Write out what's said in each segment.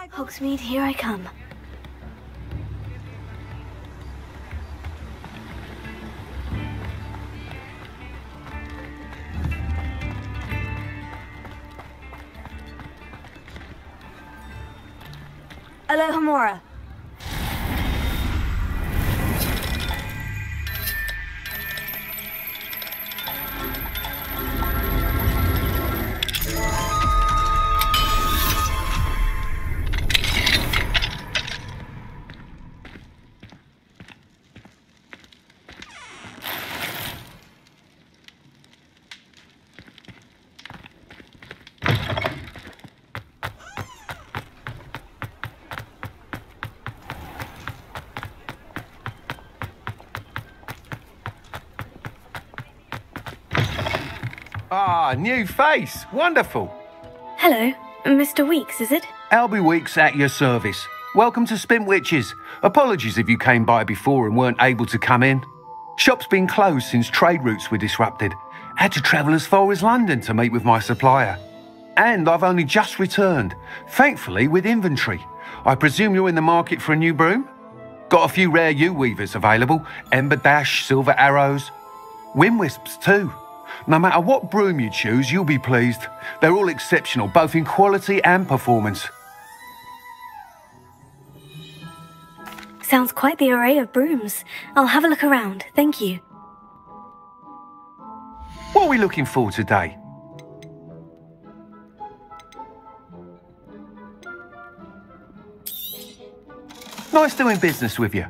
Hogsmeade, here I come. Alohomora. Ah, new face. Wonderful. Hello, Mr. Weeks, is it? Albie Weeks at your service. Welcome to Spintwitches. Apologies if you came by before and weren't able to come in. Shop's been closed since trade routes were disrupted. Had to travel as far as London to meet with my supplier. And I've only just returned, thankfully with inventory. I presume you're in the market for a new broom? Got a few rare U-weavers available. Ember Dash, Silver Arrows. Wind Wisps too. No matter what broom you choose, you'll be pleased. They're all exceptional, both in quality and performance. Sounds quite the array of brooms. I'll have a look around, thank you. What are we looking for today? Nice doing business with you.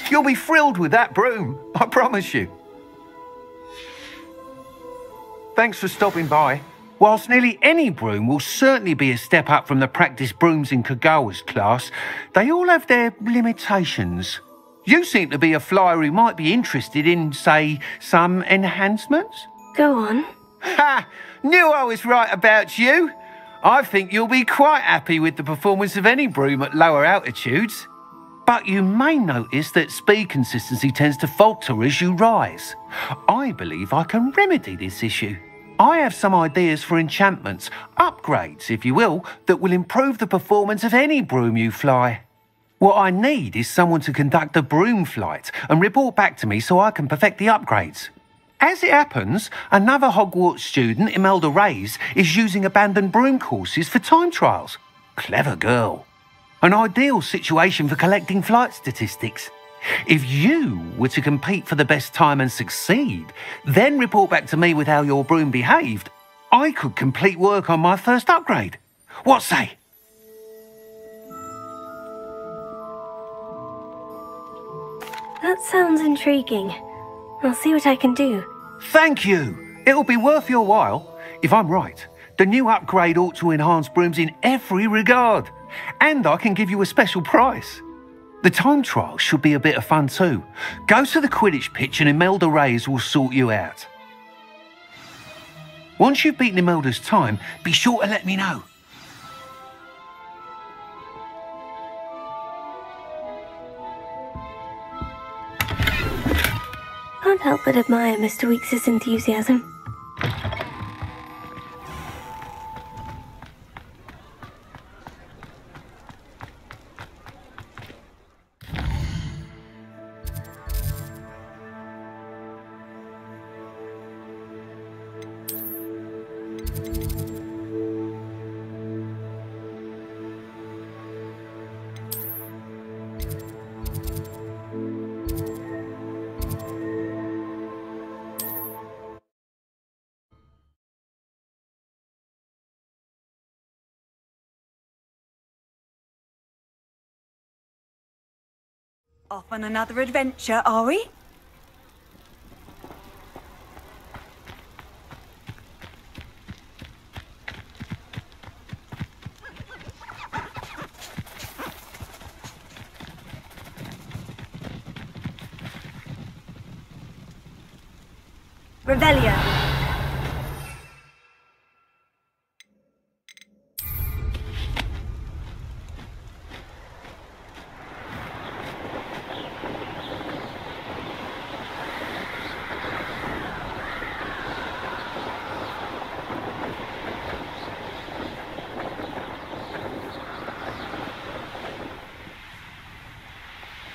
You'll be thrilled with that broom, I promise you. Thanks for stopping by. Whilst nearly any broom will certainly be a step up from the practice brooms in Kagawa's class, they all have their limitations. You seem to be a flyer who might be interested in, say, some enhancements? Go on. Ha! Knew I was right about you. I think you'll be quite happy with the performance of any broom at lower altitudes. But you may notice that speed consistency tends to falter as you rise. I believe I can remedy this issue. I have some ideas for enchantments, upgrades if you will, that will improve the performance of any broom you fly. What I need is someone to conduct a broom flight and report back to me so I can perfect the upgrades. As it happens, another Hogwarts student, Imelda Reyes, is using abandoned broom courses for time trials. Clever girl. An ideal situation for collecting flight statistics. If you were to compete for the best time and succeed, then report back to me with how your broom behaved, I could complete work on my first upgrade. What say? That sounds intriguing. I'll see what I can do. Thank you. It'll be worth your while. If I'm right, the new upgrade ought to enhance brooms in every regard. And I can give you a special price. The time trial should be a bit of fun too. Go to the Quidditch pitch and Imelda Reyes will sort you out. Once you've beaten Imelda's time, be sure to let me know. Can't help but admire Mr. Weeks' enthusiasm. Off on another adventure, are we? Revelio.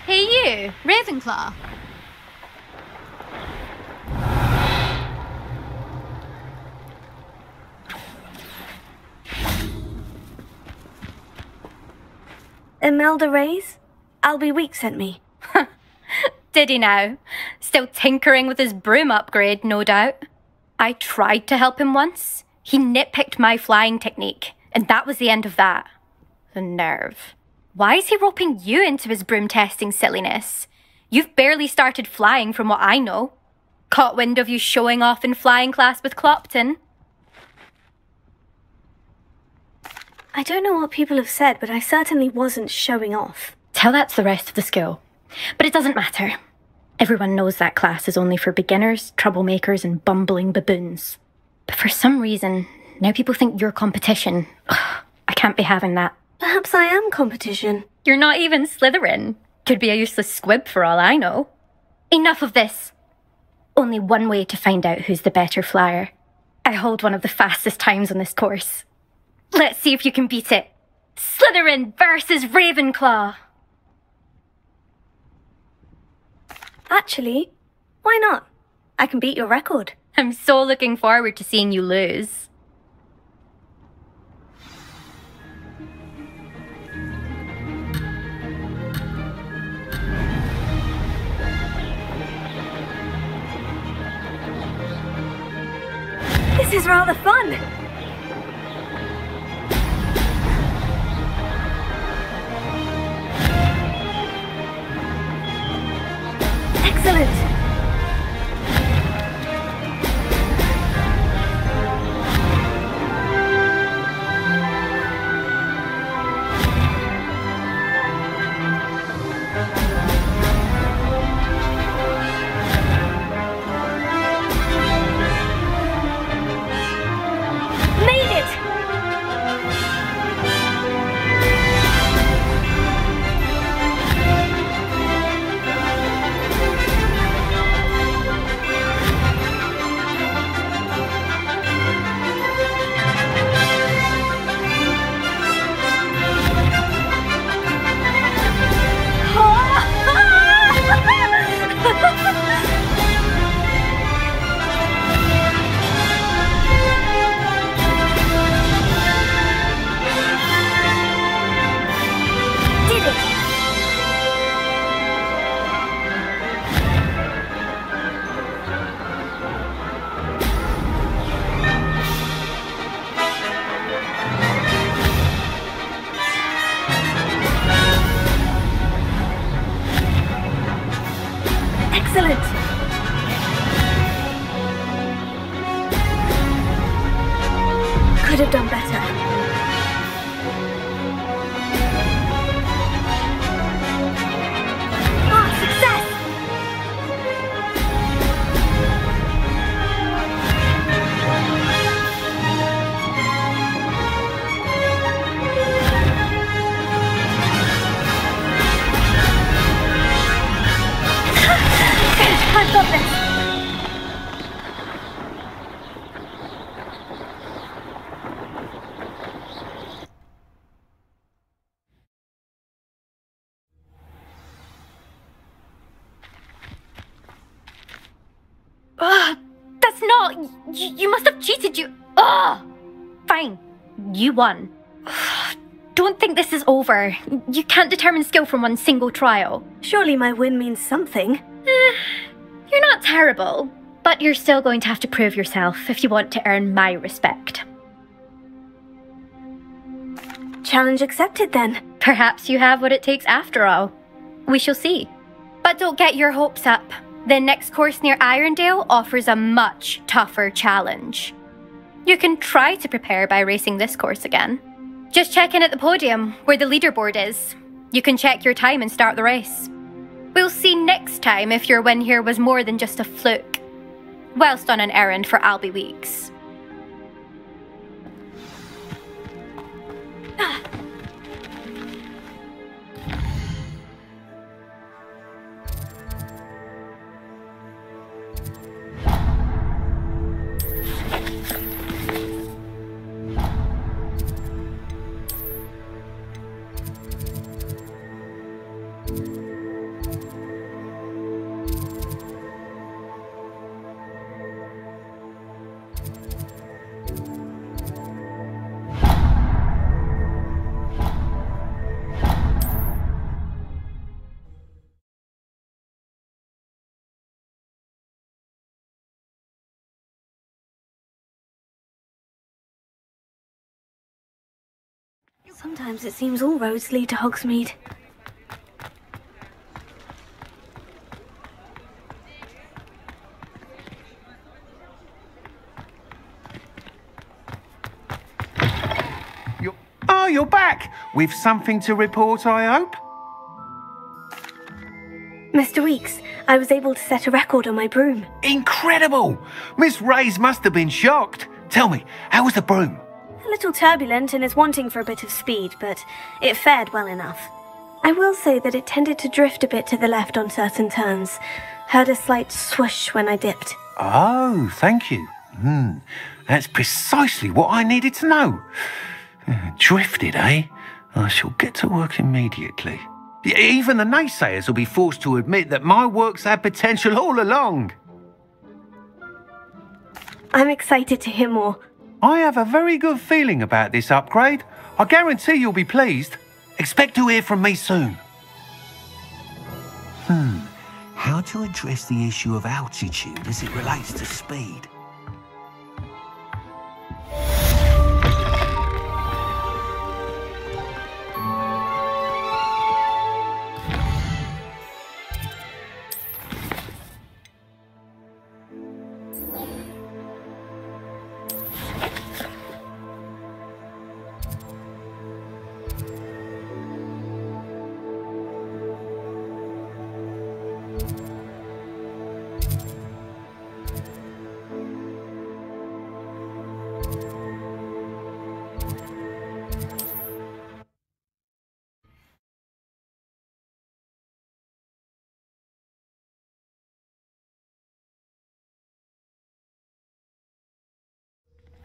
Hey you, Ravenclaw. Imelda Reyes? Albie Week sent me. Did he now? Still tinkering with his broom upgrade, no doubt. I tried to help him once. He nitpicked my flying technique, and that was the end of that. The nerve. Why is he roping you into his broom testing silliness? You've barely started flying from what I know. Caught wind of you showing off in flying class with Clopton. I don't know what people have said, but I certainly wasn't showing off. Tell that to the rest of the school. But it doesn't matter. Everyone knows that class is only for beginners, troublemakers, and bumbling baboons. But for some reason, now people think you're competition. Ugh, I can't be having that. Perhaps I am competition. You're not even Slytherin. Could be a useless squib for all I know. Enough of this. Only one way to find out who's the better flyer. I hold one of the fastest times on this course. Let's see if you can beat it. Slytherin versus Ravenclaw. Actually, why not? I can beat your record. I'm so looking forward to seeing you lose. This is rather fun. Excellent. Made it! Did it! Excellent! Could have done better. Ah, success! I've got this! Ugh, that's not... You must have cheated, you... Ugh! Fine. You won. Ugh, don't think this is over. You can't determine skill from one single trial. Surely my win means something. You're not terrible, but you're still going to have to prove yourself if you want to earn my respect. Challenge accepted then. Perhaps you have what it takes after all. We shall see. But don't get your hopes up. The next course near Irondale offers a much tougher challenge. You can try to prepare by racing this course again. Just check in at the podium, where the leaderboard is. You can check your time and start the race. We'll see next time if your win here was more than just a fluke, whilst on an errand for Albie Weeks. Sometimes it seems all roads lead to Hogsmeade. You're back! With something to report, I hope? Mr. Weeks, I was able to set a record on my broom. Incredible! Miss Rays must have been shocked. Tell me, how was the broom? A little turbulent and is wanting for a bit of speed, but it fared well enough. I will say that it tended to drift a bit to the left on certain turns. Heard a slight swoosh when I dipped. Oh, thank you. That's precisely what I needed to know. Drifted, eh? I shall get to work immediately. Even the naysayers will be forced to admit that my work's had potential all along. I'm excited to hear more. I have a very good feeling about this upgrade. I guarantee you'll be pleased. Expect to hear from me soon. How to address the issue of altitude as it relates to speed?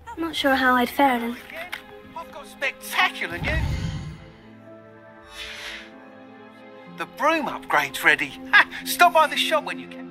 I'm not sure how I'd fare in. I've got spectacular news. The broom upgrade's ready. Ha! Stop by the shop when you can.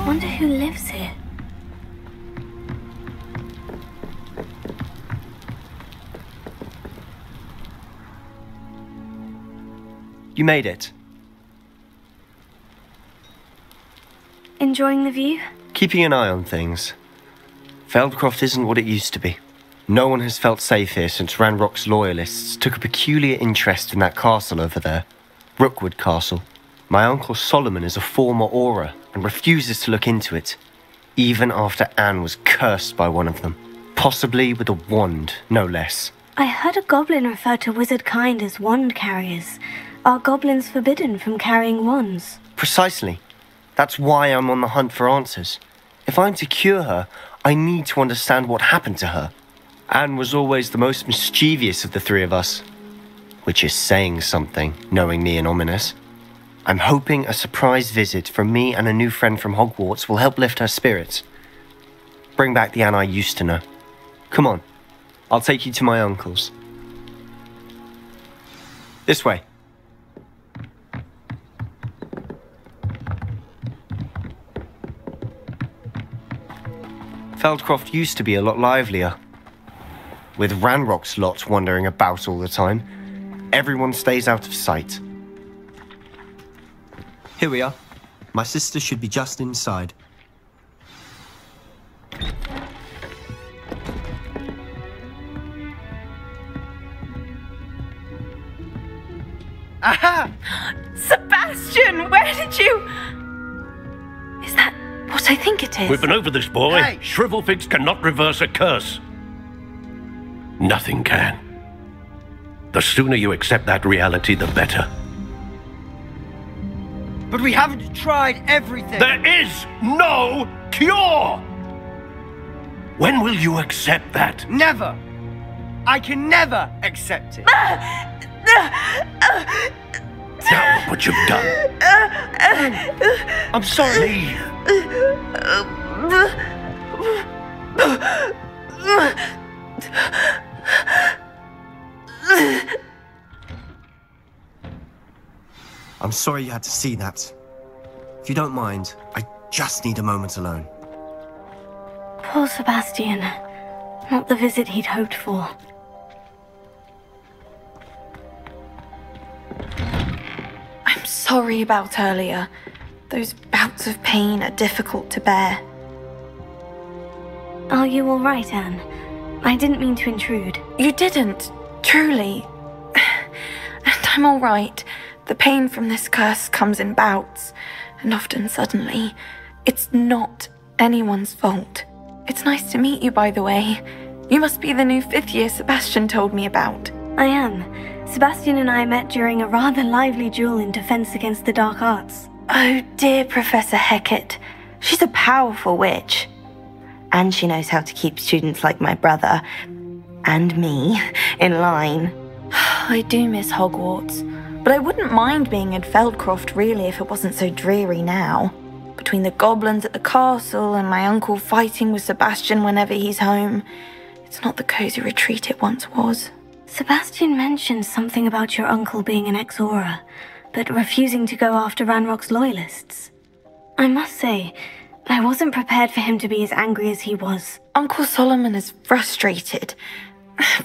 Wonder who lives here. You made it. Enjoying the view? Keeping an eye on things. Feldcroft isn't what it used to be. No one has felt safe here since Ranrock's loyalists took a peculiar interest in that castle over there. Rookwood Castle. My uncle Solomon is a former Auror and refuses to look into it, even after Anne was cursed by one of them. Possibly with a wand, no less. I heard a goblin refer to wizard kind as wand carriers. Are goblins forbidden from carrying wands? Precisely. That's why I'm on the hunt for answers. If I'm to cure her, I need to understand what happened to her. Anne was always the most mischievous of the three of us. Which is saying something, knowing me and ominous. I'm hoping a surprise visit from me and a new friend from Hogwarts will help lift her spirits. Bring back the Anne I used to know. Come on, I'll take you to my uncle's. This way. Feldcroft used to be a lot livelier. With Ranrock's lot wandering about all the time, everyone stays out of sight. Here we are. My sister should be just inside. Aha! Sebastian, where did you... Is that what I think it is? We've been over this, boy. Hey! Shrivelfigs cannot reverse a curse. Nothing can. The sooner you accept that reality, the better. But we haven't tried everything. There is no cure! When will you accept that? Never. I can never accept it. Now look what you've done. I'm sorry. Leave. I'm sorry you had to see that. If you don't mind, I just need a moment alone. Poor Sebastian. Not the visit he'd hoped for. I'm sorry about earlier. Those bouts of pain are difficult to bear. Are you all right, Anne? I didn't mean to intrude. You didn't, truly. And I'm all right. The pain from this curse comes in bouts, and often suddenly. It's not anyone's fault. It's nice to meet you, by the way. You must be the new 5th year Sebastian told me about. I am. Sebastian and I met during a rather lively duel in Defense Against the Dark Arts. Oh, dear Professor Hecat. She's a powerful witch. And she knows how to keep students like my brother, and me, in line. I do miss Hogwarts, but I wouldn't mind being in Feldcroft really if it wasn't so dreary now. Between the goblins at the castle and my uncle fighting with Sebastian whenever he's home, it's not the cozy retreat it once was. Sebastian mentioned something about your uncle being an ex-Auror, but refusing to go after Ranrock's loyalists. I must say, I wasn't prepared for him to be as angry as he was. Uncle Solomon is frustrated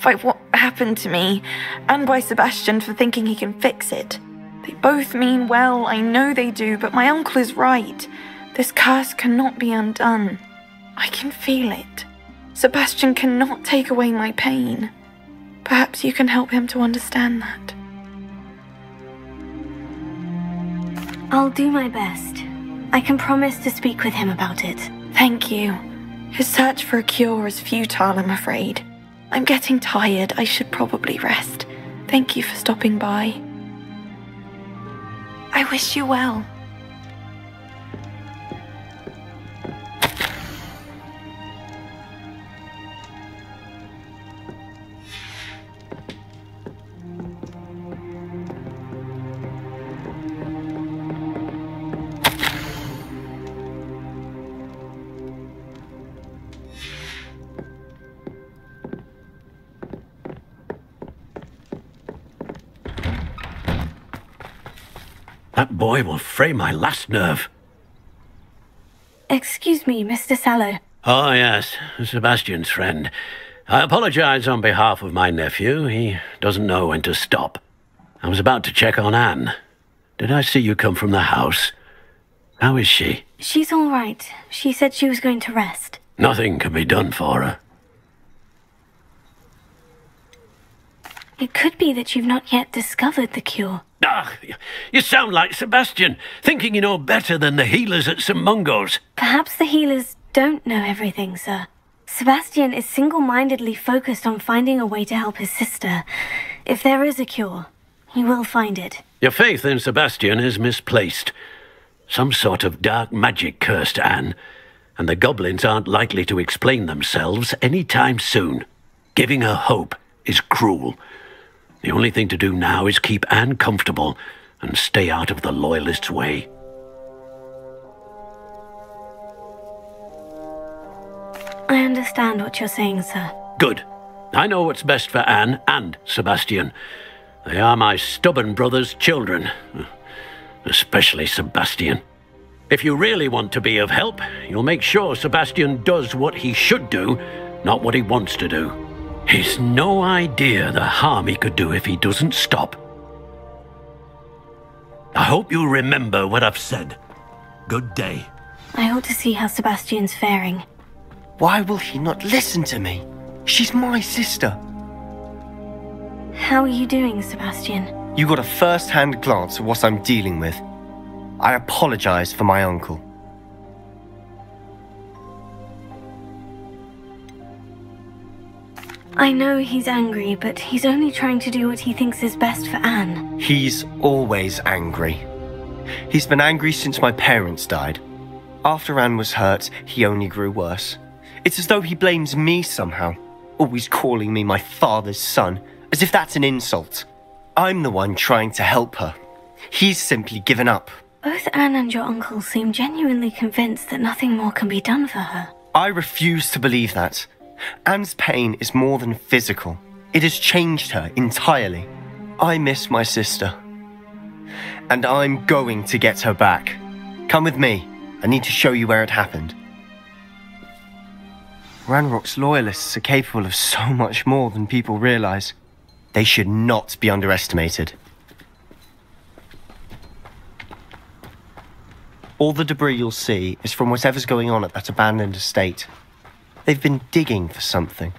by what happened to me, and by Sebastian for thinking he can fix it. They both mean well, I know they do, but my uncle is right. This curse cannot be undone. I can feel it. Sebastian cannot take away my pain. Perhaps you can help him to understand that. I'll do my best. I can promise to speak with him about it. Thank you. His search for a cure is futile, I'm afraid. I'm getting tired. I should probably rest. Thank you for stopping by. I wish you well. That boy will fray my last nerve. Excuse me, Mr. Sallow. Oh, yes, Sebastian's friend. I apologize on behalf of my nephew. He doesn't know when to stop. I was about to check on Anne. Did I see you come from the house? How is she? She's all right. She said she was going to rest. Nothing can be done for her. It could be that you've not yet discovered the cure. Ah, you sound like Sebastian, thinking you know better than the healers at St. Mungo's. Perhaps the healers don't know everything, sir. Sebastian is single-mindedly focused on finding a way to help his sister. If there is a cure, he will find it. Your faith in Sebastian is misplaced. Some sort of dark magic cursed Anne, and the goblins aren't likely to explain themselves any time soon. Giving her hope is cruel. The only thing to do now is keep Anne comfortable and stay out of the Loyalists' way. I understand what you're saying, sir. Good. I know what's best for Anne and Sebastian. They are my stubborn brother's children. Especially Sebastian. If you really want to be of help, you'll make sure Sebastian does what he should do, not what he wants to do. He's no idea the harm he could do if he doesn't stop. I hope you'll remember what I've said. Good day. I ought to see how Sebastian's faring. Why will he not listen to me? She's my sister. How are you doing, Sebastian? You got a first-hand glance at what I'm dealing with. I apologize for my uncle. I know he's angry, but he's only trying to do what he thinks is best for Anne. He's always angry. He's been angry since my parents died. After Anne was hurt, he only grew worse. It's as though he blames me somehow, always calling me my father's son, as if that's an insult. I'm the one trying to help her. He's simply given up. Both Anne and your uncle seem genuinely convinced that nothing more can be done for her. I refuse to believe that. Anne's pain is more than physical. It has changed her entirely. I miss my sister. And I'm going to get her back. Come with me. I need to show you where it happened. Ranrock's Loyalists are capable of so much more than people realize. They should not be underestimated. All the debris you'll see is from whatever's going on at that abandoned estate. They've been digging for something.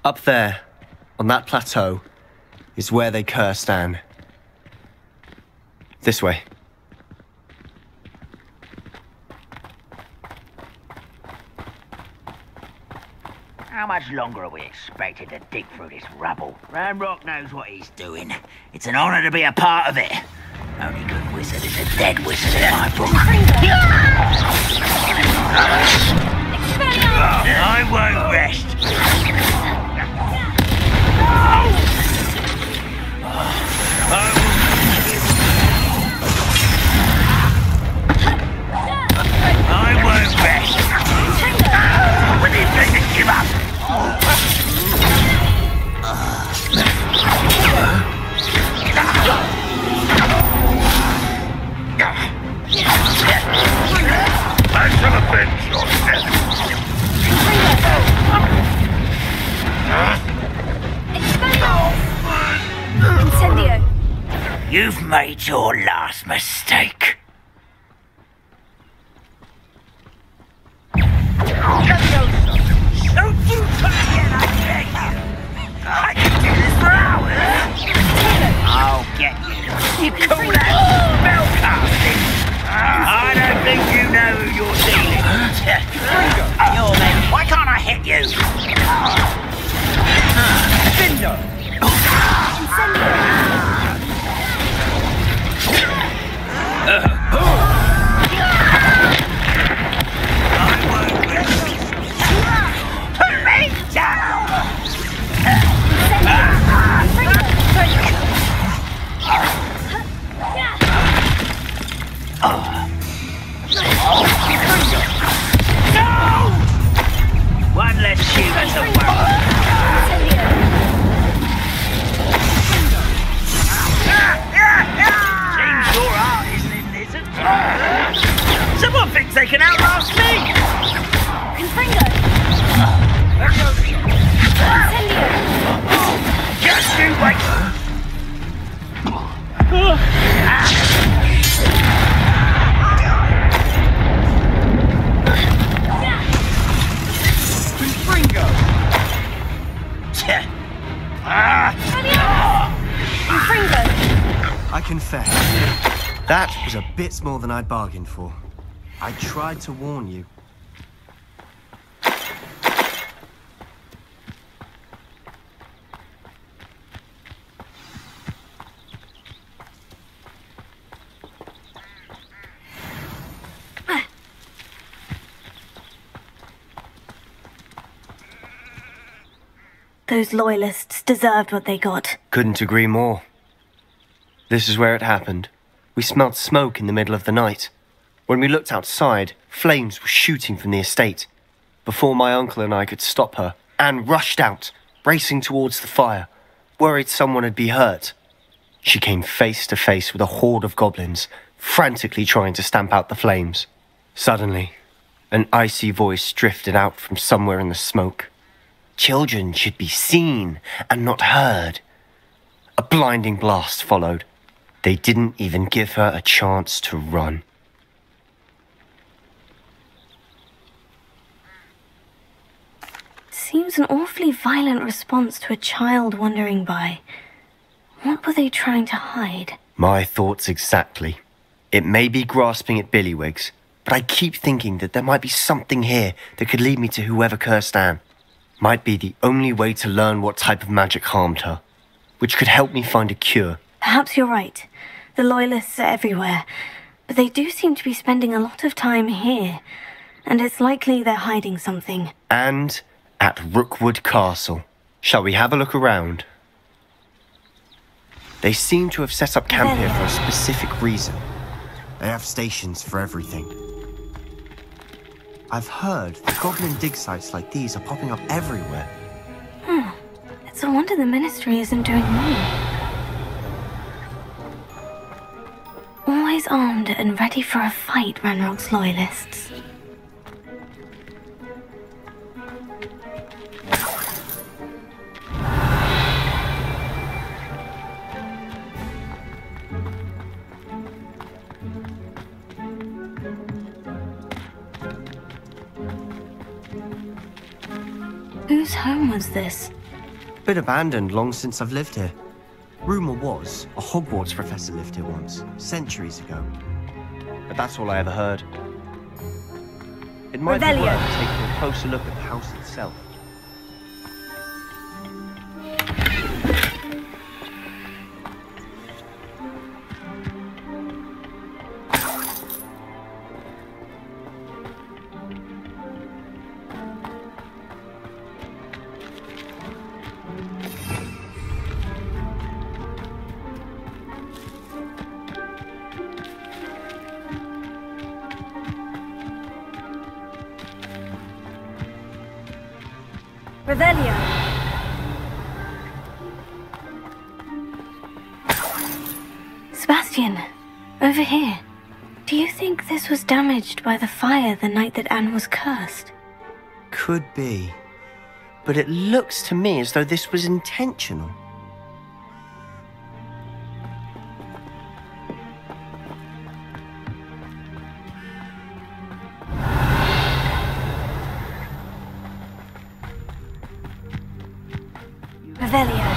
Up there, on that plateau, is where they cursed Anne. This way. How much longer are we expected to dig through this rubble? Ranrock knows what he's doing. It's an honor to be a part of it. Only good wizard is a dead wizard in my book. I won't rest. I won't rest. When you take a give up. I shall avenge your death. Incendio! You've made your last mistake. Don't you try again, I beg you. I can do this for hours. I'll get you. You call that spell casting? I don't think you know who you're dealing with. You're me. Why can't I hit you? Cinder! Put me down! I confess, that was a bit more than I'd bargained for. I tried to warn you. Those loyalists deserved what they got. Couldn't agree more. This is where it happened. We smelled smoke in the middle of the night. When we looked outside, flames were shooting from the estate. Before my uncle and I could stop her, Anne rushed out, racing towards the fire, worried someone had been hurt. She came face to face with a horde of goblins, frantically trying to stamp out the flames. Suddenly, an icy voice drifted out from somewhere in the smoke. Children should be seen and not heard. A blinding blast followed. They didn't even give her a chance to run. Seems an awfully violent response to a child wandering by. What were they trying to hide? My thoughts exactly. It may be grasping at Billywigs, but I keep thinking that there might be something here that could lead me to whoever cursed Anne. Might be the only way to learn what type of magic harmed her, which could help me find a cure. Perhaps you're right. The Loyalists are everywhere, but they do seem to be spending a lot of time here, and it's likely they're hiding something. And at Rookwood Castle. Shall we have a look around? They seem to have set up camp here for a specific reason. They have stations for everything. I've heard that goblin dig sites like these are popping up everywhere. It's a wonder the Ministry isn't doing more. Always armed and ready for a fight, Ranrock's Loyalists. Whose home was this? Been abandoned long since I've lived here. Rumour was a Hogwarts professor lived here once, centuries ago. But that's all I ever heard. It might be worth taking a closer look at the house itself. Revelio. Sebastian, over here. Do you think this was damaged by the fire the night that Anne was cursed? Could be. But it looks to me as though this was intentional. Revelio.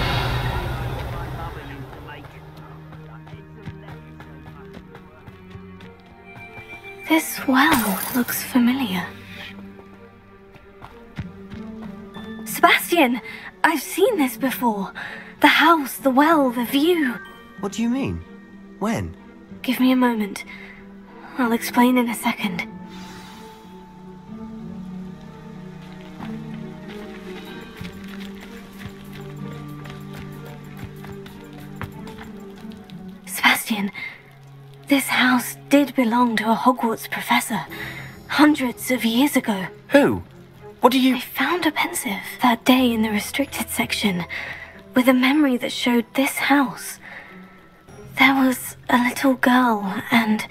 This well looks familiar. Sebastian, I've seen this before. The house, the well, the view. What do you mean? When? Give me a moment. I'll explain in a second. Sebastian, this house did belong to a Hogwarts professor, hundreds of years ago. Who? What do you... I found a pensive that day in the restricted section, with a memory that showed this house. There was a little girl and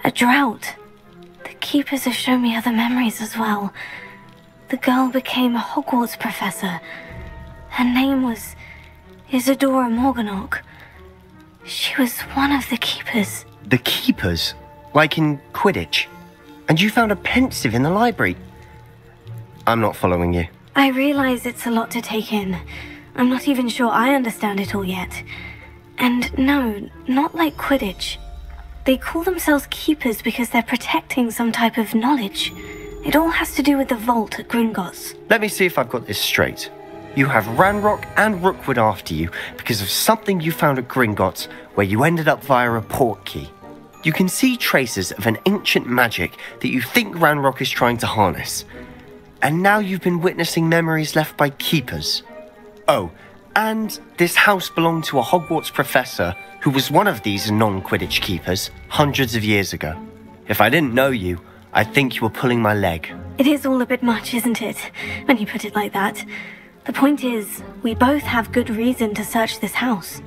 a drought. The keepers have shown me other memories as well. The girl became a Hogwarts professor. Her name was Isadora Morganach. She was one of the keepers. The keepers? Like in Quidditch? And you found a pensive in the library? I'm not following you. I realize it's a lot to take in. I'm not even sure I understand it all yet. And no, not like Quidditch. They call themselves Keepers because they're protecting some type of knowledge. It all has to do with the vault at Gringotts. Let me see if I've got this straight. You have Ranrock and Rookwood after you because of something you found at Gringotts where you ended up via a port key. You can see traces of an ancient magic that you think Ranrock is trying to harness. And now you've been witnessing memories left by Keepers. Oh, and this house belonged to a Hogwarts professor who was one of these non-Quidditch Keepers hundreds of years ago. If I didn't know you, I'd think you were pulling my leg. It is all a bit much, isn't it, when you put it like that? The point is, we both have good reason to search this house.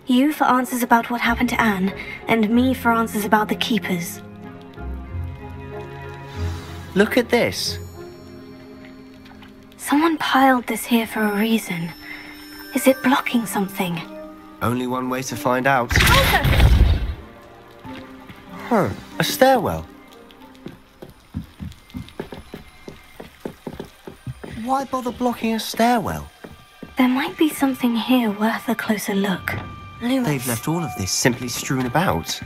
You for answers about what happened to Anne, and me for answers about the Keepers. Look at this. Someone piled this here for a reason. Is it blocking something? Only one way to find out. Huh, a stairwell. Why bother blocking a stairwell? There might be something here worth a closer look. They've left all of this simply strewn about.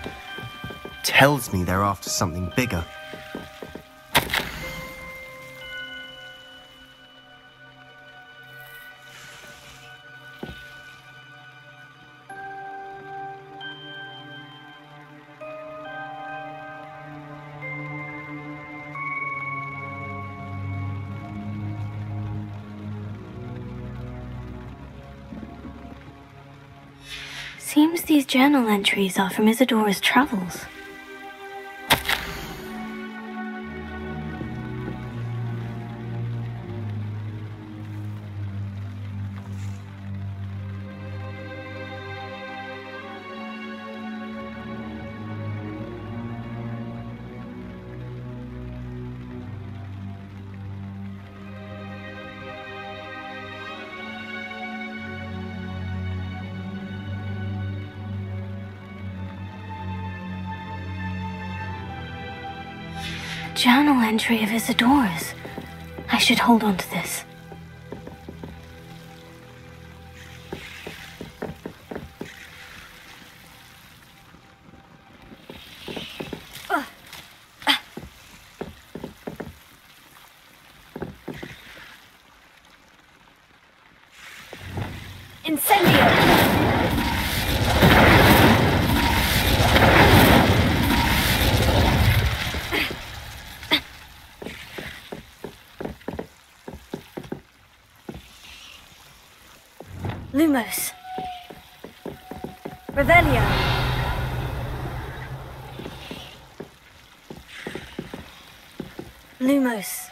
Tells me they're after something bigger. Seems these journal entries are from Isadora's travels. Journal entry of Isadora's. I should hold on to this. Incendio! Lumos. Revelio. Lumos.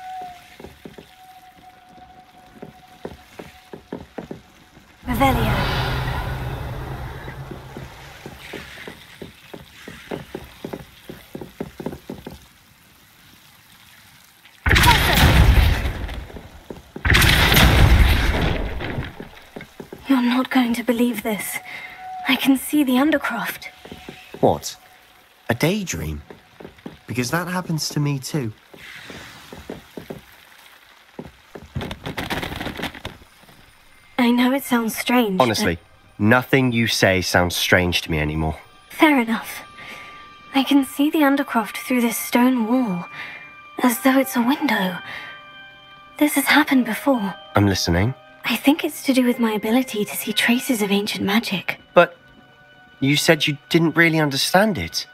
Revelio. You're not going to believe this. I can see the Undercroft. What? A daydream? Because that happens to me too. I know it sounds strange. Honestly, nothing you say sounds strange to me anymore. Fair enough. I can see the Undercroft through this stone wall, as though it's a window. This has happened before. I'm listening. I think it's to do with my ability to see traces of ancient magic. But you said you didn't really understand it,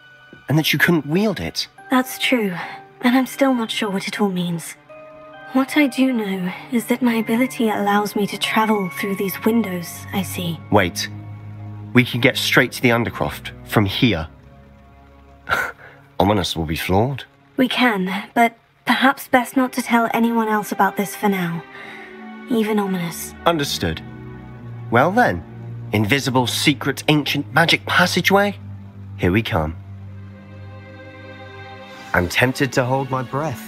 and that you couldn't wield it. That's true, and I'm still not sure what it all means. What I do know is that my ability allows me to travel through these windows I see. Wait. We can get straight to the Undercroft from here. Ominous will be flawed. We can, but perhaps best not to tell anyone else about this for now. Even Ominous. Understood. Well then, invisible, secret, ancient magic passageway? Here we come. I'm tempted to hold my breath.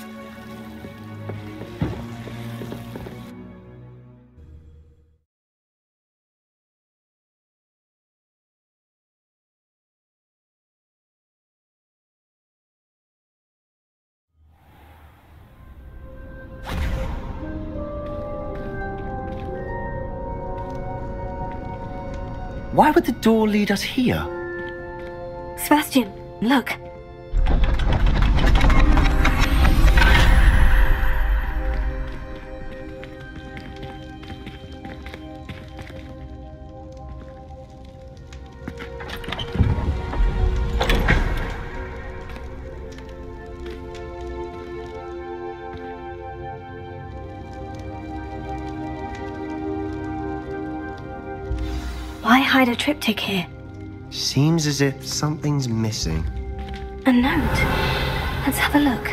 Why would the door lead us here? Sebastian, look. Why hide a triptych here? Seems as if something's missing. A note. Let's have a look.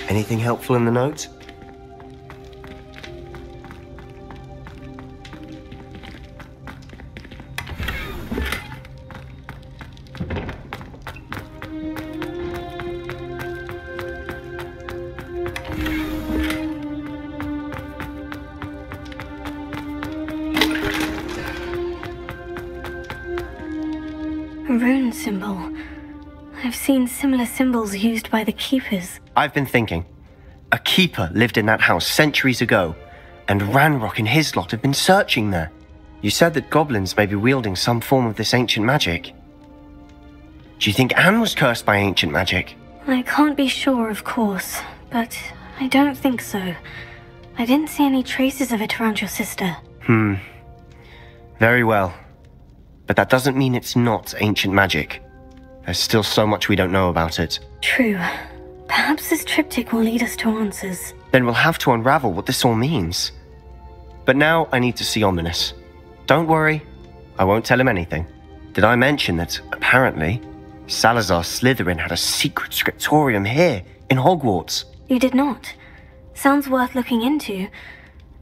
Anything helpful in the note? A rune symbol. I've seen similar symbols used by the keepers. I've been thinking. A keeper lived in that house centuries ago, and Ranrock and his lot have been searching there. You said that goblins may be wielding some form of this ancient magic. Do you think Anne was cursed by ancient magic? I can't be sure, of course, but I don't think so. I didn't see any traces of it around your sister. Very well. But that doesn't mean it's not ancient magic. There's still so much we don't know about it. True. Perhaps this triptych will lead us to answers. Then we'll have to unravel what this all means. But now I need to see Ominous. Don't worry, I won't tell him anything. Did I mention that, apparently, Salazar Slytherin had a secret scriptorium here, in Hogwarts? You did not. Sounds worth looking into.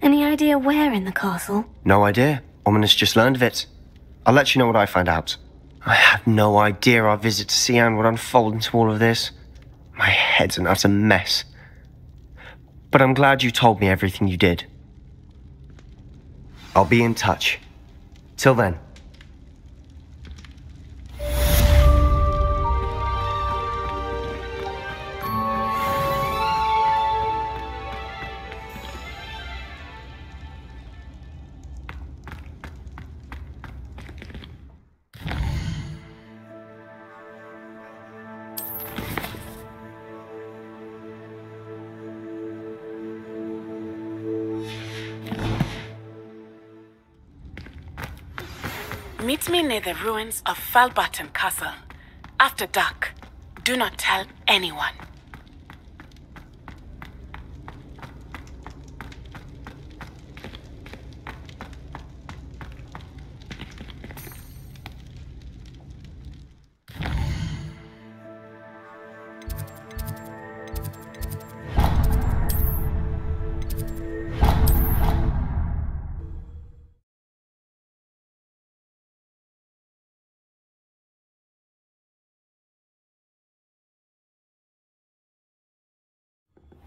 Any idea where in the castle? No idea. Ominous just learned of it. I'll let you know what I find out. I had no idea our visit to see Anne would unfold into all of this. My head's an utter mess. But I'm glad you told me everything you did. I'll be in touch. Till then. Meet me near the ruins of Falbaton Castle. After dark. Do not tell anyone.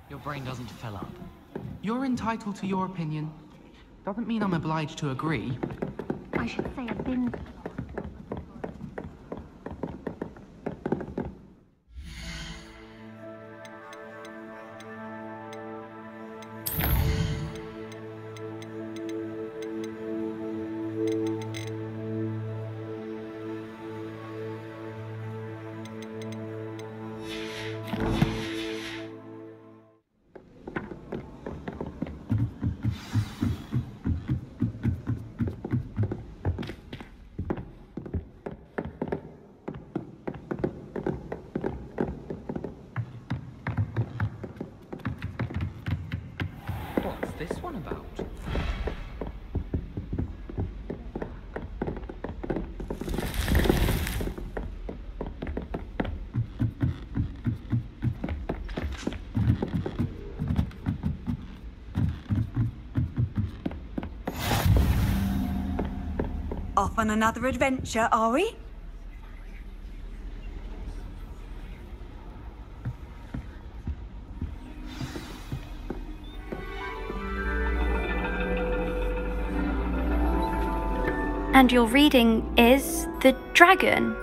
Your brain doesn't fill up. You're entitled to your opinion. Doesn't mean I'm obliged to agree. I should say I've been... What's this one about? Off on another adventure, are we? And your reading is the dragon.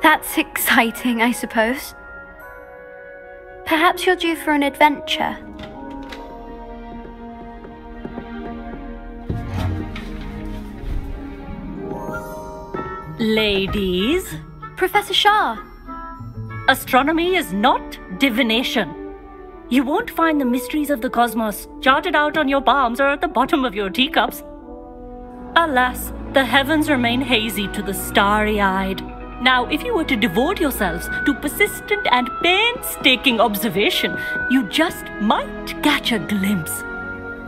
That's exciting, I suppose. Perhaps you're due for an adventure. Ladies, Professor Shaw. astronomy is not divination. You won't find the mysteries of the cosmos charted out on your palms or at the bottom of your teacups. Alas, the heavens remain hazy to the starry-eyed. Now, if you were to devote yourselves to persistent and painstaking observation, you just might catch a glimpse.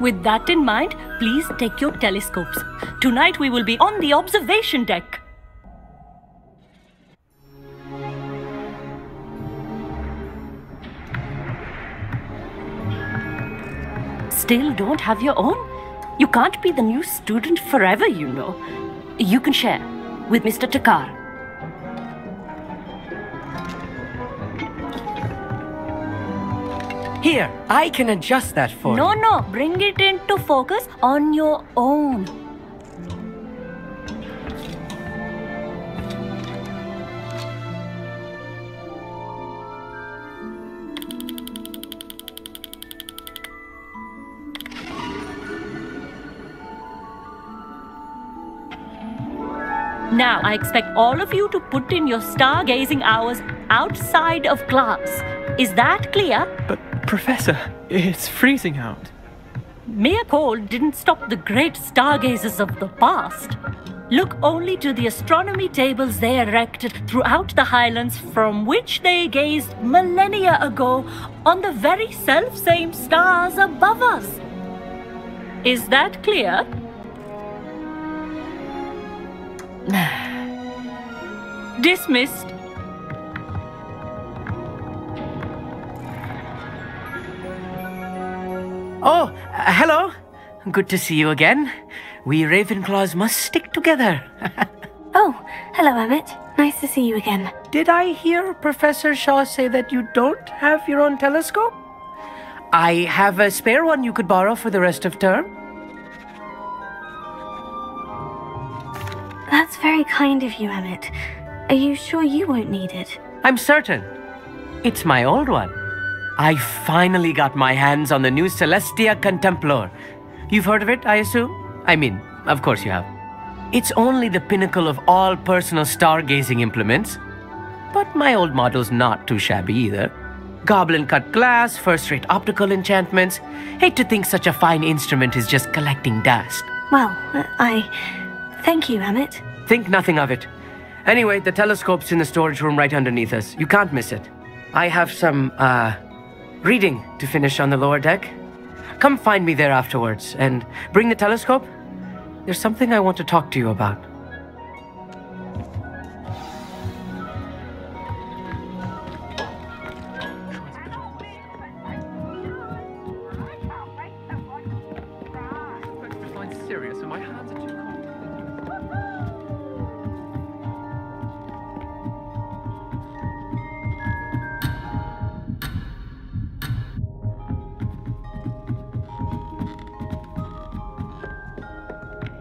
With that in mind, please take your telescopes. Tonight we will be on the observation deck. Still don't have your own? You can't be the new student forever, you know. You can share with Mr. Takar. Here, I can adjust that for you. No, bring it into focus on your own. Now, I expect all of you to put in your stargazing hours outside of class. Is that clear? But, Professor, it's freezing out. Mere cold didn't stop the great stargazers of the past. Look only to the astronomy tables they erected throughout the highlands from which they gazed millennia ago on the very self-same stars above us. Is that clear? Dismissed. Oh, hello. Good to see you again. We Ravenclaws must stick together. Oh, hello, Emmett. Nice to see you again. Did I hear Professor Shaw say that you don't have your own telescope? I have a spare one you could borrow for the rest of term. That's very kind of you, Emmett. Are you sure you won't need it? I'm certain. It's my old one. I finally got my hands on the new Celestia Contemplor. You've heard of it, I assume? I mean, of course you have. It's only the pinnacle of all personal stargazing implements. But my old model's not too shabby either. Goblin-cut glass, first-rate optical enchantments. Hate to think such a fine instrument is just collecting dust. Well, thank you, Emmett. Think nothing of it. Anyway, the telescope's in the storage room right underneath us. You can't miss it. I have some, reading to finish on the lower deck. Come find me there afterwards, and bring the telescope. There's something I want to talk to you about. Serious, and my hands are too cold.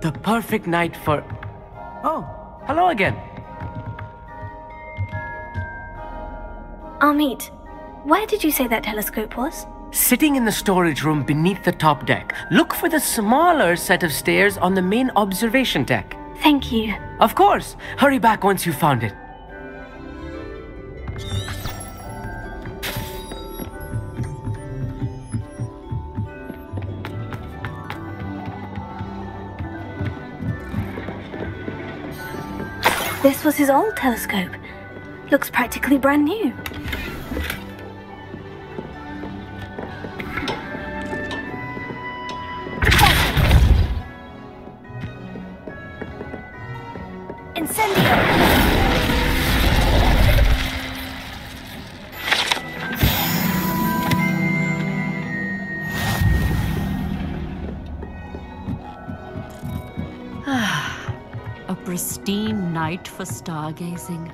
The perfect night for... Oh, hello again. Amit, where did you say that telescope was? Sitting in the storage room beneath the top deck. Look for the smaller set of stairs on the main observation deck. Thank you. Of course. Hurry back once you've found it. This was his old telescope. Looks practically brand new. A pristine night for stargazing.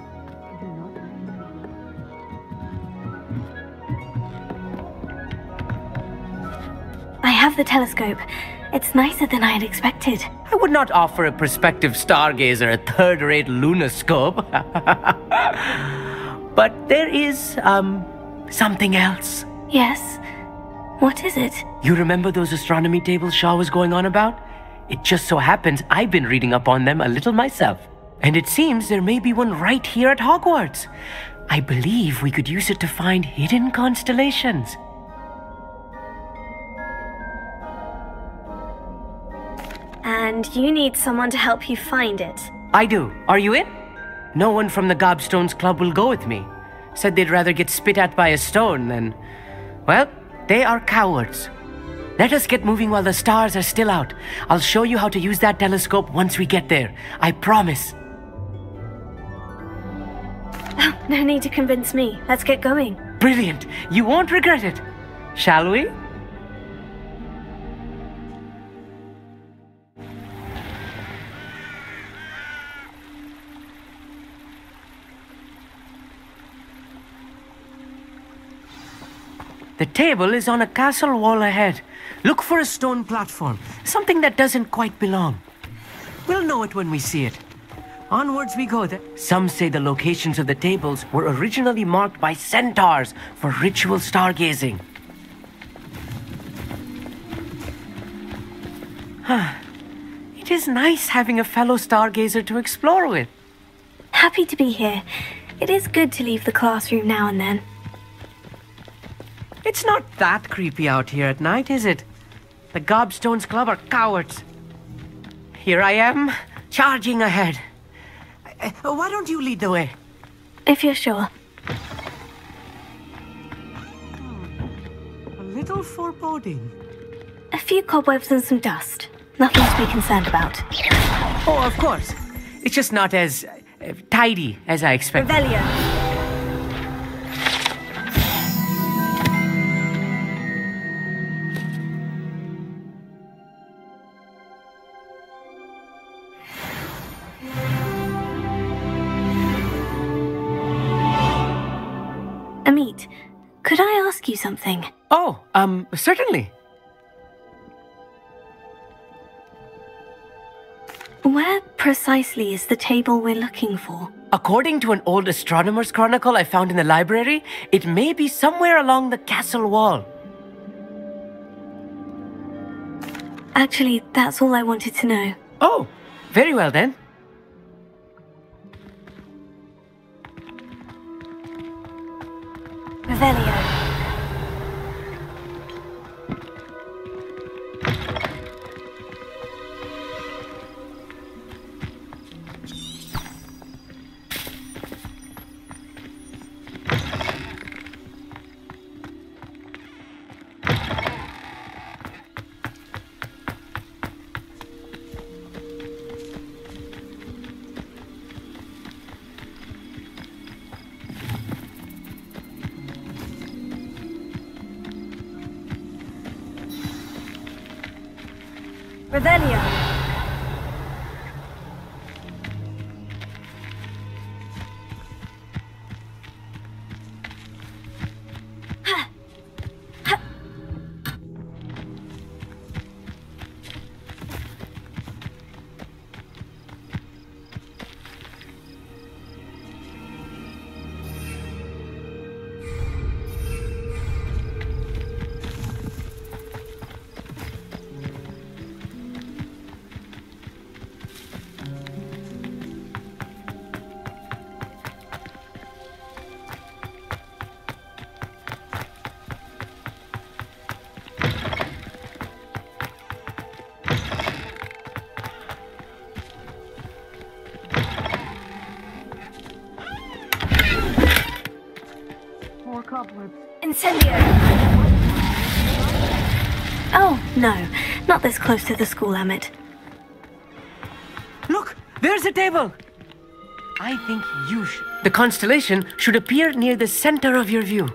I have the telescope. It's nicer than I had expected. I would not offer a prospective stargazer a third-rate lunoscope. But there is, something else. Yes? What is it? You remember those astronomy tables Shaw was going on about? It just so happens I've been reading up on them a little myself. And it seems there may be one right here at Hogwarts. I believe we could use it to find hidden constellations. And you need someone to help you find it. I do. Are you in? No one from the Gobstones Club will go with me. Said they'd rather get spit at by a stone than... Well, they are cowards. Let us get moving while the stars are still out. I'll show you how to use that telescope once we get there. I promise. Oh, no need to convince me. Let's get going. Brilliant. You won't regret it. Shall we? The table is on a castle wall ahead. Look for a stone platform, something that doesn't quite belong. We'll know it when we see it. Onwards we go. Some say the locations of the tables were originally marked by centaurs for ritual stargazing. It is nice having a fellow stargazer to explore with. Happy to be here. It is good to leave the classroom now and then. It's not that creepy out here at night, is it? The Gobstones Club are cowards. Here I am, charging ahead. Why don't you lead the way? If you're sure. A little foreboding. A few cobwebs and some dust. Nothing to be concerned about. Oh, of course. It's just not as tidy as I expected. Revelio. Amit, could I ask you something? Oh, certainly. Where precisely is the table we're looking for? According to an old astronomer's chronicle I found in the library, it may be somewhere along the castle wall. Actually, that's all I wanted to know. Oh, very well then. Revelio. Revelio. Incendio! Oh, no. Not this close to the school, Amit. Look! There's a table! I think you should... The constellation should appear near the center of your view.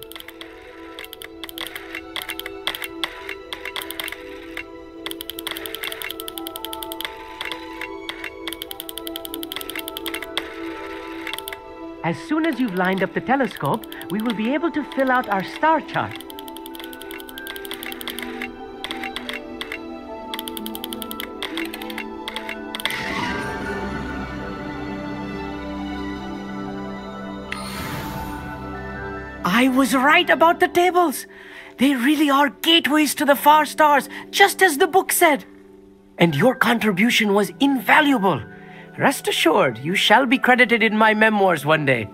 As soon as you've lined up the telescope, we will be able to fill out our star chart. I was right about the tables. They really are gateways to the far stars, just as the book said. And your contribution was invaluable. Rest assured, you shall be credited in my memoirs one day.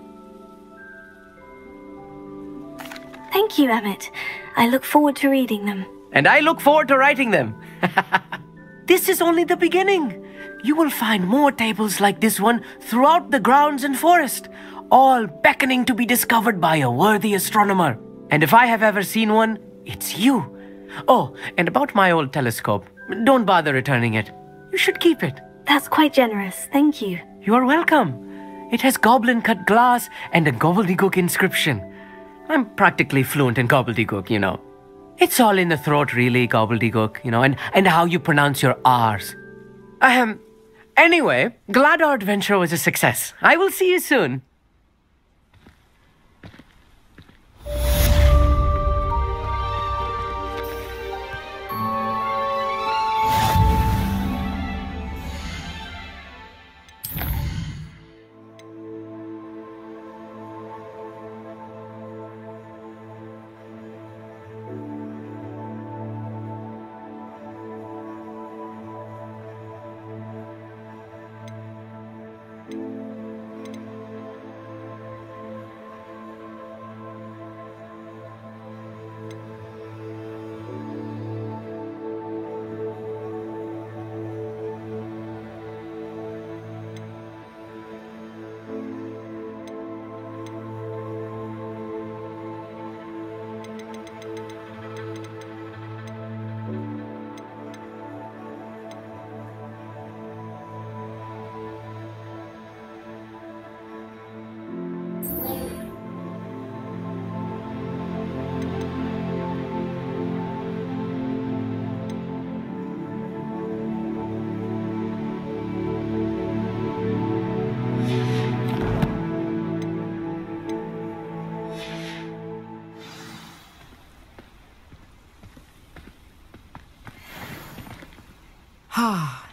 Thank you, Emmett. I look forward to reading them. And I look forward to writing them. This is only the beginning. You will find more tables like this one throughout the grounds and forest, all beckoning to be discovered by a worthy astronomer. And if I have ever seen one, it's you. Oh, and about my old telescope, don't bother returning it. You should keep it. That's quite generous, thank you. You are welcome. It has goblin-cut glass and a gobbledygook inscription. I'm practically fluent in gobbledygook, you know. It's all in the throat, really, gobbledygook, you know, and how you pronounce your R's. Anyway, glad our adventure was a success. I will see you soon.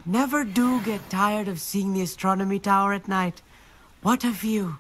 Never do get tired of seeing the astronomy tower at night. What a view.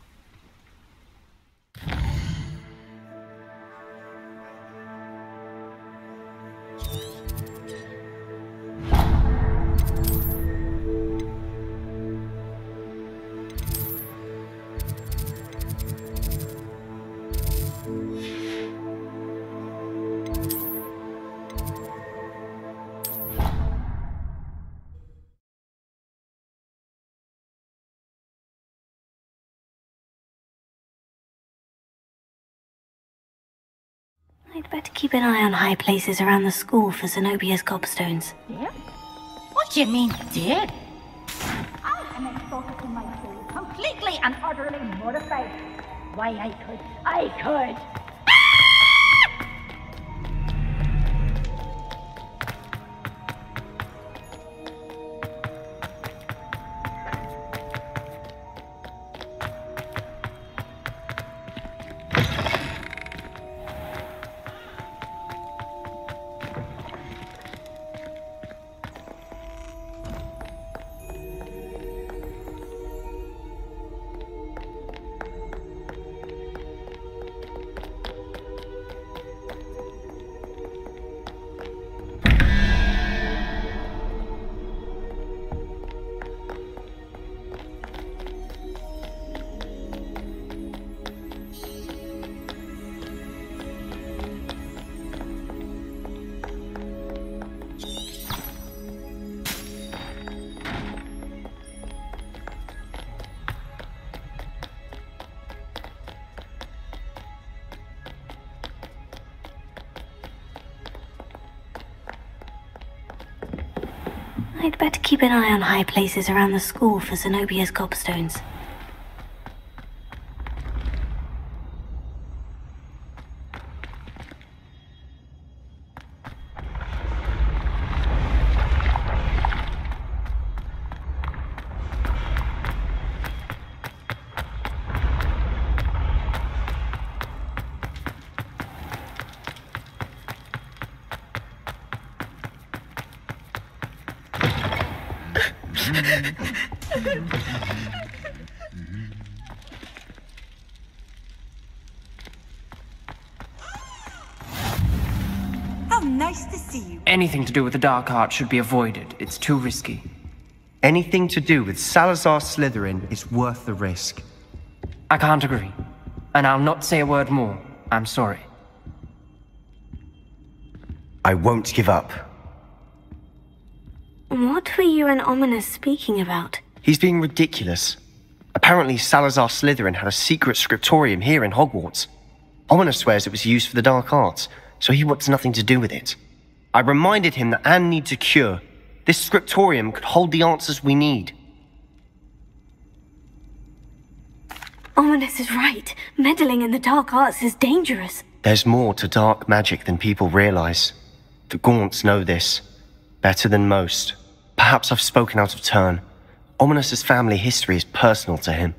I'd better keep an eye on high places around the school for Zenobia's gobstones. Dead? What do you mean, dead? I am insulted to my soul, completely and utterly mortified. Why, I could. I'd better keep an eye on high places around the school for Zenobia's gobstones. How nice to see you. Anything to do with the dark art should be avoided. It's too risky. Anything to do with Salazar Slytherin is worth the risk. I can't agree. And I'll not say a word more. I'm sorry. I won't give up. What were you and Ominous speaking about? He's being ridiculous. Apparently Salazar Slytherin had a secret scriptorium here in Hogwarts. Ominous swears it was used for the dark arts, so he wants nothing to do with it. I reminded him that Anne needs a cure. This scriptorium could hold the answers we need. Ominous is right. Meddling in the dark arts is dangerous. There's more to dark magic than people realize. The Gaunts know this. Better than most. Perhaps I've spoken out of turn. Ominous's family history is personal to him.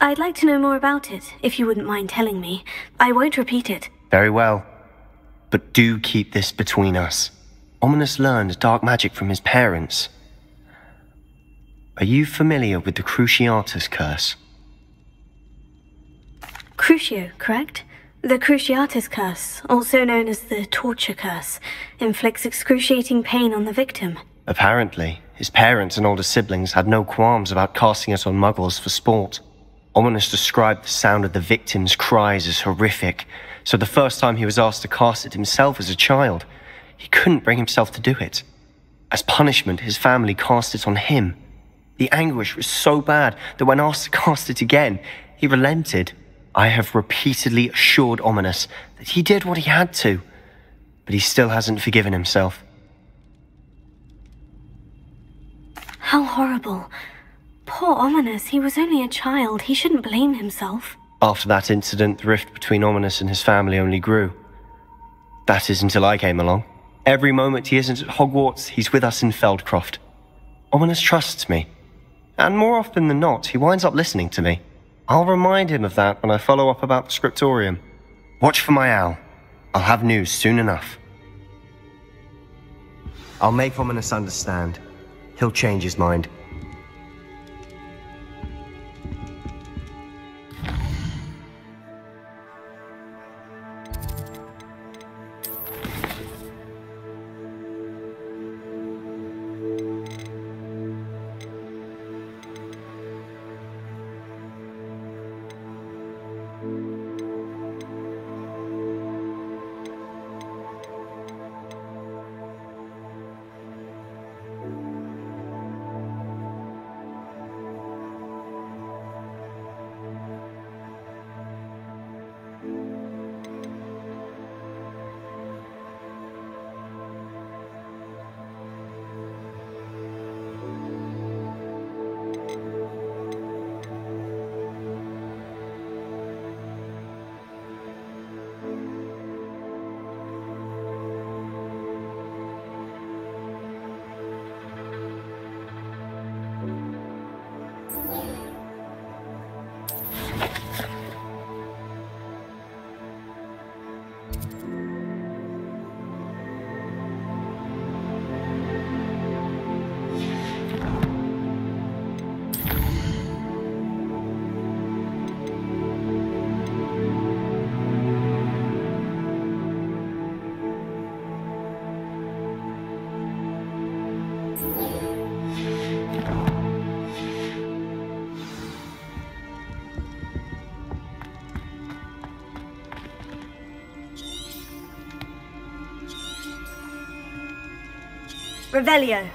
I'd like to know more about it, if you wouldn't mind telling me. I won't repeat it. Very well. But do keep this between us. Ominous learned dark magic from his parents. Are you familiar with the Cruciatus Curse? Crucio, correct? The Cruciatus Curse, also known as the Torture Curse, inflicts excruciating pain on the victim. Apparently, his parents and older siblings had no qualms about casting it on muggles for sport. Ominous described the sound of the victim's cries as horrific, so the first time he was asked to cast it himself as a child, he couldn't bring himself to do it. As punishment, his family cast it on him. The anguish was so bad that when asked to cast it again, he relented. I have repeatedly assured Ominous that he did what he had to, but he still hasn't forgiven himself. How horrible. Poor Ominous, he was only a child. He shouldn't blame himself. After that incident, the rift between Ominous and his family only grew. That is until I came along. Every moment he isn't at Hogwarts, he's with us in Feldcroft. Ominous trusts me. And more often than not, he winds up listening to me. I'll remind him of that when I follow up about the scriptorium. Watch for my owl. I'll have news soon enough. I'll make Ominous understand. He'll change his mind. Revelio.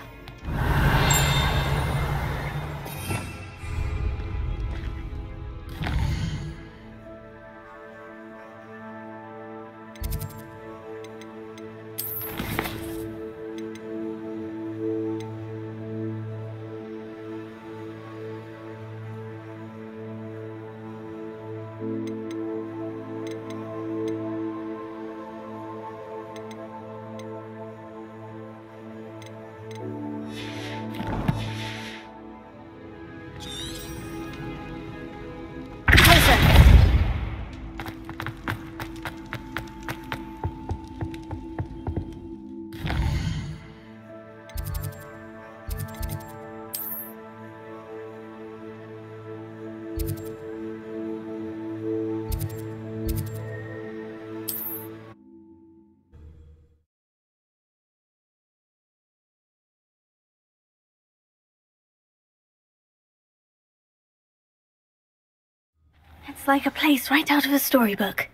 It's like a place right out of a storybook.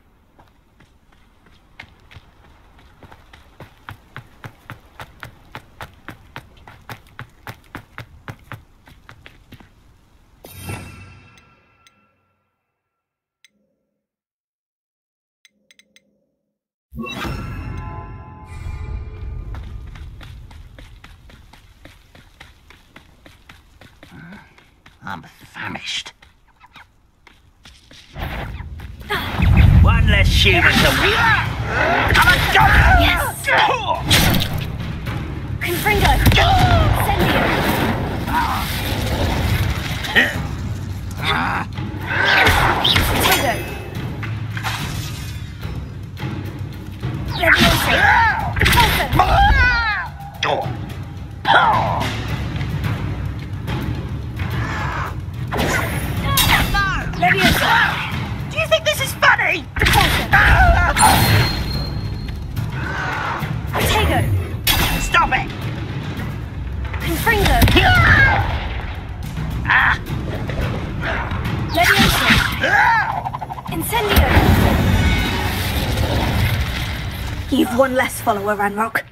I'm famished. One less human to wheel. Yes! Confringo! Incendio! Tego! Leviosa! Leviosa! Do you think this is funny? Tego! Stop it! Confringo! Leviosa! Incendio! You've one less follower, Ranrock.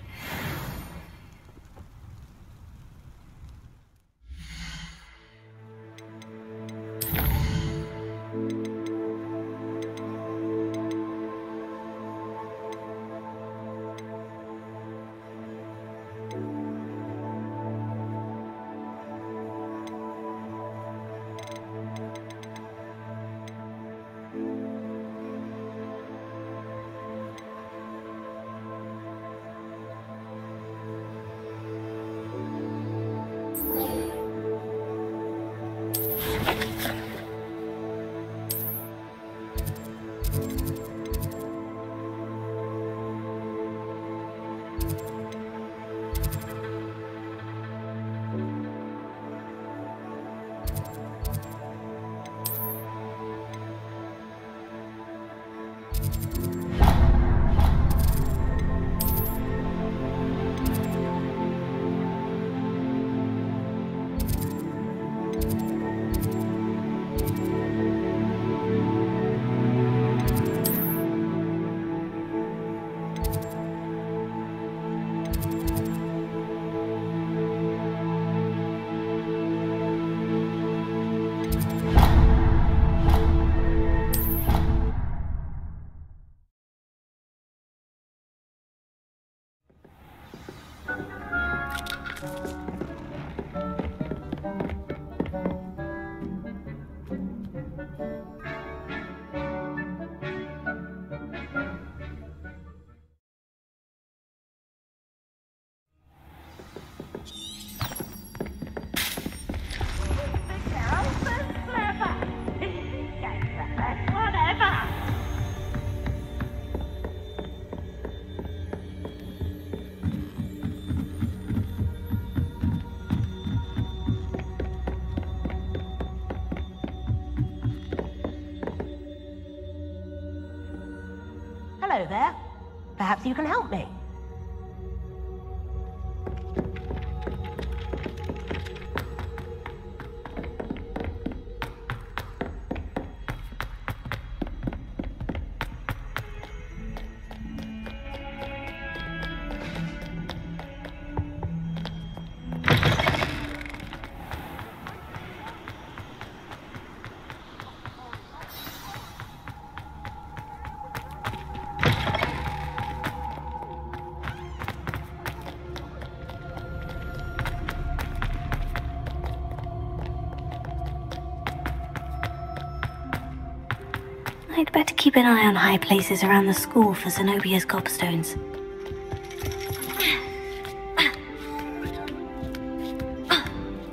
Hello there. Perhaps you can help me. I'd better keep an eye on high places around the school for Zenobia's gobstones.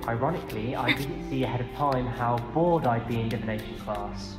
Ironically, I didn't see ahead of time how bored I'd be in divination class.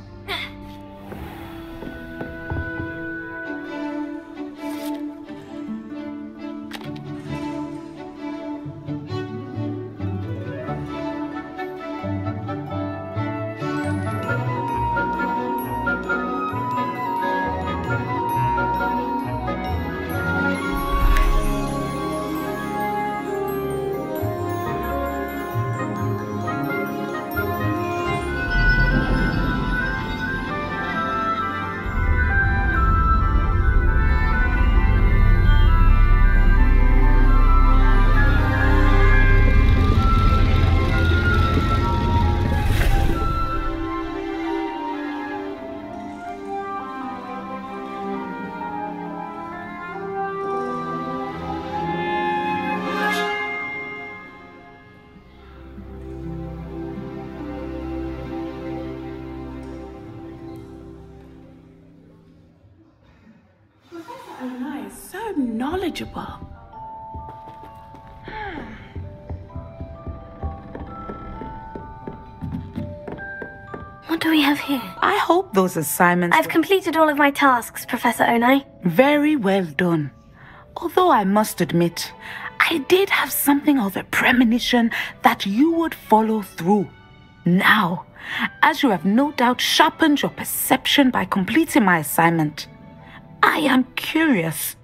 knowledgeable. What do we have here? I hope those assignments... I've completed all of my tasks, Professor Onai. Very well done. Although I must admit, I did have something of a premonition that you would follow through. Now, as you have no doubt sharpened your perception by completing my assignment, I am curious,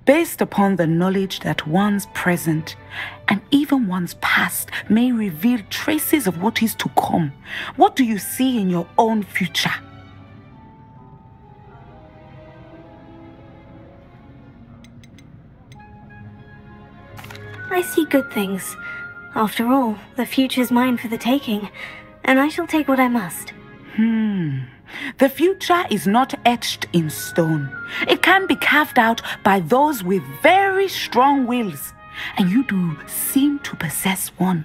based upon the knowledge that one's present and even one's past may reveal traces of what is to come. What do you see in your own future? I see good things. After all, the future's mine for the taking, and I shall take what I must. The future is not etched in stone. It can be carved out by those with very strong wills, and you do seem to possess one.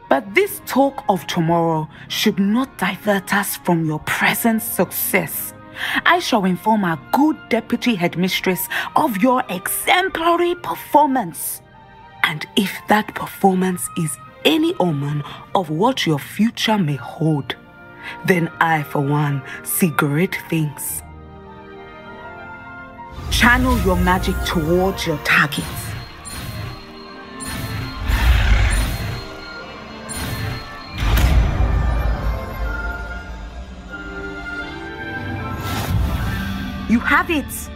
But this talk of tomorrow should not divert us from your present success. I shall inform our good deputy headmistress of your exemplary performance. And if that performance is any omen of what your future may hold, then I, for one, see great things. Channel your magic towards your targets. You have it!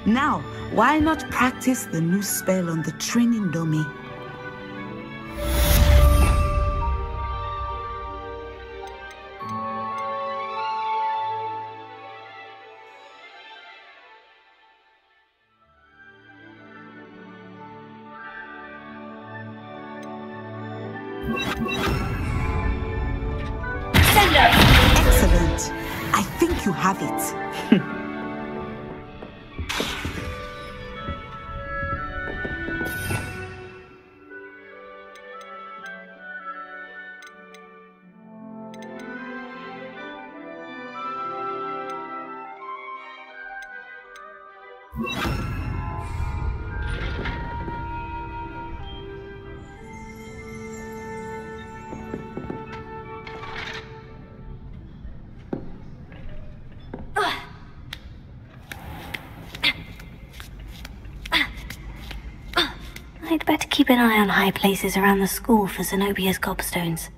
Now, why not practice the new spell on the training dummy? Excellent. I think you have it. I'd better keep an eye on high places around the school for Zenobia's gobstones.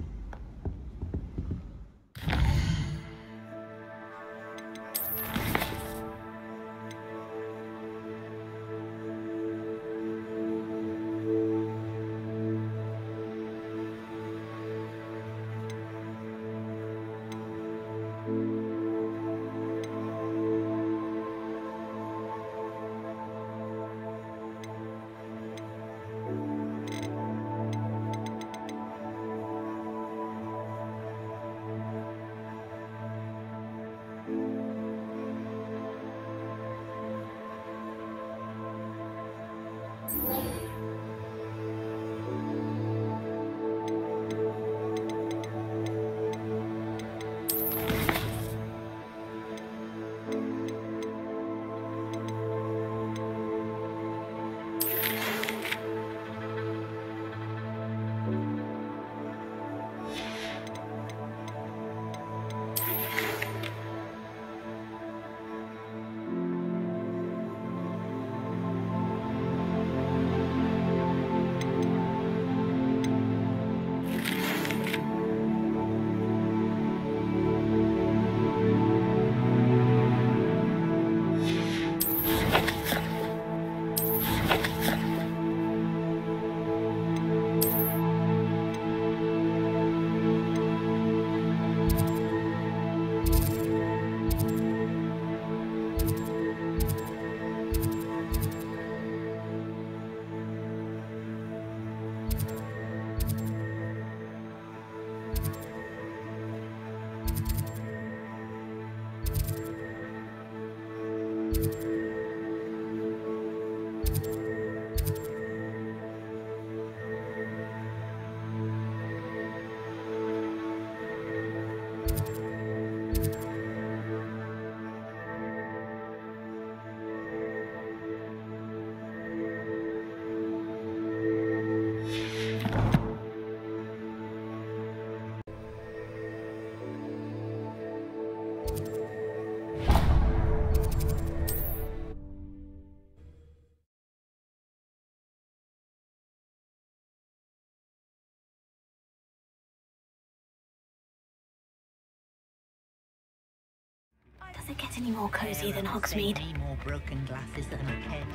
it get any more cozy than Hogsmeade? Any more broken glasses than a pen.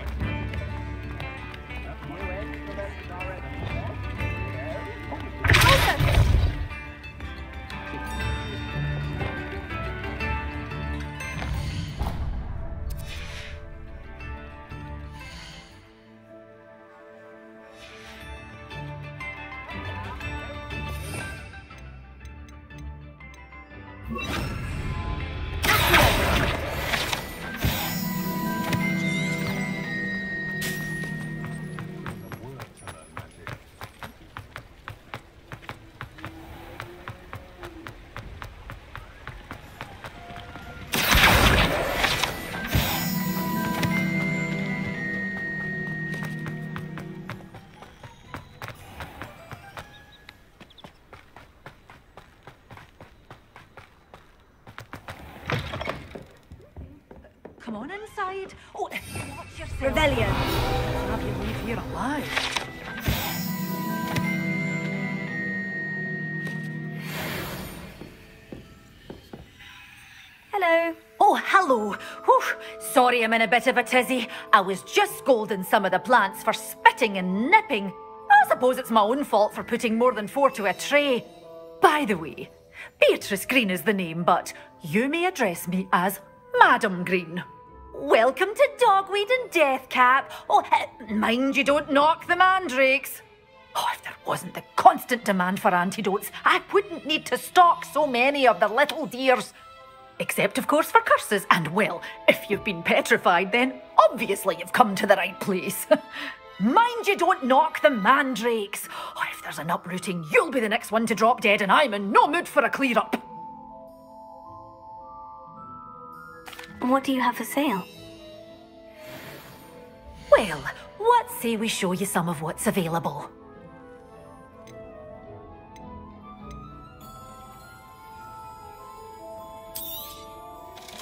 Come on inside. Oh, watch yourself. Revelio. Have you leave here alive? Hello. Oh, hello. Whew. Sorry I'm in a bit of a tizzy. I was just scolding some of the plants for spitting and nipping. I suppose it's my own fault for putting more than 4 to a tray. By the way, Beatrice Green is the name, but you may address me as Madam Green. Welcome to Dogweed and Deathcap. Oh, mind you don't knock the mandrakes. Oh, if there wasn't the constant demand for antidotes, I wouldn't need to stock so many of the little dears. Except, of course, for curses. And, well, if you've been petrified, then obviously you've come to the right place. Mind you don't knock the mandrakes. Oh, if there's an uprooting, you'll be the next one to drop dead, and I'm in no mood for a clear-up. What do you have for sale? Well, what say we show you some of what's available?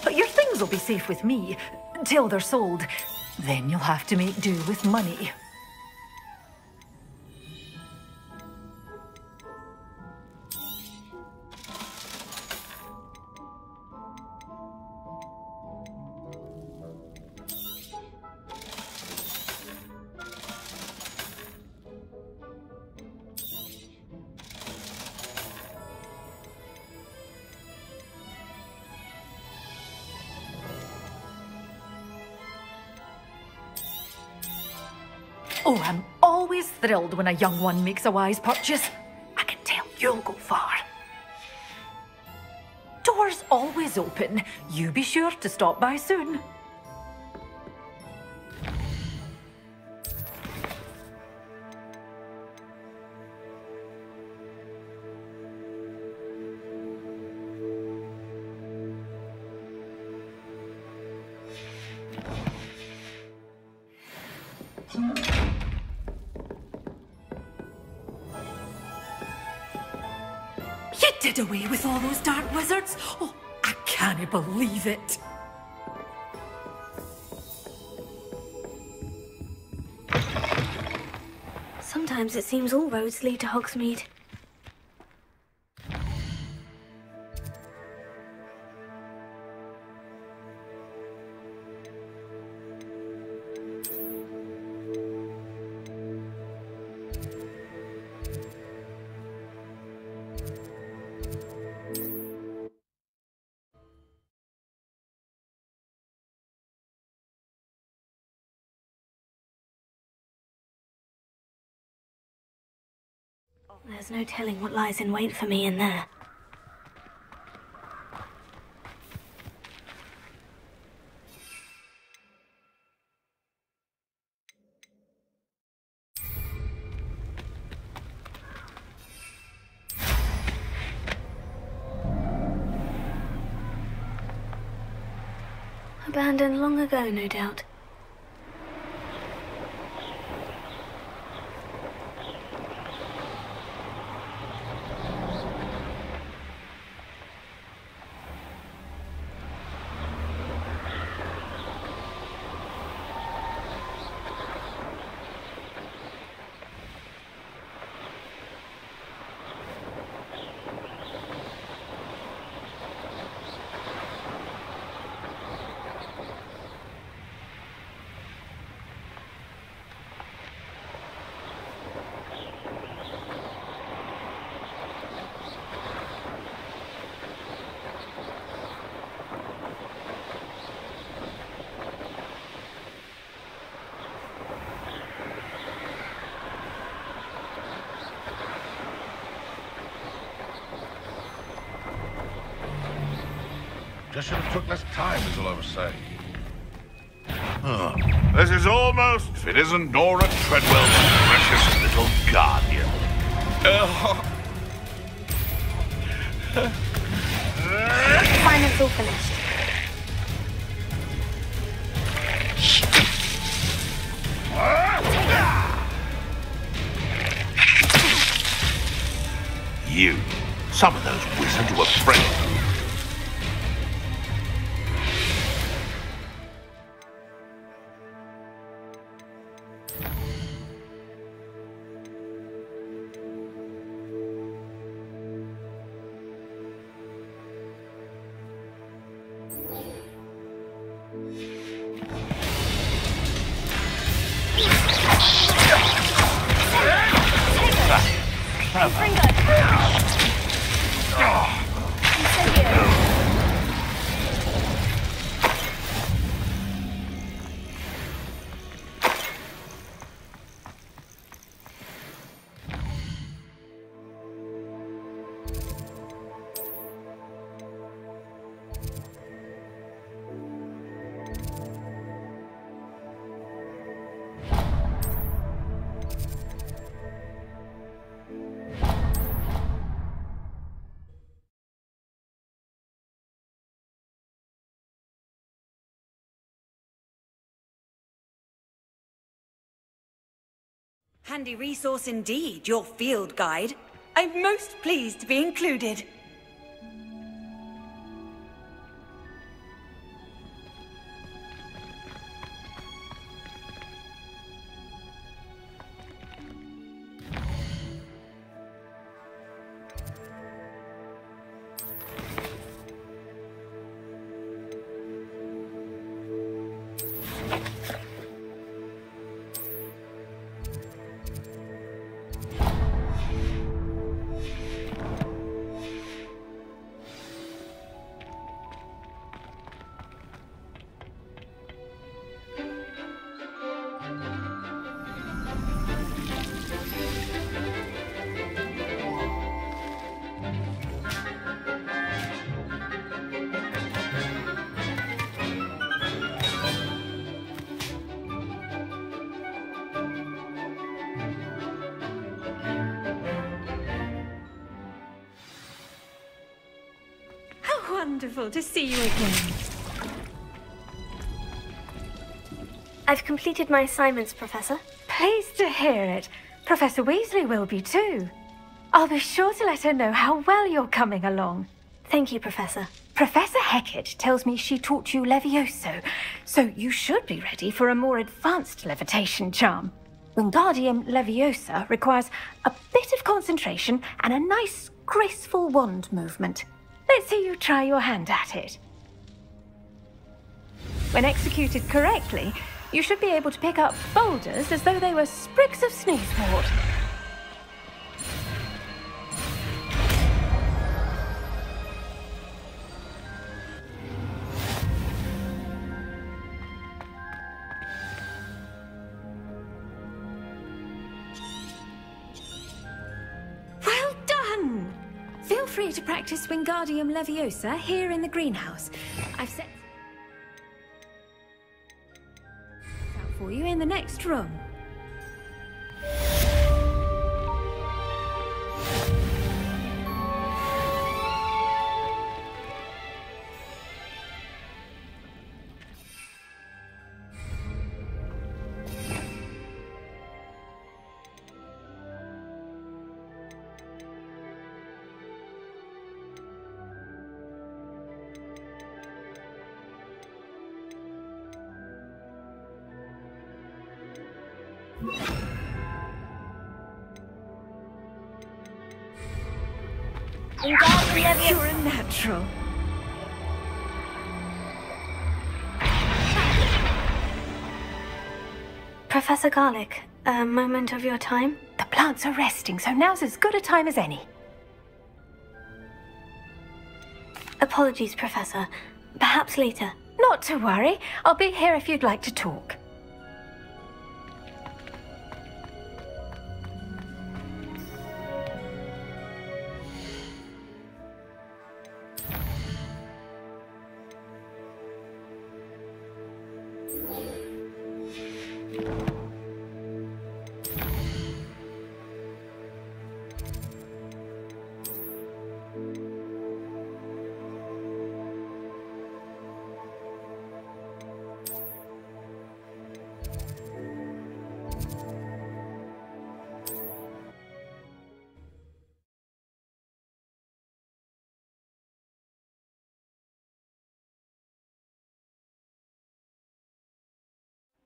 But your things will be safe with me, till they're sold. Then you'll have to make do with money. Oh, I'm always thrilled when a young one makes a wise purchase. I can tell you'll go far. Doors always open. You be sure to stop by soon. You did away with all those dark wizards? Oh, I can't believe it. Sometimes it seems all roads lead to Hogsmeade. There's no telling what lies in wait for me in there. Abandoned long ago, no doubt. Just should have took less time, is all I was saying. Oh, this is almost, if it isn't Nora Treadwell's precious little guardian. Assignment's all finished. You, some of those wizards were friends. Handy resource indeed, your field guide. I'm most pleased to be included. Wonderful to see you again. I've completed my assignments, Professor. Pleased to hear it. Professor Weasley will be too. I'll be sure to let her know how well you're coming along. Thank you, Professor. Professor Hecat tells me she taught you Levioso, so you should be ready for a more advanced levitation charm. Wingardium Leviosa requires a bit of concentration and a nice, graceful wand movement. Let's see you try your hand at it. When executed correctly, you should be able to pick up boulders as though they were sprigs of sneezewort. Well done! Feel free to practice Wingardium Leviosa here in the greenhouse. I've set out for you in the next room. You're a natural. Professor Garlick, a moment of your time? The plants are resting, so now's as good a time as any. Apologies, Professor. Perhaps later. Not to worry. I'll be here if you'd like to talk.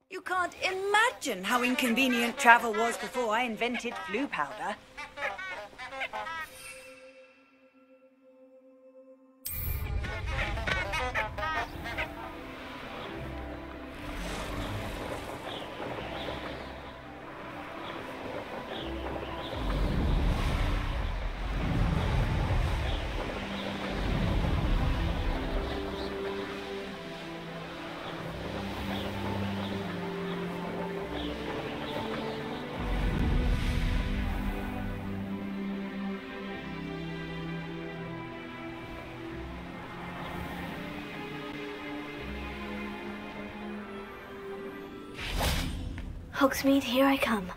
You can't imagine how inconvenient travel was before I invented flu powder. Hogsmeade, here I come.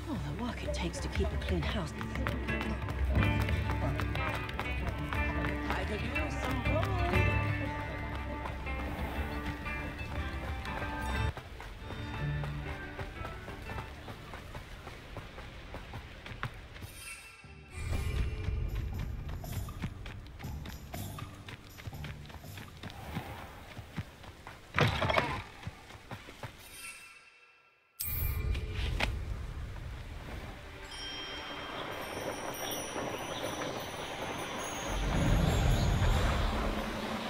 Oh, the work it takes to keep a clean house. I could use some gold.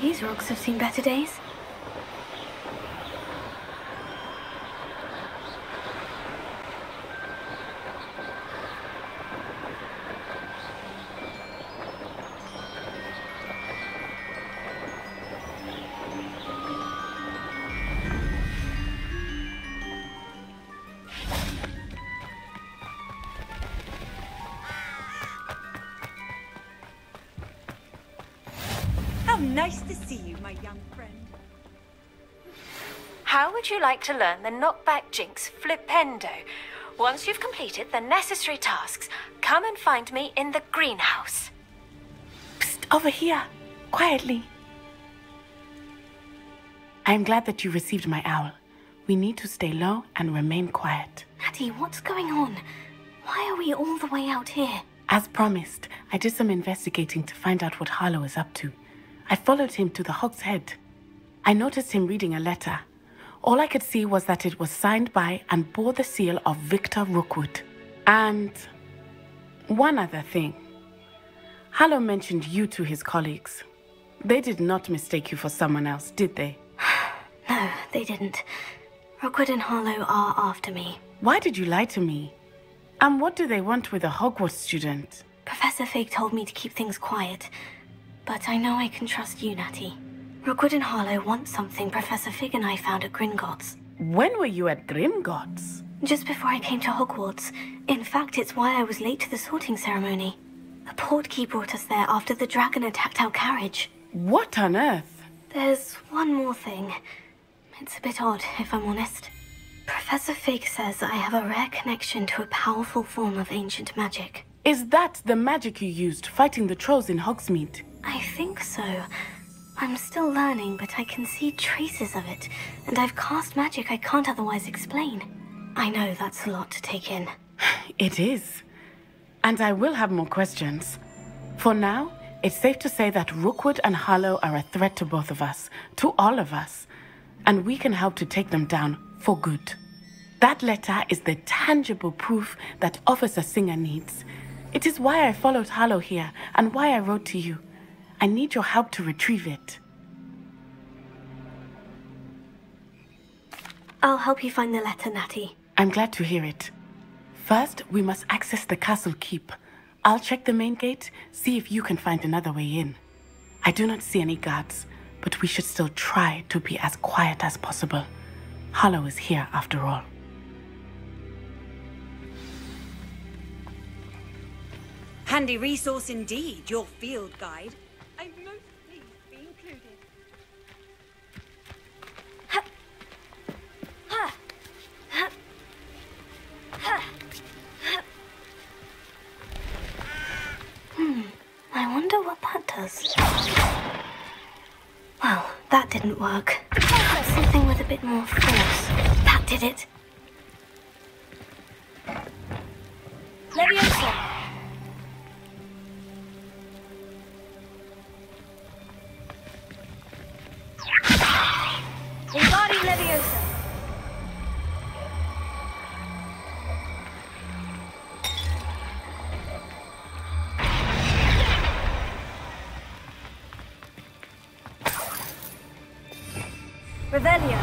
These rocks have seen better days. How nice to see you, my young friend. How would you like to learn the knockback jinx flipendo? Once you've completed the necessary tasks, come and find me in the greenhouse. Psst, over here, quietly. I am glad that you received my owl. We need to stay low and remain quiet. Natty, what's going on? Why are we all the way out here? As promised, I did some investigating to find out what Harlow is up to. I followed him to the Hog's Head. I noticed him reading a letter. All I could see was that it was signed by and bore the seal of Victor Rookwood. And one other thing. Harlow mentioned you to his colleagues. They did not mistake you for someone else, did they? No, they didn't. Rookwood and Harlow are after me. Why did you lie to me? And what do they want with a Hogwarts student? Professor Fig told me to keep things quiet. But I know I can trust you, Natty. Rookwood and Harlow want something Professor Fig and I found at Gringotts. When were you at Gringotts? Just before I came to Hogwarts. In fact, it's why I was late to the sorting ceremony. A portkey brought us there after the dragon attacked our carriage. What on earth? There's one more thing. It's a bit odd, if I'm honest. Professor Fig says I have a rare connection to a powerful form of ancient magic. Is that the magic you used fighting the trolls in Hogsmeade? I think so. I'm still learning, but I can see traces of it, and I've cast magic I can't otherwise explain. I know that's a lot to take in. It is. And I will have more questions. For now, it's safe to say that Rookwood and Harlow are a threat to both of us, to all of us, and we can help to take them down for good. That letter is the tangible proof that Officer Singer needs. It is why I followed Harlow here, and why I wrote to you. I need your help to retrieve it. I'll help you find the letter, Natty. I'm glad to hear it. First, we must access the castle keep. I'll check the main gate, see if you can find another way in. I do not see any guards, but we should still try to be as quiet as possible. Harlow is here after all. Handy resource indeed, your field guide. I'm most pleased to be included. didn't work. Something with a bit more force. That did it. Leviosa! Wingardium Leviosa! Revelio!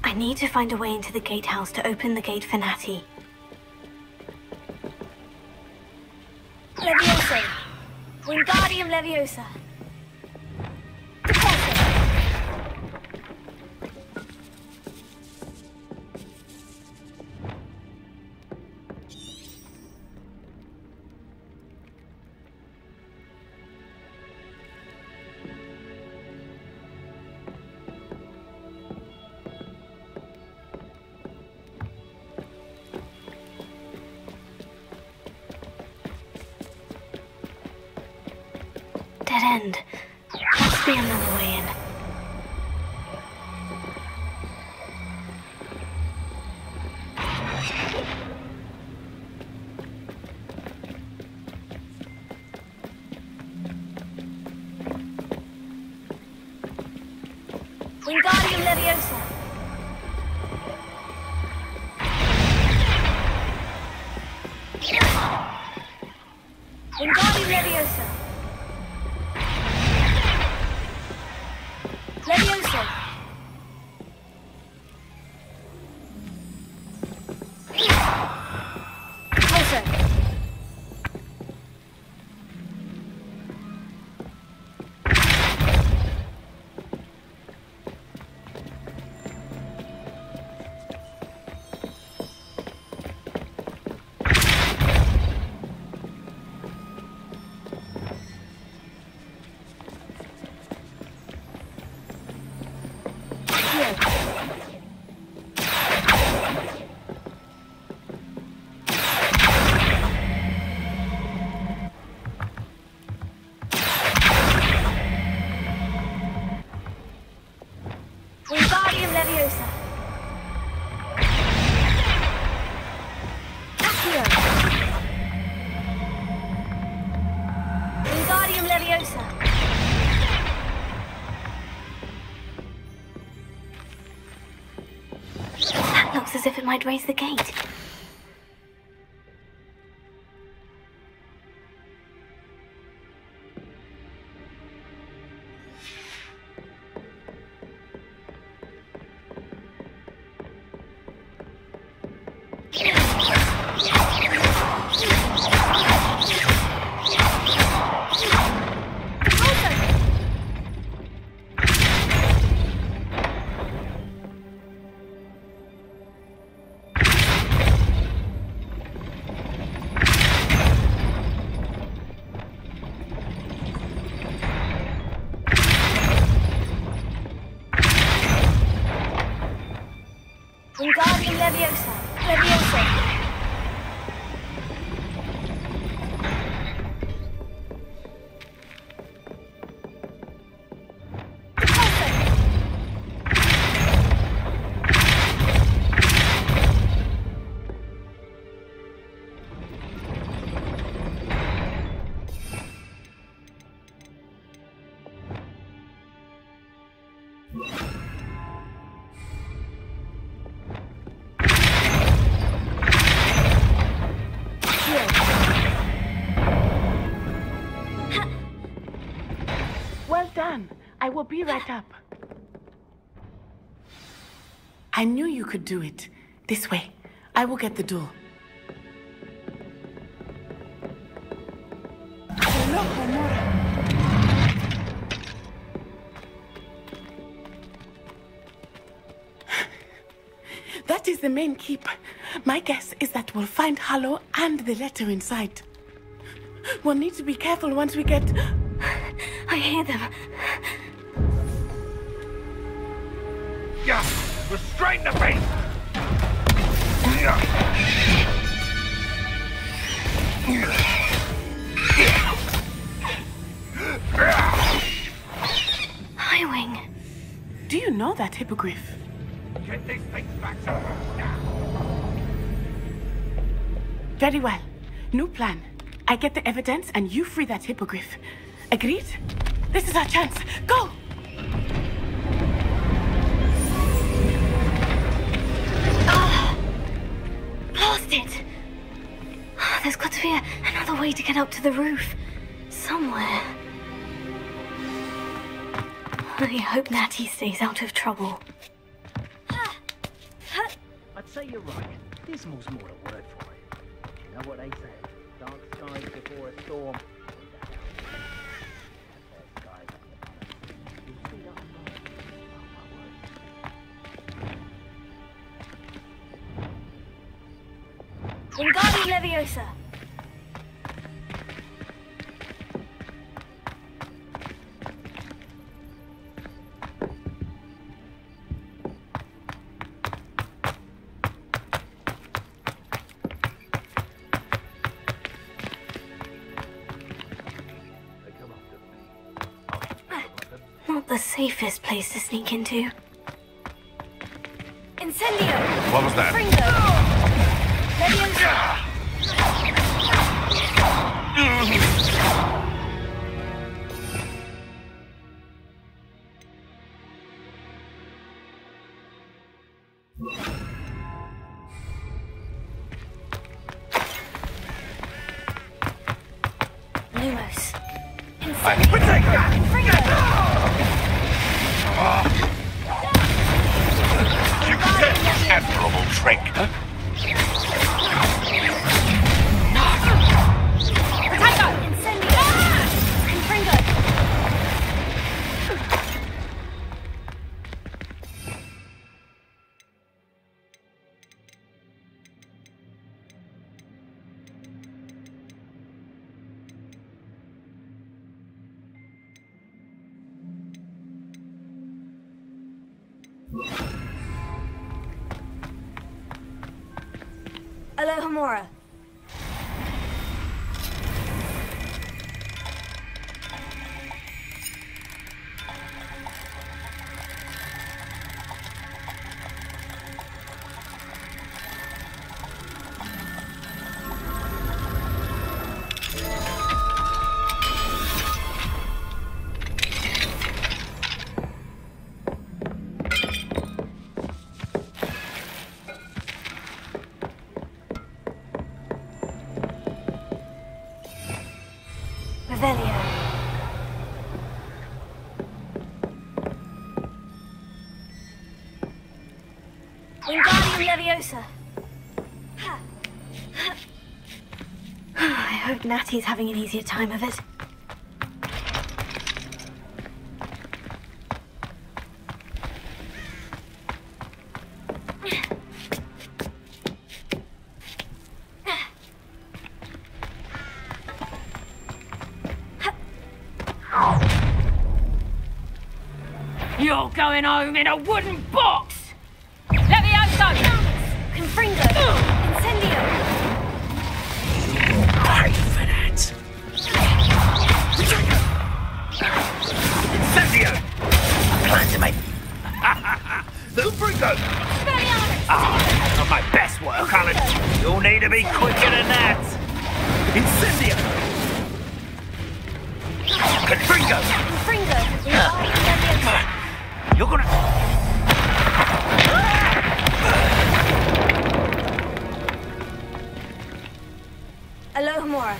I need to find a way into the gatehouse to open the gate for Natty. Leviosa! Wingardium Leviosa! Dead end. Must be another way in. Wingardium Leviosa! Wingardium Leviosa! Leviosa! Closer! Wingardium Leviosa! Accio! Wingardium Leviosa! That looks as if it might raise the gate. Wingardium Leviosa! Leviosa! Well done. I will be right up. I knew you could do it. This way. I will get the door. Hello, Homura. That is the main keep. My guess is that we'll find Hollow and the letter inside. We'll need to be careful once we get... I hear them. Yeah, restrain the beast! Highwing. Do you know that hippogriff? Get these things back. Very well. New plan. I get the evidence and you free that hippogriff. Agreed? This is our chance. Go! Blast it! There's got to be another way to get up to the roof. Somewhere. I hope Natty stays out of trouble. I'd say you're right. Dismal's more a word for it. You know what they say? Dark skies before a storm. Wingardium Leviosa. Not the safest place to sneak into. Incendio! What was that? Fringo! Leviosa! Lumos. Admirable trick. Alohomora. Revelio. Wingardium Leviosa. I hope Natty's having an easier time of it. You're going home in a wooden box! Levioso! Confringo! Incendio! Pay for that! Incendio! I plan to make... Confringo! Ah, not my best work, Alan. You'll need to be quicker than that! Incendio! Confringo! Confringo! You're gonna... Alohomora.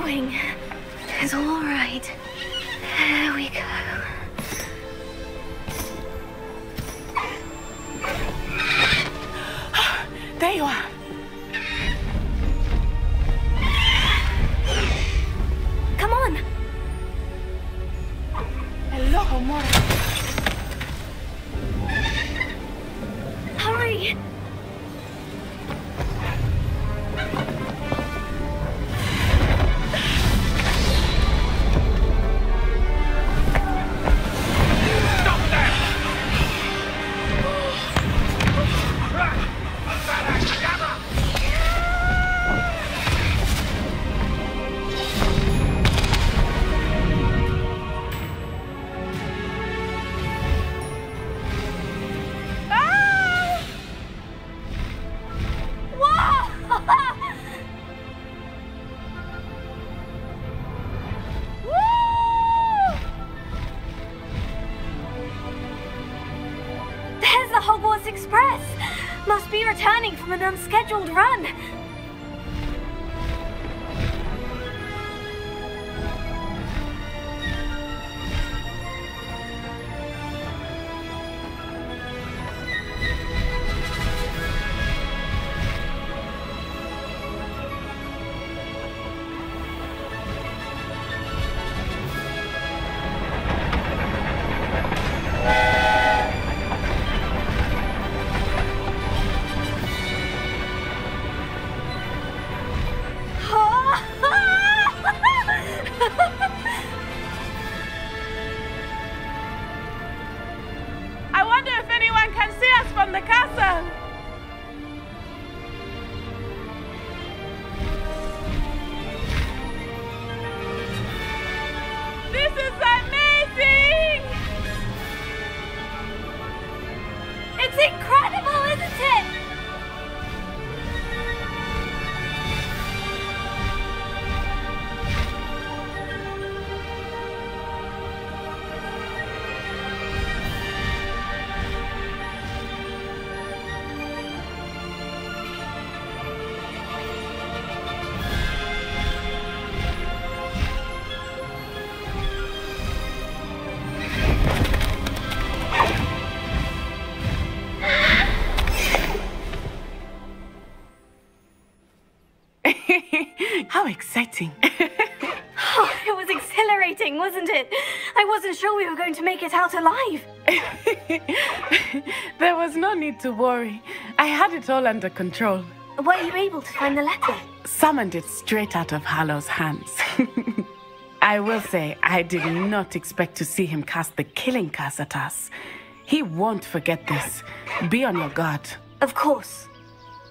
doing is all right. There we go. There you are. Come on. Hello, Mora. Hurry. There's the Hogwarts Express! Must be returning from an unscheduled run. I wonder if anyone can see us from the castle. This is amazing! It's incredible, isn't it? How exciting. Oh, it was exhilarating, wasn't it? I wasn't sure we were going to make it out alive. There was no need to worry. I had it all under control. Were you able to find the letter? Summoned it straight out of Hallow's hands. I will say, I did not expect to see him cast the killing curse at us. He won't forget this. Be on your guard. Of course.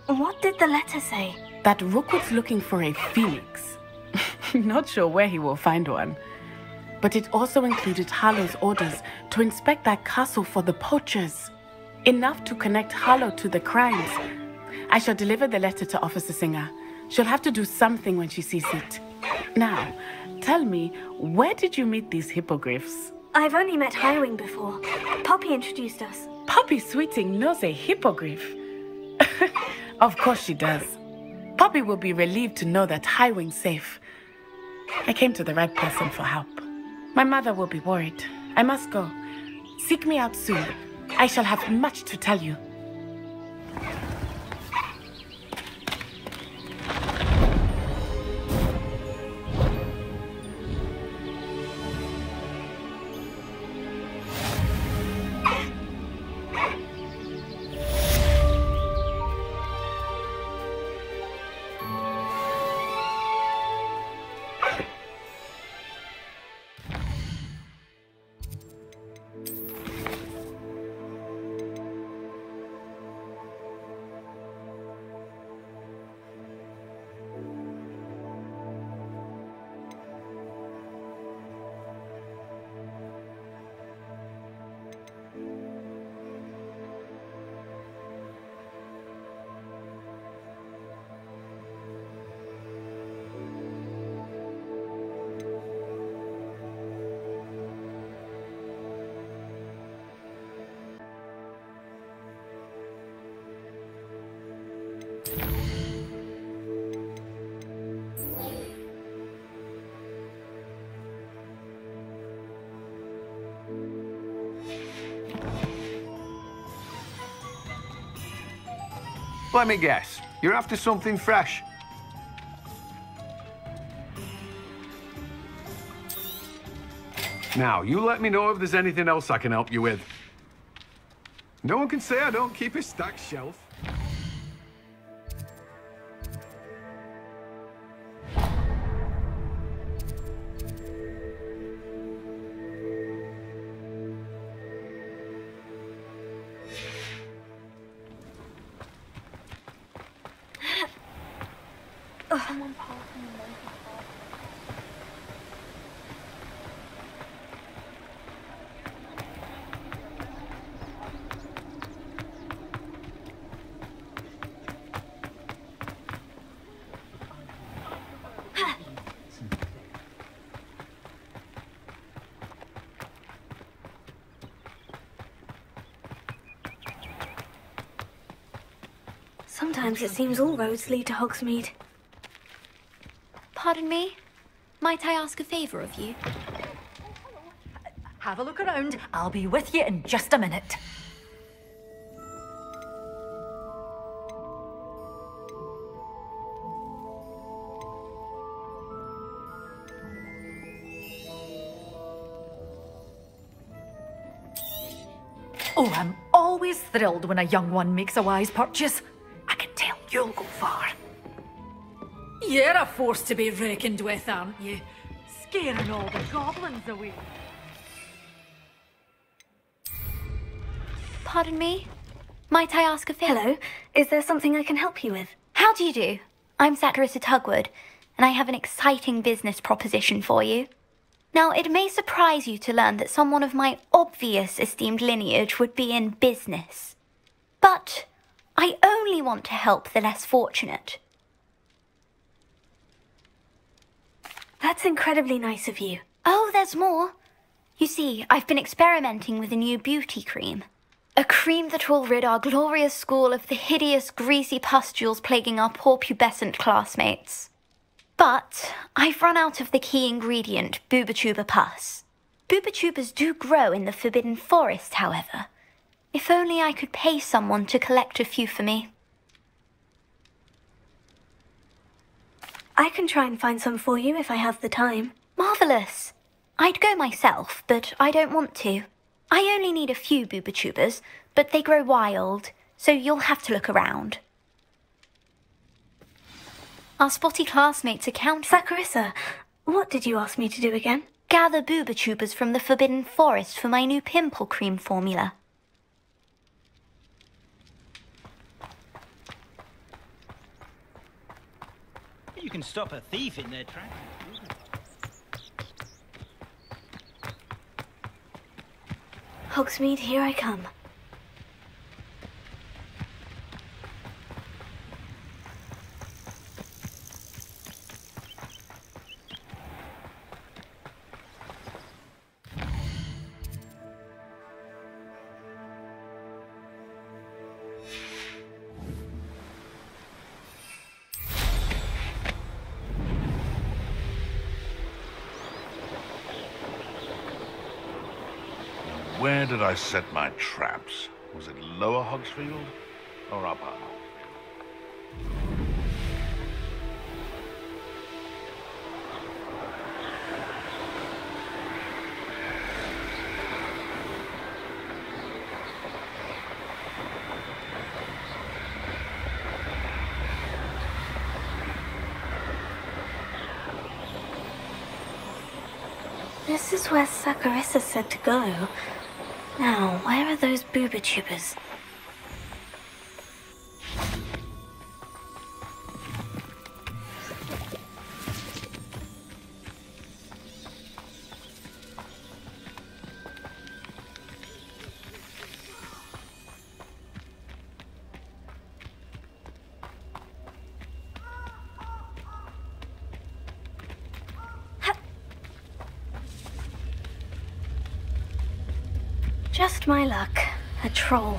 What did the letter say? That Rookwood's looking for a phoenix. Not sure where he will find one. But it also included Hallow's orders to inspect that castle for the poachers. Enough to connect Hallow to the crimes. I shall deliver the letter to Officer Singer. She'll have to do something when she sees it. Now, tell me, where did you meet these hippogriffs? I've only met Highwing before. Poppy introduced us. Poppy Sweeting knows a hippogriff. Of course she does. Poppy will be relieved to know that Highwing's safe. I came to the right person for help. My mother will be worried. I must go. Seek me out soon. I shall have much to tell you. Let me guess. You're after something fresh. Now, you let me know if there's anything else I can help you with. No one can say I don't keep a stacked shelf. Sometimes it seems all roads lead to Hogsmeade. Pardon me? Might I ask a favour of you? Have a look around. I'll be with you in just a minute. Oh, I'm always thrilled when a young one makes a wise purchase. I can tell you'll go far. You're a force to be reckoned with, aren't you? Scaring all the goblins away. Pardon me? Might I ask a favour? Hello, is there something I can help you with? How do you do? I'm Saccharissa Tugwood, and I have an exciting business proposition for you. Now, it may surprise you to learn that someone of my obvious esteemed lineage would be in business. But I only want to help the less fortunate. That's incredibly nice of you. Oh, there's more. You see, I've been experimenting with a new beauty cream. A cream that will rid our glorious school of the hideous, greasy pustules plaguing our poor pubescent classmates. But I've run out of the key ingredient, Booba-Tuba pus. Booba-Tubas do grow in the Forbidden Forest, however. If only I could pay someone to collect a few for me. I can try and find some for you if I have the time. Marvellous. I'd go myself, but I don't want to. I only need a few Booba-Tubas, but they grow wild, so you'll have to look around. Our spotty classmates account... Saccharissa, what did you ask me to do again? Gather Booba-Tubas from the Forbidden Forest for my new pimple cream formula. You can stop a thief in their tracks. Hogsmeade, here I come. Where did I set my traps? Was it Lower Hogsfield or Upper? This is where Saccharissa said to go. Now, where are those Booba-Tubas? Just my luck. A troll.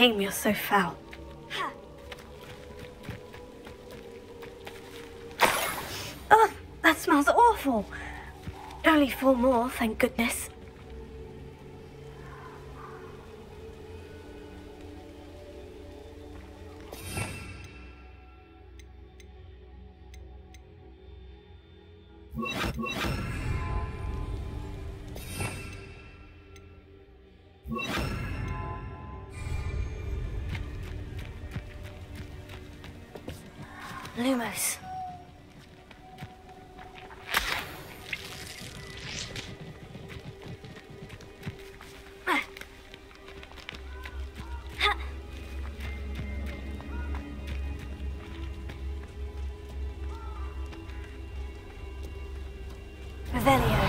shame you're so foul. Oh, that smells awful. Only 4 more, thank goodness. Lumos. Revelio.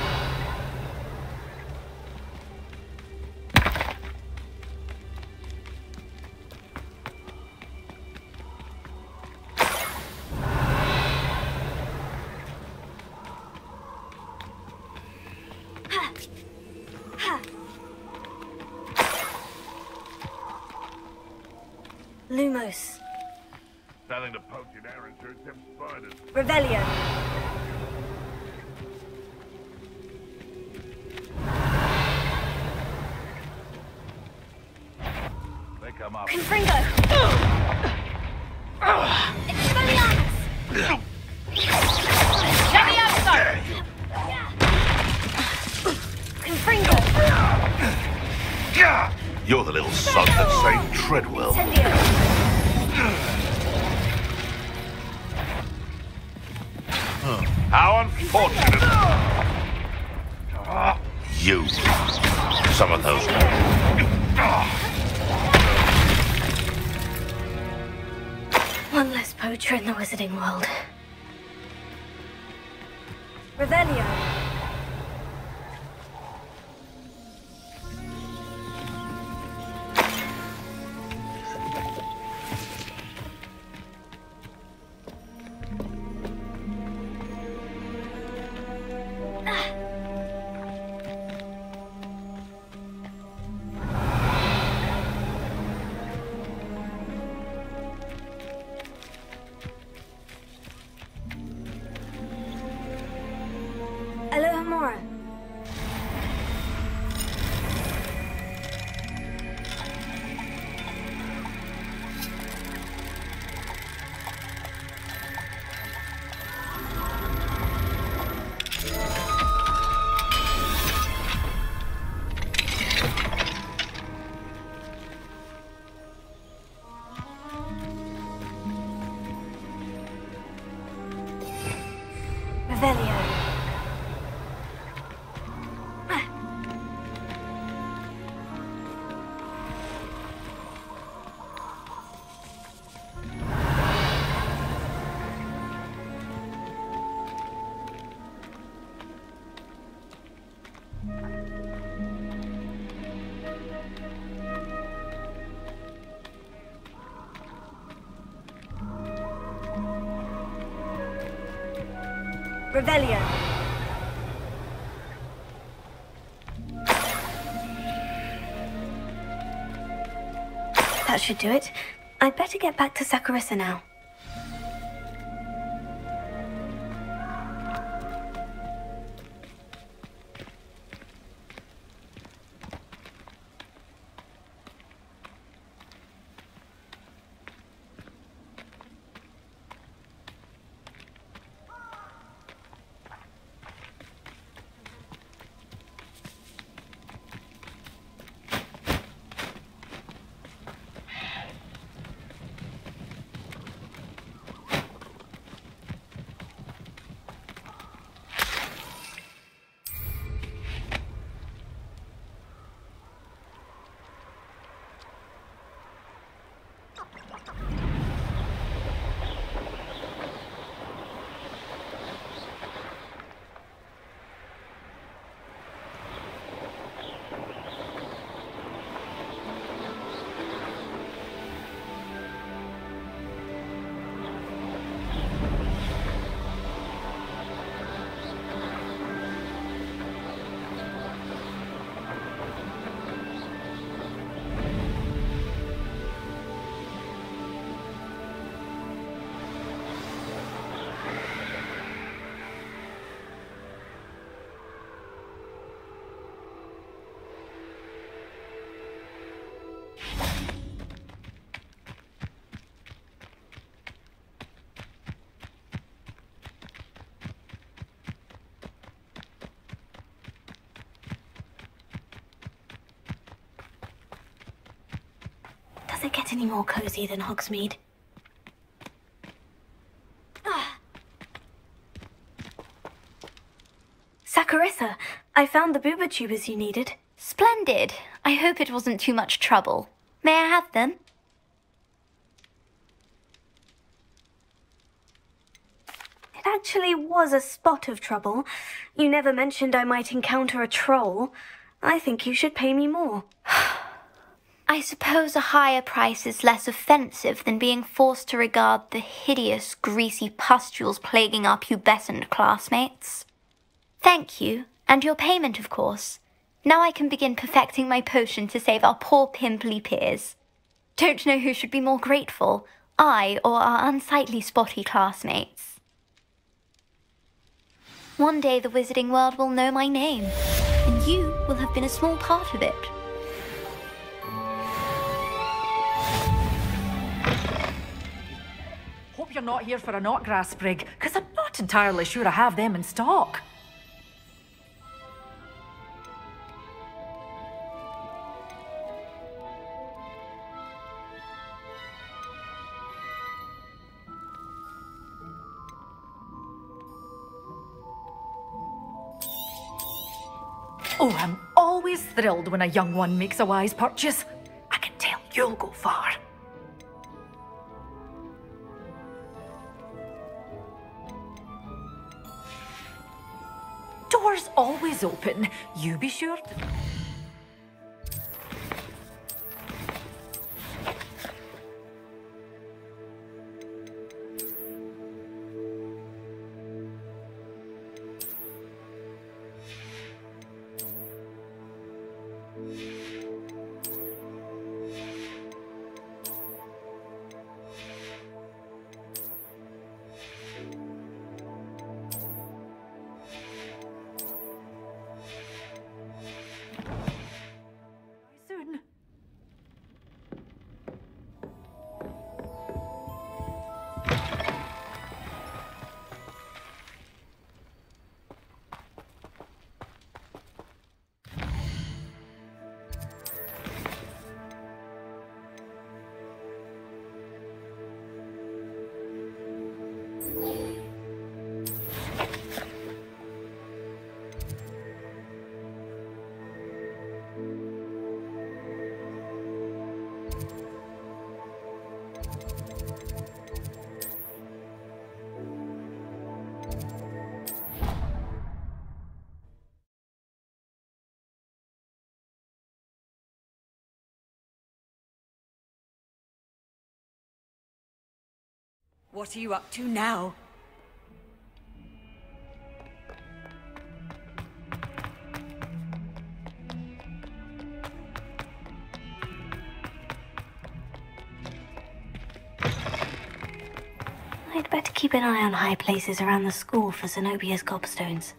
Lumos. Telling the poaching errands through them spiders. Revelio. They come up. Confringo. Expelliarmus. Levioso! Confringo. You're the little son that saved Treadwell. How unfortunate. You. Some of those. One less poacher in the wizarding world. Revelio. Alohomora. Revelio. Revelio. That should do it. I'd better get back to Saccharissa now. Does it get any more cozy than Hogsmeade? Saccharissa, I found the booba tubers you needed. Splendid. I hope it wasn't too much trouble. May I have them? It actually was a spot of trouble. You never mentioned I might encounter a troll. I think you should pay me more. I suppose a higher price is less offensive than being forced to regard the hideous, greasy pustules plaguing our pubescent classmates. Thank you, and your payment, of course. Now I can begin perfecting my potion to save our poor pimply peers. Don't know who should be more grateful, I or our unsightly spotty classmates. One day the wizarding world will know my name, and you will have been a small part of it. Hope you're not here for a knotgrass sprig, because I'm not entirely sure I have them in stock. Oh, I'm always thrilled when a young one makes a wise purchase. I can tell you'll go far. Doors always open. You be sure to... What are you up to now? I'd better keep an eye on high places around the school for Zenobia's gobstones.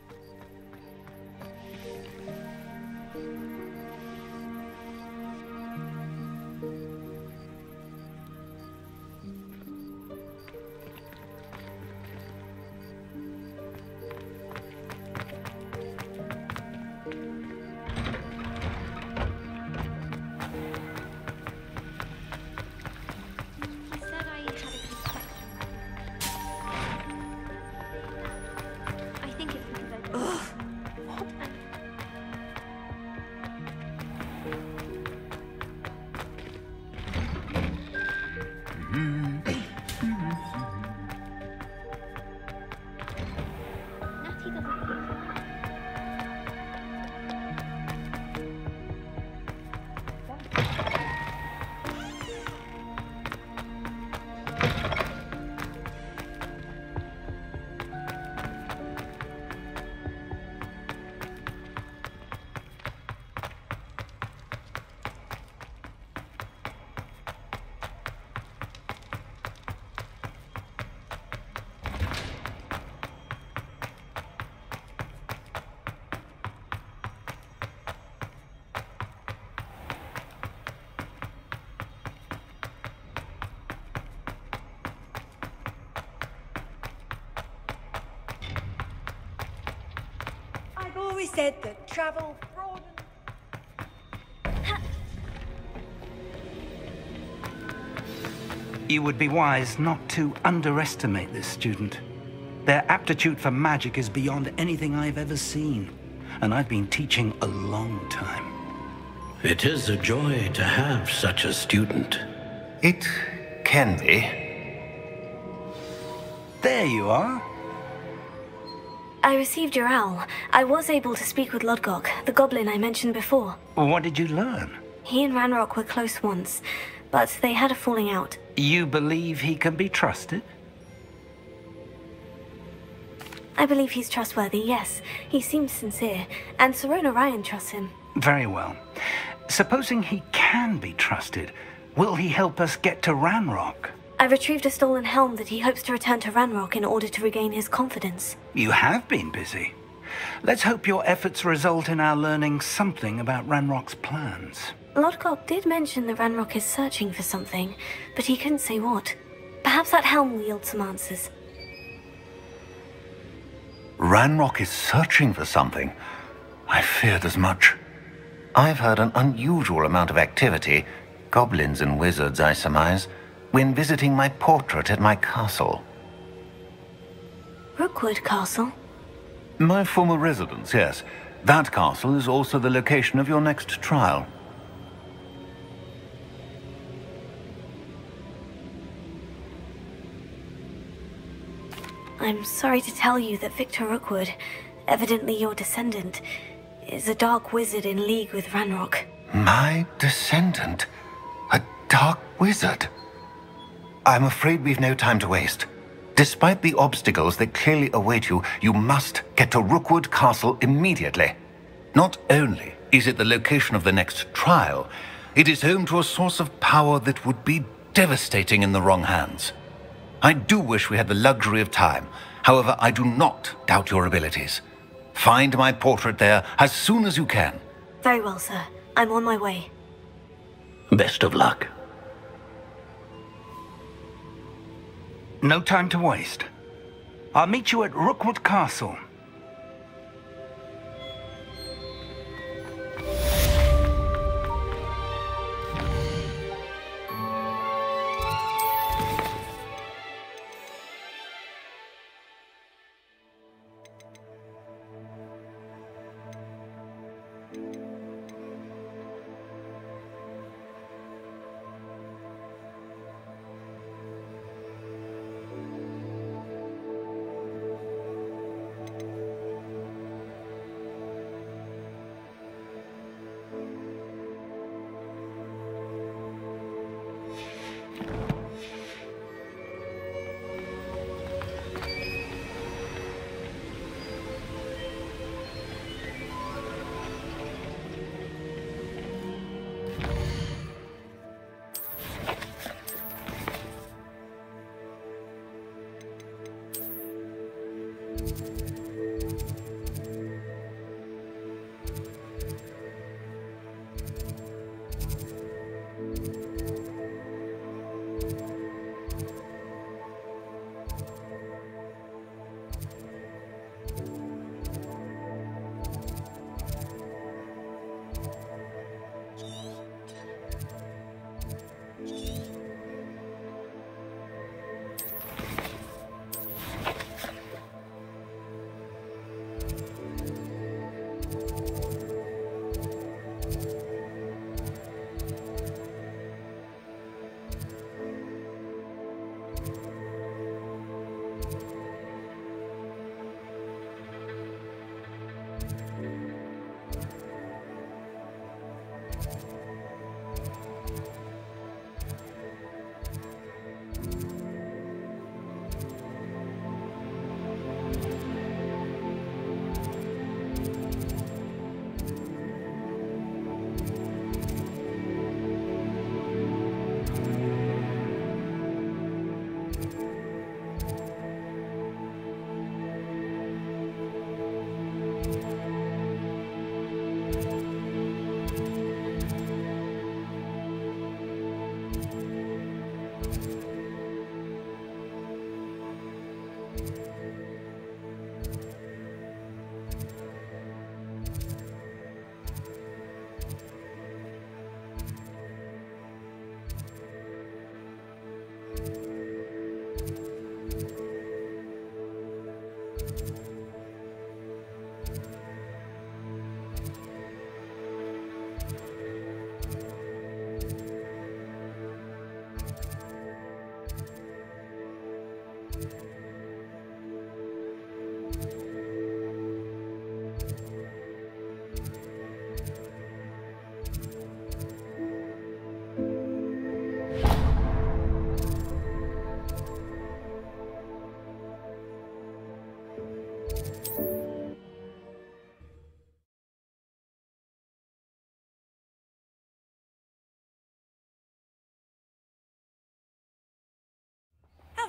I've always said that travel broadens. You would be wise not to underestimate this student. Their aptitude for magic is beyond anything I've ever seen, and I've been teaching a long time. It is a joy to have such a student. It can be. There you are. I received your owl. I was able to speak with Lodgok, the goblin I mentioned before. What did you learn? He and Ranrock were close once, but they had a falling out. You believe he can be trusted? I believe he's trustworthy, yes. He seems sincere, and Serona Ryan trusts him. Very well. Supposing he can be trusted, will he help us get to Ranrock? I retrieved a stolen helm that he hopes to return to Ranrock in order to regain his confidence. You have been busy. Let's hope your efforts result in our learning something about Ranrock's plans. Lodgok did mention that Ranrock is searching for something, but he couldn't say what. Perhaps that helm will yield some answers. Ranrock is searching for something. I feared as much. I've heard an unusual amount of activity, goblins and wizards, I surmise, when visiting my portrait at my castle. Rookwood Castle? My former residence, yes. That castle is also the location of your next trial. I'm sorry to tell you that Victor Rookwood, evidently your descendant, is a dark wizard in league with Ranrock. My descendant? A dark wizard? I'm afraid we've no time to waste. Despite the obstacles that clearly await you, you must get to Rookwood Castle immediately. Not only is it the location of the next trial, it is home to a source of power that would be devastating in the wrong hands. I do wish we had the luxury of time. However, I do not doubt your abilities. Find my portrait there as soon as you can. Very well, sir. I'm on my way. Best of luck. No time to waste. I'll meet you at Rookwood Castle.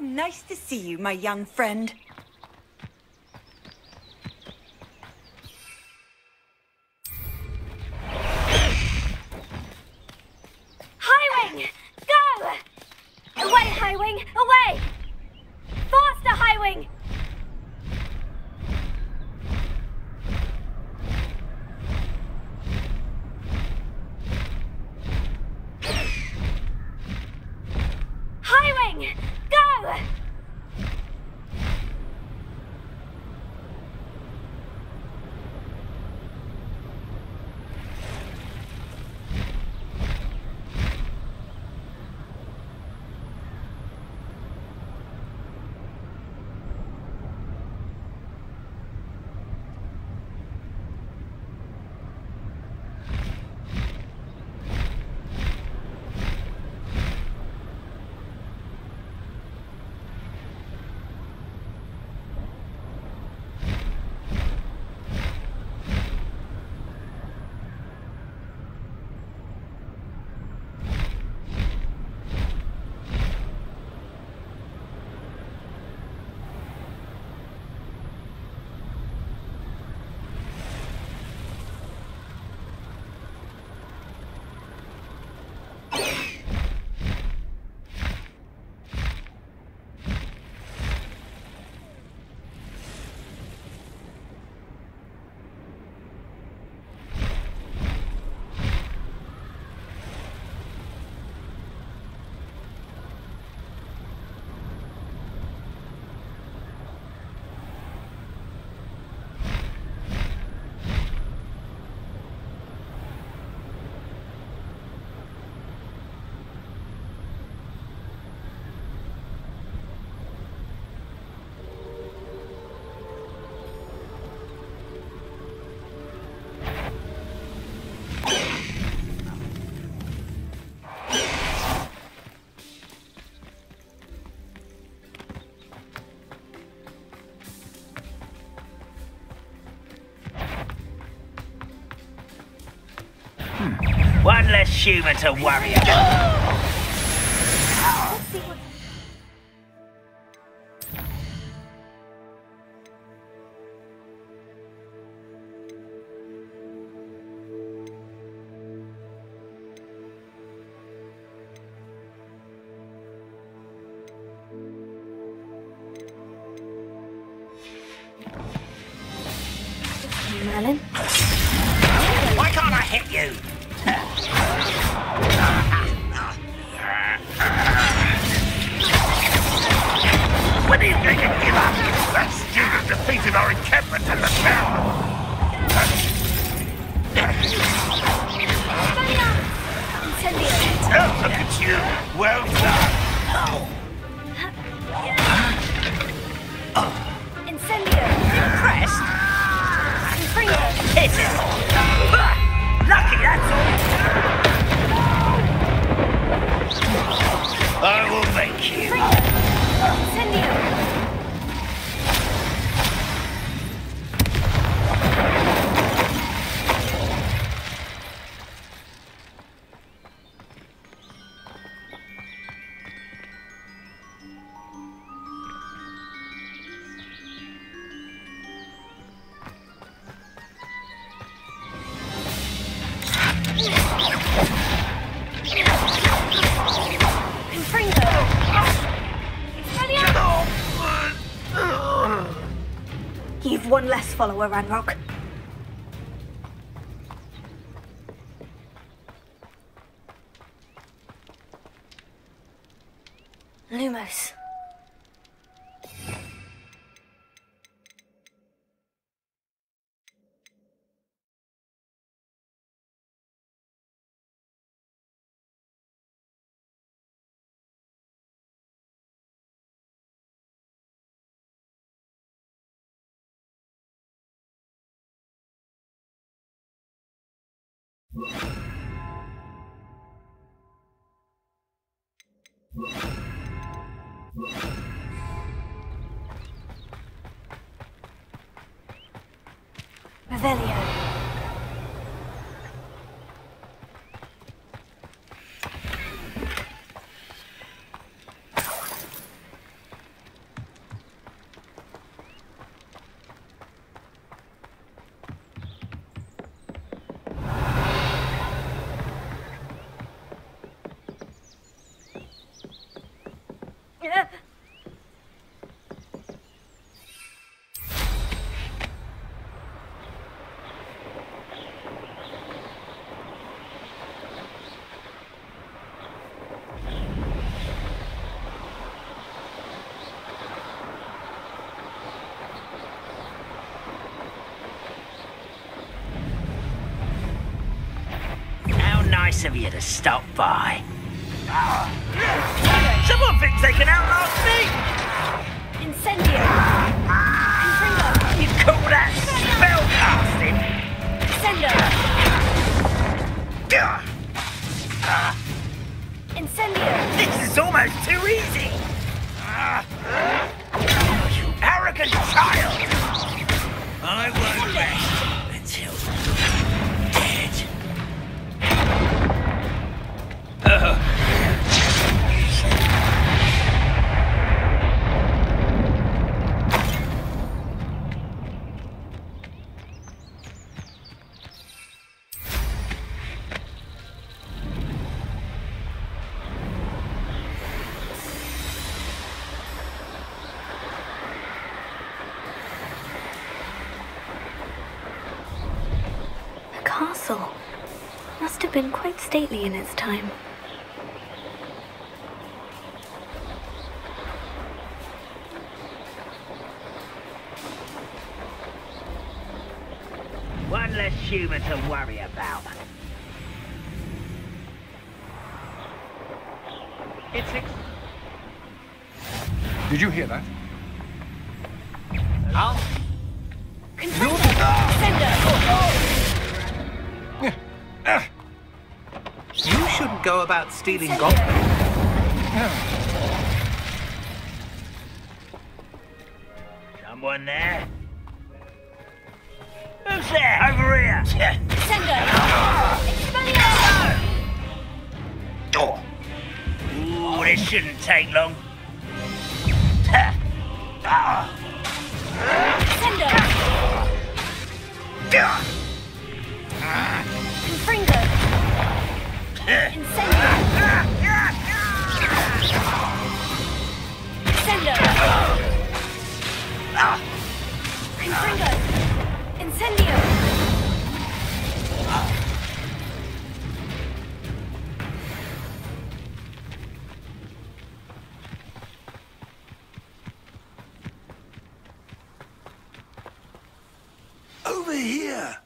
nice to see you, my young friend. Highwing! Go! Away, Highwing! Away! Faster, Highwing! Highwing! Go! One less human to worry about. Merlin? Why can't I hit you? When are you going to give up? That student defeated our encampment in the town. Oh, look at you. Well done. Incendio! Impressed? Hit it! Lucky, that's all. I will make you. Incendio! You've one less follower, Ranrock. Lumos. Revelio. nice of you to stop by. Someone thinks they can outlast me! Incendio! You call that spell casting? Incendio! Incendio! This is almost too easy! You arrogant child! I won't rest until dead. The castle must have been quite stately in its time. One less human to worry about. Did you hear that? You shouldn't go about stealing goblins. Someone there? Who's there? Over here! Ooh, this shouldn't take long. Over here!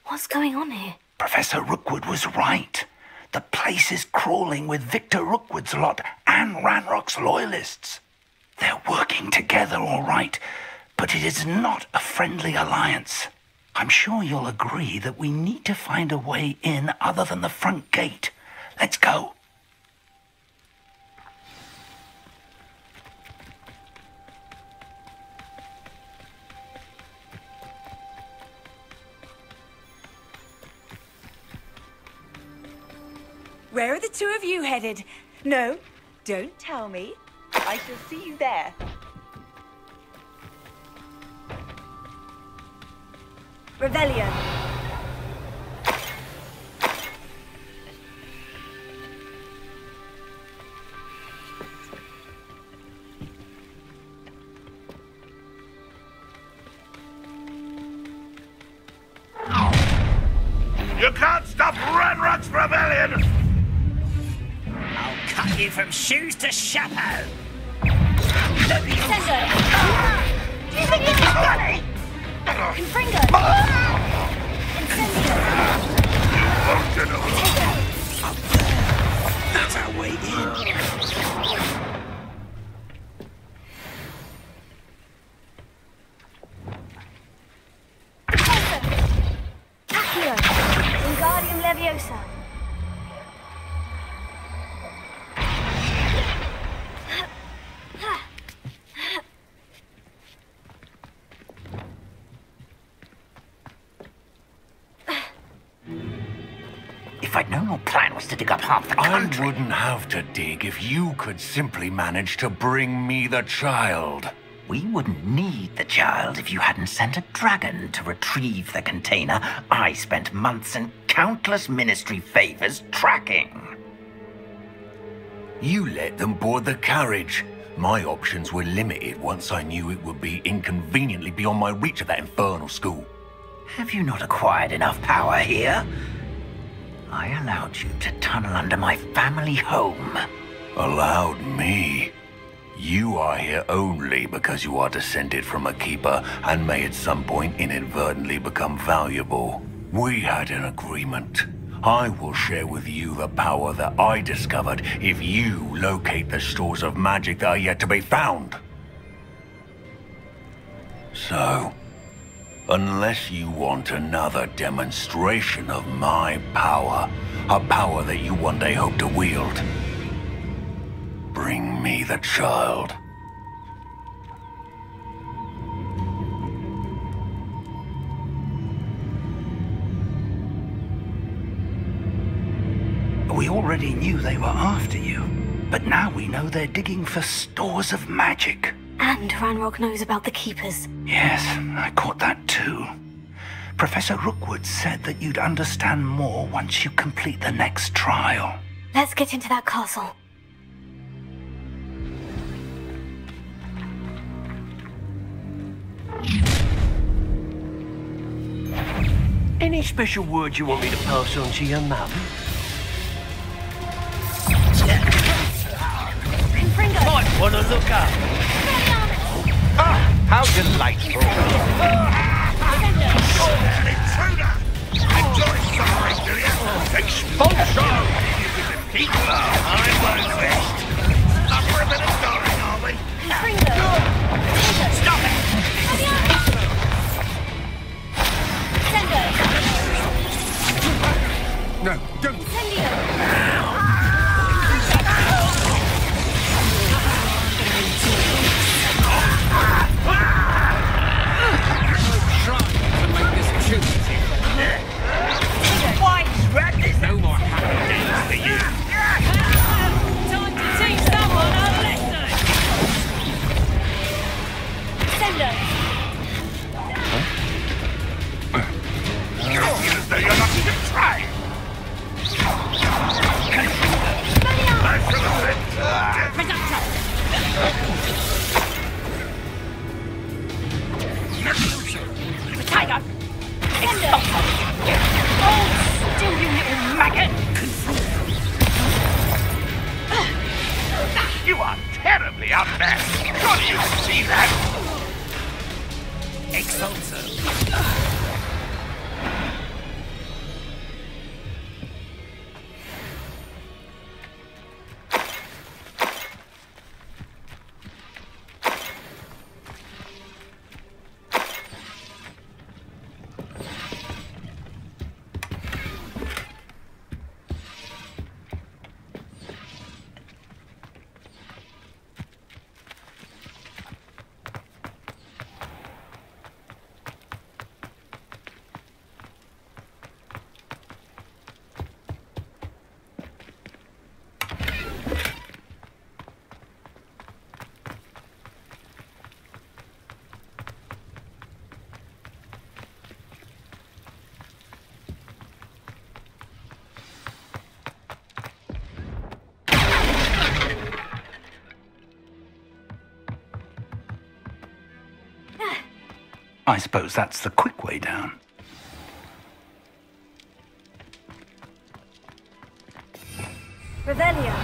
What's going on here? Professor Rookwood was right. The place is crawling with Victor Rookwood's lot and Ranrock's loyalists. They're working together, all right, but it is not a friendly alliance. I'm sure you'll agree that we need to find a way in other than the front gate. Let's go. Where are the two of you headed? No, don't tell me. I shall see you there. Revelio. You can't stop Ranrock's rebellion! I'll cut you from shoes to chapeau. Sendo! Do you think this is funny? Confringo! Incendio! That's our way in. Accio! Wingardium Leviosa! If I'd known your plan was to dig up half the country... I wouldn't have to dig if you could simply manage to bring me the child. We wouldn't need the child if you hadn't sent a dragon to retrieve the container I spent months and countless ministry favors tracking. You let them board the carriage. My options were limited once I knew it would be inconveniently beyond my reach at that infernal school. Have you not acquired enough power here? I allowed you to tunnel under my family home. Allowed me? You are here only because you are descended from a keeper and may at some point inadvertently become valuable. We had an agreement. I will share with you the power that I discovered if you locate the stores of magic that are yet to be found. So, unless you want another demonstration of my power, a power that you one day hope to wield, bring me the child. We already knew they were after you, but now we know they're digging for stores of magic. And Ranrock knows about the Keepers. Yes, I caught that too. Professor Rookwood said that you'd understand more once you complete the next trial. Let's get into that castle. Any special words you want me to pass on to your mum? Might want to look up. Ah, how delightful. Intruder! Enjoy suffering, do you? Expulsion! I won't rest. Up for a bit of dying, are we? Stop it! No, don't! Why scrap this? No more happy days for you. Time to teach someone a lesson! Sender! You're not even trying! I should have Tiger! Sender! Oh, still you little maggot! You are terribly unmatched. Surely you can see that. Exalto. I suppose that's the quick way down. Revelia.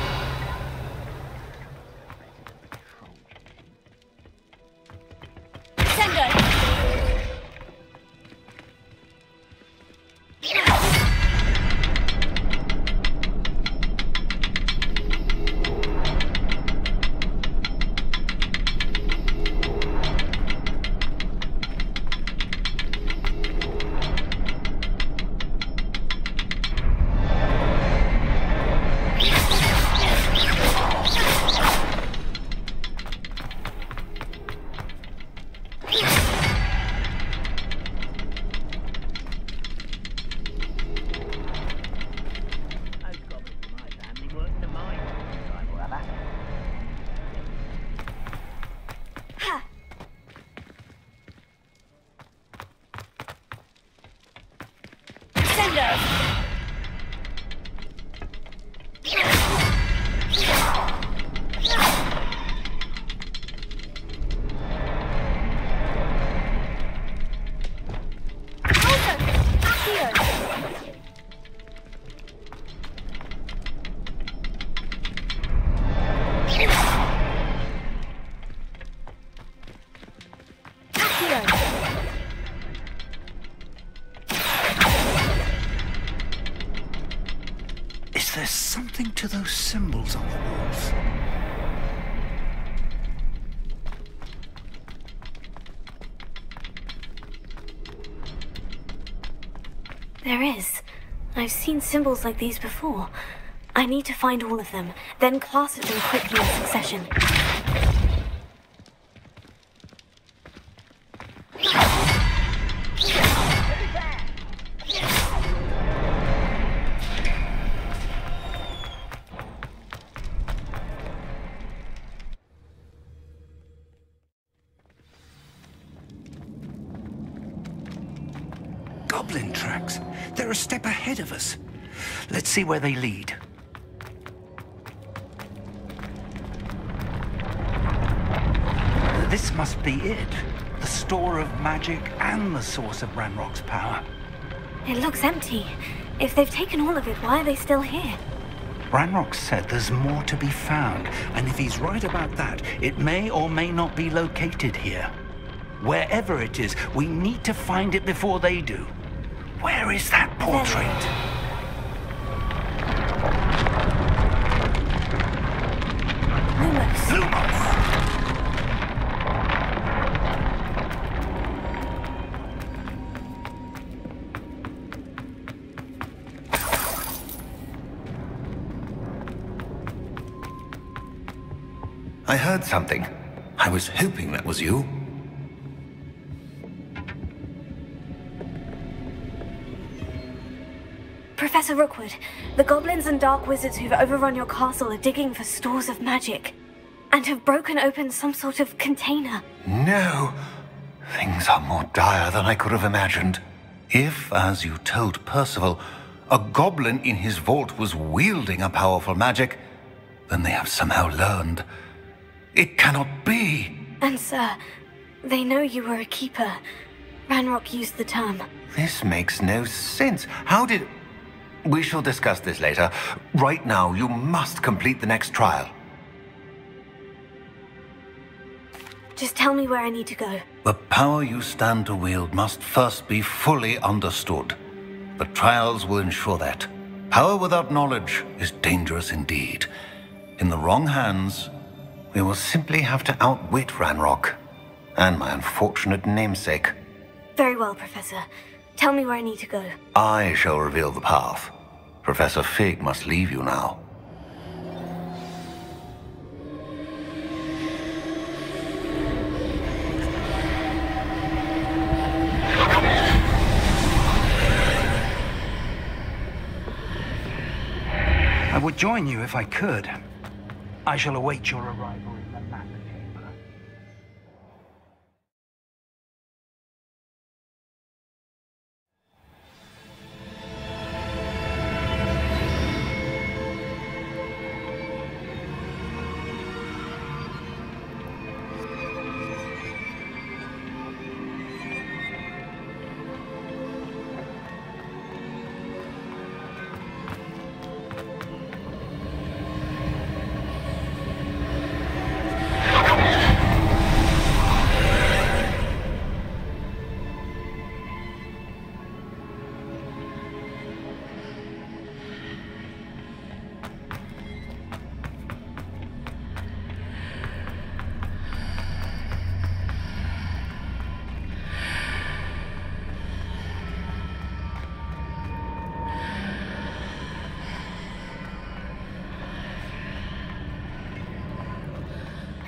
to those symbols on the walls? There is. I've seen symbols like these before. I need to find all of them, then cast at them quickly in succession. Goblin tracks. They're a step ahead of us. Let's see where they lead. This must be it. The store of magic and the source of Ranrock's power. It looks empty. If they've taken all of it, why are they still here? Ranrock said there's more to be found, and if he's right about that, it may or may not be located here. Wherever it is, we need to find it before they do. Where is that portrait? Lumos! I heard something. I was hoping that was you. Professor Rookwood, the goblins and dark wizards who've overrun your castle are digging for stores of magic, and have broken open some sort of container. No. Things are more dire than I could have imagined. If, as you told Percival, a goblin in his vault was wielding a powerful magic, then they have somehow learned. It cannot be. And sir, they know you were a keeper. Ranrock used the term. This makes no sense. How did... We shall discuss this later. Right now, you must complete the next trial. Just tell me where I need to go. The power you stand to wield must first be fully understood. The trials will ensure that. Power without knowledge is dangerous indeed. In the wrong hands, we will simply have to outwit Ranrock and my unfortunate namesake. Very well, Professor. Tell me where I need to go. I shall reveal the path. Professor Fig must leave you now. I would join you if I could. I shall await your arrival in the matter chamber.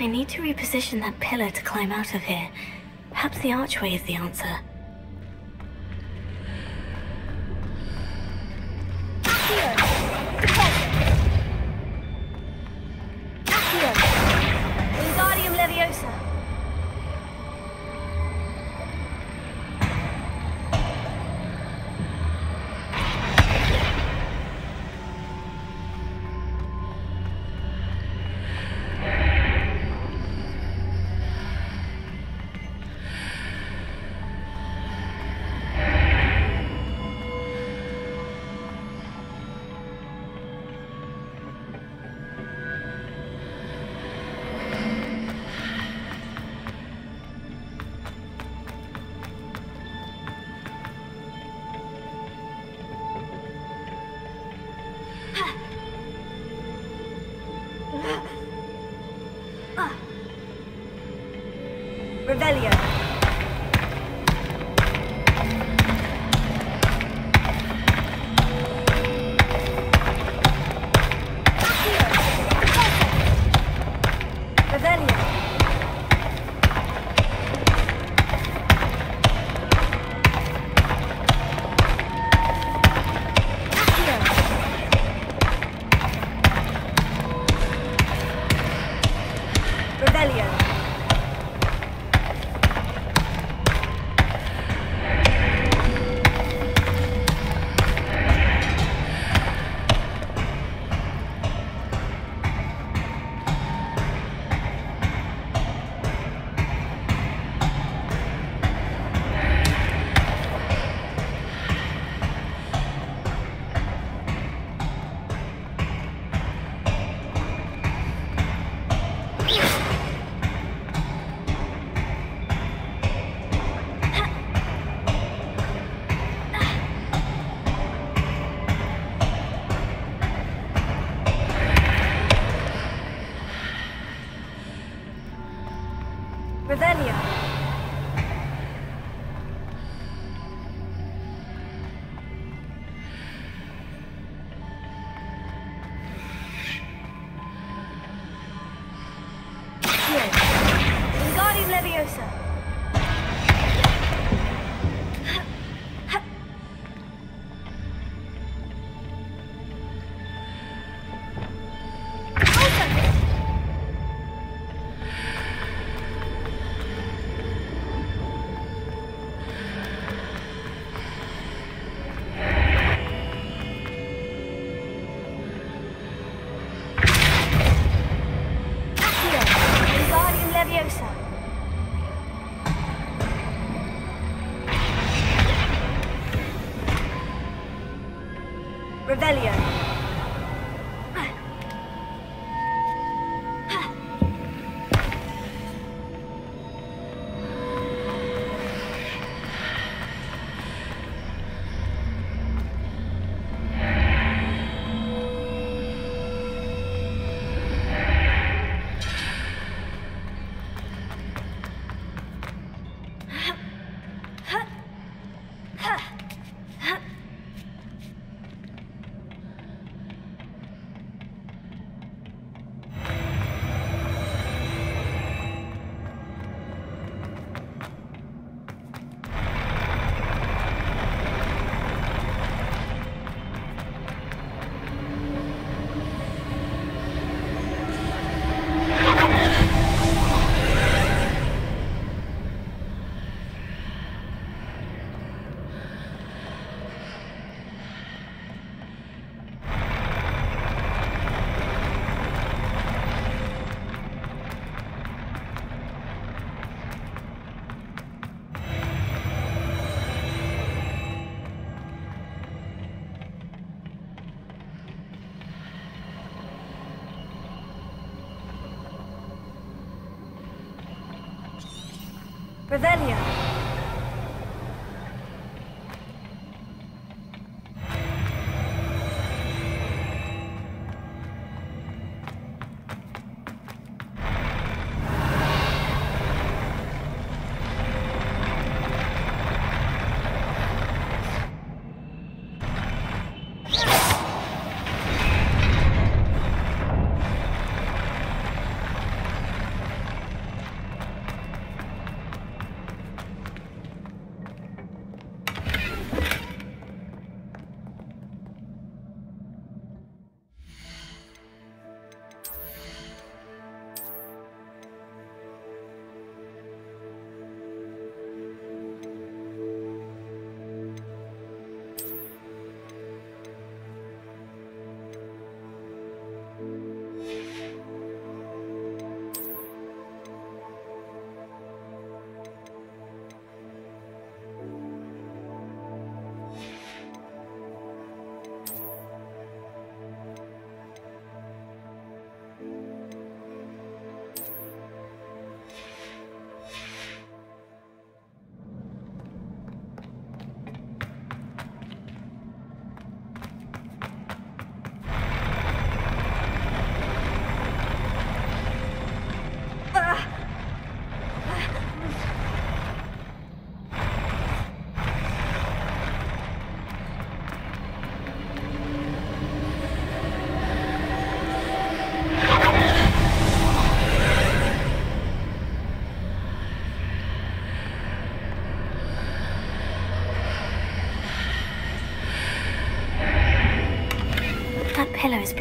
I need to reposition that pillar to climb out of here. Perhaps the archway is the answer. Wingardium Leviosa! Revelio. Revelio. Wingardium Leviosa. Leviosa. Revelio. Revelio.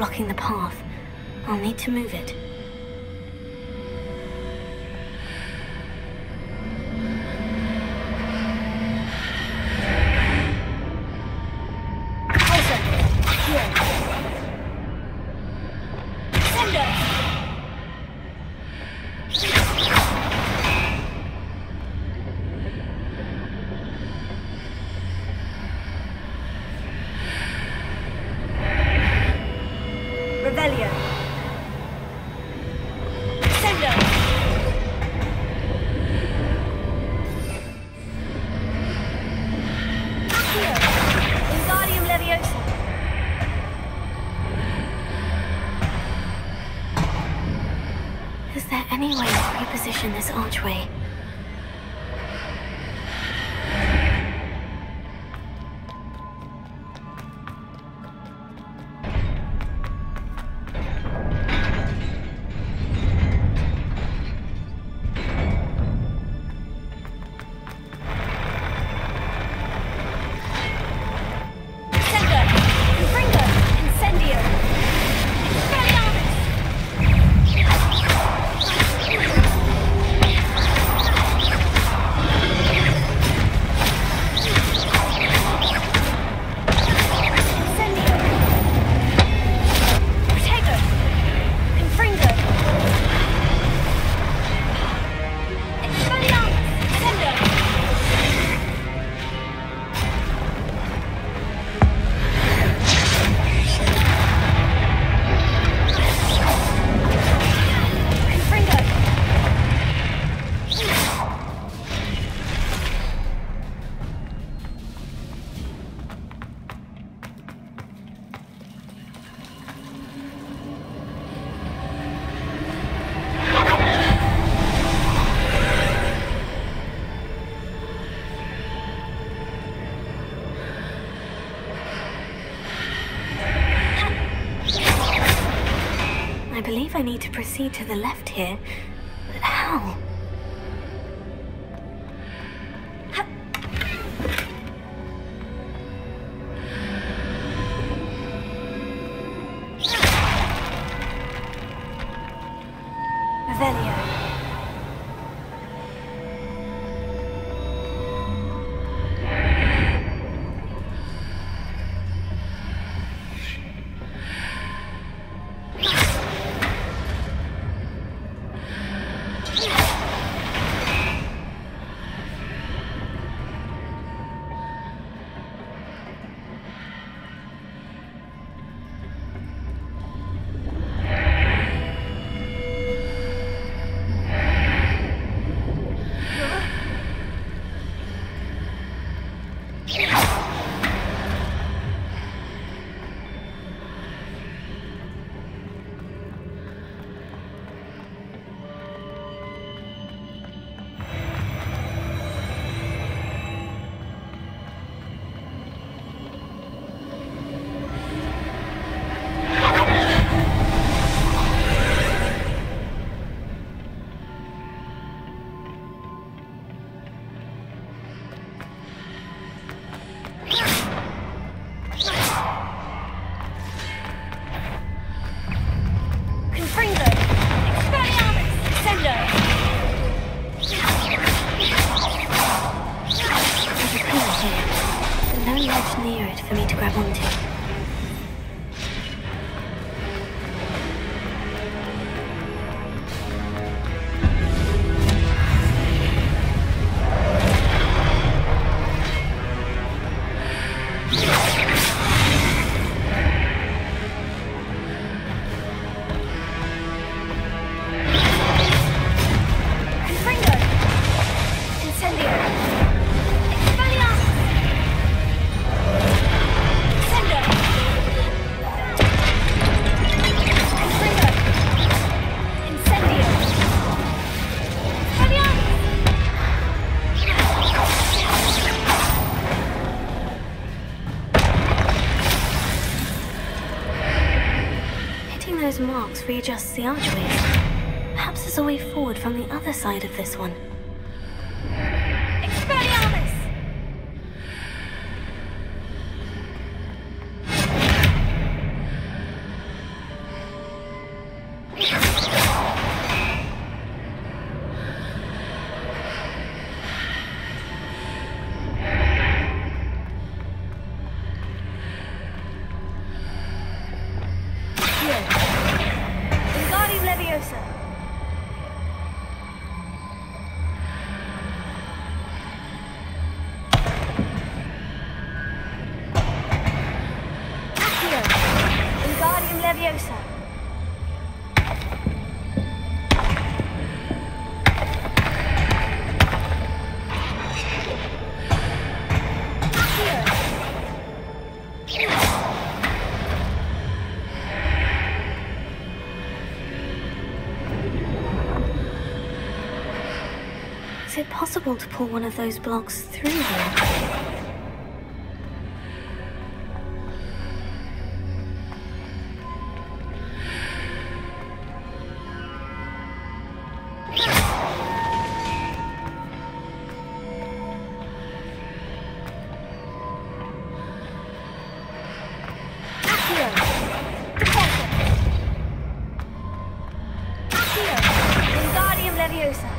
blocking the path. I'll need to move it. Is there any way to reposition this archway? I believe I need to proceed to the left here, but how? Revelio. Near it for me to grab onto. Those marks readjusts the archways. Perhaps there's a way forward from the other side of this one. Expelliarmus! Leviosa. Is it possible to pull one of those blocks through here? Leviosa.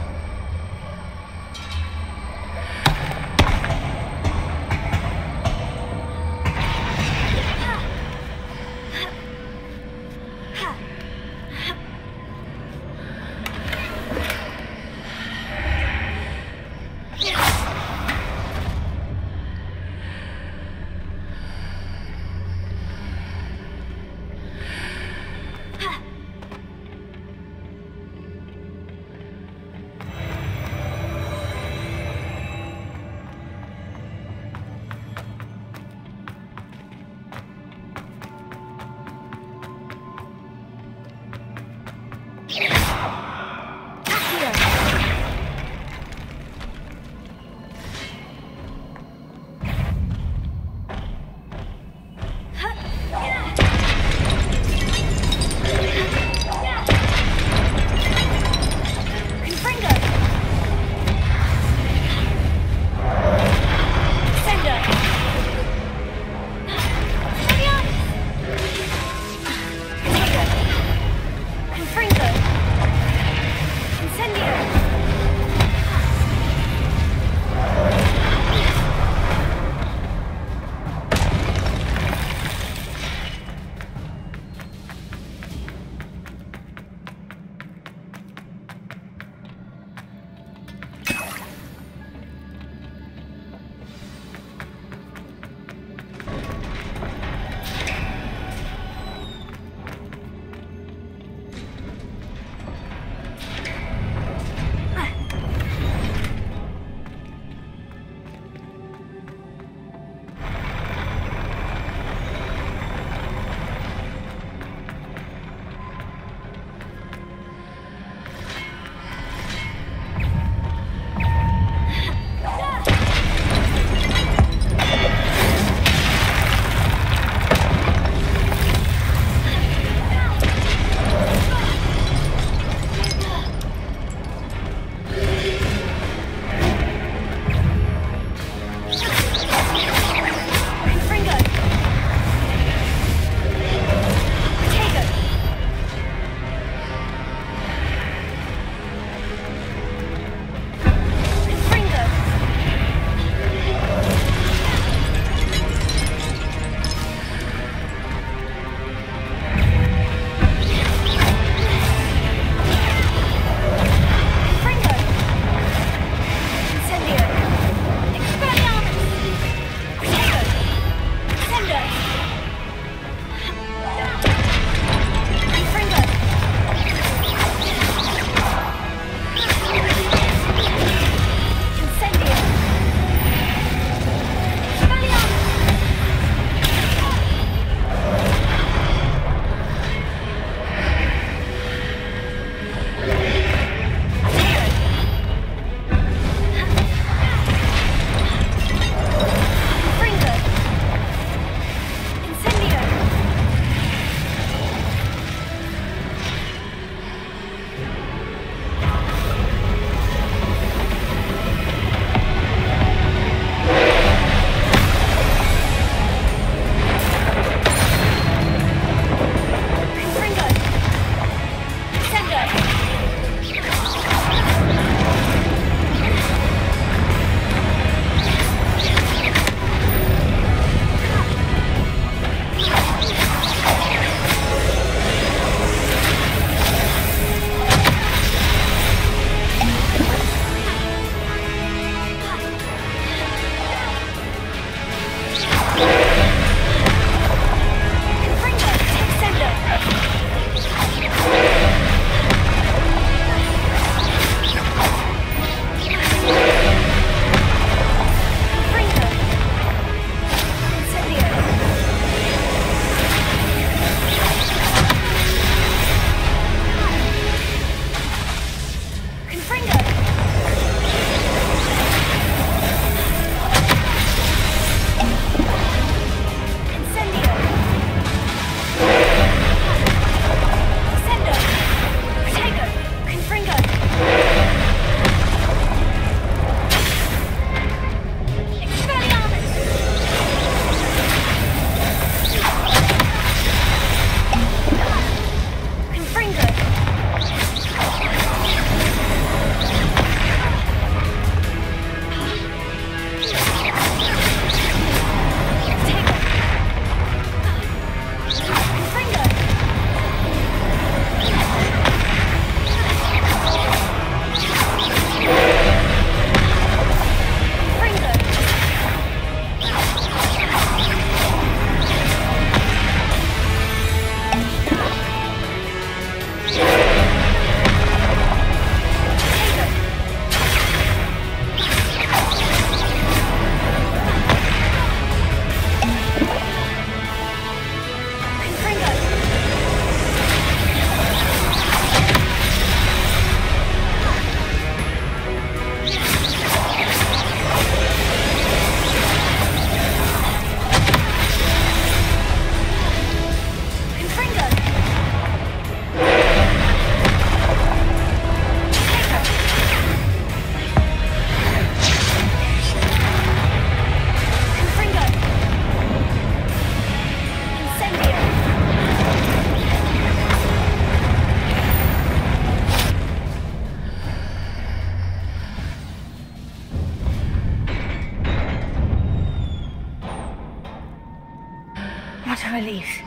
a relief.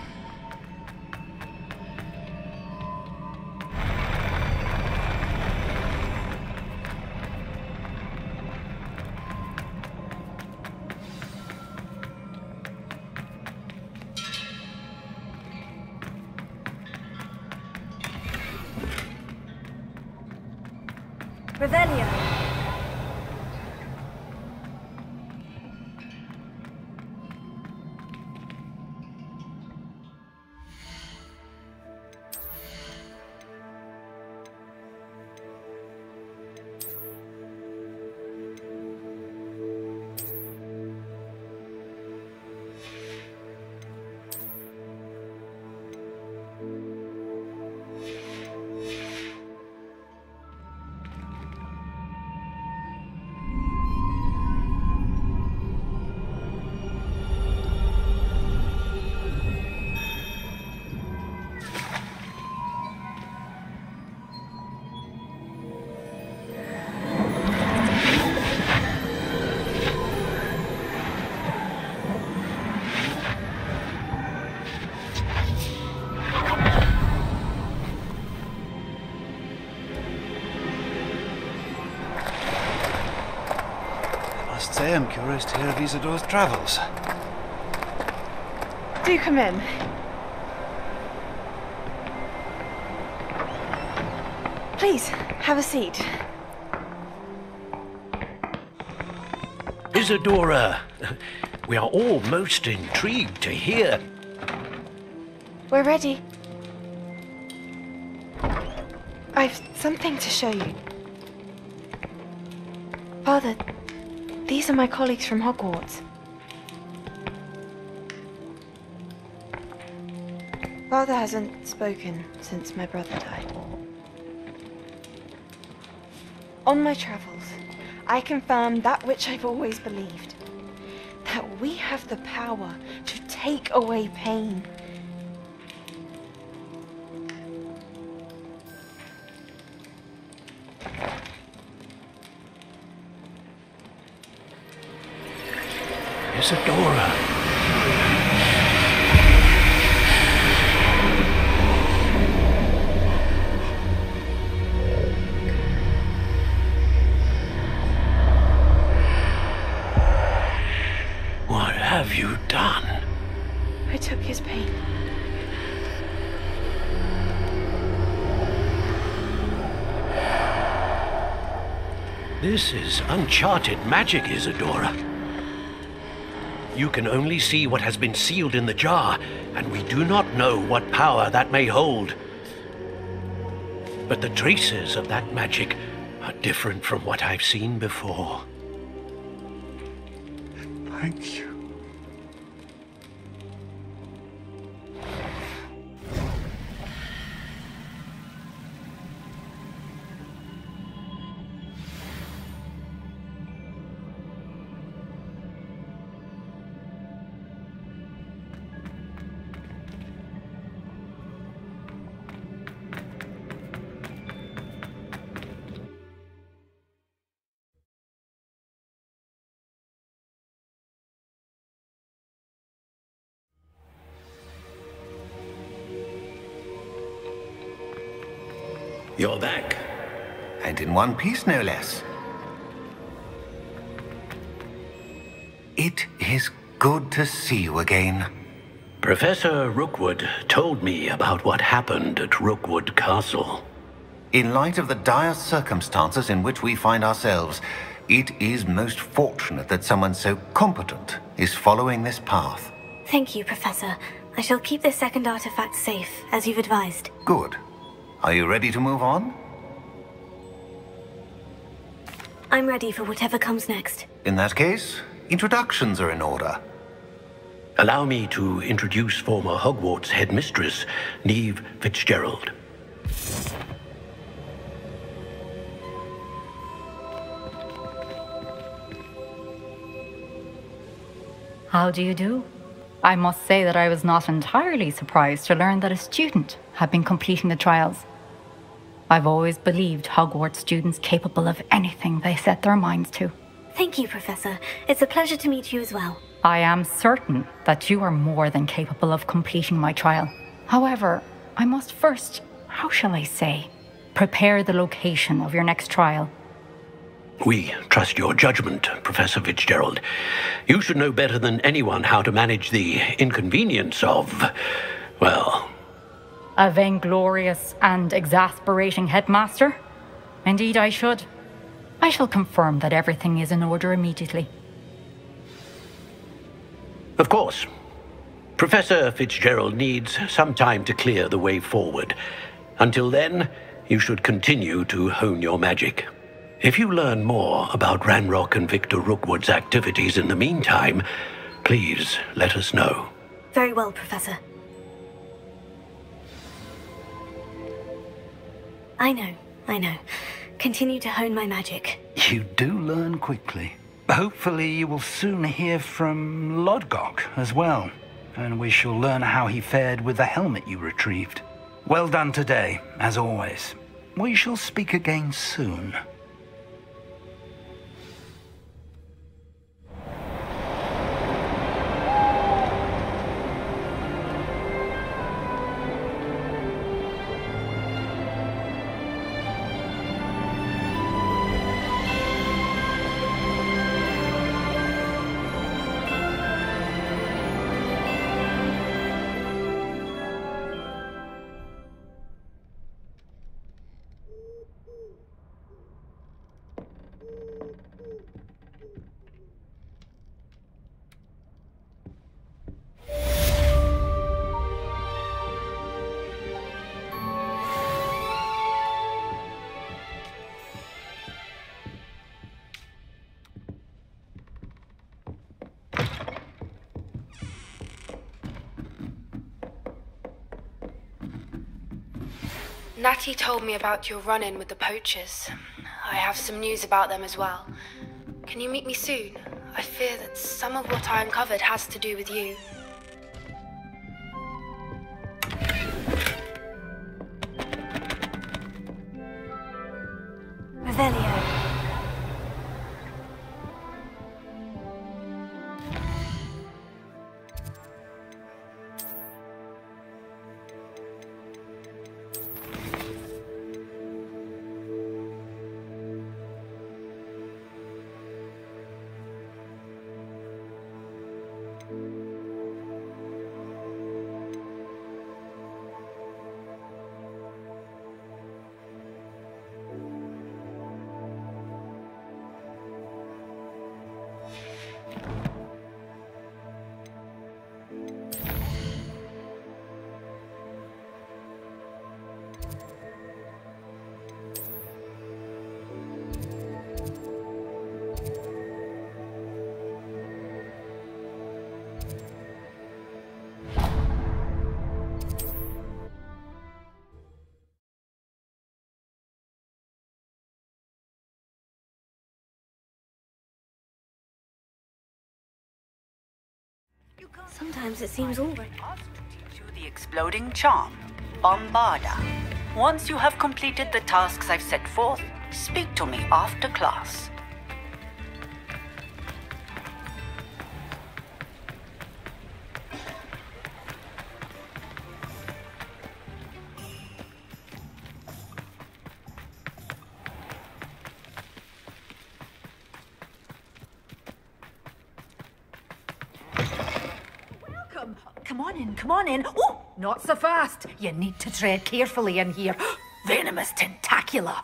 Revelio. I am curious to hear of Isadore's travels. Do come in. Please, have a seat. Isadora, we are all most intrigued to hear. We're ready. I've something to show you. Father, these are my colleagues from Hogwarts. Father hasn't spoken since my brother died. On my travels, I confirmed that which I've always believed. That we have the power to take away pain. Isadora. What have you done? I took his pain. This is uncharted magic, Isadora. You can only see what has been sealed in the jar, and we do not know what power that may hold. But the traces of that magic are different from what I've seen before. Thank you. You're back. And in one piece, no less. It is good to see you again. Professor Rookwood told me about what happened at Rookwood Castle. In light of the dire circumstances in which we find ourselves, it is most fortunate that someone so competent is following this path. Thank you, Professor. I shall keep this second artifact safe, as you've advised. Good. Are you ready to move on? I'm ready for whatever comes next. In that case, introductions are in order. Allow me to introduce former Hogwarts headmistress, Neve Fitzgerald. How do you do? I must say that I was not entirely surprised to learn that a student had been completing the trials. I've always believed Hogwarts students capable of anything they set their minds to. Thank you, Professor. It's a pleasure to meet you as well. I am certain that you are more than capable of completing my trial. However, I must first, how shall I say, prepare the location of your next trial. We trust your judgment, Professor Fitzgerald. You should know better than anyone how to manage the inconvenience of, well... A vainglorious and exasperating headmaster? Indeed I should. I shall confirm that everything is in order immediately. Of course. Professor Fitzgerald needs some time to clear the way forward. Until then, you should continue to hone your magic. If you learn more about Ranrock and Victor Rookwood's activities in the meantime, please let us know. Very well, Professor. I know. Continue to hone my magic. You do learn quickly. Hopefully you will soon hear from Lodgok as well, and we shall learn how he fared with the helmet you retrieved. Well done today, as always. We shall speak again soon. Natty told me about your run-in with the poachers. I have some news about them as well. Can you meet me soon? I fear that some of what I uncovered has to do with you. Revelio. Sometimes it seems all right. To the exploding charm, Bombarda. Once you have completed the tasks I've set forth, speak to me after class. Come on in. Oh, not so fast. You need to tread carefully in here. Venomous tentacula.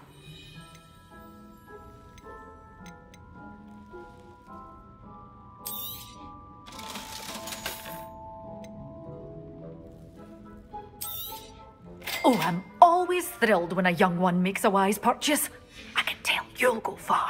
Oh, I'm always thrilled when a young one makes a wise purchase. I can tell you'll go far.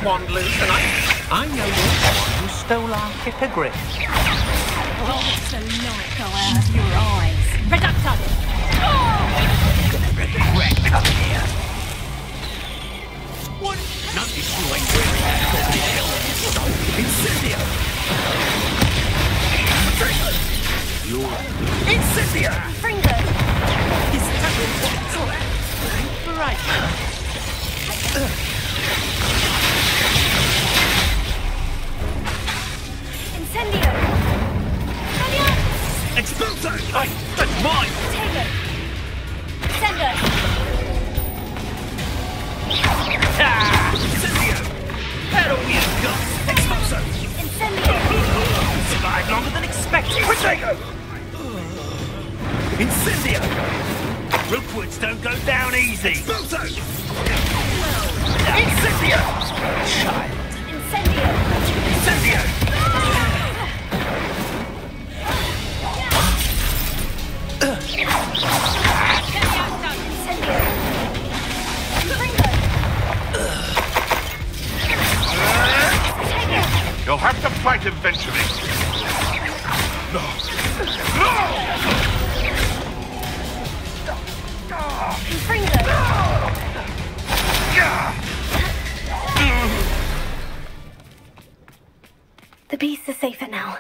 swan loose, and I know you're the one who stole our hippogriff. Oh, it's the light go out of your eyes. Reducto! You're gonna regret coming here. What? Notice you ain't wearing that filthy helmet you stole. Incendio! You're... Incendio! Fringo! Is that what? Right. Incendio! Incendio! Expulso! That's mine! Take it! Sendo! Ah! Incendio! That all you've got! Expulso! Incendio! Survived longer than expected! Protego! Incendio! Rookwoods don't go down easy! Expulso! Incendio! Child! Incendio! Incendio! You'll have to fight eventually. No! The beasts are safer now.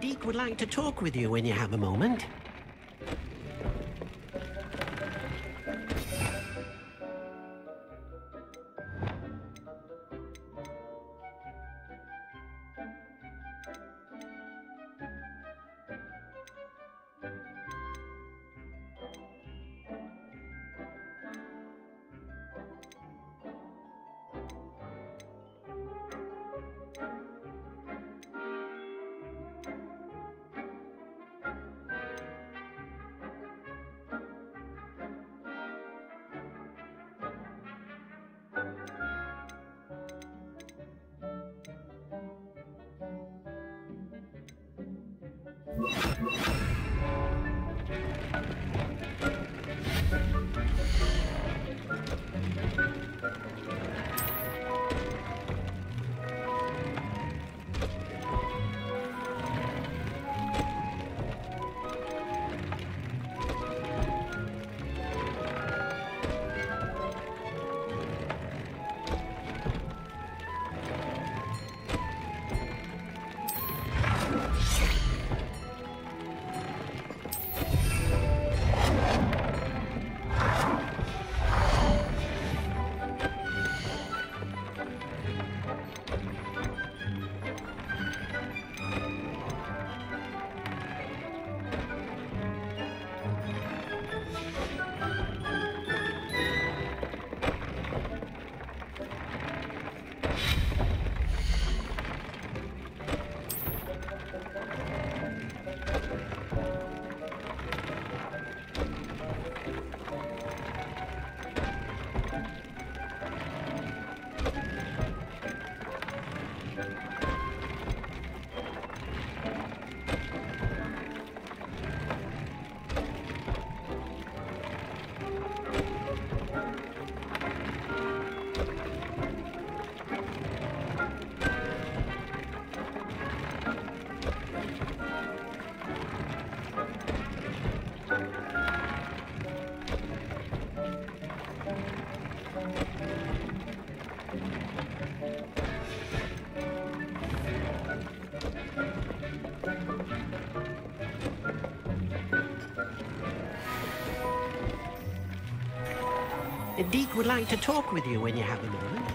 Deke would like to talk with you when you have a moment. Deke would like to talk with you when you have a moment.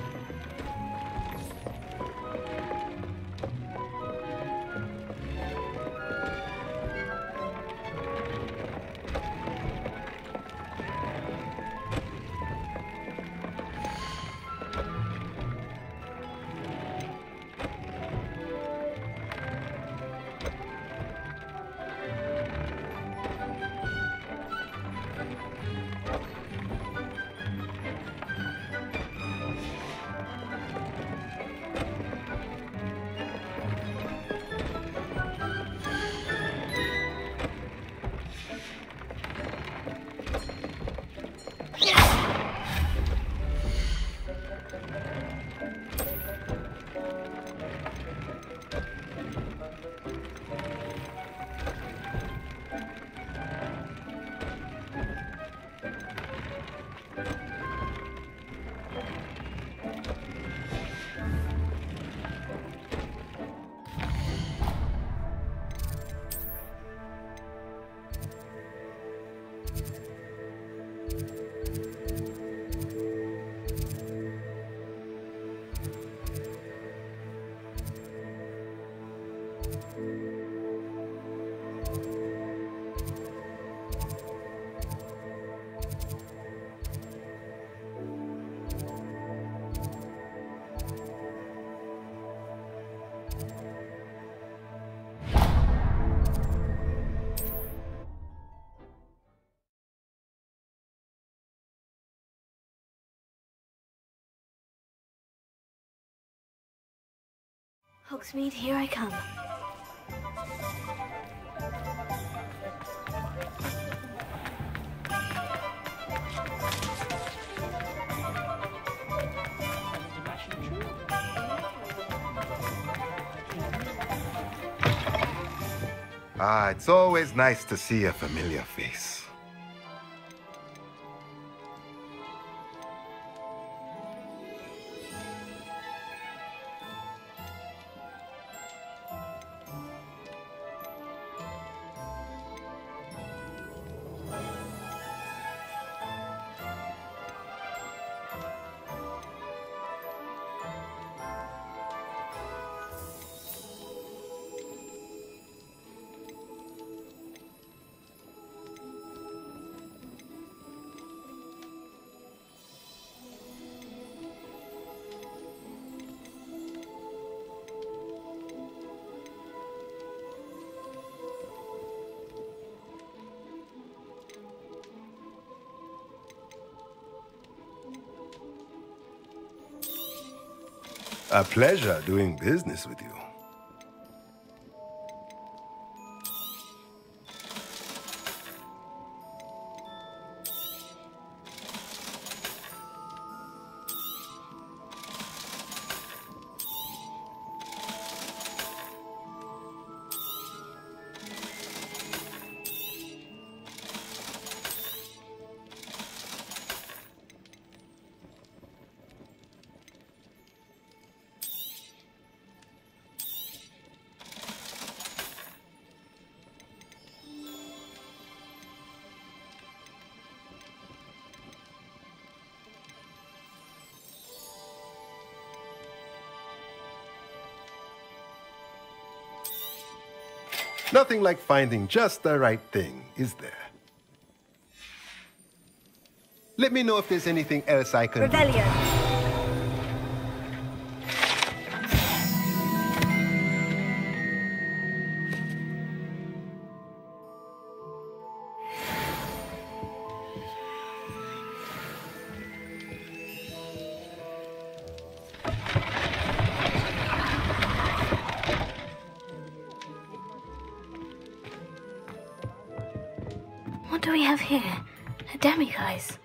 Hogsmeade, here I come. Ah, it's always nice to see a familiar face. A pleasure doing business with you. Nothing like finding just the right thing, is there? Let me know if there's anything else I can do. What do we have here? A demiguise.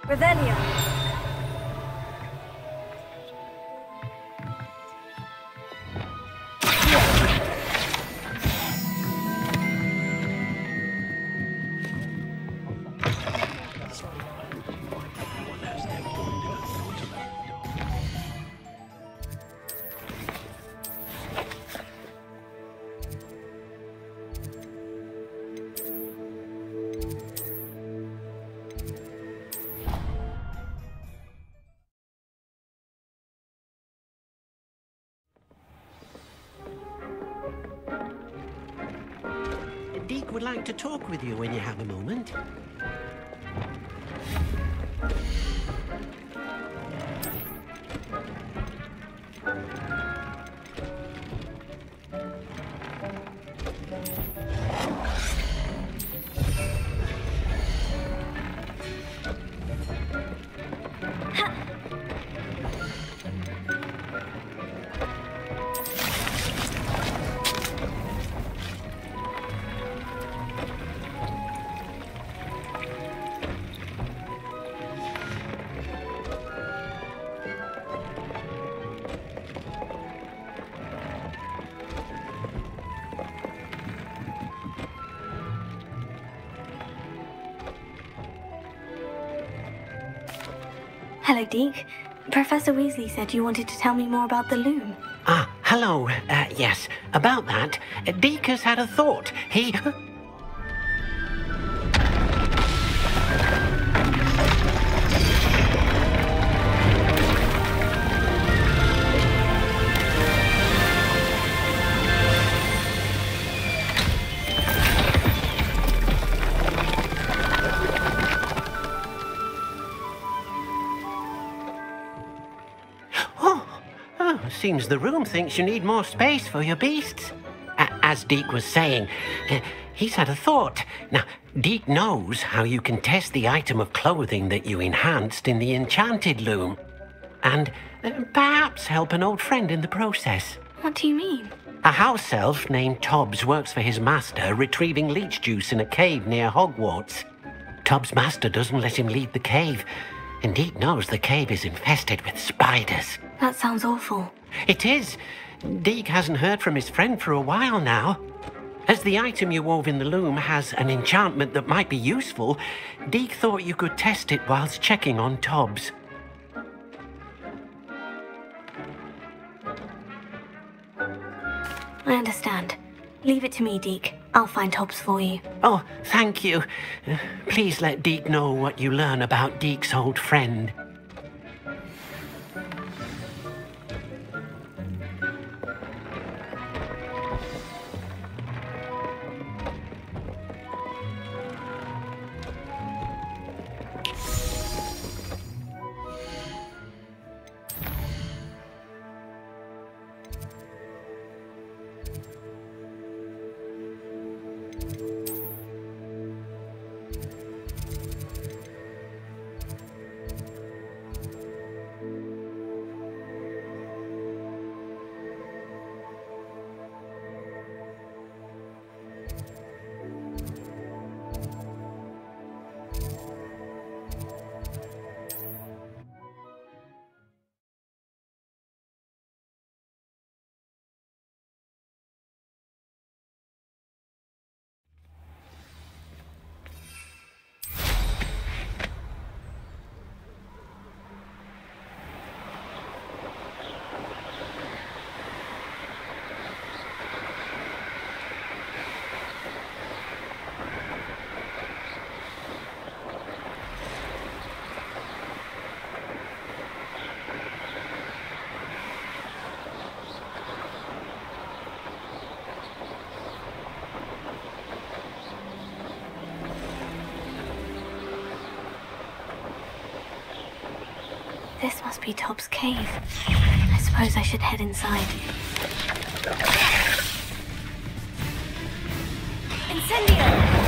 Revelio. Deek would like to talk with you when you have a moment. Hello, Deke. Professor Weasley said you wanted to tell me more about the loom. Ah, hello. Yes, about that, Deek has had a thought. He... Seems the room thinks you need more space for your beasts. As Deek was saying, he's had a thought. Now, Deek knows how you can test the item of clothing that you enhanced in the enchanted loom. And perhaps help an old friend in the process. What do you mean? A house elf named Tobbs works for his master, retrieving leech juice in a cave near Hogwarts. Tobbs' master doesn't let him leave the cave, and Deek knows the cave is infested with spiders. That sounds awful. It is. Deek hasn't heard from his friend for a while now. As the item you wove in the loom has an enchantment that might be useful, Deek thought you could test it whilst checking on Tobbs. I understand. Leave it to me, Deke. I'll find Tobbs for you. Oh, thank you. Please let Deek know what you learn about Deek's old friend. This must be Tobbs' cave. I suppose I should head inside. Incendio!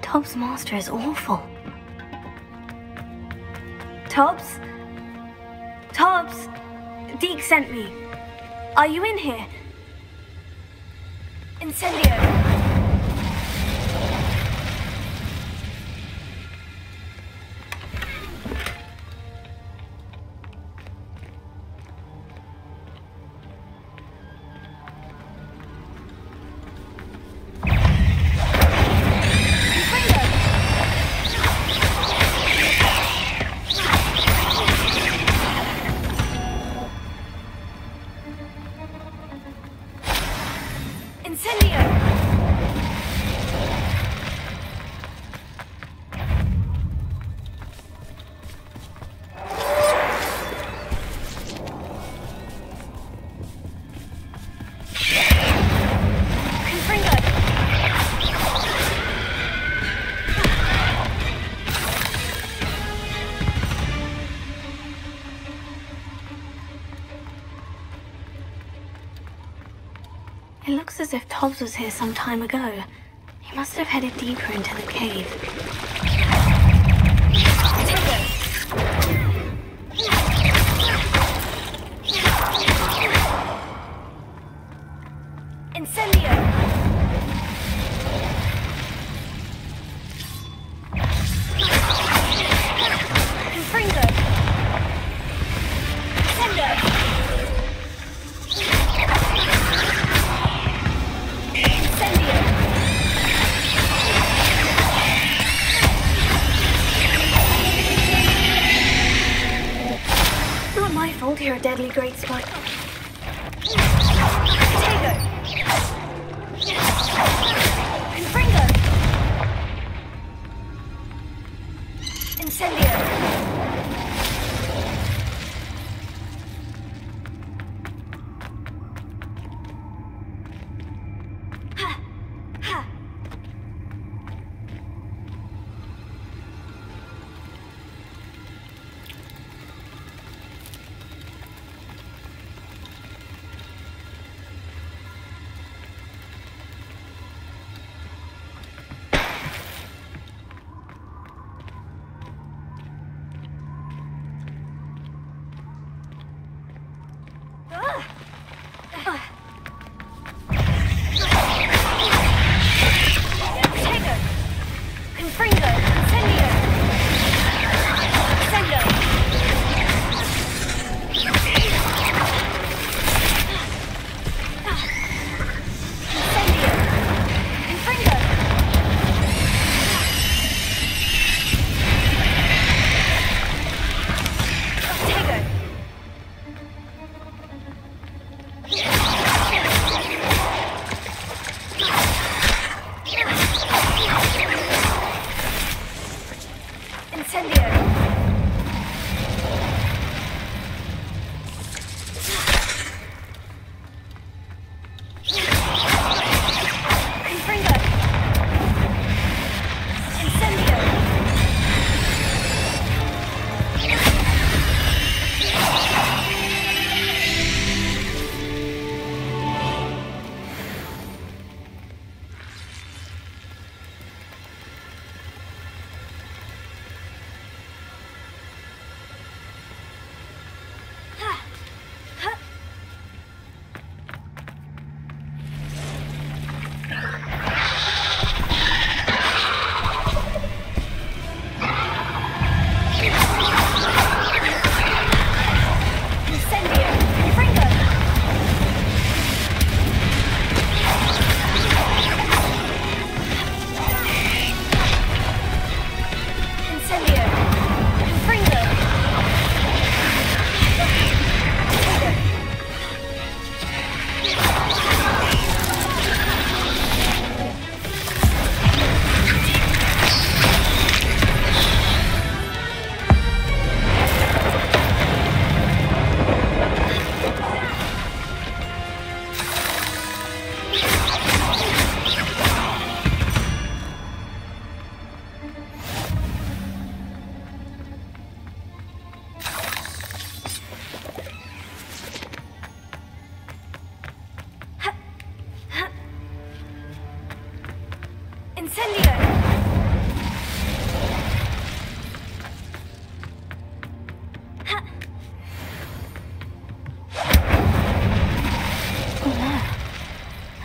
Tobbs' master is awful. Tobbs? Tobbs? Deke sent me. Are you in here? Incendio! It looks as if Tobbs was here some time ago. He must have headed deeper into the cave. Incendio! You're a deadly great spot. Potato! Confringo! Incendio!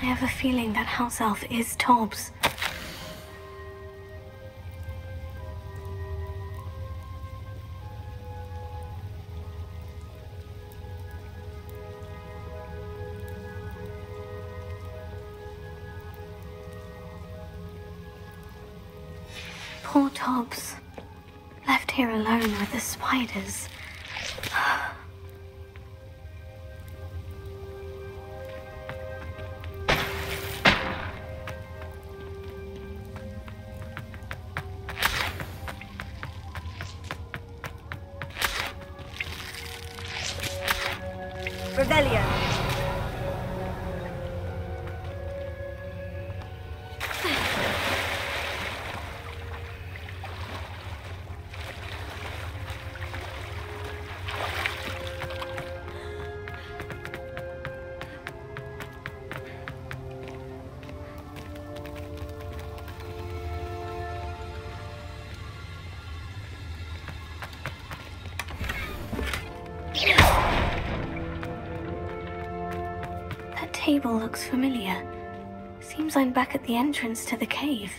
I have a feeling that house elf is Tobbs. Poor Tobbs. Left here alone with the spiders. Rebellion. Table looks familiar. Seems I'm back at the entrance to the cave.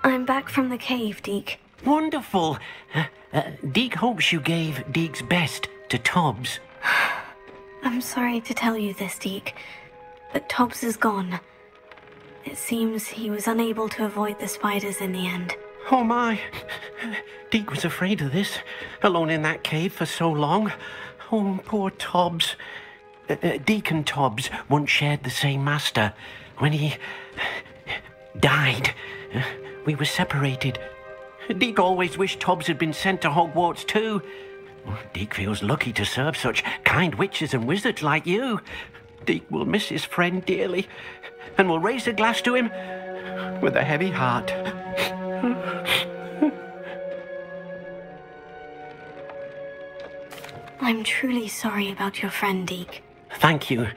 I'm back from the cave, Deke. Wonderful. Deke hopes you gave Deke's best to Tobbs. I'm sorry to tell you this, Deke, but Tobbs is gone. It seems he was unable to avoid the spiders in the end. Oh my. Deke was afraid of this, alone in that cave for so long. Oh, poor Tobbs. Deke and Tobbs once shared the same master. When he died, we were separated. Deke always wished Tobbs had been sent to Hogwarts too. Deke feels lucky to serve such kind witches and wizards like you. Deke will miss his friend dearly, and will raise a glass to him with a heavy heart. I'm truly sorry about your friend, Deke. Thank you.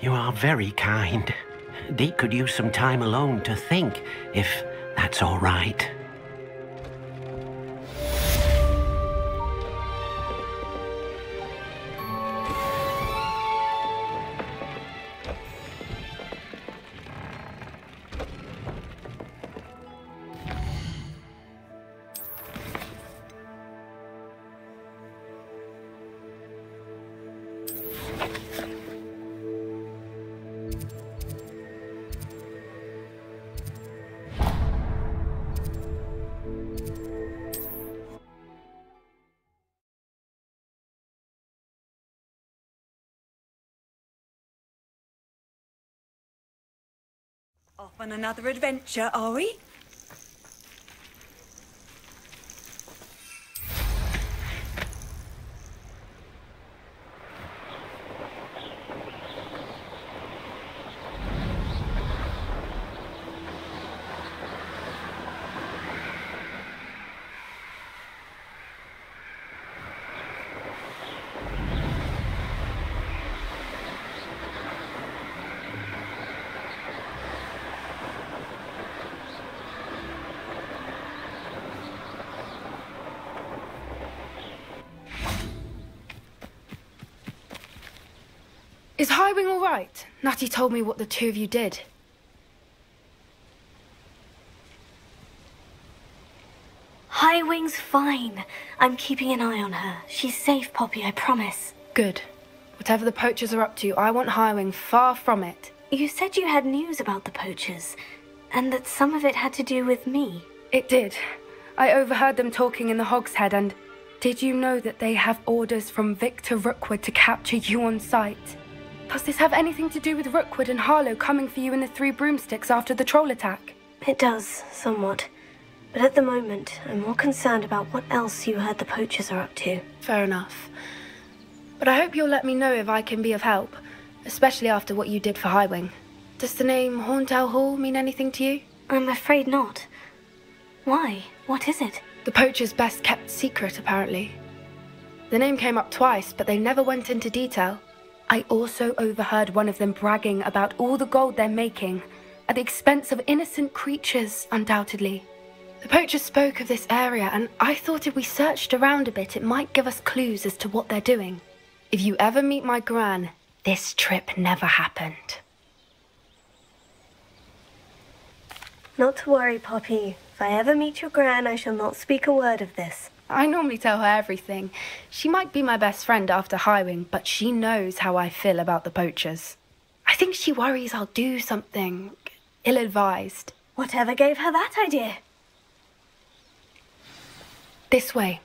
You are very kind. Deke could use some time alone to think, if that's all right. Off on another adventure, are we? Is Highwing all right? Natty told me what the two of you did. Highwing's fine. I'm keeping an eye on her. She's safe, Poppy, I promise. Good. Whatever the poachers are up to, I want Highwing far from it. You said you had news about the poachers, and that some of it had to do with me. It did. I overheard them talking in the Hogshead, and Did you know that they have orders from Victor Rookwood to capture you on sight? Does this have anything to do with Rookwood and Harlow coming for you in the Three Broomsticks after the troll attack? It does, somewhat. But at the moment, I'm more concerned about what else you heard the poachers are up to. Fair enough. But I hope you'll let me know if I can be of help, especially after what you did for Highwing. Does the name Horntail Hall mean anything to you? I'm afraid not. Why? What is it? The poachers' best kept secret, apparently. The name came up twice, but they never went into detail. I also overheard one of them bragging about all the gold they're making, at the expense of innocent creatures, undoubtedly. The poachers spoke of this area, and I thought if we searched around a bit, it might give us clues as to what they're doing. If you ever meet my gran, this trip never happened. Not to worry, Poppy. If I ever meet your gran, I shall not speak a word of this. I normally tell her everything. She might be my best friend after Highwing, but she knows how I feel about the poachers. I think she worries I'll do something ill-advised. Whatever gave her that idea? This way.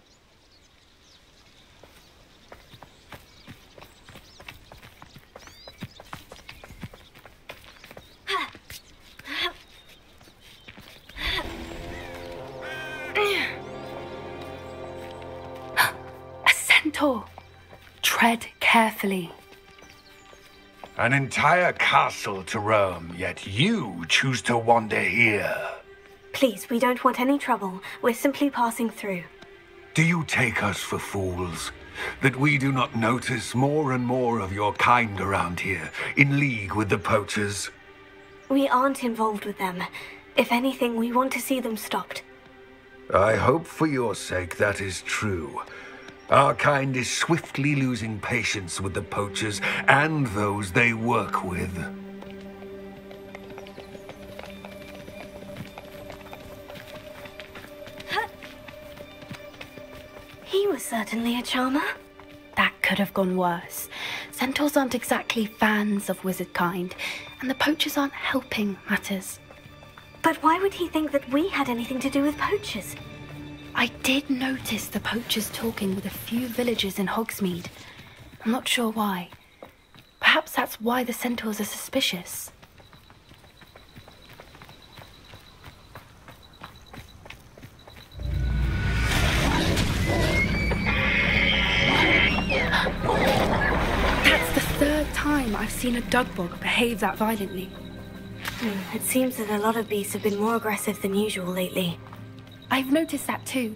A centaur. Tread carefully. An entire castle to roam, yet you choose to wander here. Please, we don't want any trouble. We're simply passing through. Do you take us for fools? That we do not notice more and more of your kind around here, in league with the poachers? We aren't involved with them. If anything, we want to see them stopped. I hope for your sake that is true. Our kind is swiftly losing patience with the poachers and those they work with. He was certainly a charmer. That could have gone worse. Centaurs aren't exactly fans of wizard kind, and the poachers aren't helping matters. But why would he think that we had anything to do with poachers? I did notice the poachers talking with a few villagers in Hogsmeade. I'm not sure why. Perhaps that's why the centaurs are suspicious. That's the third time I've seen a dugbog behave that violently. It seems that a lot of beasts have been more aggressive than usual lately. I've noticed that too.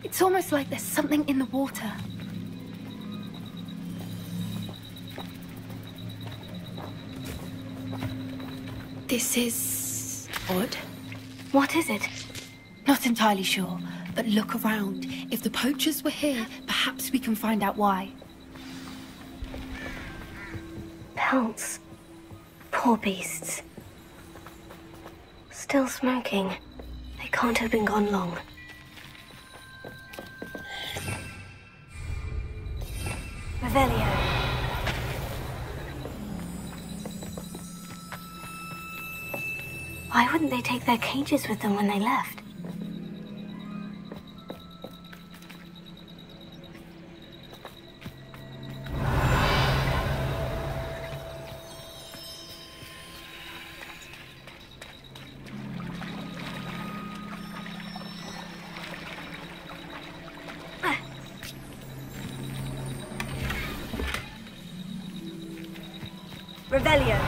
It's almost like there's something in the water. This is odd. What is it? Not entirely sure, but look around. If the poachers were here, perhaps we can find out why. Pelts. Poor beasts. Still smoking. They can't have been gone long. Revelio. Why wouldn't they take their cages with them when they left? Revelio.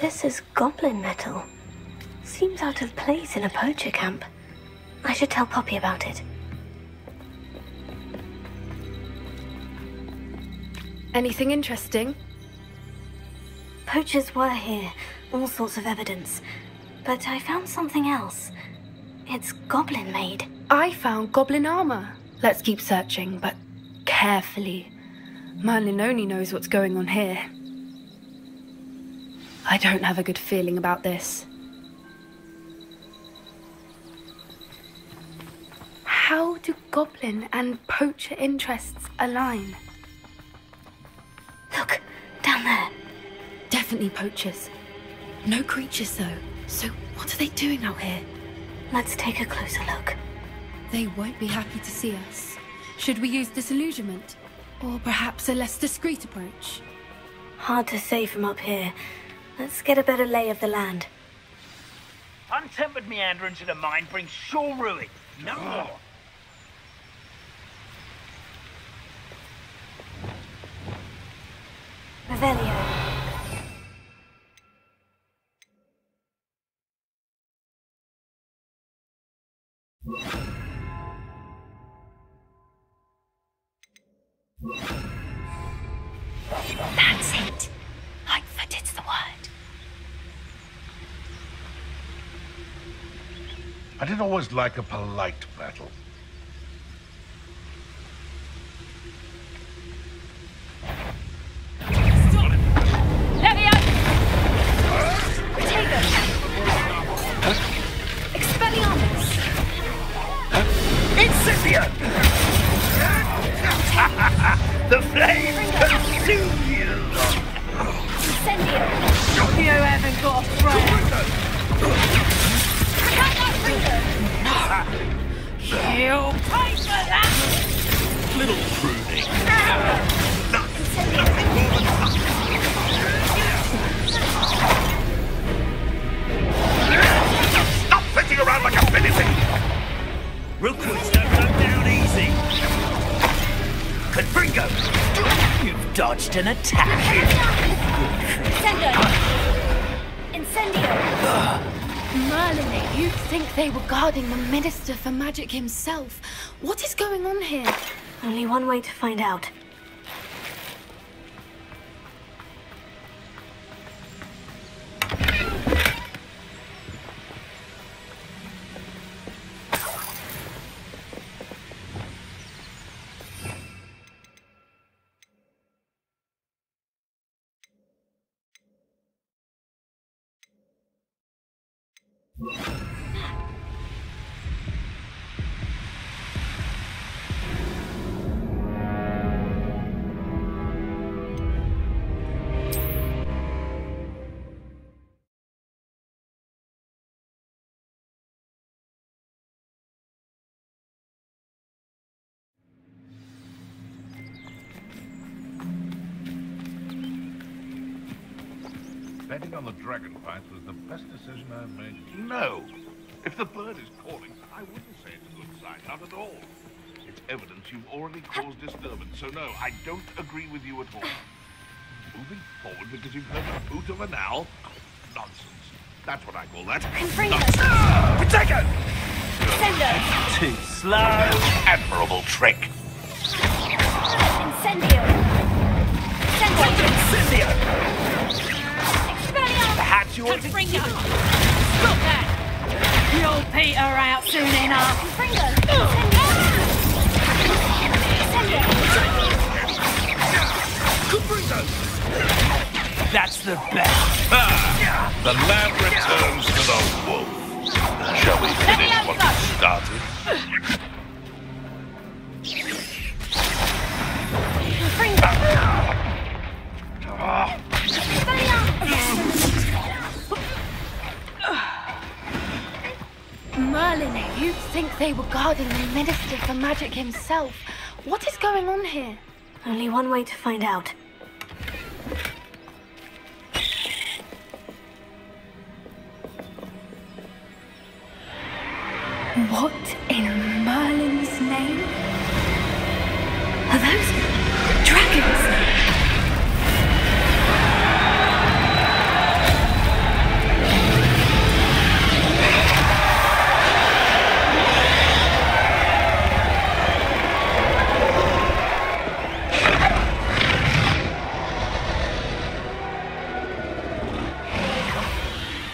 This is goblin metal. Seems out of place in a poacher camp. I should tell Poppy about it. Anything interesting? Poachers were here. All sorts of evidence. But I found something else. It's goblin made. I found goblin armor. Let's keep searching, but carefully. Merlin only knows what's going on here. I don't have a good feeling about this. How do goblin and poacher interests align? definitely poachers. No creatures, though. So what are they doing out here? Let's take a closer look. They won't be happy to see us. Should we use disillusionment? Or perhaps a less discreet approach? Hard to say from up here. Let's get a better lay of the land. Untempered meanderance in a mine brings sure ruin. No more. Revelio. That's it. Lightfooted's the word. I did always like a polite battle. Levio! Protego! Expelliarmus! Incendio! The flame consume you! Incendio! You haven't got a friend. You'll pay for that! Little pruning. Stop sitting around like a benefit! Rookwoods don't go down easy. Confringo! You've dodged an attack. Incendio! Merlin, you'd think they were guarding the Minister for Magic himself. What is going on here? Only one way to find out. Betting on the dragon fight was the best decision I've made. No! If the bird is calling, I wouldn't say it's a good sign, not at all. It's evidence you've already caused disturbance, so no, I don't agree with you at all. Moving forward because you've heard the hoot of an owl? Nonsense. That's what I call that. Protego! Sendo! Too slow. Admirable trick. Incendio! Incendio! Perhaps you ought to... Confringo! Stop that! You'll peter out soon enough! Confringo! Confringo! That's the best! The lamb returns to the wolf. Shall we finish what we started? Merlin, you'd think they were guarding the Minister for Magic himself. What is going on here? Only one way to find out. What in Merlin's name? Are those dragons?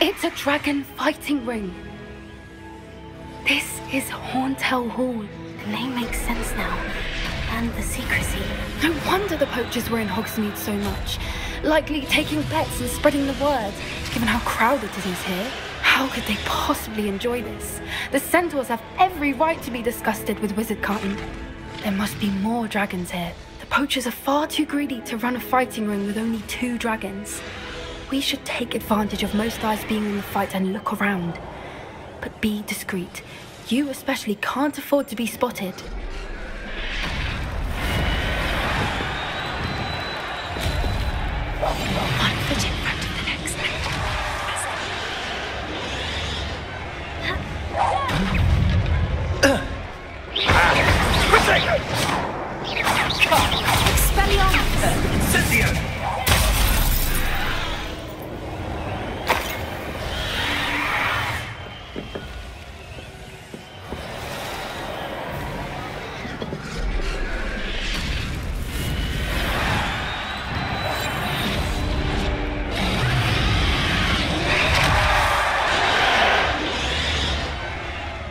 It's a dragon fighting ring. This is Horntail Hall. The name makes sense now. And the secrecy. No wonder the poachers were in Hogsmeade so much. Likely taking bets and spreading the word, given how crowded it is here. How could they possibly enjoy this? The centaurs have every right to be disgusted with wizard cutting. There must be more dragons here. The poachers are far too greedy to run a fighting ring with only 2 dragons. We should take advantage of most eyes being in the fight and look around. But be discreet. You especially can't afford to be spotted. 1 foot in front of the next. Expelliarmus! Incendio!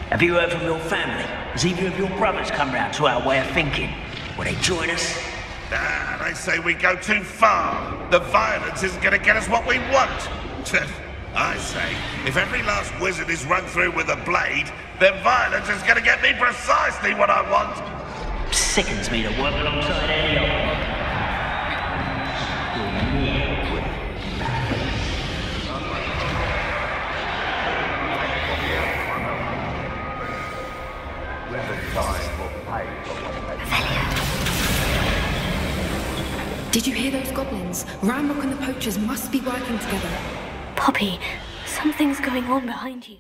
Have you heard from your family? Has either of your brothers come round to our way of thinking? Will they join us? Ah, they say we go too far. The violence isn't going to get us what we want. I say, if every last wizard is run through with a blade, then violence is going to get me precisely what I want. Sickens me to work alongside any of them. Did you hear those goblins? Ranrock and the poachers must be working together. Poppy, something's going on behind you.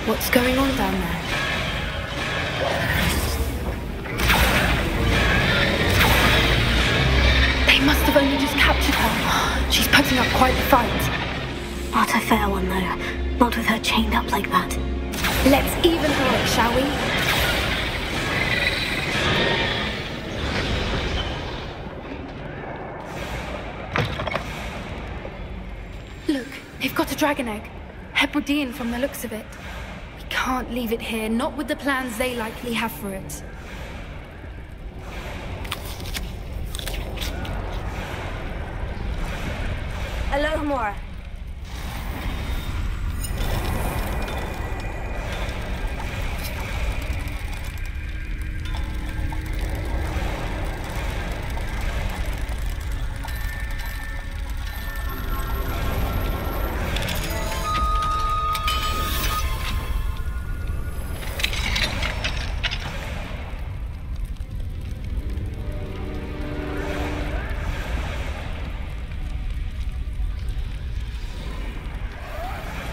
What's going on down there? They must have only just captured her. She's putting up quite the fight. Not a fair one, though. Not with her chained up like that. Let's even her up, shall we? Look, they've got a dragon egg. Hebridean from the looks of it. We can't leave it here, not with the plans they likely have for it. Hello, Mora.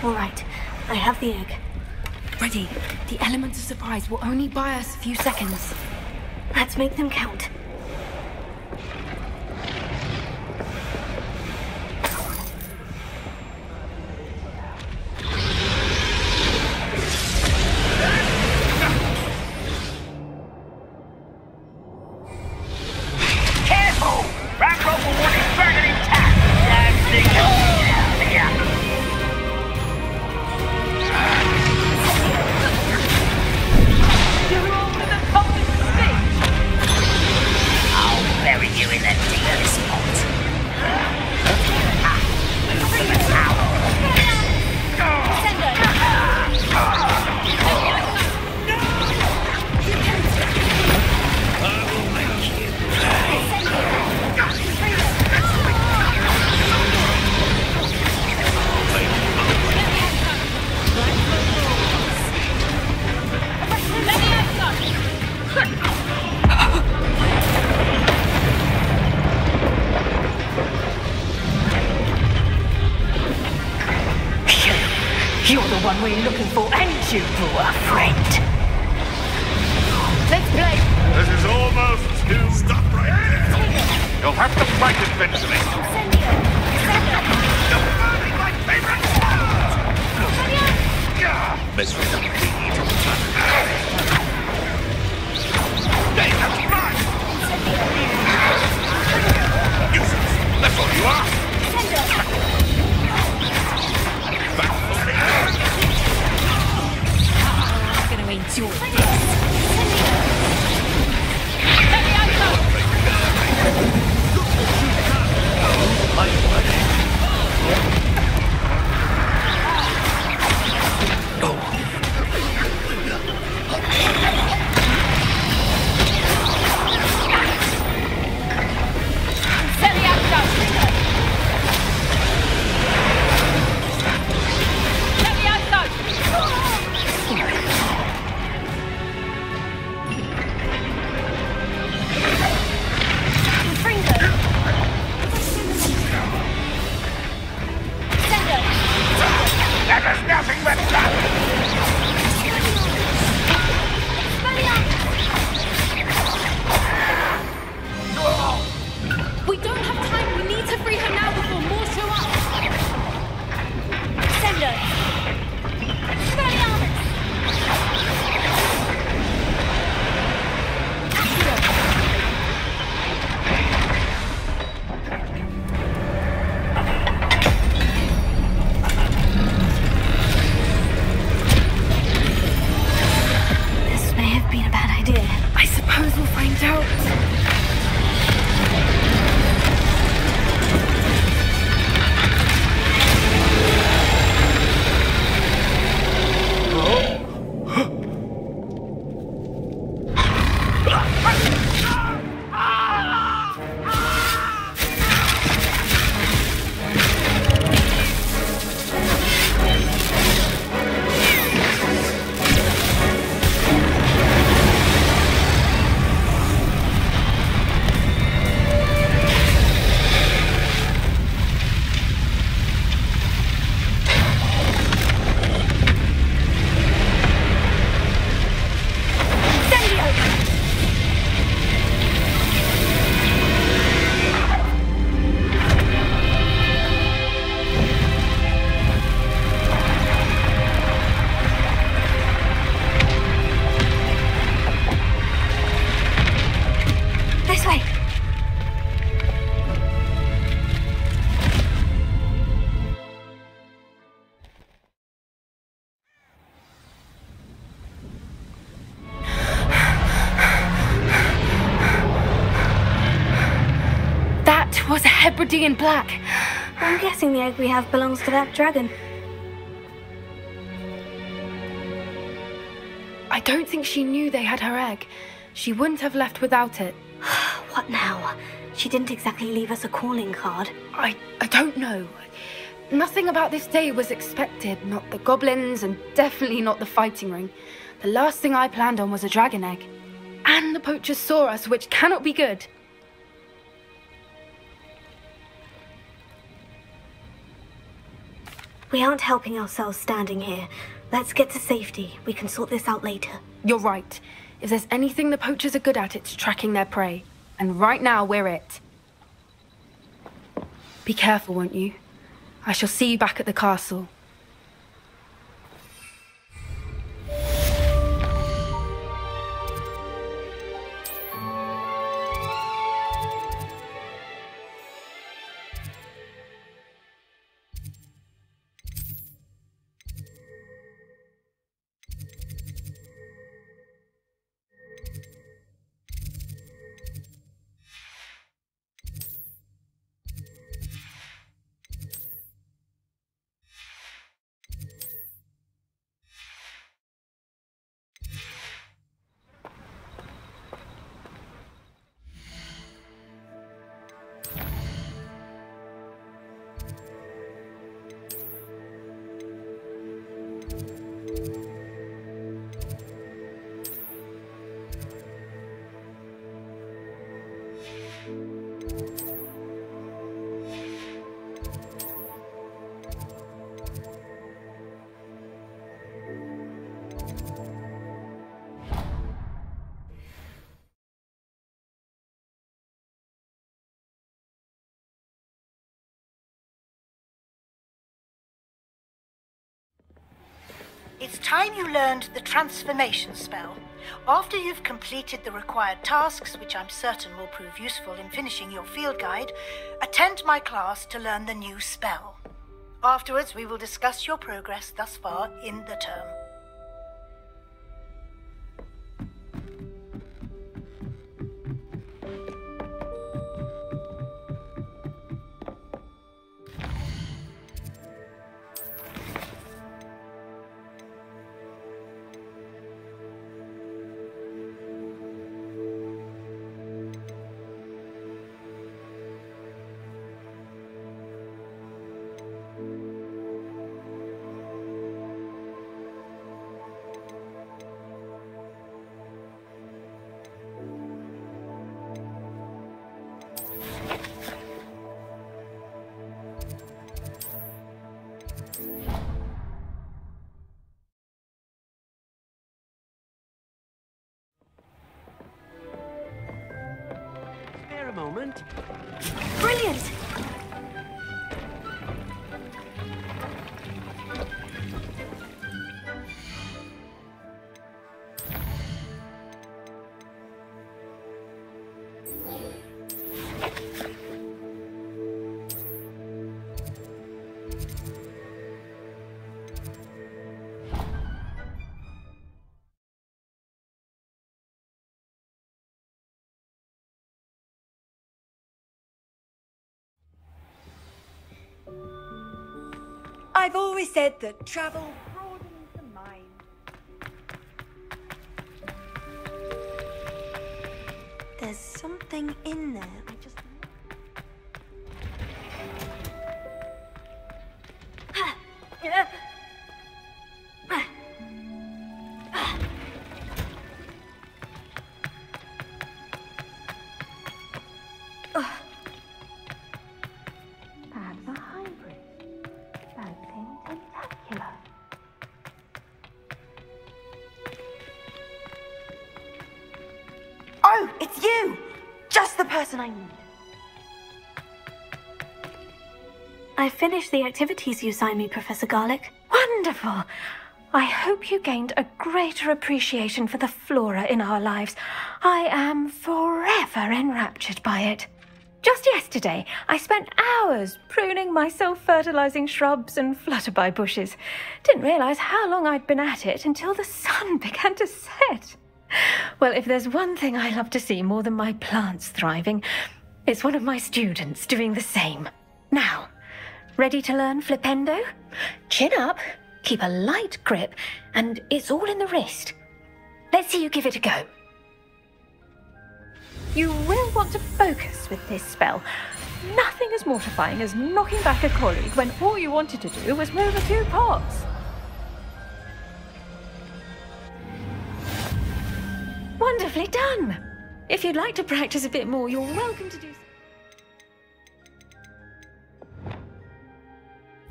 All right, I have the egg. Ready. The element of surprise will only buy us a few seconds. Let's make them count. Careful! Ravenclaw will want his dragon intact! That's the out here! I'll bury you in that dearly spot. I will make you You're the one we're looking for, and you, poor friend. Let's play. This is almost too... Stop right there. You'll have to fight it eventually. You're burning my favorite spot! Misery, Hebridean black. I'm guessing the egg we have belongs to that dragon. I don't think she knew they had her egg. She wouldn't have left without it. What now? She didn't exactly leave us a calling card. I don't know. Nothing about this day was expected. Not the goblins, and definitely not the fighting ring. The last thing I planned on was a dragon egg. And the poachers saw us, which cannot be good. We aren't helping ourselves standing here. Let's get to safety. We can sort this out later. You're right. If there's anything the poachers are good at, it's tracking their prey. And right now, we're it. Be careful, won't you? I shall see you back at the castle. It's time you learned the transformation spell. After you've completed the required tasks, which I'm certain will prove useful in finishing your field guide, attend my class to learn the new spell. Afterwards, we will discuss your progress thus far in the term. Spare a moment. Brilliant! I've always said that travel broadens the mind. There's something in there. I just... Perhaps a hybrid. Something tentacular. Oh, it's you! Just the person I need. I finished the activities you signed me, Professor Garlic. Wonderful! I hope you gained a greater appreciation for the flora in our lives. I am forever enraptured by it. Just yesterday, I spent hours pruning my self-fertilizing shrubs and flutterby bushes. Didn't realize how long I'd been at it until the sun began to set. Well, if there's one thing I love to see more than my plants thriving, It's one of my students doing the same. Now, ready to learn flipendo? Chin up, keep a light grip, and it's all in the wrist. Let's see you give it a go. You will want to focus with this spell. Nothing as mortifying as knocking back a colleague when all you wanted to do was move a few pots. Wonderfully done! If you'd like to practice a bit more, you're welcome to do so.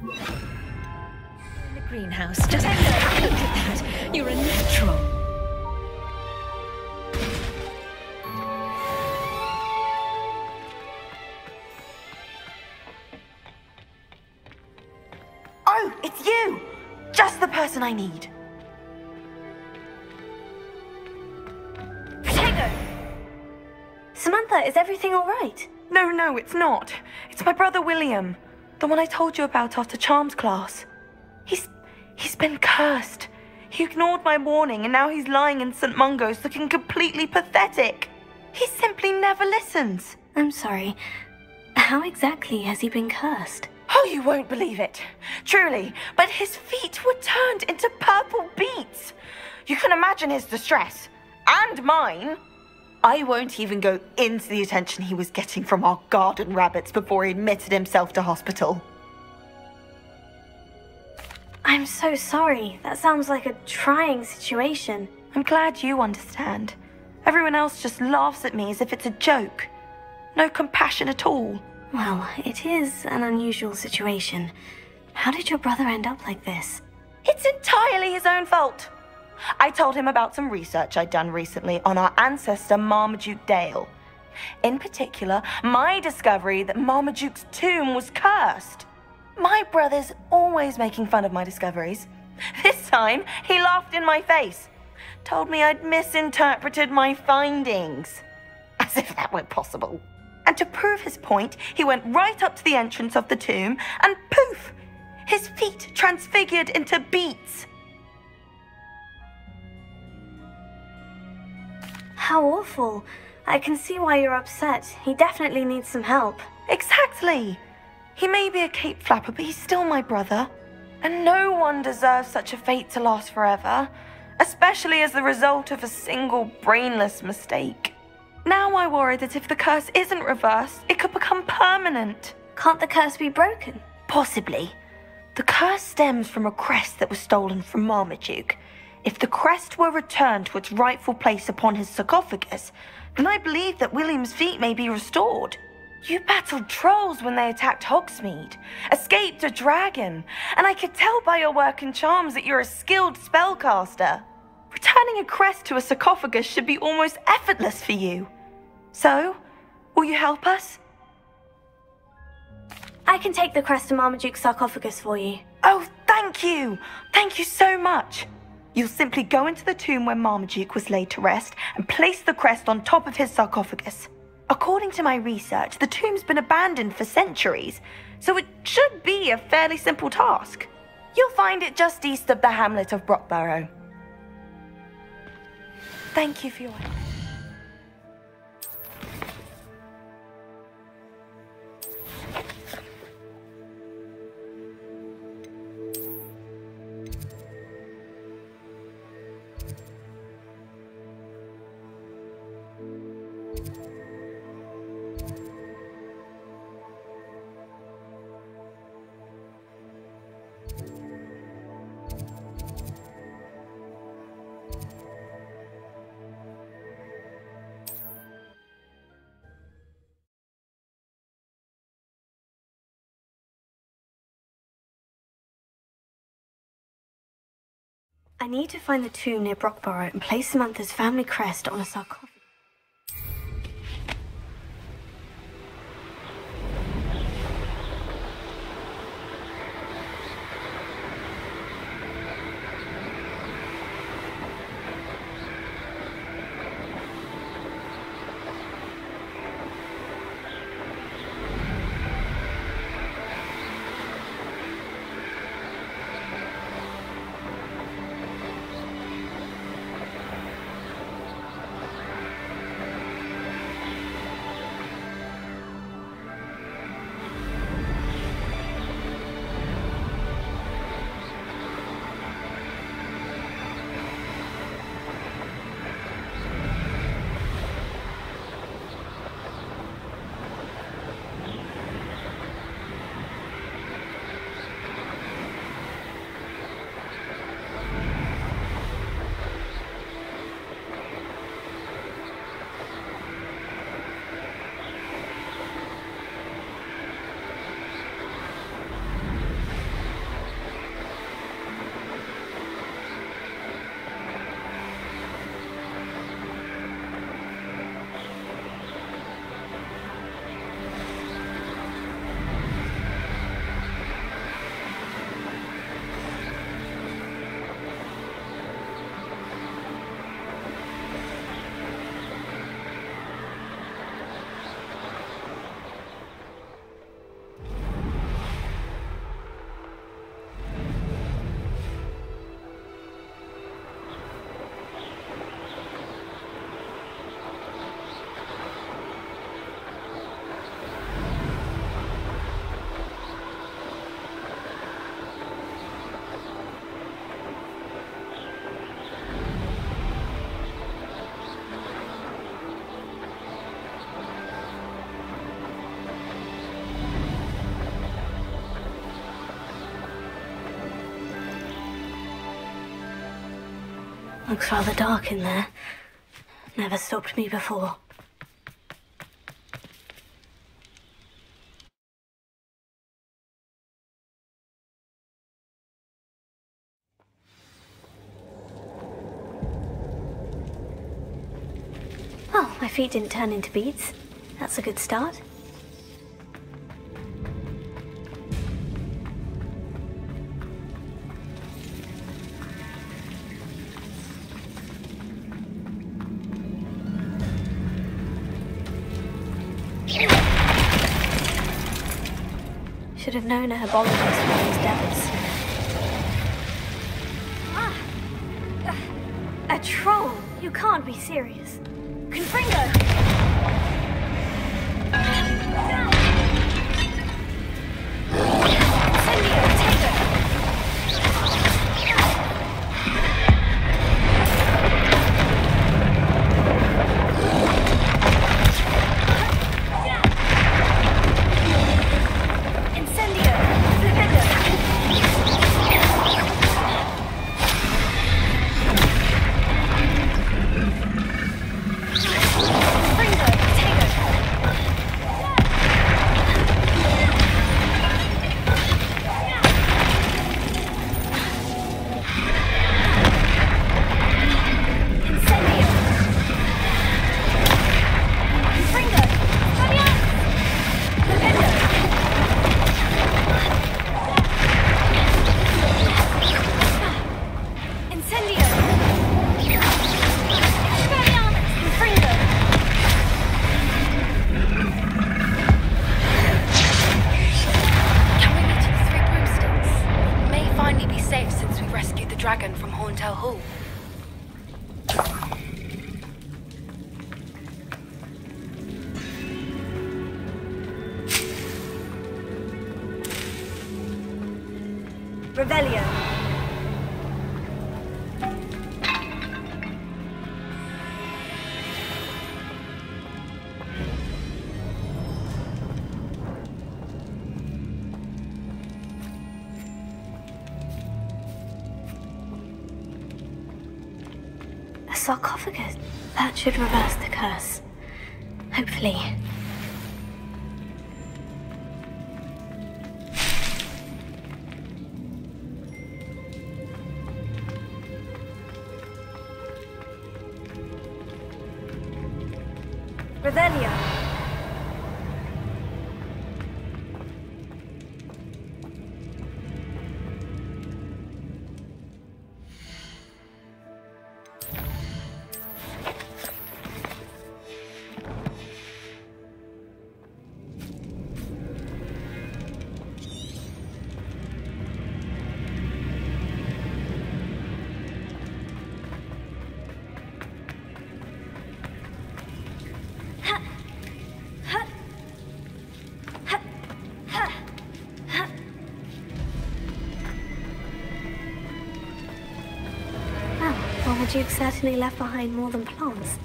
In the greenhouse, just look at that. You're a natural. Oh, it's you! Just the person I need. Samantha, is everything all right? No, it's not. It's my brother William. The one I told you about after Charms class. He's been cursed. He ignored my warning and now he's lying in St. Mungo's looking completely pathetic. He simply never listens. I'm sorry. How exactly has he been cursed? Oh, you won't believe it. Truly, but his feet were turned into purple beets. You can imagine his distress. And mine. I won't even go into the attention he was getting from our garden rabbits before he admitted himself to hospital. I'm so sorry. That sounds like a trying situation. I'm glad you understand. Everyone else just laughs at me as if it's a joke. No compassion at all. Well, it is an unusual situation. How did your brother end up like this? It's entirely his own fault. I told him about some research I'd done recently on our ancestor Marmaduke Dale. In particular, my discovery that Marmaduke's tomb was cursed. My brother's always making fun of my discoveries. This time, he laughed in my face. Told me I'd misinterpreted my findings. As if that were possible. And to prove his point, he went right up to the entrance of the tomb and poof! His feet transfigured into beets. How awful. I can see why you're upset. He definitely needs some help. Exactly. He may be a cape flapper, but he's still my brother. And no one deserves such a fate to last forever, especially as the result of a single brainless mistake. Now I worry that if the curse isn't reversed, it could become permanent. Can't the curse be broken? Possibly. The curse stems from a crest that was stolen from Marmaduke. If the crest were returned to its rightful place upon his sarcophagus, then I believe that William's feet may be restored. You battled trolls when they attacked Hogsmeade, escaped a dragon, and I could tell by your work in charms that you're a skilled spellcaster. Returning a crest to a sarcophagus should be almost effortless for you. So, will you help us? I can take the crest to Marmaduke's sarcophagus for you. Oh, thank you! Thank you so much! You'll simply go into the tomb where Marmaduke was laid to rest and place the crest on top of his sarcophagus. According to my research, the tomb's been abandoned for centuries, so it should be a fairly simple task. You'll find it just east of the hamlet of Brockborough. Thank you for your help. I need to find the tomb near Brockborough and place Samantha's family crest on a sarcophagus. Looks rather dark in there. Never stopped me before. Well, my feet didn't turn into beads. That's a good start. Should have known a herbologist for these devils. A troll? You can't be serious. Confringo! Revelio. A sarcophagus. That should reverse the curse. Hopefully. Revelio. The Duke certainly left behind more than plants.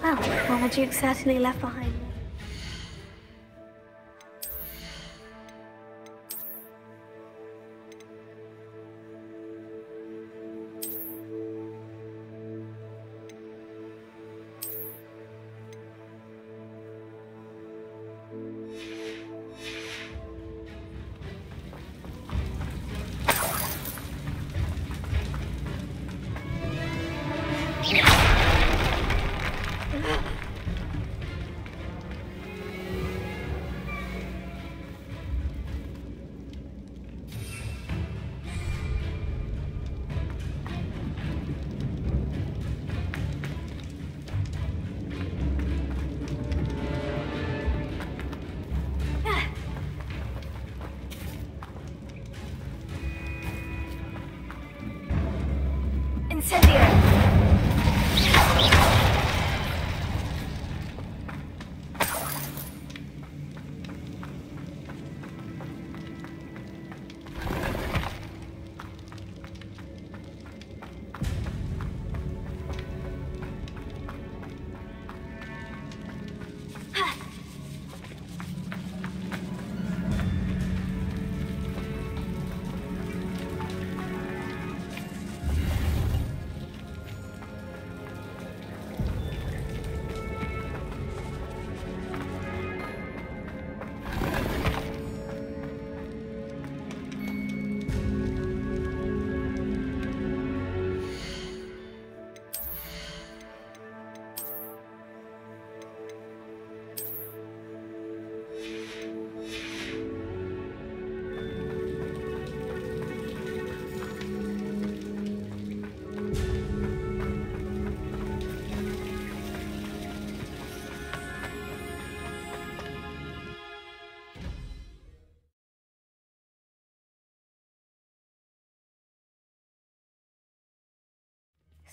Well, the Duke certainly left behind more.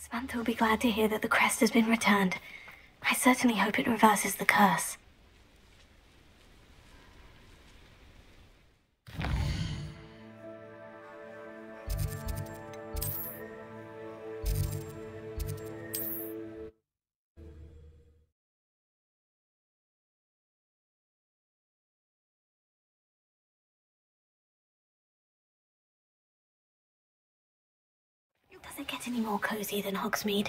Samantha will be glad to hear that the crest has been returned. I certainly hope it reverses the curse. Does it get any more cozy than Hogsmeade?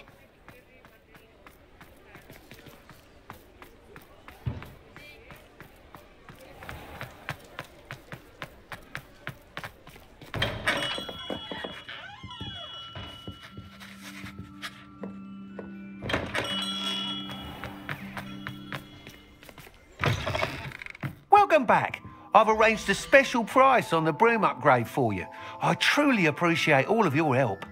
Welcome back. I've arranged a special price on the broom upgrade for you. I truly appreciate all of your help.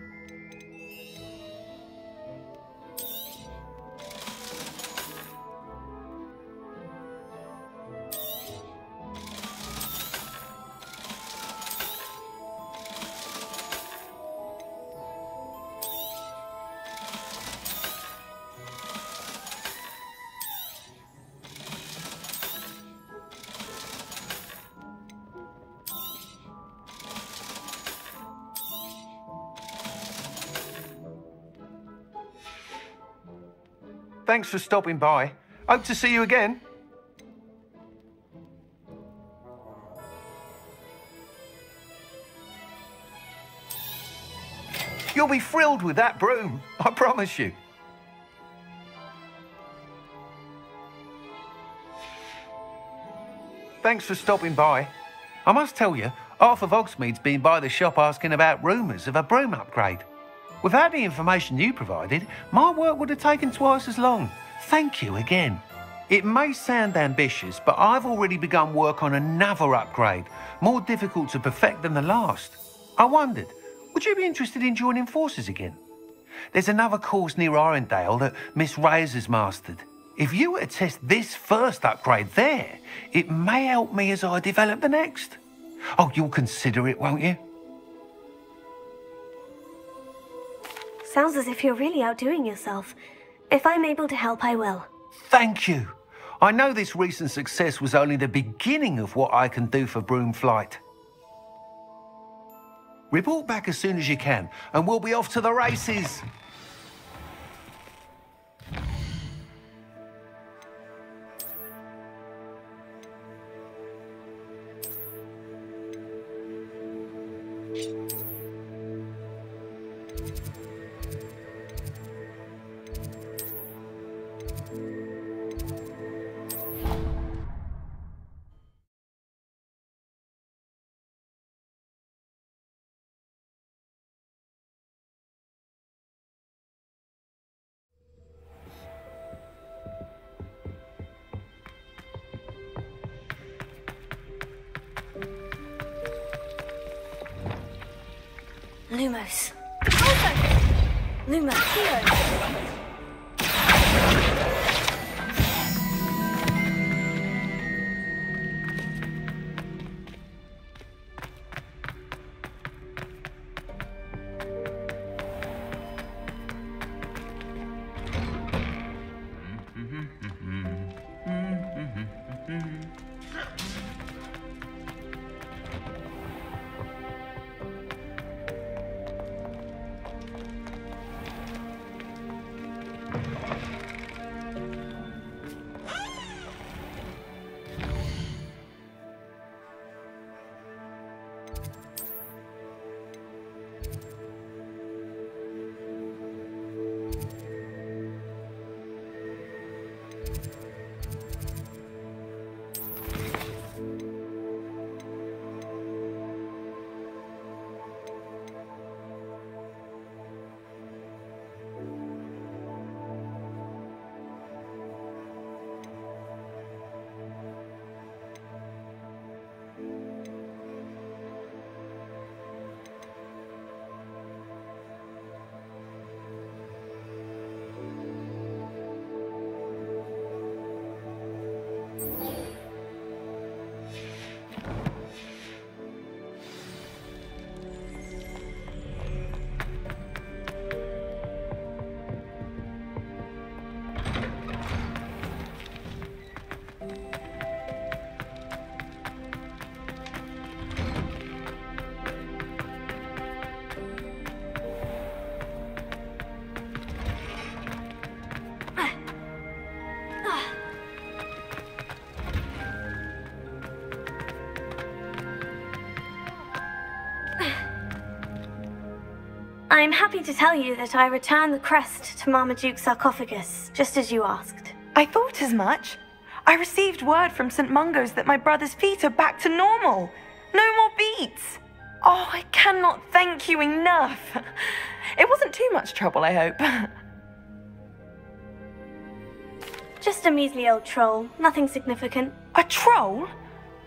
Thanks for stopping by. Hope to see you again. You'll be thrilled with that broom, I promise you. Thanks for stopping by. I must tell you, half of Hogsmeade's been by the shop asking about rumours of a broom upgrade. Without the information you provided, my work would have taken twice as long. Thank you again. It may sound ambitious, but I've already begun work on another upgrade, more difficult to perfect than the last. I wondered, would you be interested in joining forces again? There's another course near Arendelle that Miss Reyes has mastered. If you were to test this first upgrade there, it may help me as I develop the next. Oh, you'll consider it, won't you? Sounds as if you're really outdoing yourself. If I'm able to help, I will. Thank you. I know this recent success was only the beginning of what I can do for Broomflight. Report back as soon as you can, and we'll be off to the races. Lumos. Lumos, hero. I'm happy to tell you that I returned the crest to Marmaduke's sarcophagus, just as you asked. I thought as much. I received word from St. Mungo's that my brother's feet are back to normal. No more beats. Oh, I cannot thank you enough. It wasn't too much trouble, I hope. Just a measly old troll, nothing significant. A troll?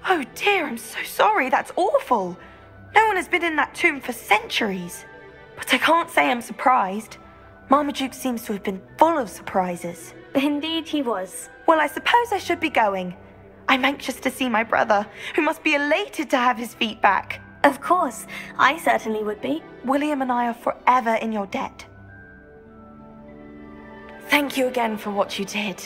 Oh dear, I'm so sorry, that's awful. No one has been in that tomb for centuries. But I can't say I'm surprised. Marmaduke seems to have been full of surprises. Indeed he was. Well, I suppose I should be going. I'm anxious to see my brother, who must be elated to have his feet back. Of course, I certainly would be. William and I are forever in your debt. Thank you again for what you did.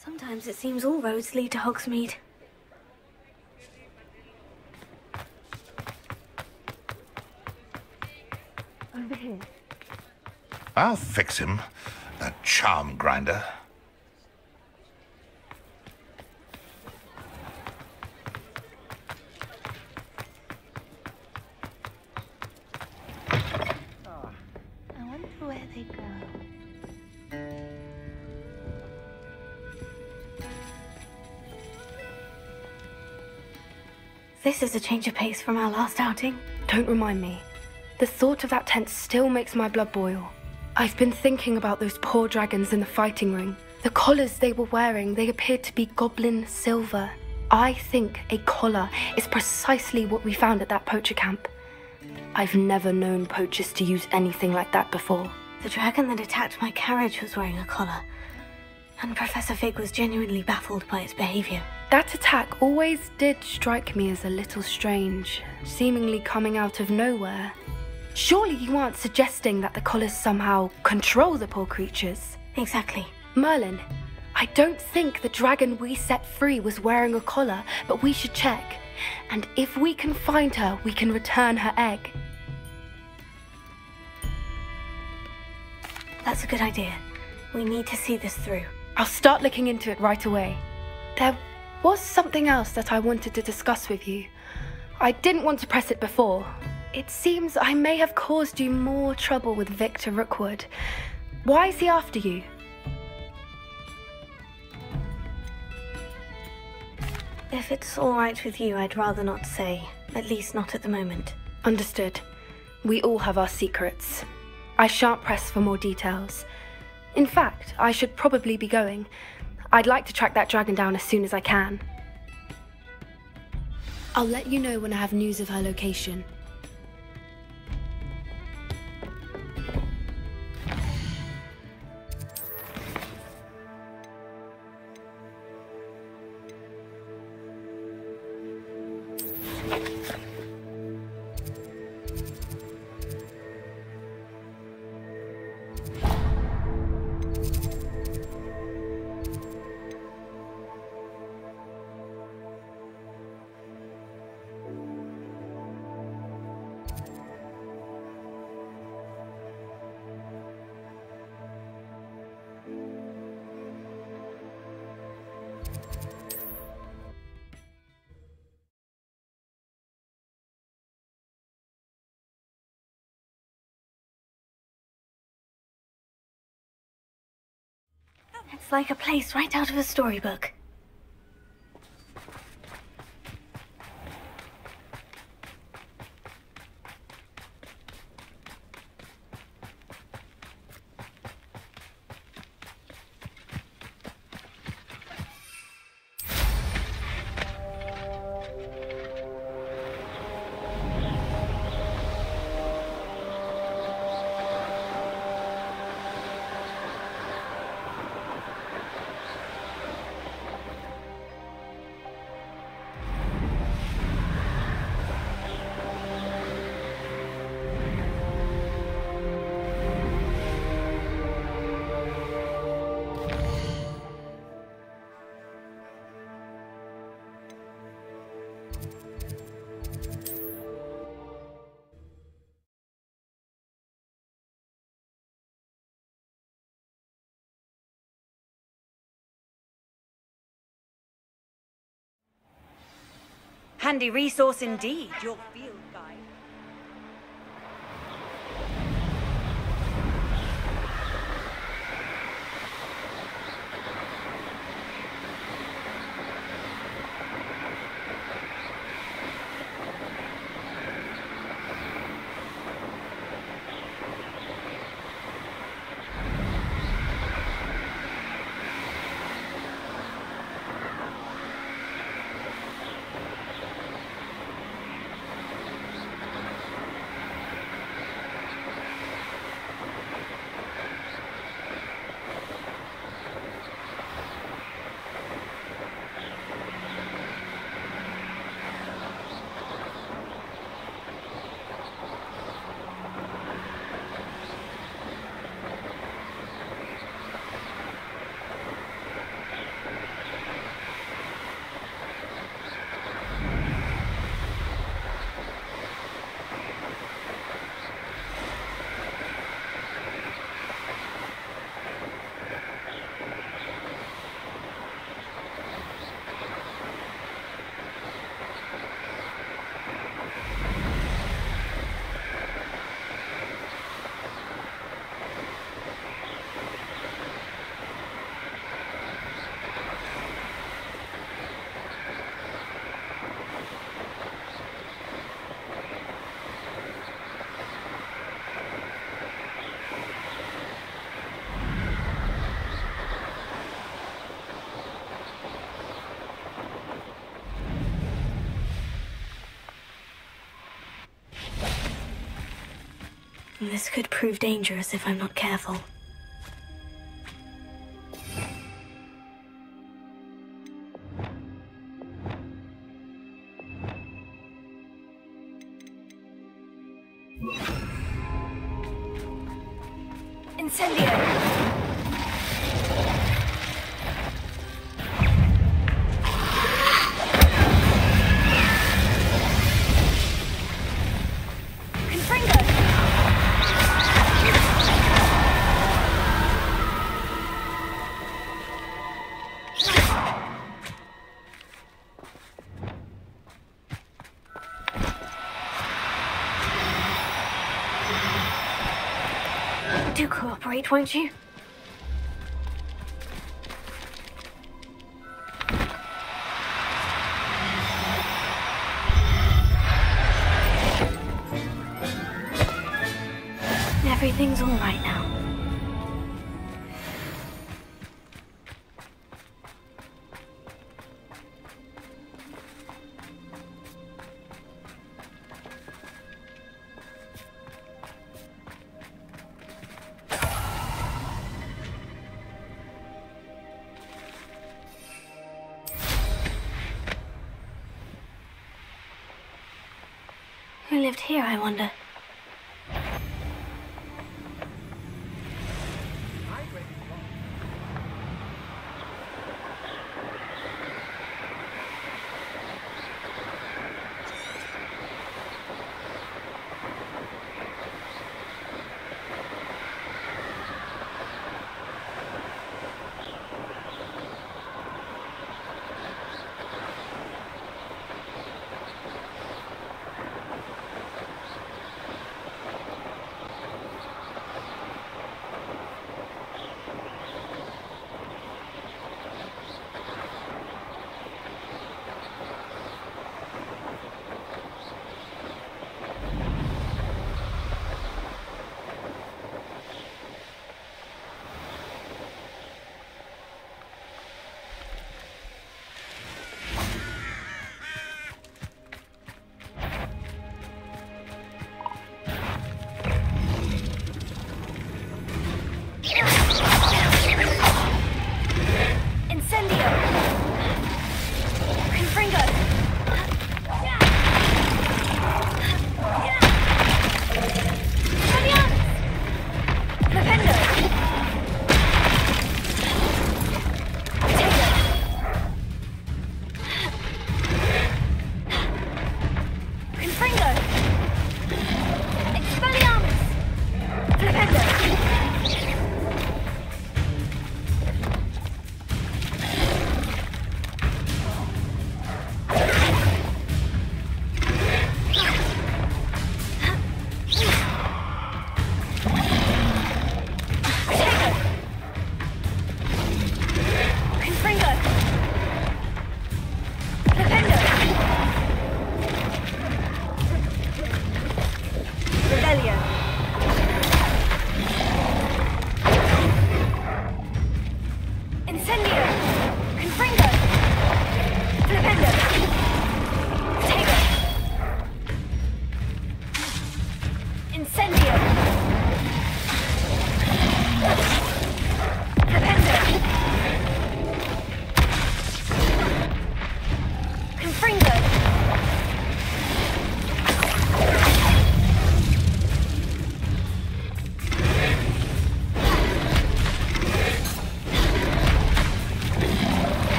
Sometimes it seems all roads lead to Hogsmeade. Over here. I'll fix him, that charm grinder. I wonder where they go. This is a change of pace from our last outing. Don't remind me. The thought of that tent still makes my blood boil. I've been thinking about those poor dragons in the fighting ring. The collars they were wearing, they appeared to be goblin silver. I think a collar is precisely what we found at that poacher camp. I've never known poachers to use anything like that before. The dragon that attacked my carriage was wearing a collar, and Professor Fig was genuinely baffled by its behavior. That attack always did strike me as a little strange, seemingly coming out of nowhere. Surely you aren't suggesting that the collars somehow control the poor creatures? Exactly. Merlin, I don't think the dragon we set free was wearing a collar, but we should check. And if we can find her, we can return her egg. That's a good idea. We need to see this through. I'll start looking into it right away. There was something else that I wanted to discuss with you. I didn't want to press it before. It seems I may have caused you more trouble with Victor Rookwood. Why is he after you? If it's all right with you, I'd rather not say. At least not at the moment. Understood. We all have our secrets. I shan't press for more details. In fact, I should probably be going. I'd like to track that dragon down as soon as I can. I'll let you know when I have news of her location. It's like a place right out of a storybook. handy resource indeed, your field guide. This could prove dangerous if I'm not careful. Incendio! Do cooperate, won't you? Everything's all right now. Who lived here, I wonder?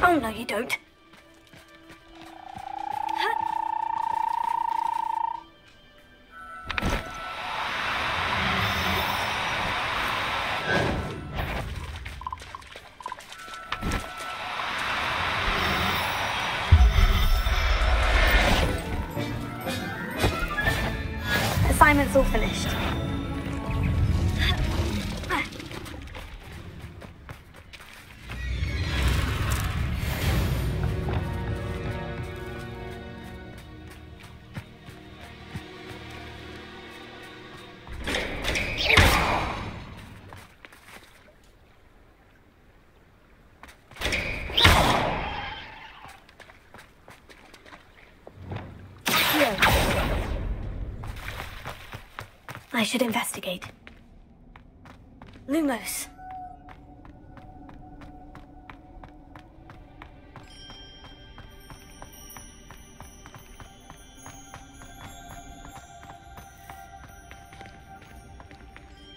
Oh, no, you don't. Assignment's all finished. I should investigate. Lumos.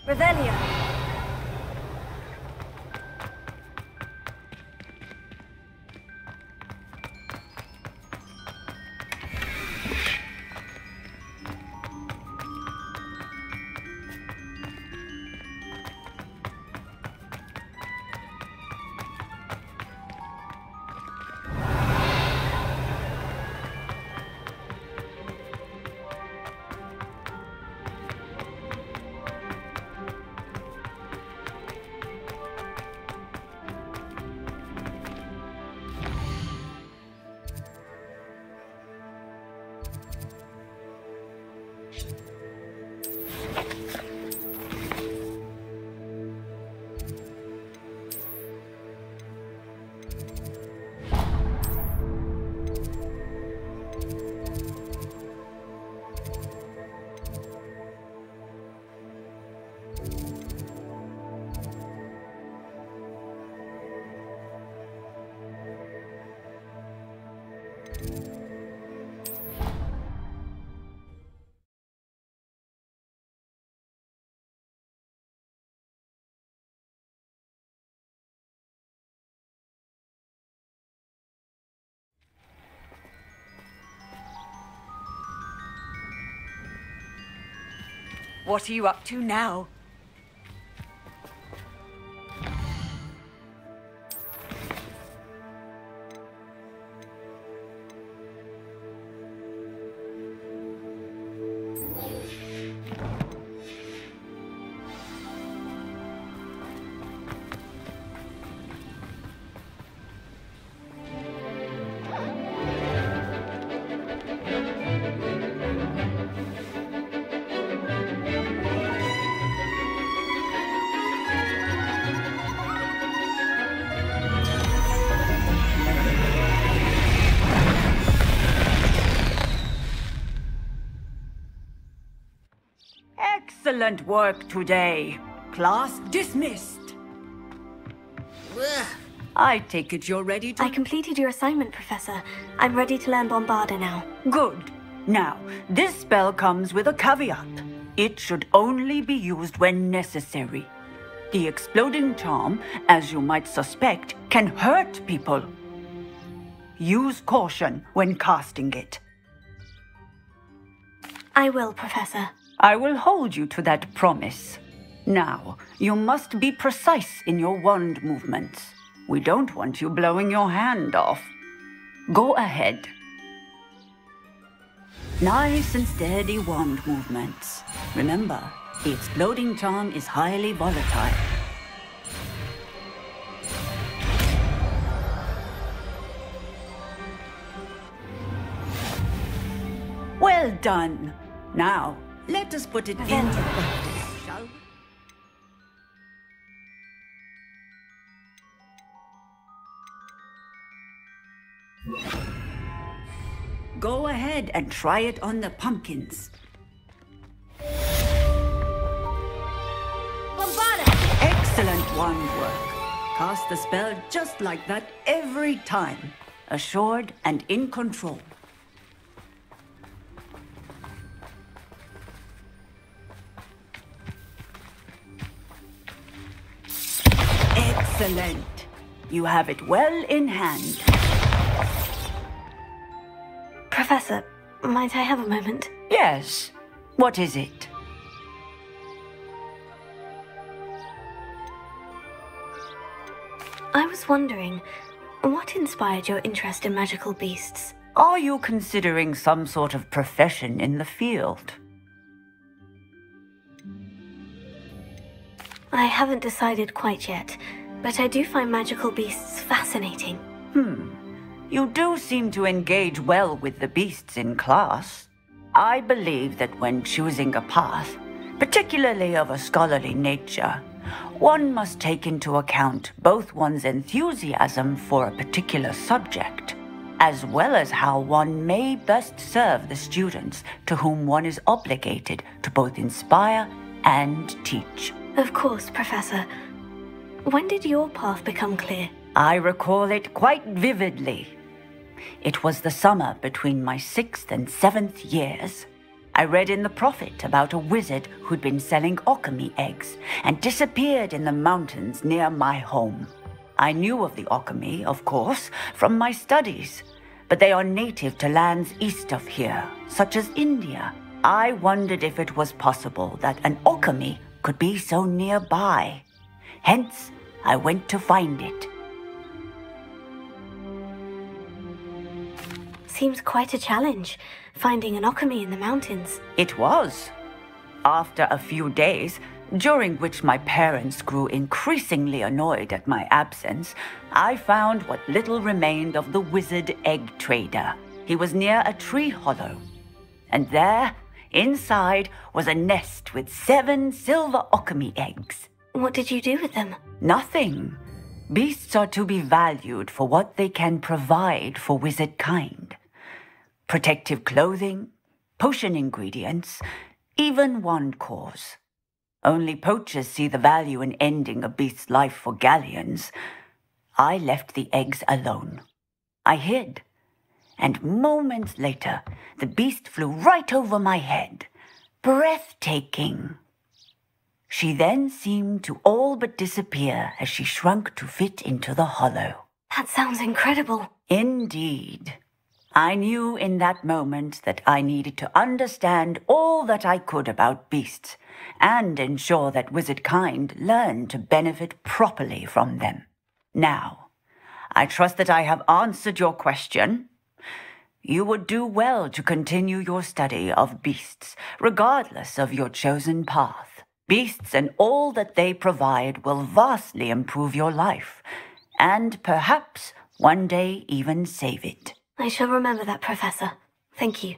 Revelio. What are you up to now? Excellent work today. Class dismissed. I take it you're ready to... I completed your assignment, Professor. I'm ready to learn Bombarda now. Good. Now, this spell comes with a caveat. It should only be used when necessary. The exploding charm, as you might suspect, can hurt people. Use caution when casting it. I will, Professor. I will hold you to that promise. Now, you must be precise in your wand movements. We don't want you blowing your hand off. Go ahead. Nice and steady wand movements. Remember, the exploding charm is highly volatile. Well done. Now, let us put it into practice, shall we? Go ahead and try it on the pumpkins. Bombarda! Excellent wand work. Cast the spell just like that every time. Assured and in control. Excellent. You have it well in hand. Professor, might I have a moment? Yes. What is it? I was wondering, what inspired your interest in magical beasts? Are you considering some sort of profession in the field? I haven't decided quite yet, but I do find magical beasts fascinating. You do seem to engage well with the beasts in class. I believe that when choosing a path, particularly of a scholarly nature, one must take into account both one's enthusiasm for a particular subject, as well as how one may best serve the students to whom one is obligated to both inspire and teach. Of course, Professor. When did your path become clear? I recall it quite vividly. It was the summer between my 6th and 7th years. I read in the Prophet about a wizard who'd been selling alchemy eggs and disappeared in the mountains near my home. I knew of the alchemy, of course, from my studies, but they are native to lands east of here, such as India. I wondered if it was possible that an alchemy could be so nearby. Hence, I went to find it. Seems quite a challenge, finding an alchemy in the mountains. It was. After a few days, during which my parents grew increasingly annoyed at my absence, I found what little remained of the wizard egg trader. He was near a tree hollow, and there, inside, was a nest with 7 silver alchemy eggs. What did you do with them? Nothing. Beasts are to be valued for what they can provide for wizard kind. Protective clothing, potion ingredients, even wand cores. Only poachers see the value in ending a beast's life for galleons. I left the eggs alone. I hid, and moments later, the beast flew right over my head. Breathtaking. She then seemed to all but disappear as she shrunk to fit into the hollow. That sounds incredible. Indeed. I knew in that moment that I needed to understand all that I could about beasts and ensure that wizard kind learned to benefit properly from them. Now, I trust that I have answered your question. You would do well to continue your study of beasts, regardless of your chosen path. Beasts and all that they provide will vastly improve your life, and perhaps one day even save it. I shall remember that, Professor. Thank you.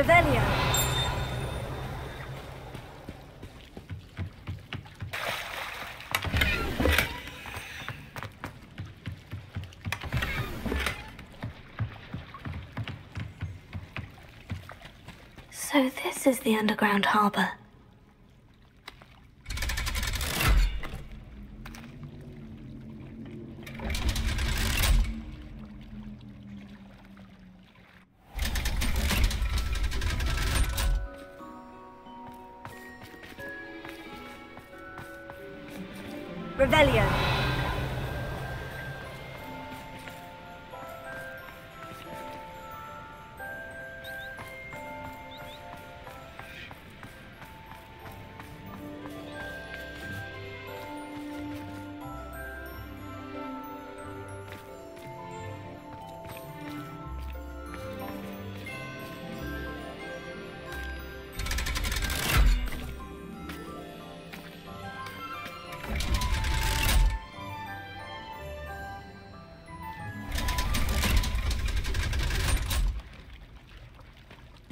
Revelio. So this is the underground harbor. Revelio.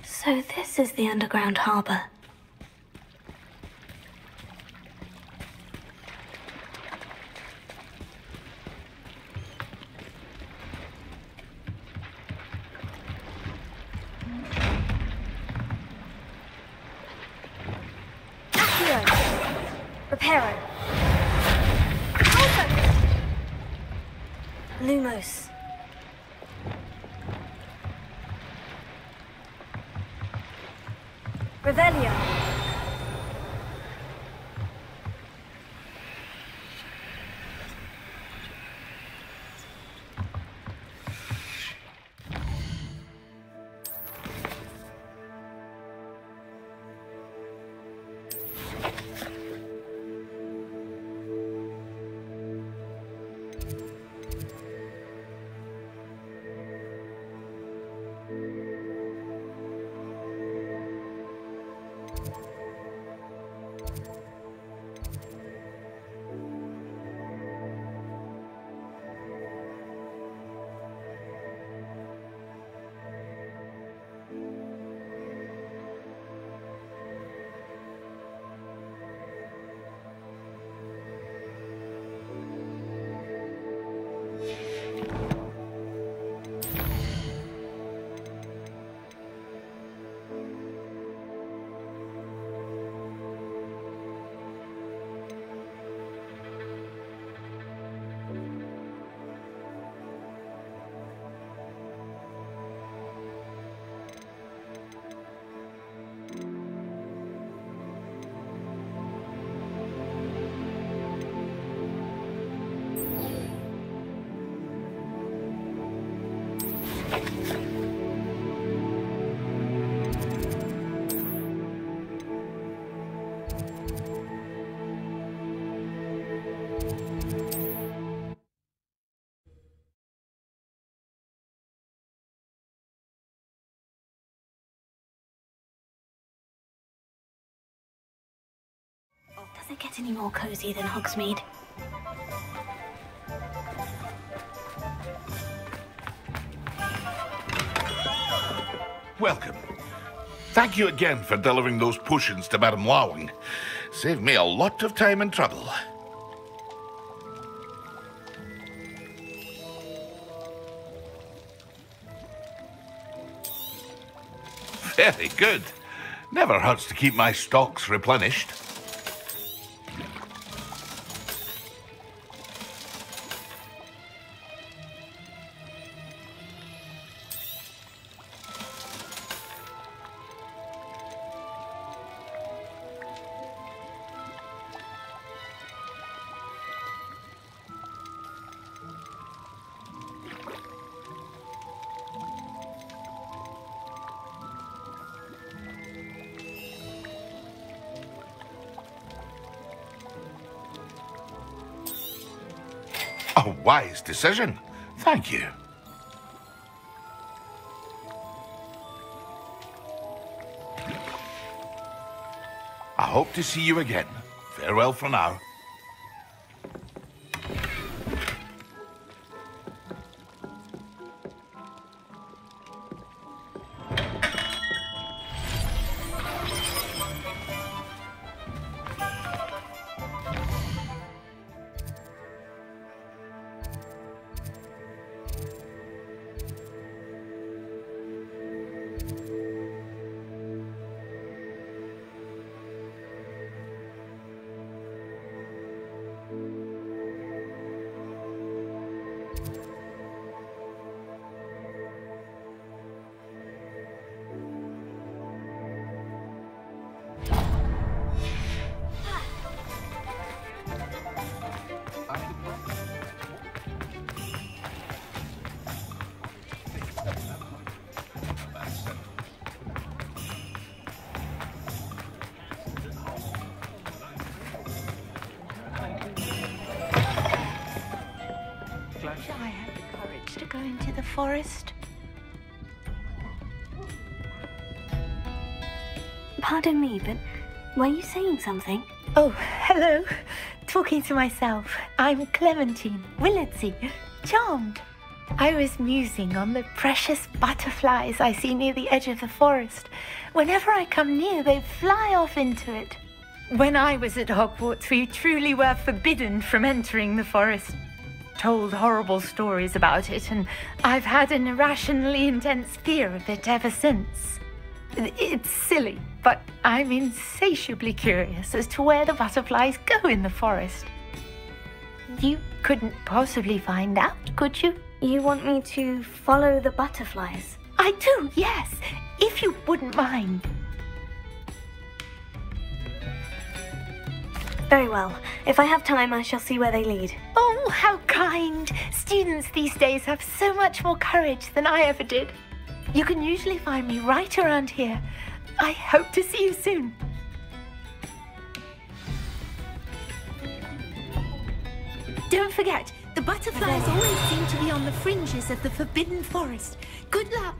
So this is the underground harbor. Reparo. Lumos. Revelio. Does it get any more cozy than Hogsmeade? Welcome. Thank you again for delivering those potions to Madame Lawing. Saved me a lot of time and trouble. Very good. Never hurts to keep my stocks replenished. A wise decision. Thank you. I hope to see you again. Farewell for now. go into the forest? Pardon me, but were you saying something? Oh, hello. Talking to myself. I'm Clementine Willardsey. Charmed. I was musing on the precious butterflies I see near the edge of the forest. Whenever I come near, they fly off into it. When I was at Hogwarts, we truly were forbidden from entering the forest. Told horrible stories about it, and I've had an irrationally intense fear of it ever since. It's silly, but I'm insatiably curious as to where the butterflies go in the forest. You couldn't possibly find out, could you? You want me to follow the butterflies? I do, yes, if you wouldn't mind. Very well. If I have time, I shall see where they lead. Oh, how kind! Students these days have so much more courage than I ever did. You can usually find me right around here. I hope to see you soon. Don't forget, the butterflies always seem to be on the fringes of the Forbidden Forest. Good luck!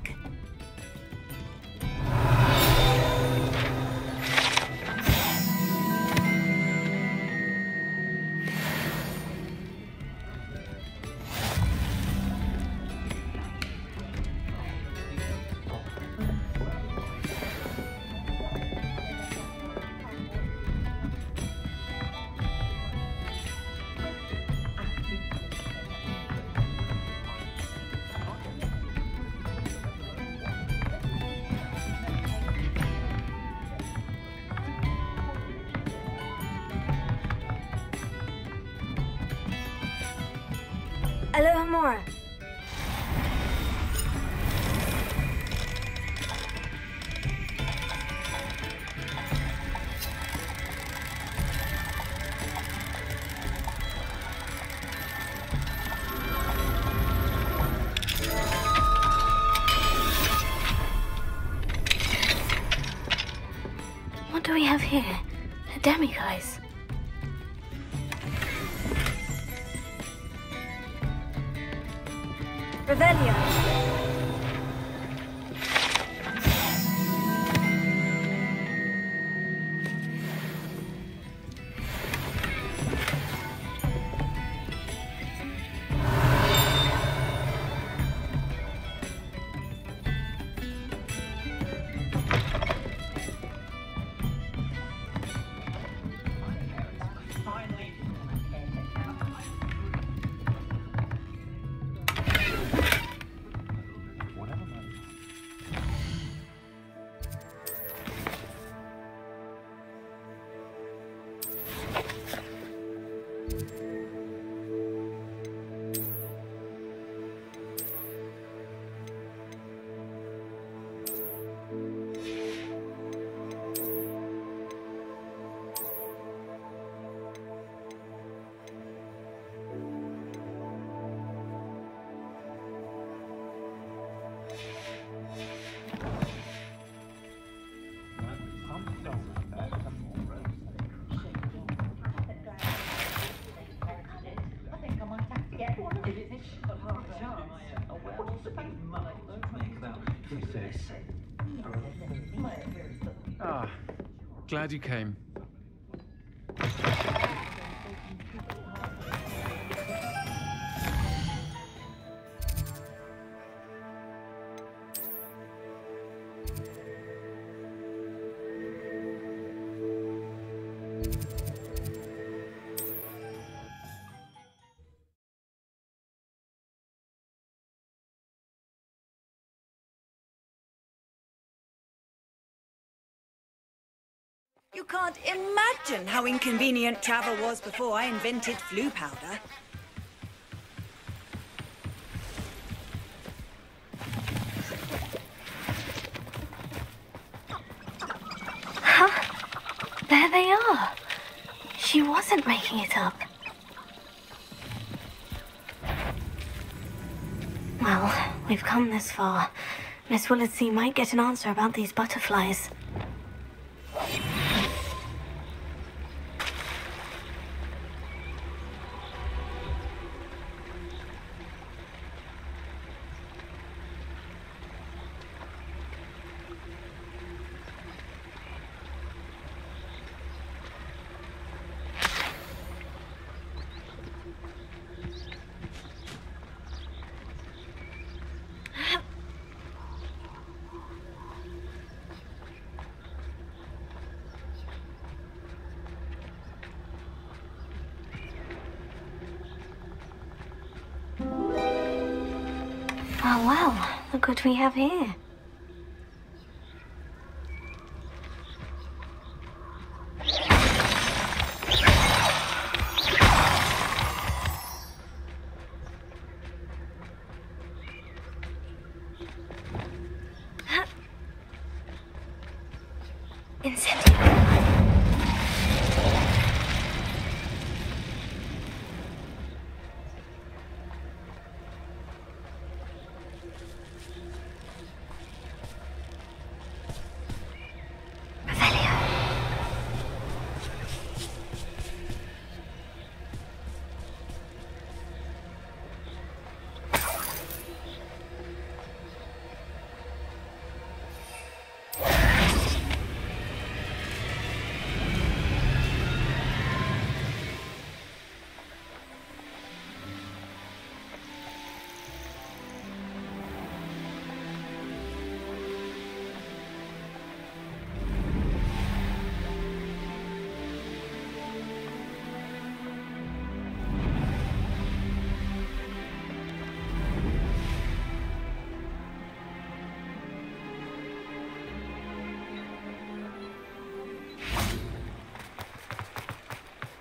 Alohomora. What do we have here? A demiguise. Revelio. Ah, glad you came. You can't imagine how inconvenient travel was before I invented flu powder. Huh? There they are. She wasn't making it up. Well, we've come this far. Miss Willardsey might get an answer about these butterflies. Oh well, look what we have here.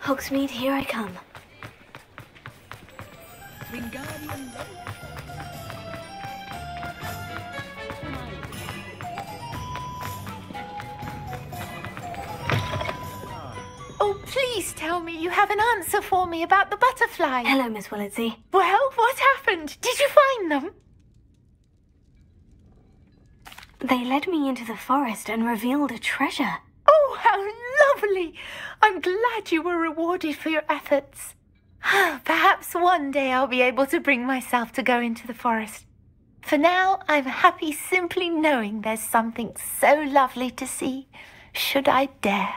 Hogsmeade, here I come. Oh, please tell me you have an answer for me about the butterfly. Hello, Miss Willardsey. Well, what happened? Did you find them? They led me into the forest and revealed a treasure. Oh, how lovely! I'm glad you were rewarded for your efforts. Perhaps one day I'll be able to bring myself to go into the forest. For now, I'm happy simply knowing there's something so lovely to see, should I dare.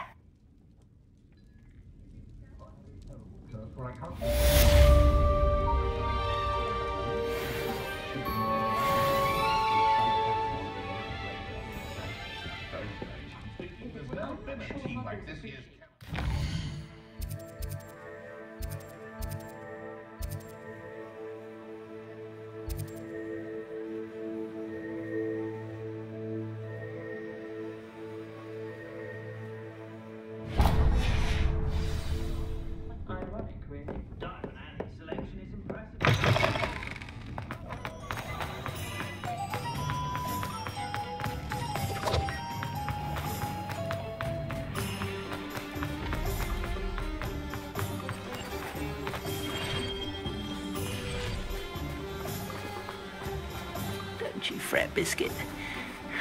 Don't you fret, Biscuit.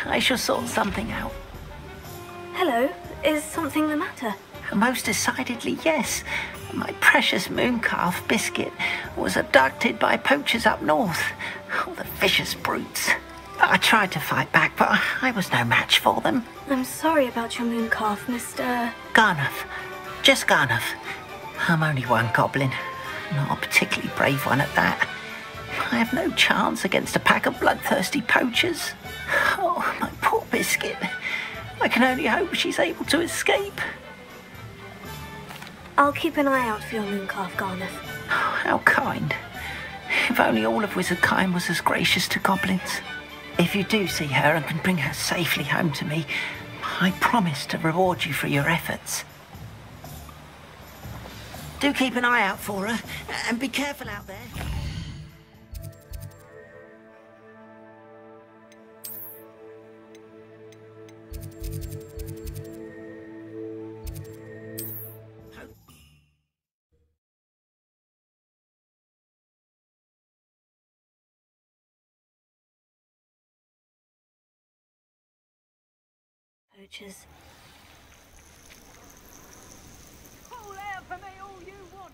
I shall sort something out. Hello, is something the matter? Most decidedly, yes. My precious moon calf, Biscuit, was abducted by poachers up north. Oh, the vicious brutes. I tried to fight back, but I was no match for them. I'm sorry about your moon calf, Mr. Garnuff. Just Garnuff. I'm only one goblin. Not a particularly brave one at that. I have no chance against a pack of bloodthirsty poachers. Oh, my poor Biscuit. I can only hope she's able to escape. I'll keep an eye out for your moon calf, Garnuff. Oh, how kind. If only all of Wizardkind was as gracious to goblins. If you do see her and can bring her safely home to me, I promise to reward you for your efforts. Do keep an eye out for her, and be careful out there. Poachers. Call out for me all you want.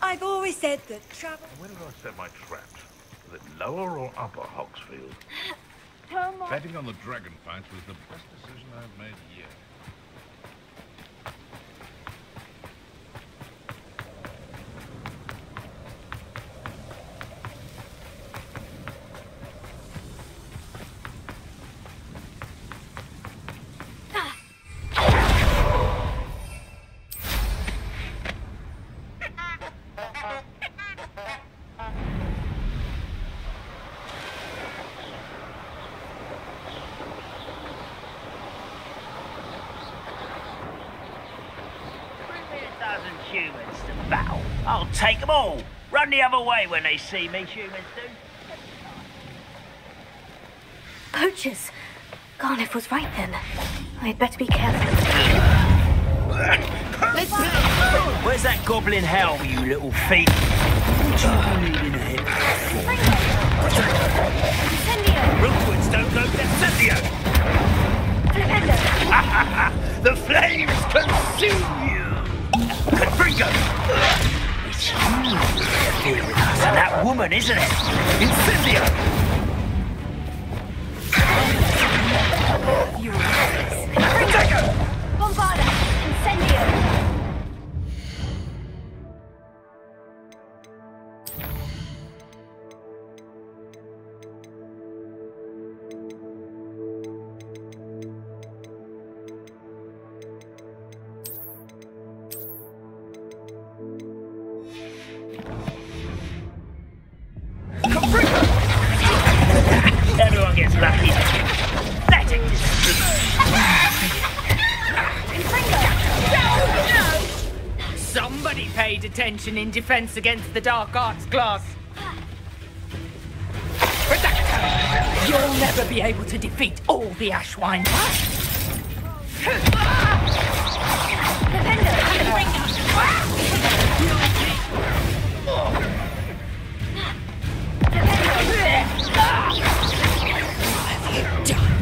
I've always said that travel... Where did I set my traps? Was it lower or upper Hogsfield? Come on. Betting on the dragon fights was the best decision I've made yet. Humans to battle. I'll take them all. Run the other way when they see me, humans do. Poachers. Garniff was right then. I'd better be careful. Where's that goblin hell, you little thief? What you believe in a hip? Rookwoods don't know Incendio! The flames consume you! Confringo! It's you who interfere with us and that woman, isn't it? Incendio! Bombarda! Incendio! Everyone gets lucky. Pathetic. Somebody paid attention in defense against the dark arts class. You'll never be able to defeat all the Ashwine.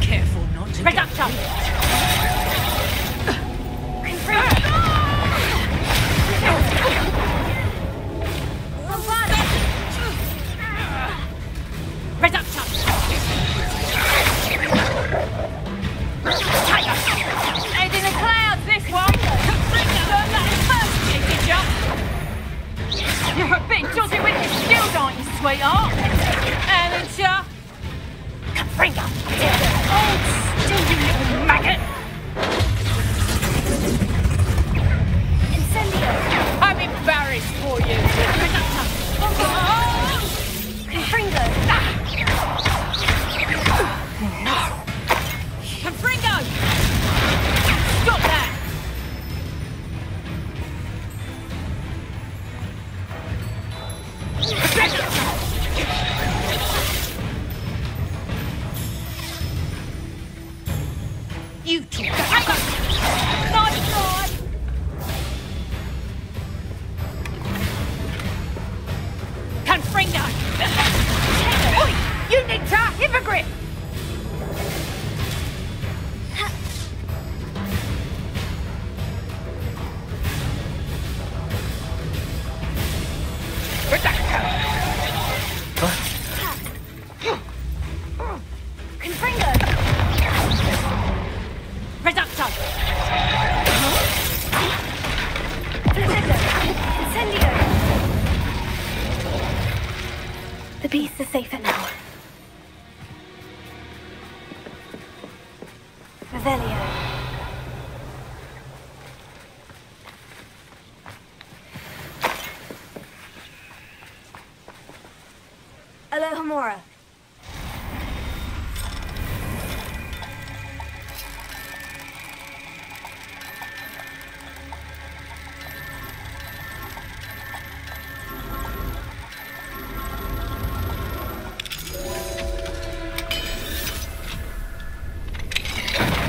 Careful not to. Reduction! Reduction! Head in the clouds, this one! Learn that first, did you? You're a bit dodgy with your skills, aren't you, sweetheart? Amateur! Confringo! Oh, still, you little maggot! Incendio! I'm embarrassed for you! Confringo! No! Confringo! Stop that! You two! Nice try! Confringo! Oi! You need to hippogriff! Confringo! Reducto! Incendio! The beasts are safer now. Revelio. Alohomora.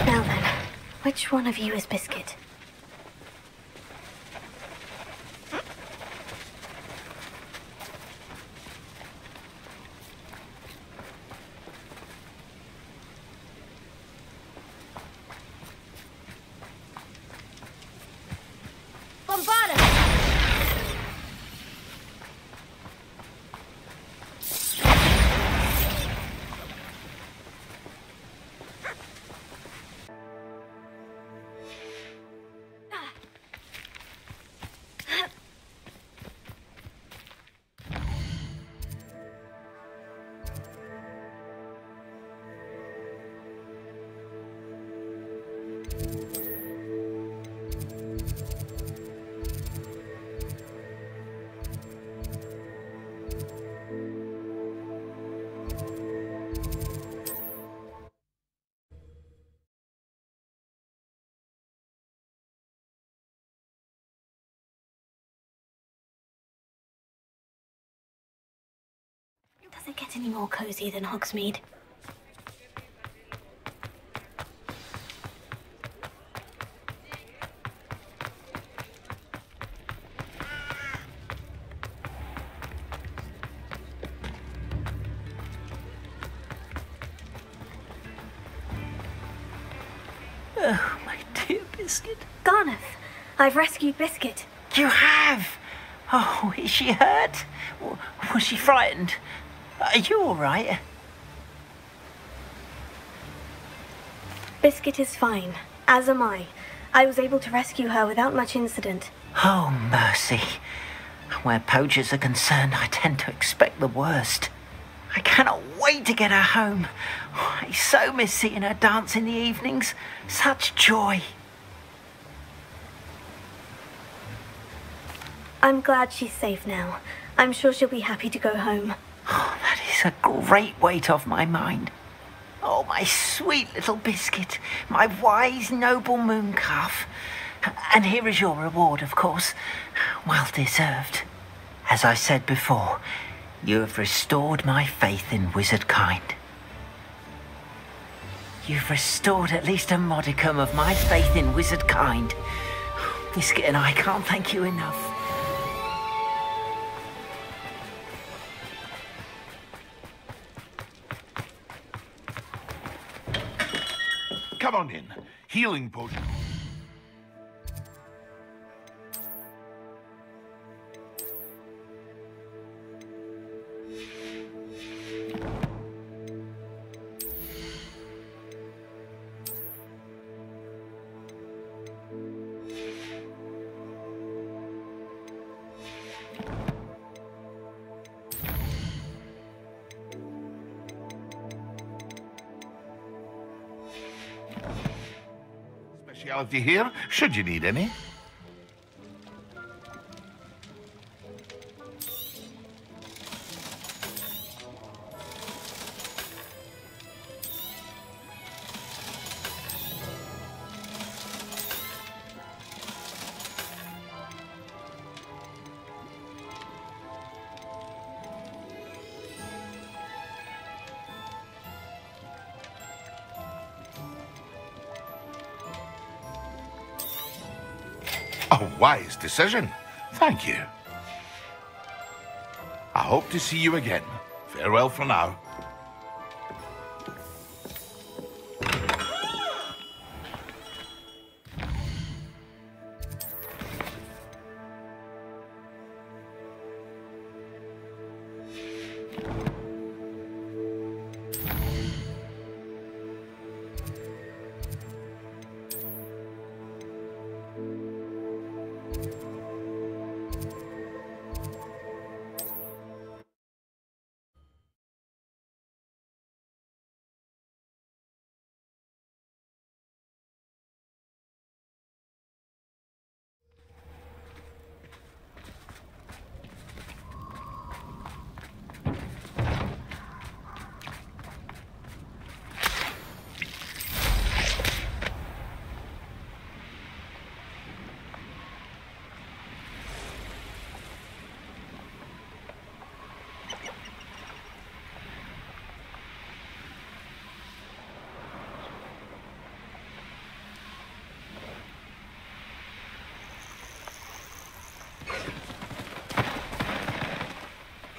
Now then, which one of you is Biscuit? Does it get any more cozy than Hogsmeade? Oh, my dear Biscuit. Garneth, I've rescued Biscuit. You have? Oh, is she hurt? Was she frightened? Are you all right? Biscuit is fine, as am I. I was able to rescue her without much incident. Oh, mercy. Where poachers are concerned, I tend to expect the worst. I cannot wait to get her home. I so miss seeing her dance in the evenings. Such joy. I'm glad she's safe now. I'm sure she'll be happy to go home. Oh, that is a great weight off my mind. Oh, my sweet little Biscuit, my wise, noble moon calf. And here is your reward, of course. Well deserved. As I said before, you have restored my faith in wizard kind. You've restored at least a modicum of my faith in wizard kind. Biscuit and I can't thank you enough. Come on in. Healing potion. Speciality here, should you need any. A wise decision. Thank you. I hope to see you again. Farewell for now.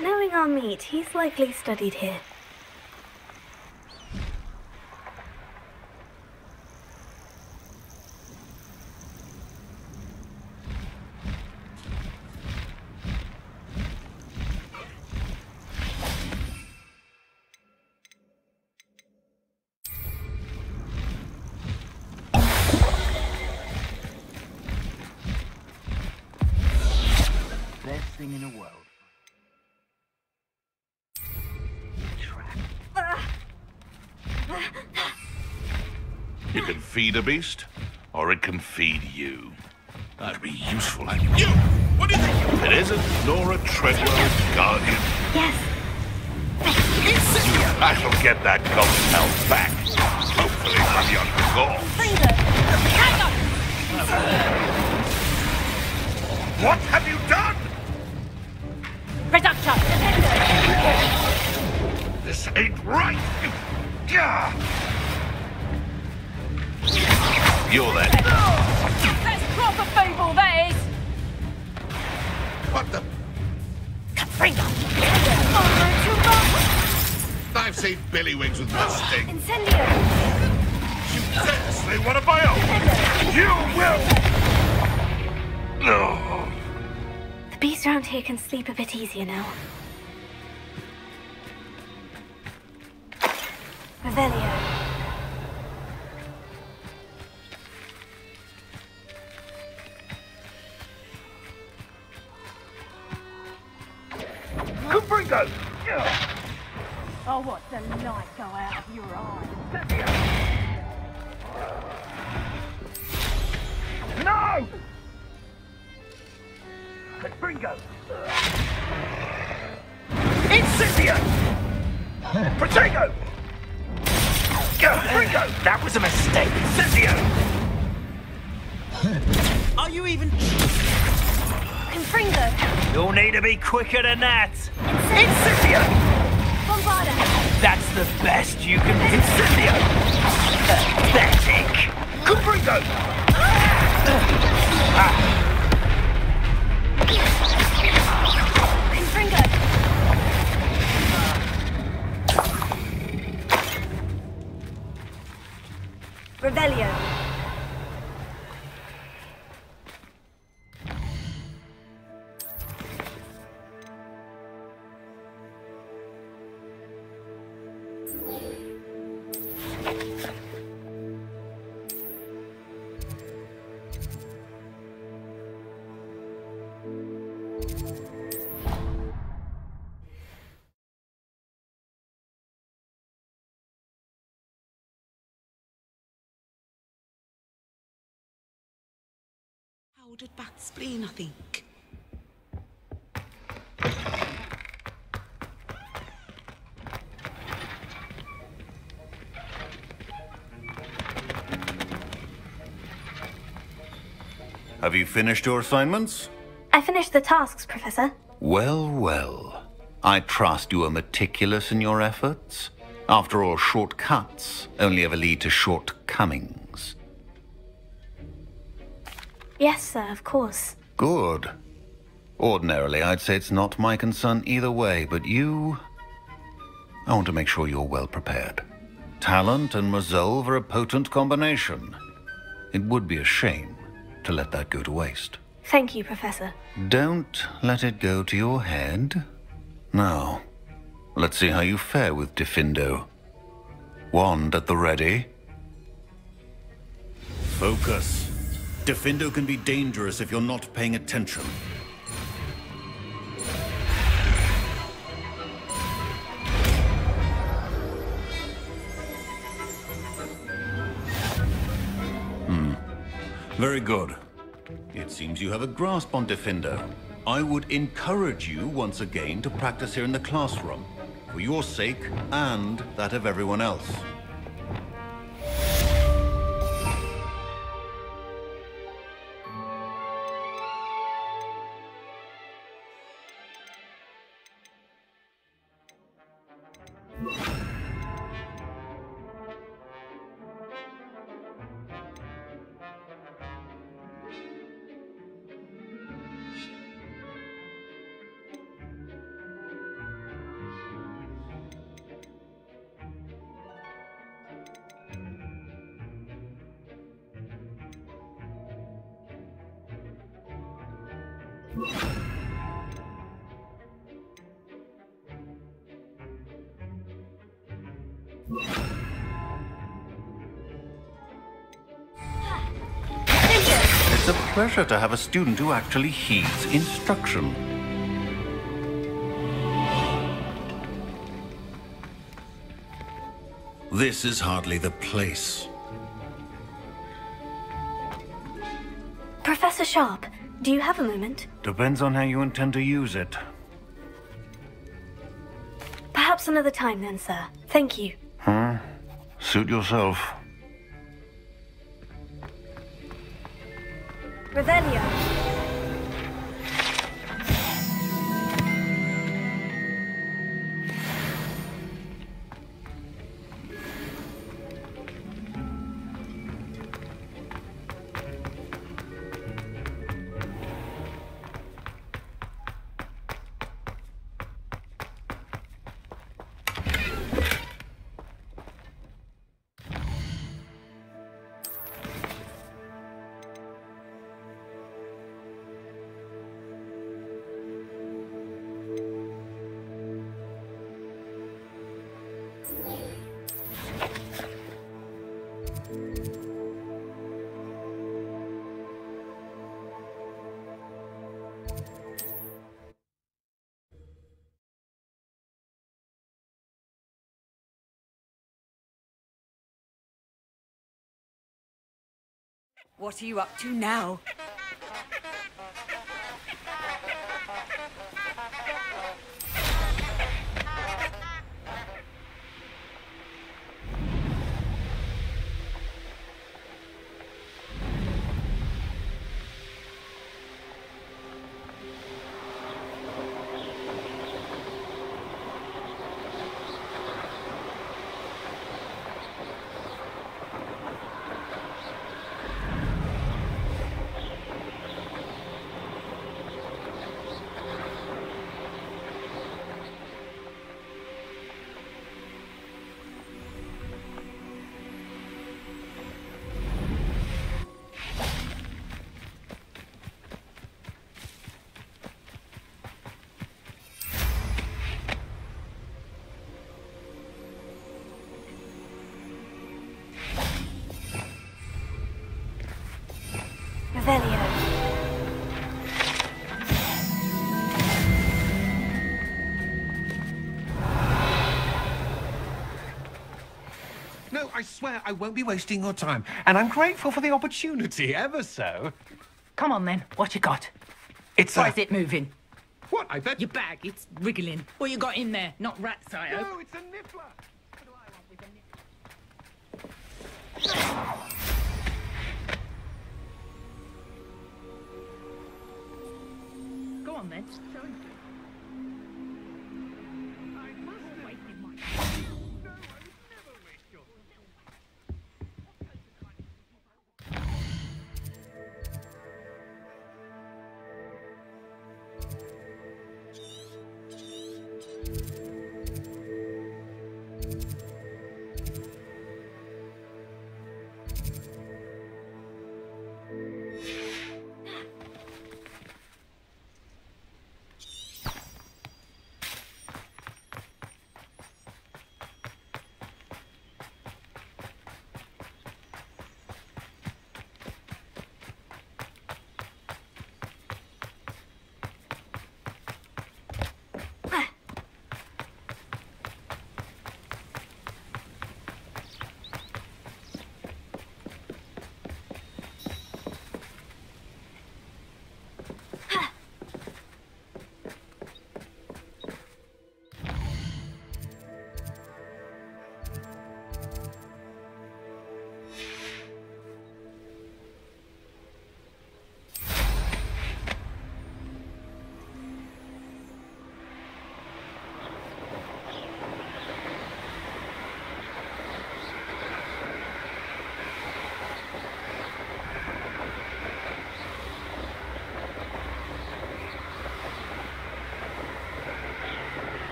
Knowing our meat, he's likely studied here. Best thing in the world. You can feed a beast, or it can feed you. That'd be useful. And you! What do you think? It isn't Nora Treadwell's guardian. Yes. I shall get that gob's health back. Hopefully from your core. What have you done? Reduction! This ain't right. You're that. That's proper feeble, that is! What the? Caprino! I've seen Billywings with the sting. Incendio! You dare slay one of my own! You will! No. The beast around here can sleep a bit easier now. Revelio. Caprigo! Oh, what the light go out of your eyes. No! Caprigo! Incendio! Protego! Caprigo! That was a mistake. Incendio! Are you even... Confringo! You'll need to be quicker than that. Incendio! Bombarda! That's the best you can... Incendio! Pathetic. Caprigo! Confringo! Revelio. Ordered bat spleen, I think. Have you finished your assignments? I finished the tasks, Professor. Well, well. I trust you are meticulous in your efforts. After all, shortcuts only ever lead to shortcomings. Yes, sir, of course. Good. Ordinarily, I'd say it's not my concern either way, but you... I want to make sure you're well prepared. Talent and resolve are a potent combination. It would be a shame to let that go to waste. Thank you, Professor. Don't let it go to your head. Now, let's see how you fare with Diffindo. Wand at the ready. Focus. Diffindo can be dangerous if you're not paying attention. Very good. It seems you have a grasp on Diffindo. I would encourage you once again to practice here in the classroom, for your sake and that of everyone else. It's a pleasure to have a student who actually heeds instruction. This is hardly the place. Sharp, do you have a moment? Depends on how you intend to use it. Perhaps another time then, sir. Thank you. Suit yourself. Revelio. What are you up to now? Revelio. No, I swear I won't be wasting your time. And I'm grateful for the opportunity, ever so. Come on then, what you got? It's Why is it moving? What? I bet... Your bag, it's wriggling. What you got in there? Not rats, I hope. No, it's a niffler. Go on then. Show him.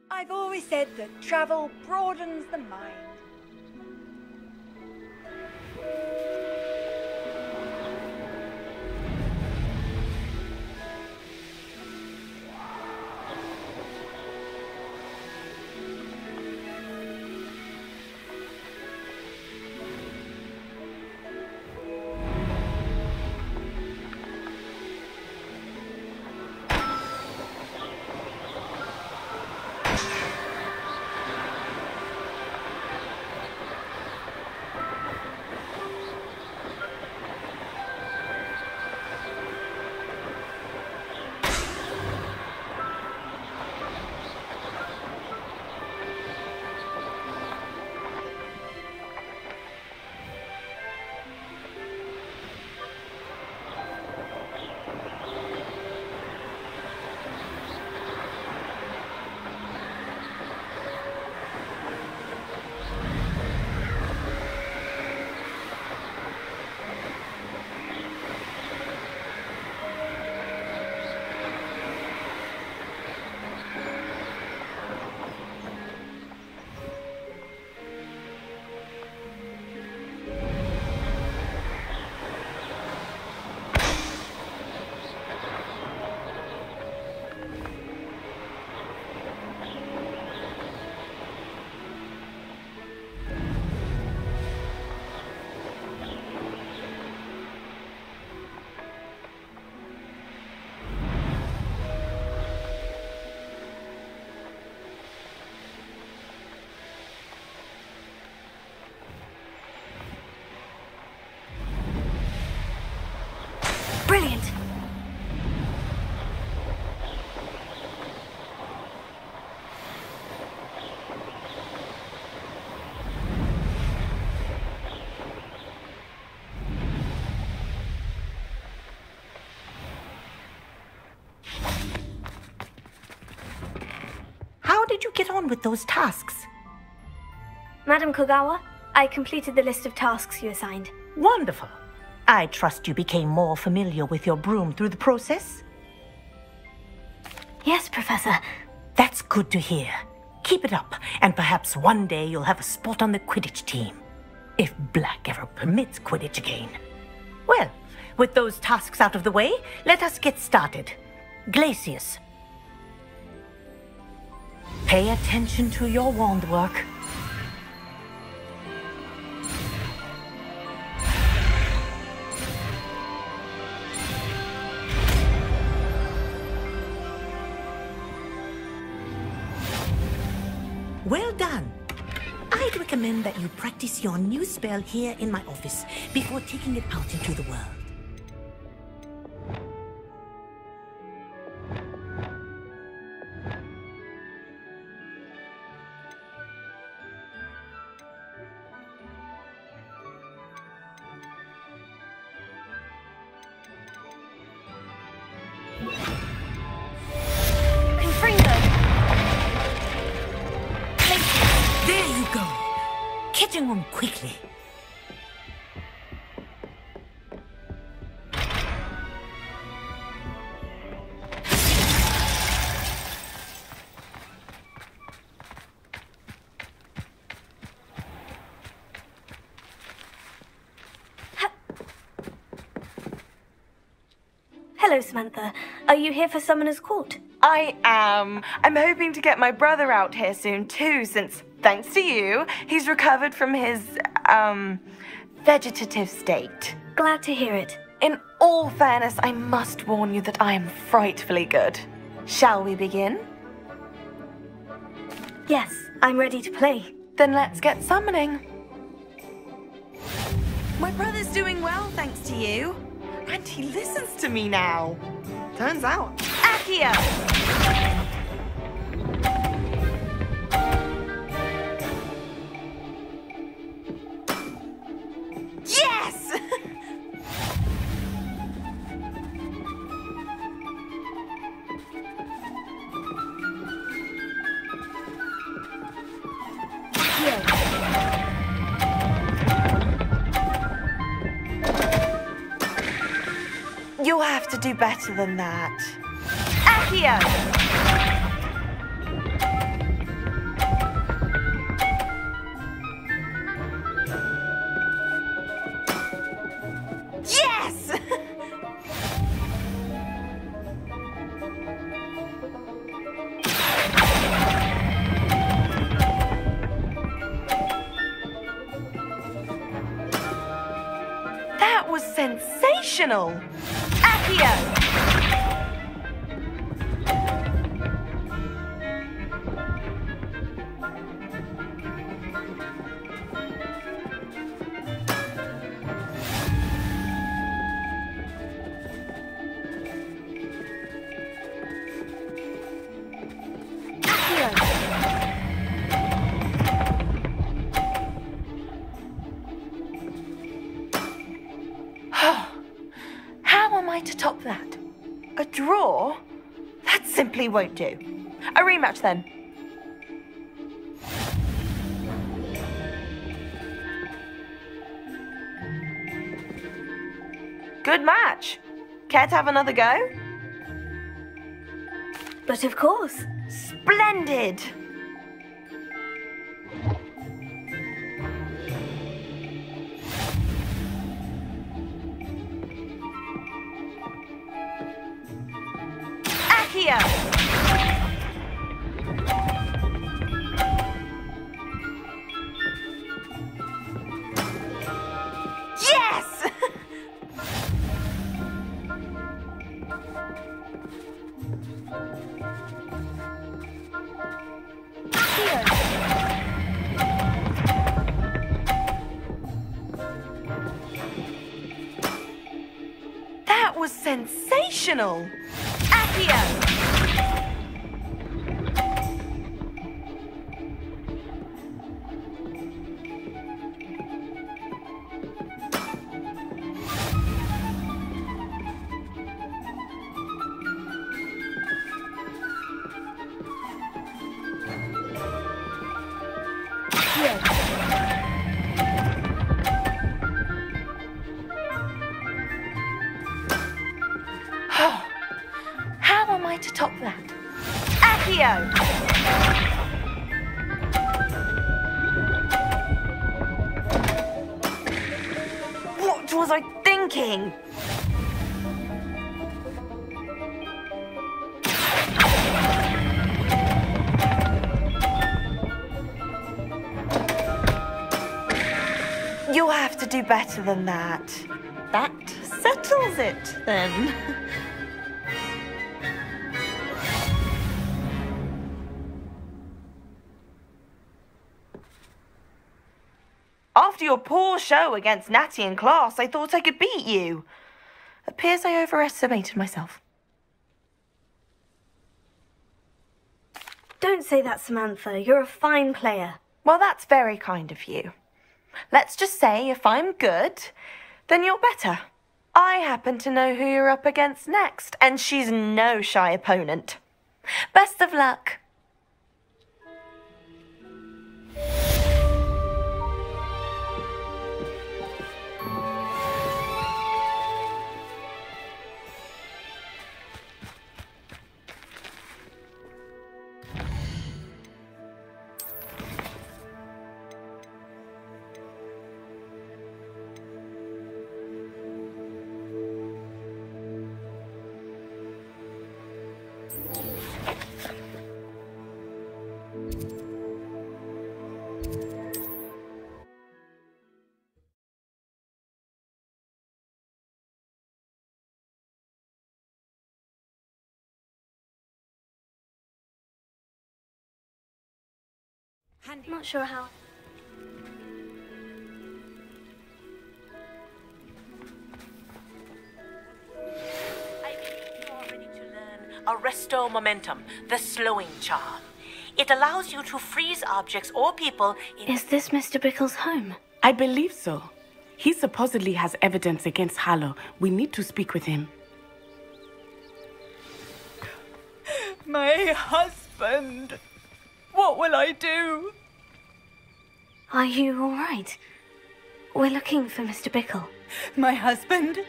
I've always said that travel broadens the mind. Brilliant! How did you get on with those tasks? Madam Kogawa, I completed the list of tasks you assigned. Wonderful. I trust you became more familiar with your broom through the process? Yes, Professor. That's good to hear. Keep it up, and perhaps one day you'll have a spot on the Quidditch team. If Black ever permits Quidditch again. Well, with those tasks out of the way, let us get started. Glacius. Pay attention to your wand work. Well done. I'd recommend that you practice your new spell here in my office before taking it out into the world. There you go. Catching on quickly. Hello, Samantha. Are you here for Summoner's Court? I am. I'm hoping to get my brother out here soon too, since, thanks to you, he's recovered from his, vegetative state. Glad to hear it. In all fairness, I must warn you that I am frightfully good. Shall we begin? Yes, I'm ready to play. Then let's get summoning. My brother's doing well, thanks to you. And he listens to me now. Turns out, Accio! Yes! Here. You'll have to do better than that. Accio! Yes! That was sensational! Accio! How am I to top that? A draw? That simply won't do. A rematch then. Good match. Care to have another go? But of course. Splendid! Accio! Yes! That was sensational! Accio! How am I to top that? Accio! What was I thinking? You'll have to do better than that. That settles it, then. After your poor show against Natty in class, I thought I could beat you. Appears I overestimated myself. Don't say that, Samantha. You're a fine player. Well, that's very kind of you. Let's just say if I'm good, then you're better. I happen to know who you're up against next, and she's no shy opponent. Best of luck. Not sure how. I believe you are ready to learn Arresto Momentum, the slowing charm. It allows you to freeze objects or people in... Is this Mr. Bickle's home? I believe so. He supposedly has evidence against Harlow. We need to speak with him. My husband! What will I do? Are you all right? We're looking for Mr. Bickle. My husband?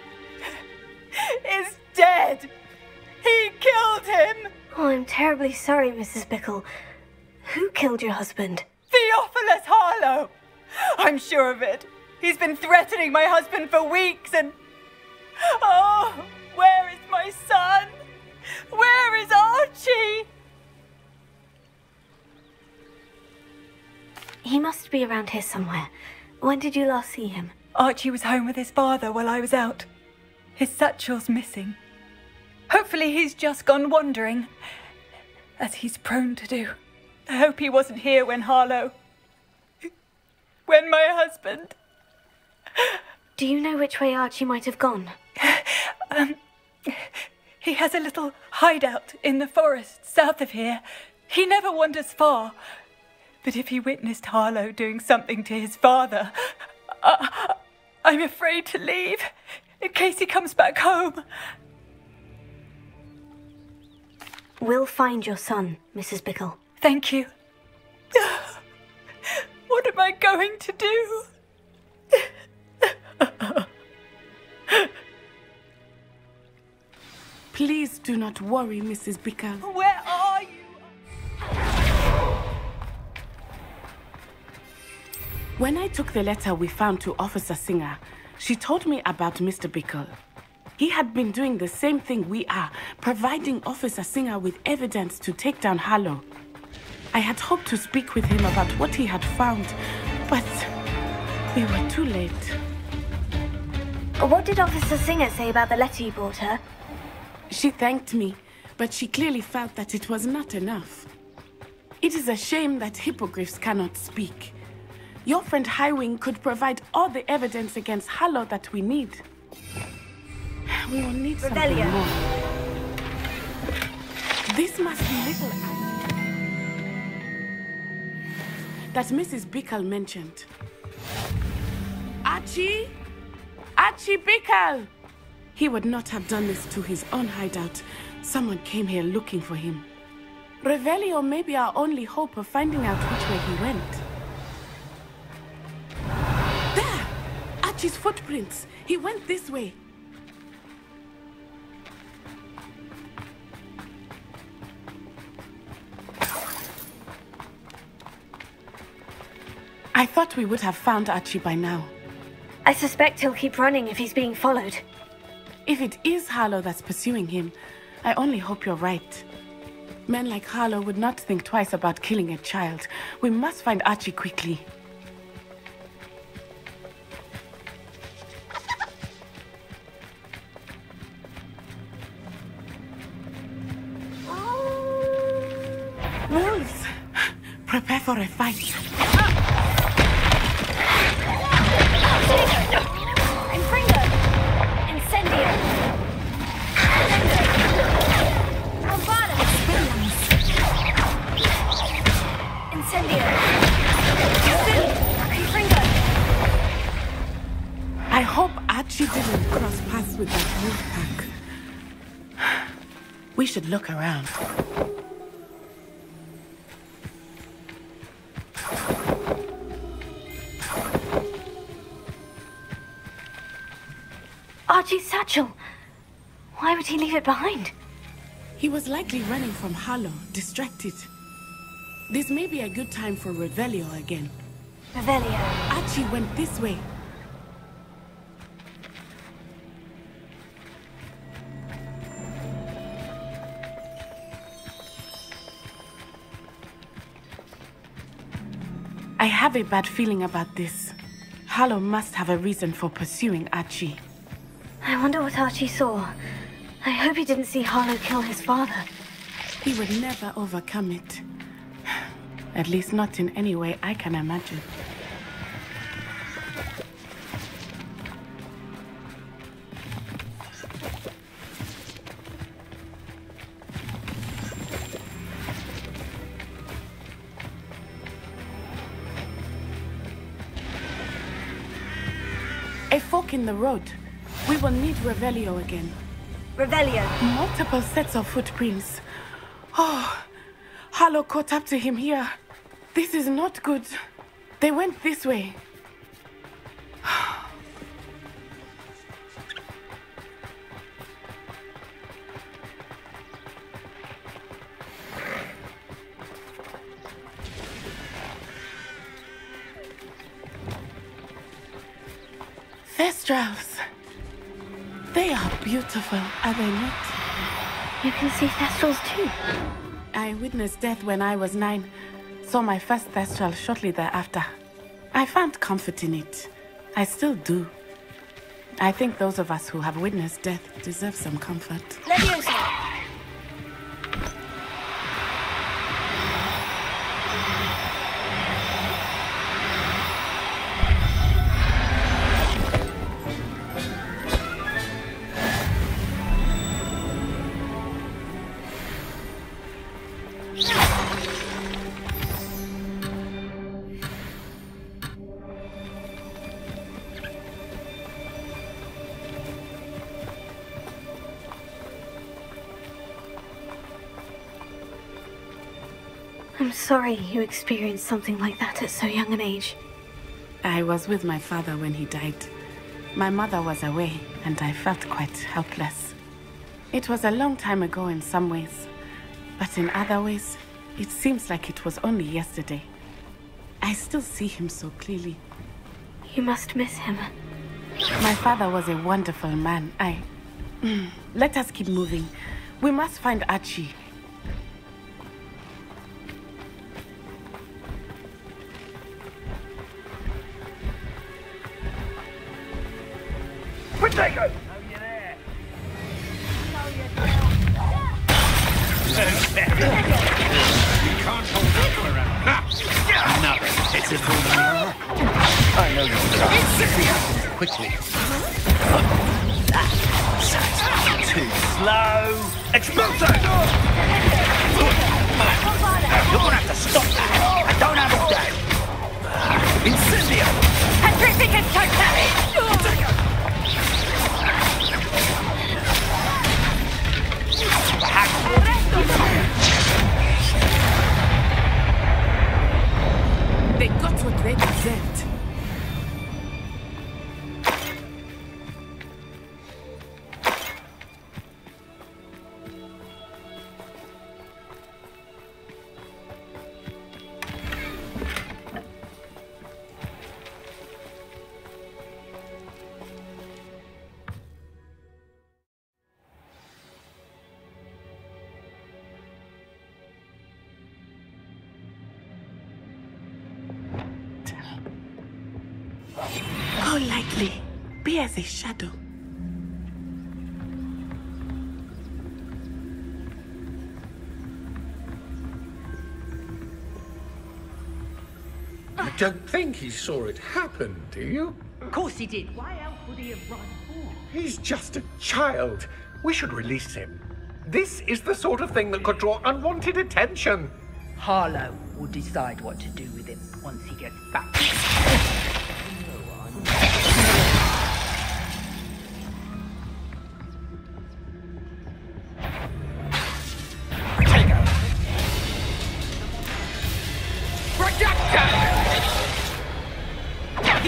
is dead. He killed him. Oh, I'm terribly sorry, Mrs. Bickle. Who killed your husband? Theophilus Harlow. I'm sure of it. He's been threatening my husband for weeks and... Oh, where is my son? Where is Archie? He must be around here somewhere. When did you last see him? Archie was home with his father while I was out. His satchel's missing. Hopefully he's just gone wandering, as he's prone to do. I hope he wasn't here when my husband... Do you know which way Archie might have gone? He has a little hideout in the forest south of here. He never wanders far. But if he witnessed Harlow doing something to his father, I'm afraid to leave in case he comes back home. We'll find your son, Mrs. Bickle. Thank you. What am I going to do? Please do not worry, Mrs. Bickle. Where are you? When I took the letter we found to Officer Singer, she told me about Mr. Bickle. He had been doing the same thing we are, providing Officer Singer with evidence to take down Harlow. I had hoped to speak with him about what he had found, but we were too late. What did Officer Singer say about the letter you brought her? She thanked me, but she clearly felt that it was not enough. It is a shame that hippogriffs cannot speak. Your friend Highwing could provide all the evidence against Harlow that we need. We will need something more. This must be little that Mrs. Bickle mentioned. Archie? Archie Bickle! He would not have done this to his own hideout. Someone came here looking for him. Revelio may be our only hope of finding out which way he went. There! Archie's footprints. He went this way. I thought we would have found Archie by now. I suspect he'll keep running if he's being followed. If it is Harlow that's pursuing him, I only hope you're right. Men like Harlow would not think twice about killing a child. We must find Archie quickly. Wolves! Prepare for a fight. I hope Archie didn't cross paths with that wolf pack. We should look around. Archie's satchel. Why would he leave it behind? He was likely running from Harlow, distracted. This may be a good time for Revelio again. Revelio. Archie went this way. I have a bad feeling about this. Harlow must have a reason for pursuing Archie. I wonder what Archie saw. I hope he didn't see Harlow kill his father. He would never overcome it. At least not in any way I can imagine. A fork in the road. We will need Revelio again. Revelio. Multiple sets of footprints. Oh, Harlow caught up to him here. This is not good. They went this way. Thestrals. They are beautiful, are they not? You can see Thestrals too. I witnessed death when I was 9. Saw my first Thestral shortly thereafter. I found comfort in it. I still do. I think those of us who have witnessed death deserve some comfort. Leviosa! I'm sorry you experienced something like that at so young an age. I was with my father when he died. My mother was away, and I felt quite helpless. It was a long time ago in some ways, but in other ways, it seems like it was only yesterday. I still see him so clearly. You must miss him. My father was a wonderful man. Let us keep moving. We must find Archie. Potato! Oh, you're there. You can't hold that forever. Another pitiful mirror. I know you're done. Quickly. Too slow. Exploso! You're gonna have to stop that. I don't understand. Incendio! Petrificus Totalis! They got what they deserved. Go lightly. Be as a shadow. I don't think he saw it happen, do you? Of course he did. Why else would he have run? He's just a child. We should release him. This is the sort of thing that could draw unwanted attention. Harlow will decide what to do with him once he gets back.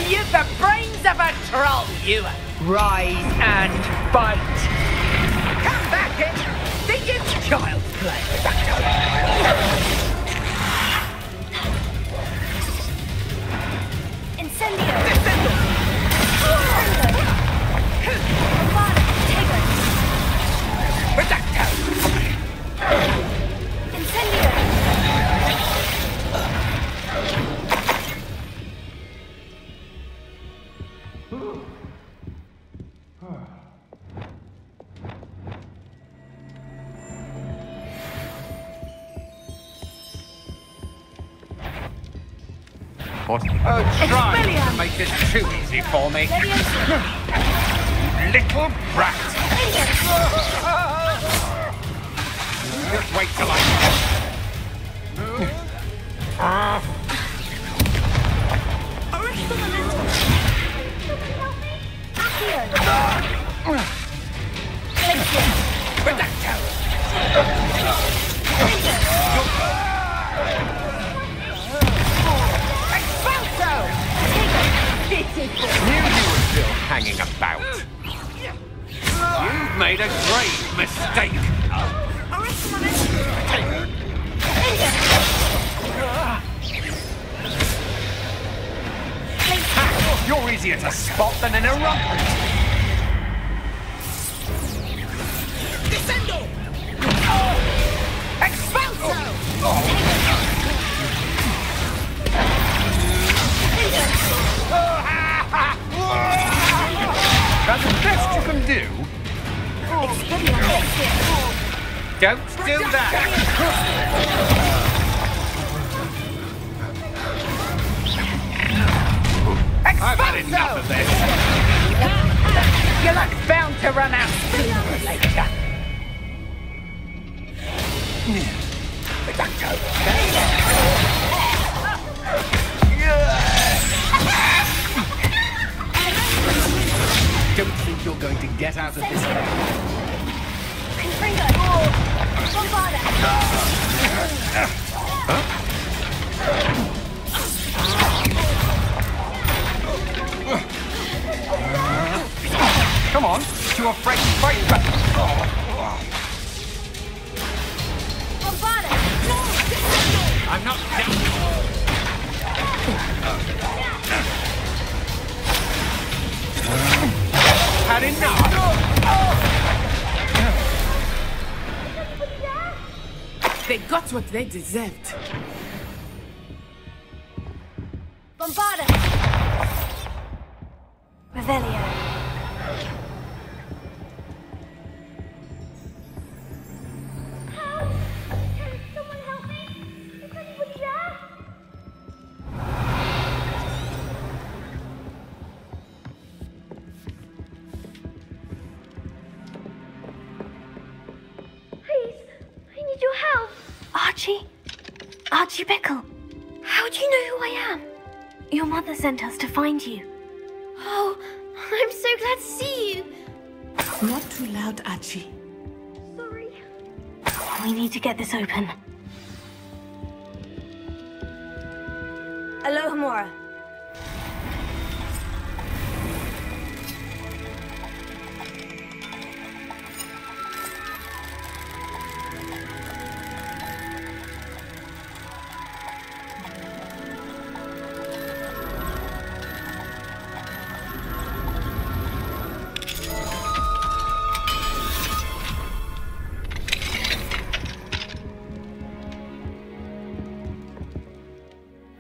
You've the brains of a troll, you! Rise and fight! Come back in! Think it's child's play! Incendio! What? Oh, try to make this too easy for me. Little brat. Just wait till I... Knew you were still hanging about. You've made a grave mistake. You're easier to spot than an eruptant. Descendo! Expulso! That's the best you can do. Don't do that. I've had enough of this. Your luck's bound to run out sooner or later. Don't think you're going to get out of this. Come on, too afraid to fight back. I'm not down. Had enough. They got what they deserved. Bombarda! Revelio. Archie Bickle. How do you know who I am? Your mother sent us to find you. Oh, I'm so glad to see you. Not too loud, Archie. Sorry. We need to get this open. Aloha, Mora.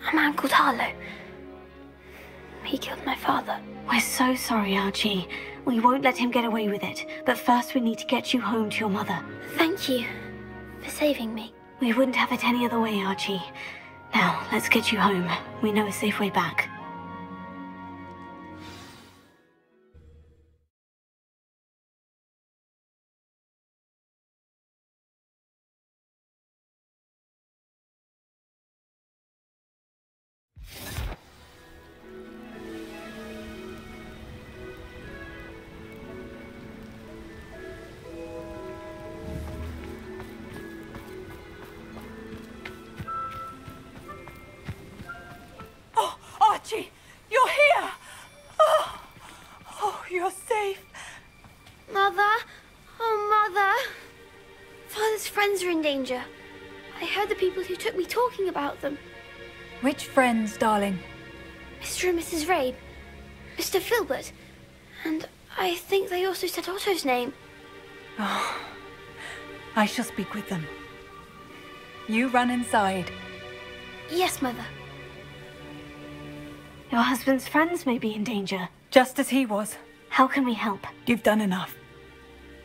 A man called Harlow. He killed my father. We're so sorry, Archie. We won't let him get away with it. But first we need to get you home to your mother. Thank you for saving me. We wouldn't have it any other way, Archie. Now, let's get you home. We know a safe way back. Archie, you're here! Oh, you're safe. Mother? Oh, Mother. Father's friends are in danger. I heard the people who took me talking about them. Which friends, darling? Mr. and Mrs. Rabe, Mr. Filbert, and I think they also said Otto's name. Oh, I shall speak with them. You run inside. Yes, Mother. Your husband's friends may be in danger. Just as he was. How can we help? You've done enough.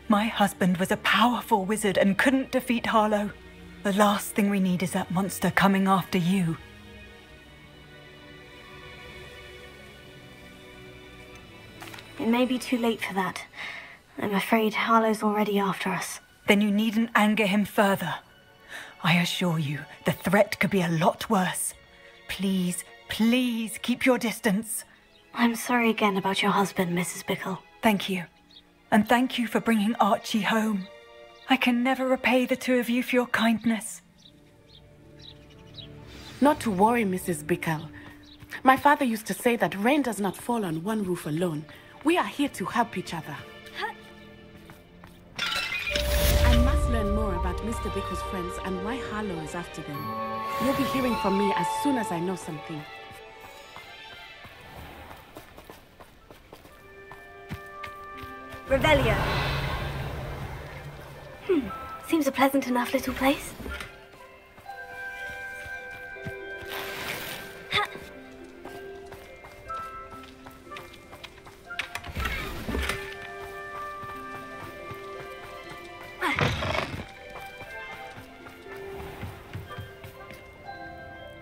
My husband was a powerful wizard and couldn't defeat Harlow. The last thing we need is that monster coming after you. It may be too late for that. I'm afraid Harlow's already after us. Then you needn't anger him further. I assure you, the threat could be a lot worse. Please, please keep your distance. I'm sorry again about your husband, Mrs. Bickle. Thank you. And thank you for bringing Archie home. I can never repay the two of you for your kindness. Not to worry, Mrs. Bickle. My father used to say that rain does not fall on one roof alone. We are here to help each other. I must learn more about Mr. Bickle's friends and why Harlow is after them. You'll be hearing from me as soon as I know something. Revelio. Seems a pleasant enough little place.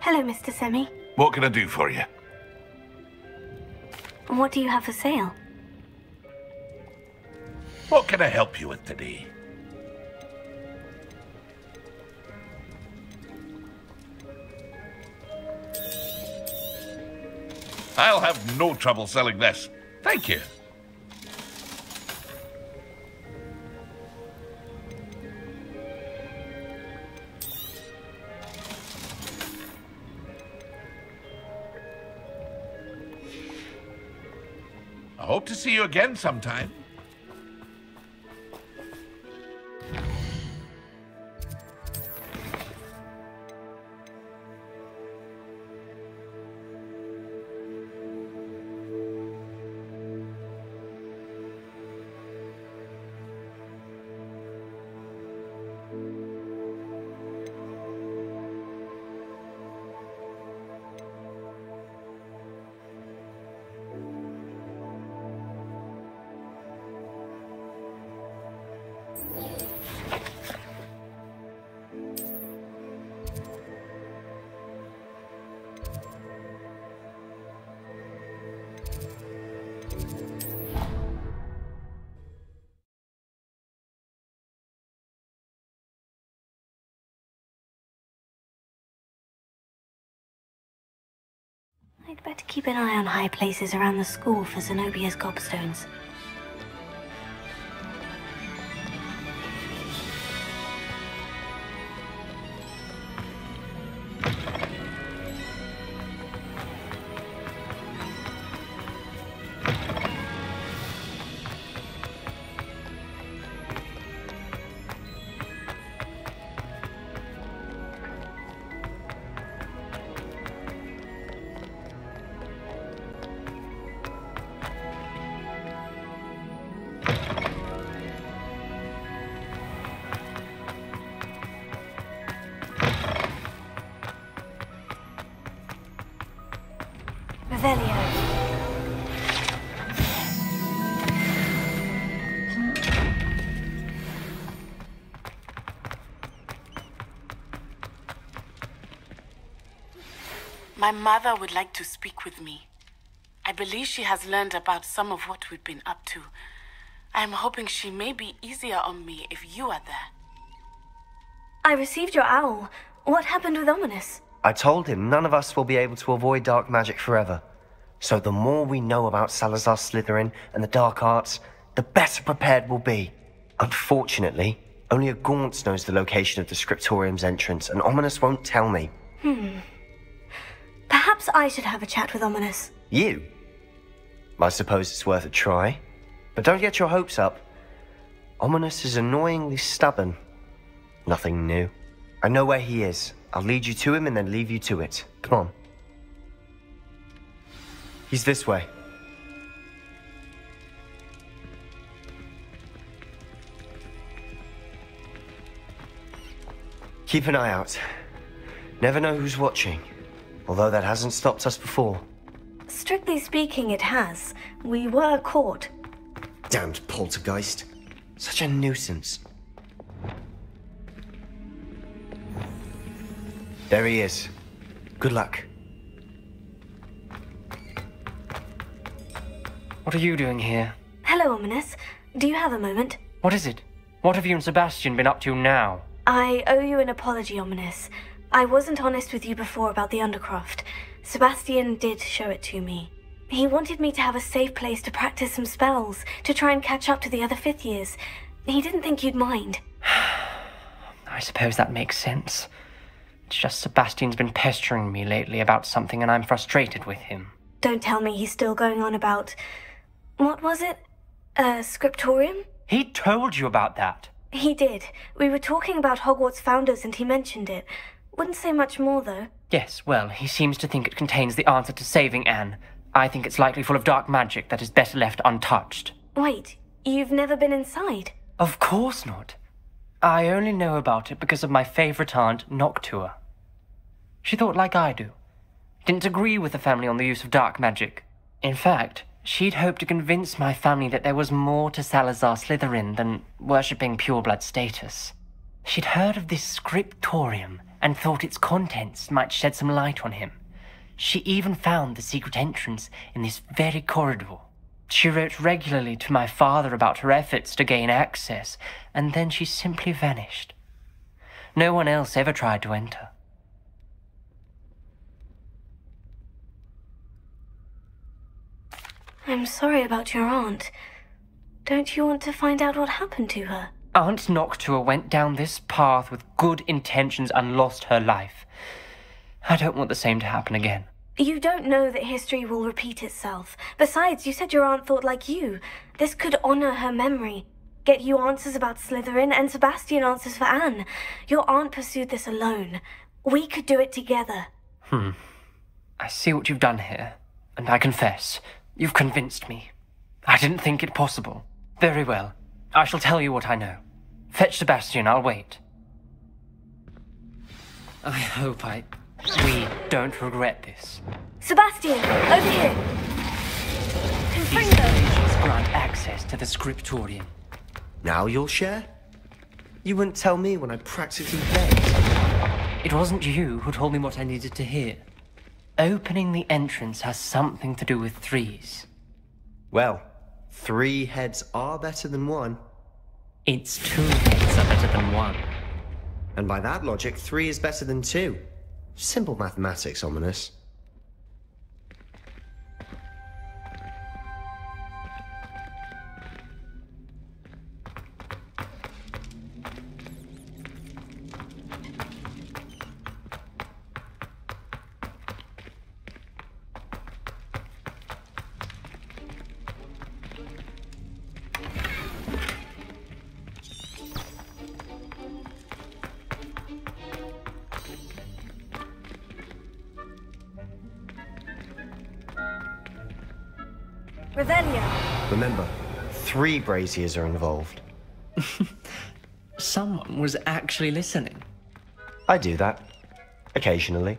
Hello, Mr. Semi. What can I do for you? What do you have for sale? What can I help you with today? I'll have no trouble selling this. Thank you. I hope to see you again sometime. I'd better keep an eye on high places around the school for Zenobia's gobstones. Revelio. My mother would like to speak with me. I believe she has learned about some of what we've been up to. I'm hoping she may be easier on me if you are there. I received your owl. What happened with Ominous? I told him none of us will be able to avoid dark magic forever. So the more we know about Salazar Slytherin and the dark arts, the better prepared we'll be. Unfortunately, only a Gaunt knows the location of the Scriptorium's entrance, and Ominous won't tell me. Perhaps I should have a chat with Ominous. You? I suppose it's worth a try. But don't get your hopes up. Ominous is annoyingly stubborn. Nothing new. I know where he is. I'll lead you to him and then leave you to it. Come on. He's this way. Keep an eye out. Never know who's watching. Although that hasn't stopped us before. Strictly speaking, it has. We were caught. Damned poltergeist. Such a nuisance. There he is. Good luck. What are you doing here? Hello, Ominous. Do you have a moment? What is it? What have you and Sebastian been up to now? I owe you an apology, Ominous. I wasn't honest with you before about the Undercroft. Sebastian did show it to me. He wanted me to have a safe place to practice some spells, to try and catch up to the other 5th years. He didn't think you'd mind. I suppose that makes sense. It's just Sebastian's been pestering me lately about something and I'm frustrated with him. Don't tell me he's still going on about... What was it? Scriptorium? He told you about that? He did. We were talking about Hogwarts founders and he mentioned it. Wouldn't say much more, though. Yes, well, he seems to think it contains the answer to saving Anne. I think it's likely full of dark magic that is better left untouched. Wait, You've never been inside? Of course not. I only know about it because of my favorite aunt, Noctua. She thought like I do. Didn't agree with the family on the use of dark magic. In fact, she'd hoped to convince my family that there was more to Salazar Slytherin than worshipping pureblood status. She'd heard of this scriptorium and thought its contents might shed some light on him. She even found the secret entrance in this very corridor. She wrote regularly to my father about her efforts to gain access, and then she simply vanished. No one else ever tried to enter. I'm sorry about your aunt. Don't you want to find out what happened to her? Aunt Noctua went down this path with good intentions and lost her life. I don't want the same to happen again. You don't know that history will repeat itself. Besides, you said your aunt thought like you. This could honor her memory. Get you answers about Slytherin and Sebastian answers for Anne. Your aunt pursued this alone. We could do it together. I see what you've done here, and I confess, you've convinced me. I didn't think it possible. Very well. I shall tell you what I know. Fetch Sebastian, I'll wait. I hope we don't regret this. Sebastian, over here. These conditions grant access to the scriptorium. Now you'll share? You wouldn't tell me when I practically begged. It wasn't you who told me what I needed to hear. Opening the entrance has something to do with threes. Well, 3 heads are better than 1. It's 2 heads are better than 1. And by that logic, 3 is better than 2. Simple mathematics, Ominous. Revelio. Remember, 3 braziers are involved. Someone was actually listening. I do that. Occasionally.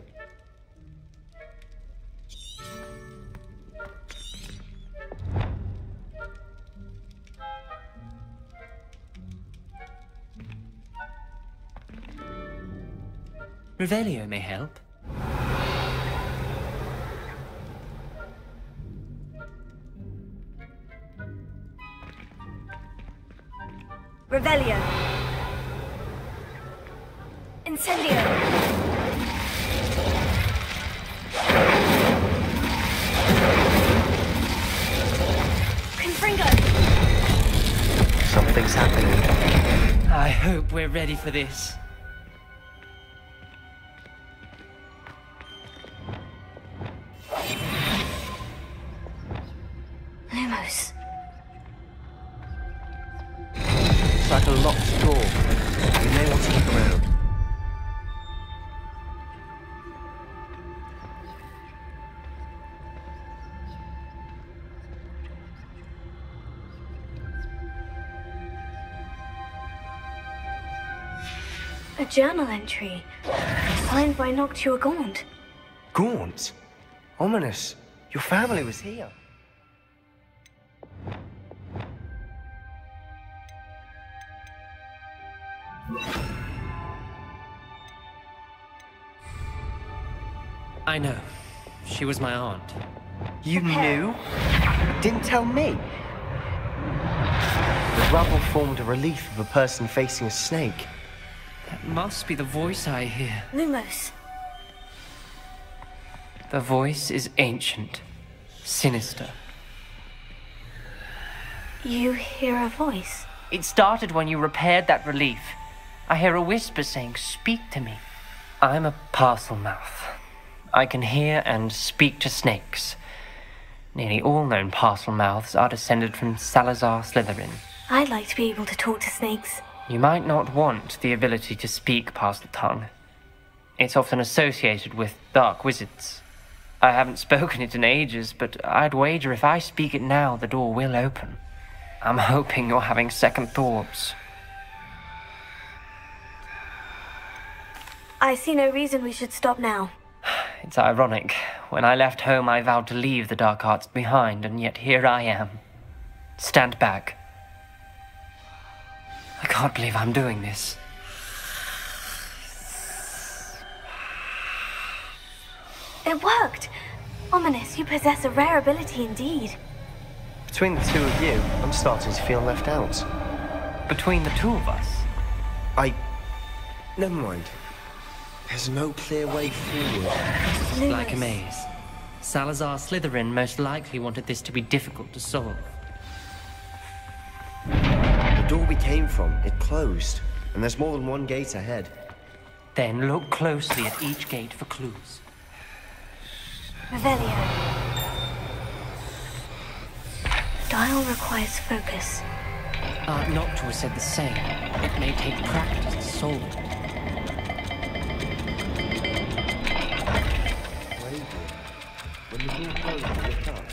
Revelio may help. Revelio. Incendio. Confringo. Something's happening. I hope we're ready for this. Lumos. It's like a locked door. You may want to look around. A journal entry. Signed by Noctua Gaunt. Gaunt? Ominous. Your family was here. I know. She was my aunt. You knew? Didn't tell me? The rubble formed a relief of a person facing a snake. That must be the voice I hear. Lumos. The voice is ancient, sinister. You hear a voice? It started when you repaired that relief. I hear a whisper saying, "Speak to me." I'm a parcel mouth. I can hear and speak to snakes. Nearly all known parcel mouths are descended from Salazar Slytherin. I'd like to be able to talk to snakes. You might not want the ability to speak parcel tongue. It's often associated with dark wizards. I haven't spoken it in ages, but I'd wager if I speak it now, the door will open. I'm hoping you're having second thoughts. I see no reason we should stop now. It's ironic. When I left home, I vowed to leave the dark arts behind, and yet here I am. Stand back. I can't believe I'm doing this. It worked! Ominous, you possess a rare ability indeed. Between the two of you, I'm starting to feel left out. Between the two of us? Never mind. There's no clear way forward. Like a maze. Salazar Slytherin most likely wanted this to be difficult to solve. The door we came from, it closed. And there's more than one gate ahead. Then look closely at each gate for clues. Revelio. Dial requires focus. Noctua said the same. It may take practice to solve it. When the door closed, look up.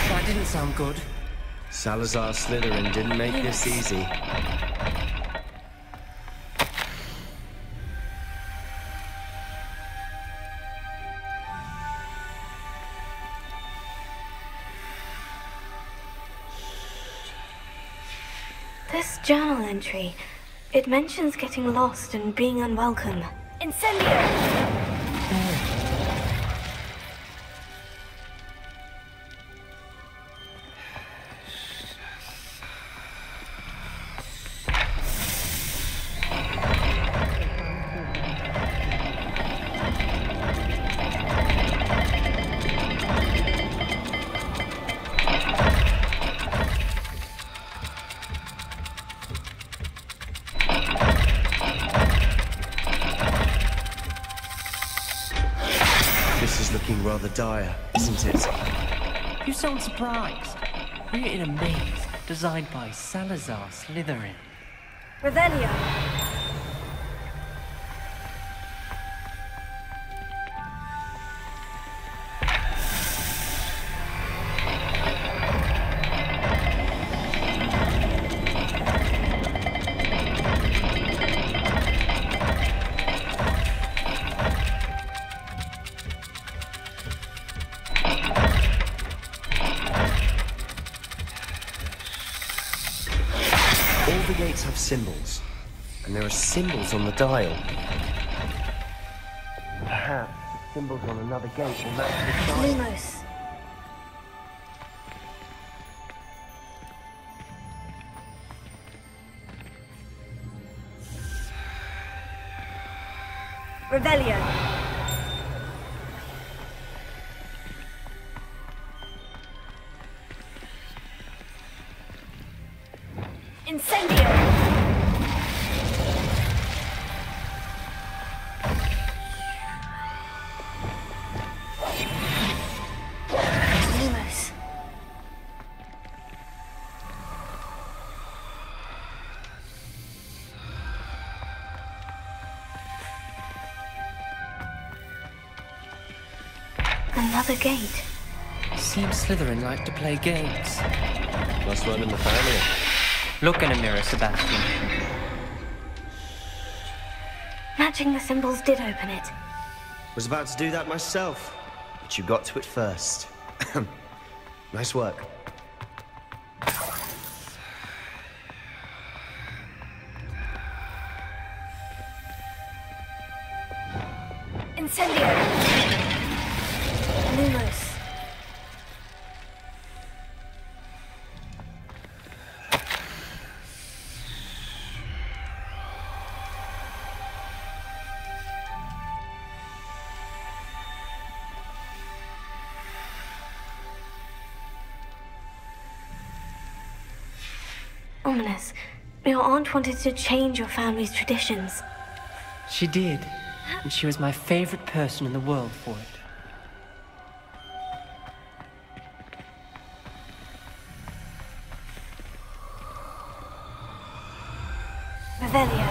That didn't sound good. Salazar Slytherin didn't make this easy. This journal entry, it mentions getting lost and being unwelcome. Incendio! This is looking rather dire, isn't it? You sound surprised. We're in a maze designed by Salazar Slytherin. Revelio. All the gates have symbols, and there are symbols on the dial. Perhaps the symbols on another gate will match the dial. Lumos. Revelio. Incendio. Lumos. Another gate. Seems Slytherin like to play games. Must run in the family. Look in a mirror, Sebastian. Matching the symbols did open it. Was about to do that myself, but you got to it first. Nice work. Incendio. Lumos. Ominous, your aunt wanted to change your family's traditions. She did, and she was my favorite person in the world for it. Revelio.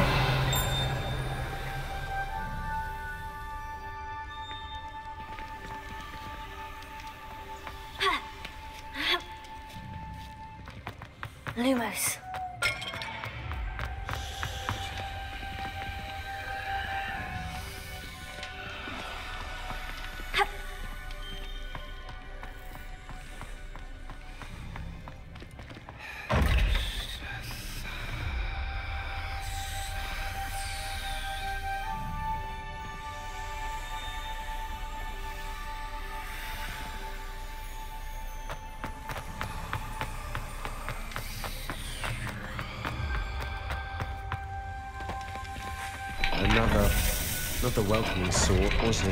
Lumos. Not the welcoming sort, was he?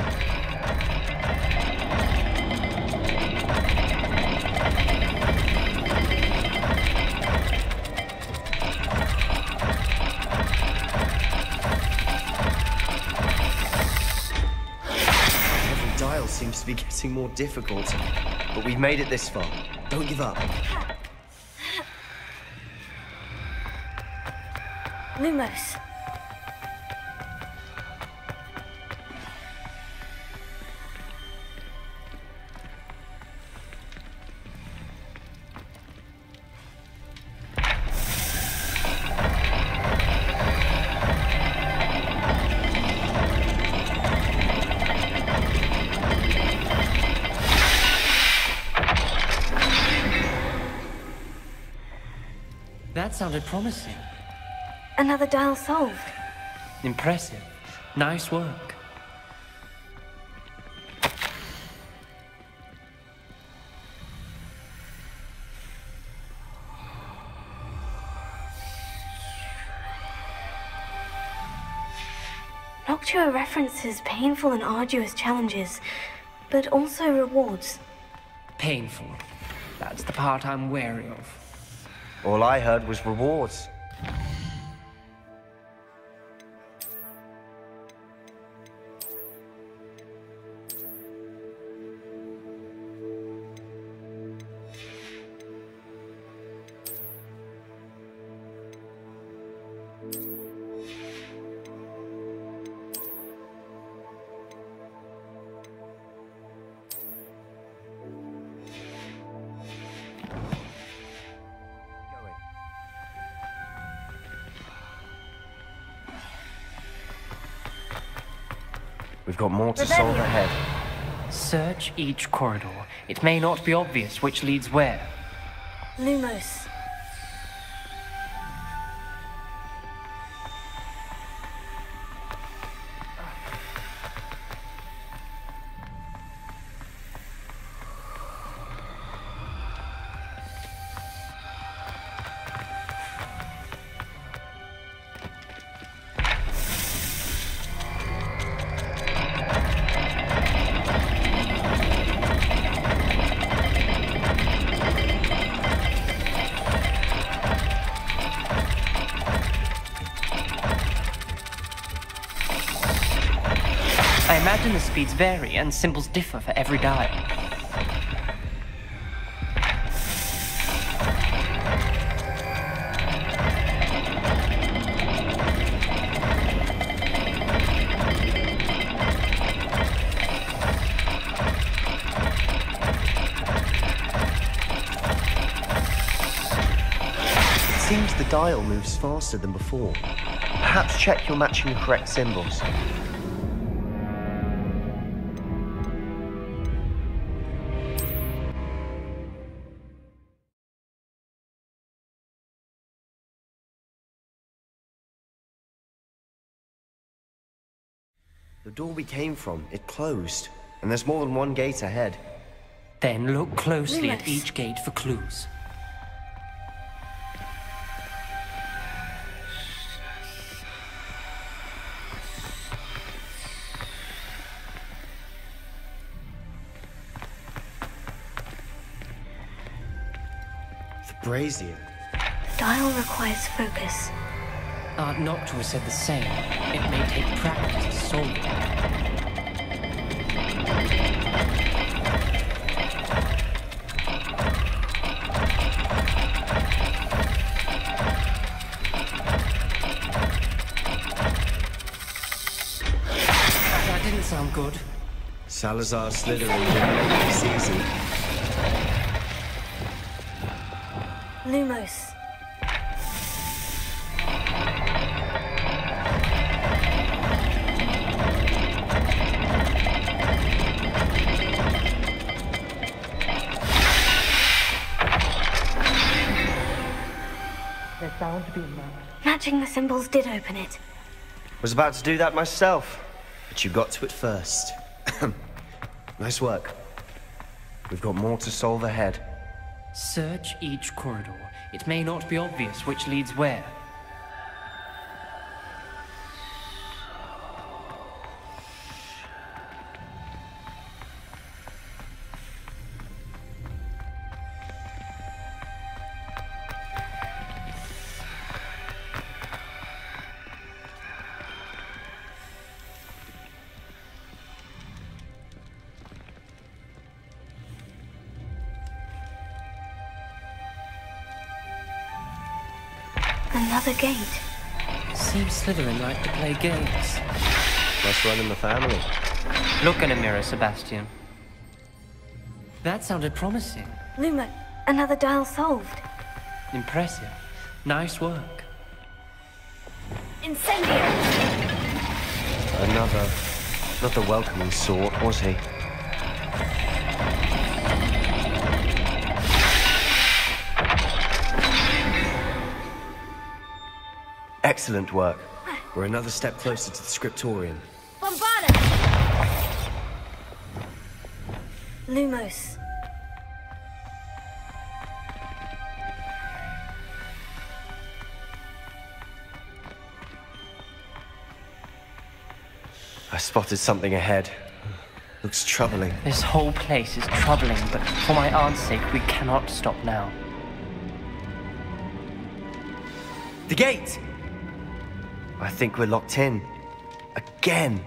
Every dial seems to be getting more difficult, but we've made it this far. Don't give up. Lumos. That sounded promising. Another dial solved. Impressive. Nice work. Noctua references painful and arduous challenges, but also rewards. Painful. That's the part I'm wary of. All I heard was rewards. We've got more to solve ahead. Search each corridor. It may not be obvious which leads where. Lumos. I imagine the speeds vary and symbols differ for every dial. It seems the dial moves faster than before. Perhaps check you're matching the correct symbols. The door we came from, it closed, and there's more than one gate ahead. Then look closely at Lumos. each gate for clues. The brazier. The dial requires focus. Aunt Noctua said the same. It may take practice to solve it. That didn't sound good. Salazar Slytherin didn't make this easy. Lumos. found to be a map. Matching the symbols did open it. Was about to do that myself, but you got to it first. Nice work. We've got more to solve ahead. Search each corridor. It may not be obvious which leads where. Another gate. Seems Slytherin like to play games. Must run in the family. Look in a mirror, Sebastian. That sounded promising. Luma, another dial solved. Impressive. Nice work. Incendio! Another... not the welcoming sort, was he? Excellent work. We're another step closer to the scriptorium. Bombarda! Lumos. I spotted something ahead. Looks troubling. This whole place is troubling, but for my aunt's sake, we cannot stop now. The gate! I think we're locked in. Again.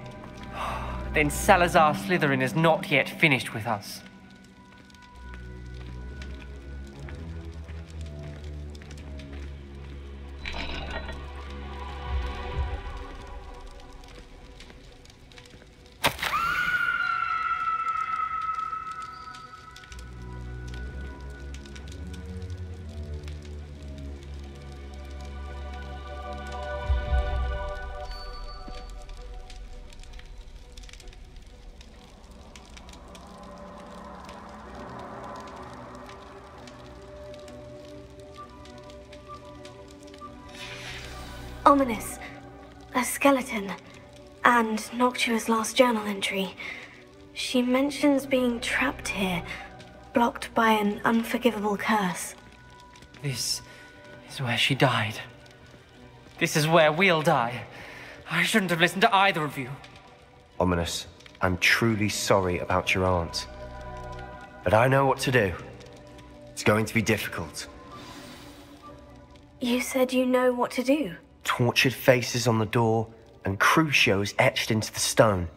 Then Salazar Slytherin is not yet finished with us. Ominous. A skeleton. And Noctua's last journal entry. She mentions being trapped here, blocked by an unforgivable curse. This is where she died. This is where we'll die. I shouldn't have listened to either of you. Ominous, I'm truly sorry about your aunt. But I know what to do. It's going to be difficult. You said you know what to do. Tortured faces on the door and Crucios etched into the stone.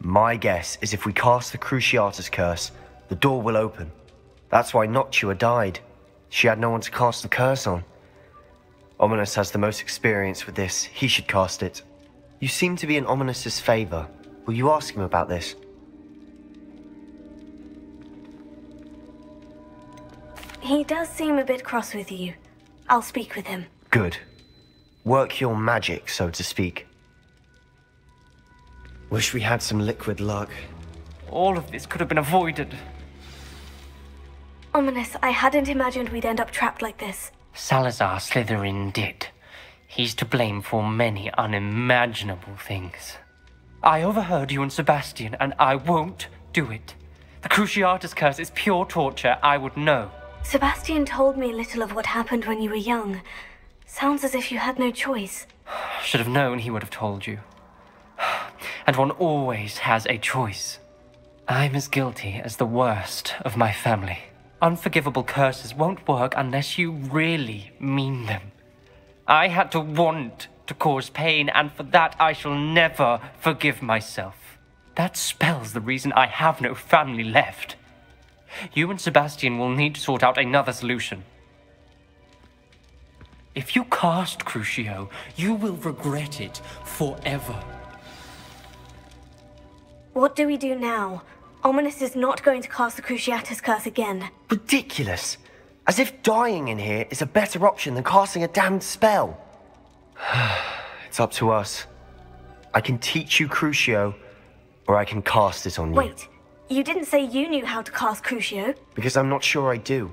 My guess is if we cast the Cruciatus curse, the door will open. That's why Noctua died. She had no one to cast the curse on. Ominous has the most experience with this. He should cast it. You seem to be in Ominous's favor. Will you ask him about this? He does seem a bit cross with you. I'll speak with him. Good. Work your magic, so to speak. Wish we had some liquid luck. All of this could have been avoided. Ominous, I hadn't imagined we'd end up trapped like this. Salazar Slytherin did. He's to blame for many unimaginable things. I overheard you and Sebastian, and I won't do it. The Cruciatus curse is pure torture. I would know. Sebastian told me little of what happened when you were young. Sounds as if you had no choice. Should have known he would have told you. And one always has a choice. I'm as guilty as the worst of my family. Unforgivable curses won't work unless you really mean them. I had to want to cause pain, and for that I shall never forgive myself. That spell's the reason I have no family left. You and Sebastian will need to sort out another solution. If you cast Crucio, you will regret it forever. What do we do now? Ominous is not going to cast the Cruciatus curse again. Ridiculous! As if dying in here is a better option than casting a damned spell. It's up to us. I can teach you Crucio, or I can cast it on you. Wait, you didn't say you knew how to cast Crucio? Because I'm not sure I do.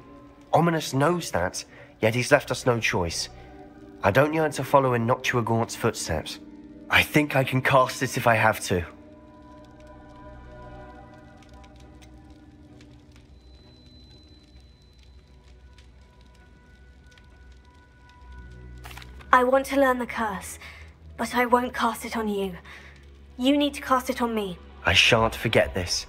Ominous knows that, yet he's left us no choice. I don't yearn to follow in Noctua Gaunt's footsteps. I think I can cast it if I have to. I want to learn the curse, but I won't cast it on you. You need to cast it on me. I shan't forget this.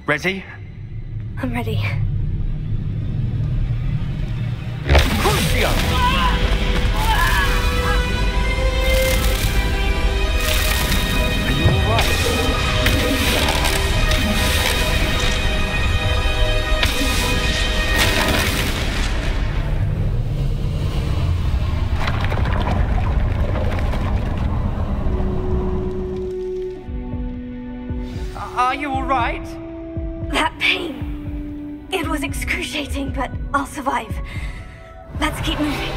Ready? I'm ready. Are you all right? That pain. It was excruciating, but I'll survive. Let's keep moving.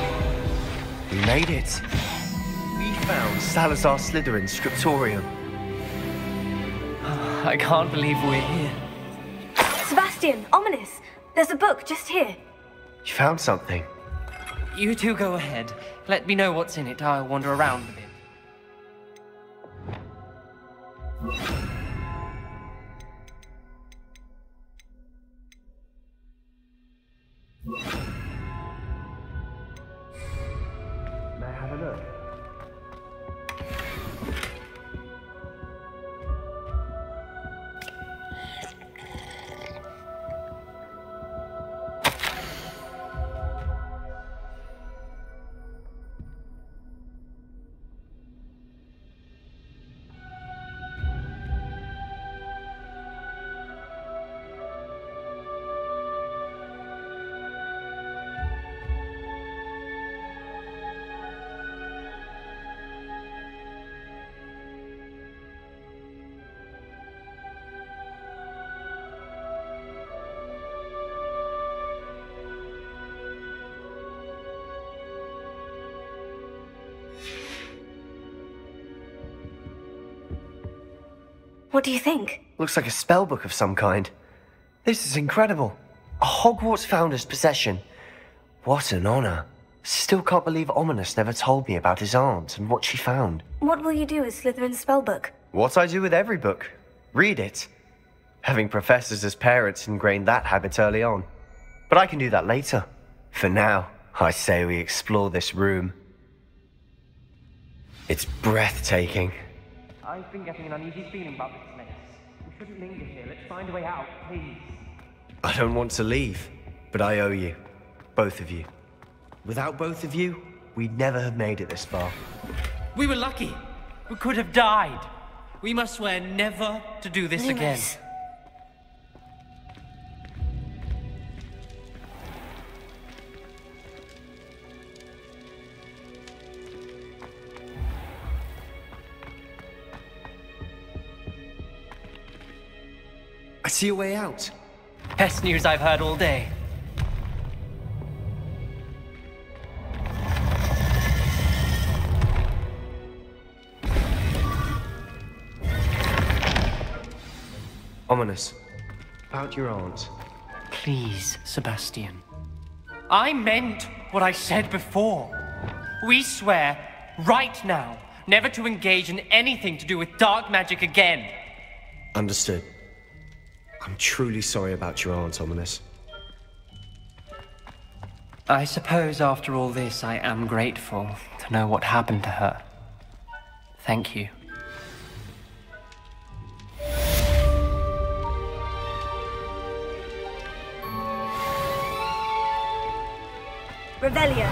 We made it. We found Salazar Slytherin's scriptorium. I can't believe we're here. Sebastian, ominous. There's a book just here. You found something. You two go ahead. Let me know what's in it. I'll wander around a bit. May I have a look? What do you think? Looks like a spellbook of some kind. This is incredible. A Hogwarts founder's possession. What an honor. Still can't believe Ominous never told me about his aunt and what she found. What will you do with Slytherin's spellbook? What I do with every book. Read it. Having professors as parents ingrained that habit early on. But I can do that later. For now, I say we explore this room. It's breathtaking. I've been getting an uneasy feeling about this place. We shouldn't linger here. Let's find a way out, please. I don't want to leave, but I owe you. Both of you. Without both of you, we'd never have made it this far. We were lucky. We could have died. We must swear never to do this again. I see a way out. Best news I've heard all day. Ominous. About your aunt. Please, Sebastian. I meant what I said before. We swear, right now, never to engage in anything to do with dark magic again. Understood. I'm truly sorry about your aunt, Ominous. I suppose after all this, I am grateful to know what happened to her. Thank you. Revelio.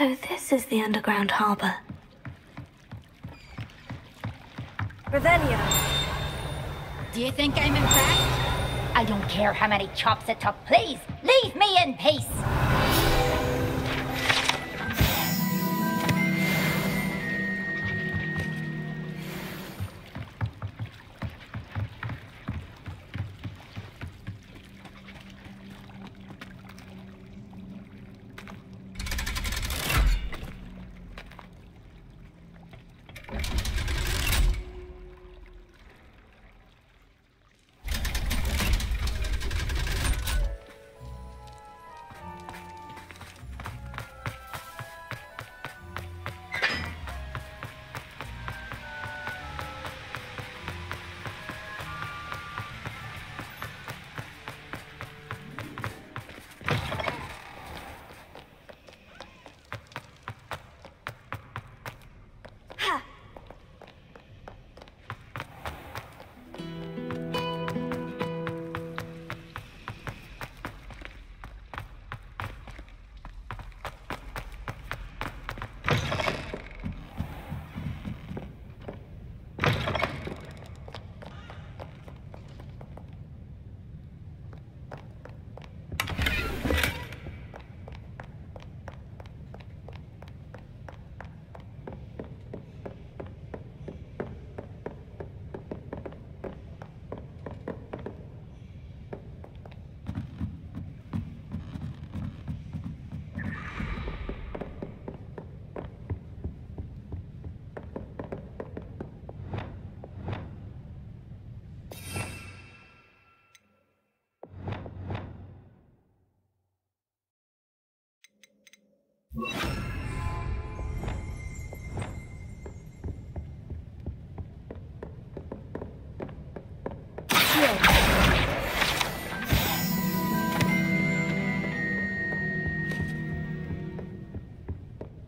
So this is the underground harbor. Revelio. Do you think I'm impressed? I don't care how many chops it took. Please, leave me in peace.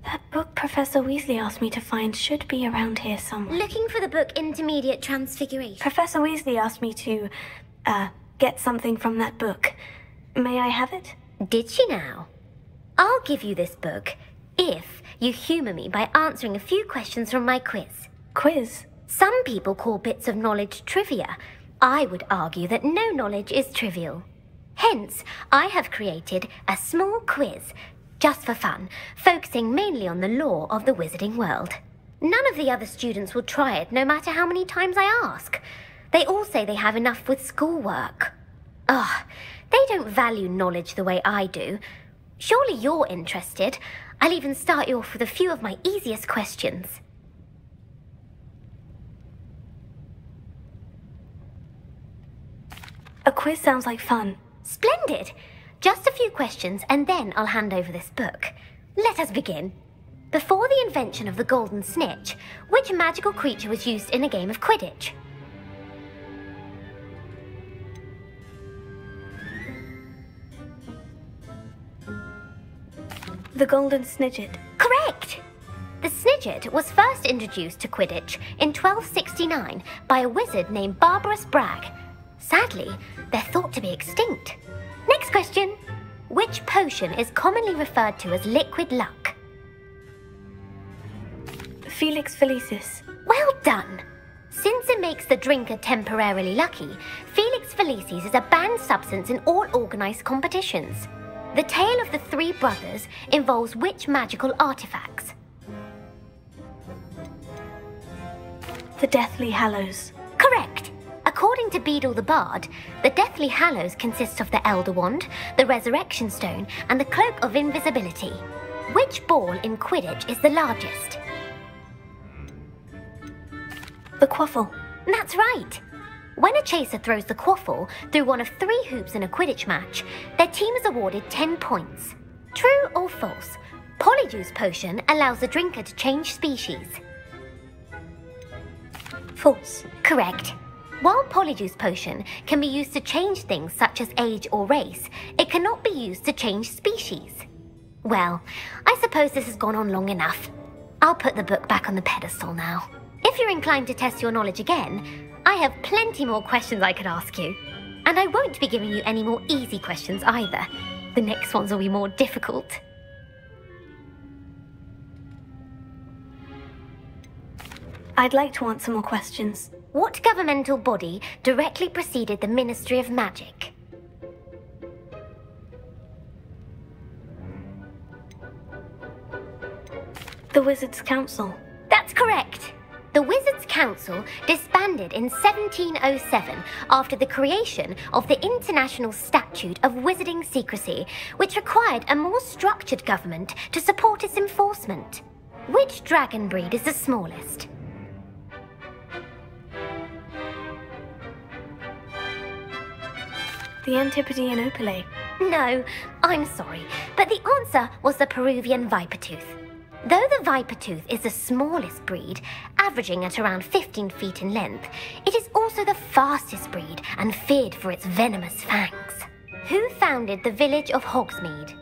That book Professor Weasley asked me to find should be around here somewhere. Looking for the book Intermediate Transfiguration. Professor Weasley asked me to, get something from that book. May I have it? Did she now? I'll give you this book if you humour me by answering a few questions from my quiz. Quiz? Some people call bits of knowledge trivia. I would argue that no knowledge is trivial. Hence, I have created a small quiz, just for fun, focusing mainly on the lore of the wizarding world. None of the other students will try it, no matter how many times I ask. They all say they have enough with schoolwork. Ugh, they don't value knowledge the way I do. Surely you're interested. I'll even start you off with a few of my easiest questions. A quiz sounds like fun. Splendid! Just a few questions and then I'll hand over this book. Let us begin. Before the invention of the golden snitch, which magical creature was used in a game of Quidditch? The golden snidget. Correct! The snidget was first introduced to Quidditch in 1269 by a wizard named Barbarous Bragg. Sadly, they're thought to be extinct. Next question. Which potion is commonly referred to as liquid luck? Felix Felicis. Well done! Since it makes the drinker temporarily lucky, Felix Felicis is a banned substance in all organised competitions. The tale of the three brothers involves which magical artifacts? The Deathly Hallows. Correct! According to Beedle the Bard, the Deathly Hallows consists of the Elder Wand, the Resurrection Stone, and the Cloak of Invisibility. Which ball in Quidditch is the largest? The Quaffle. That's right! When a chaser throws the quaffle through one of 3 hoops in a Quidditch match, their team is awarded 10 points. True or false? Polyjuice Potion allows the drinker to change species. False. Correct. While Polyjuice Potion can be used to change things such as age or race, it cannot be used to change species. Well, I suppose this has gone on long enough. I'll put the book back on the pedestal now. If you're inclined to test your knowledge again, I have plenty more questions I could ask you. And I won't be giving you any more easy questions either. The next ones will be more difficult. I'd like to answer more questions. What governmental body directly preceded the Ministry of Magic? The Wizards' Council. That's correct. The Wizards' Council disbanded in 1707 after the creation of the International Statute of Wizarding Secrecy, which required a more structured government to support its enforcement. Which dragon breed is the smallest? The Antipodean Opale. No, I'm sorry, but the answer was the Peruvian Vipertooth. Though the Vipertooth is the smallest breed, averaging at around 15 feet in length, it is also the fastest breed and feared for its venomous fangs. Who founded the village of Hogsmeade?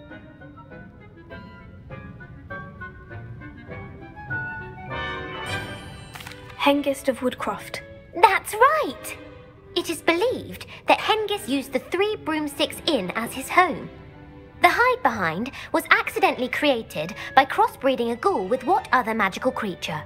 Hengist of Woodcroft. That's right! It is believed that Hengist used the Three Broomsticks Inn as his home. The hide-behind was accidentally created by crossbreeding a ghoul with what other magical creature?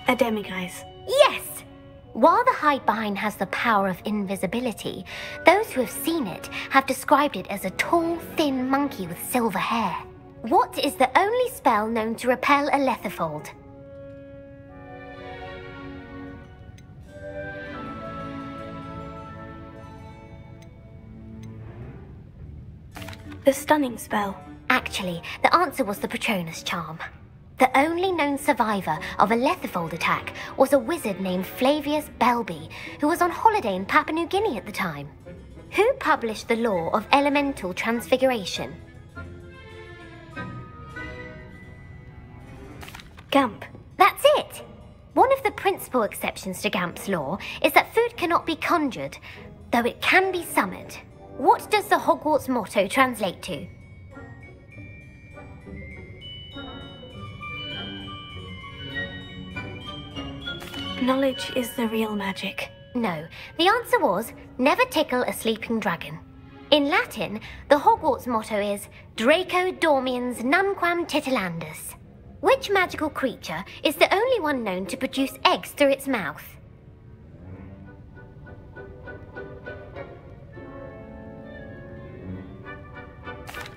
A demiguise. Yes! While the hide-behind has the power of invisibility, those who have seen it have described it as a tall, thin monkey with silver hair. What is the only spell known to repel a lethifold? The Stunning Spell. Actually, the answer was the Patronus Charm. The only known survivor of a lethifold attack was a wizard named Flavius Belby, who was on holiday in Papua New Guinea at the time. Who published the law of elemental transfiguration? Gamp. That's it! One of the principal exceptions to Gamp's law is that food cannot be conjured, though it can be summoned. What does the Hogwarts motto translate to? Knowledge is the real magic. No, the answer was, never tickle a sleeping dragon. In Latin, the Hogwarts motto is Draco Dormiens Nunquam Titilandus. Which magical creature is the only one known to produce eggs through its mouth?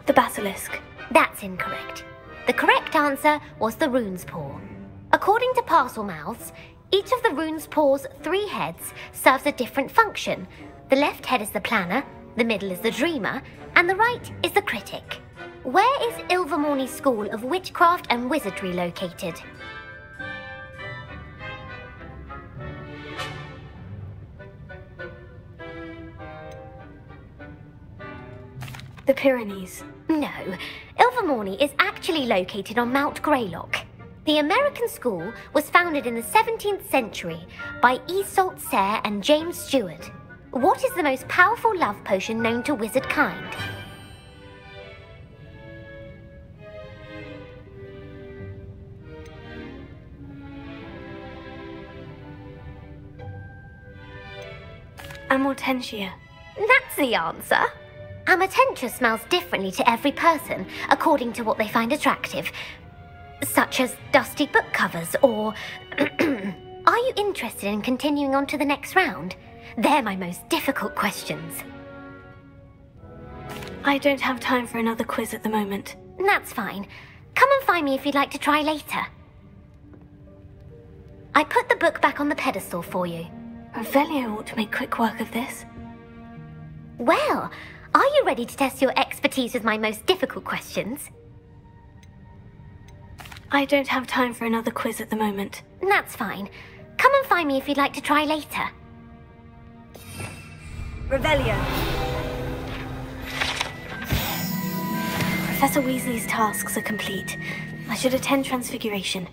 The Basilisk. That's incorrect. The correct answer was the Rune's Paw. According to Parselmouths, each of the Rune's Paw's 3 heads serves a different function. The left head is the planner, the middle is the dreamer, and the right is the critic. Where is Ilvermorny School of Witchcraft and Wizardry located? The Pyrenees. No, Ilvermorny is actually located on Mount Greylock. The American school was founded in the 17th century by Iseult Sayre and James Stewart. What is the most powerful love potion known to wizard kind? Amortentia. That's the answer. Amortentia smells differently to every person, according to what they find attractive, such as dusty book covers or... Are you interested in continuing on to the next round? They're my most difficult questions. I don't have time for another quiz at the moment. That's fine. Come and find me if you'd like to try later. I put the book back on the pedestal for you. Revelio ought to make quick work of this. Well, are you ready to test your expertise with my most difficult questions? I don't have time for another quiz at the moment. That's fine. Come and find me if you'd like to try later. Revelio. Professor Weasley's tasks are complete. I should attend Transfiguration.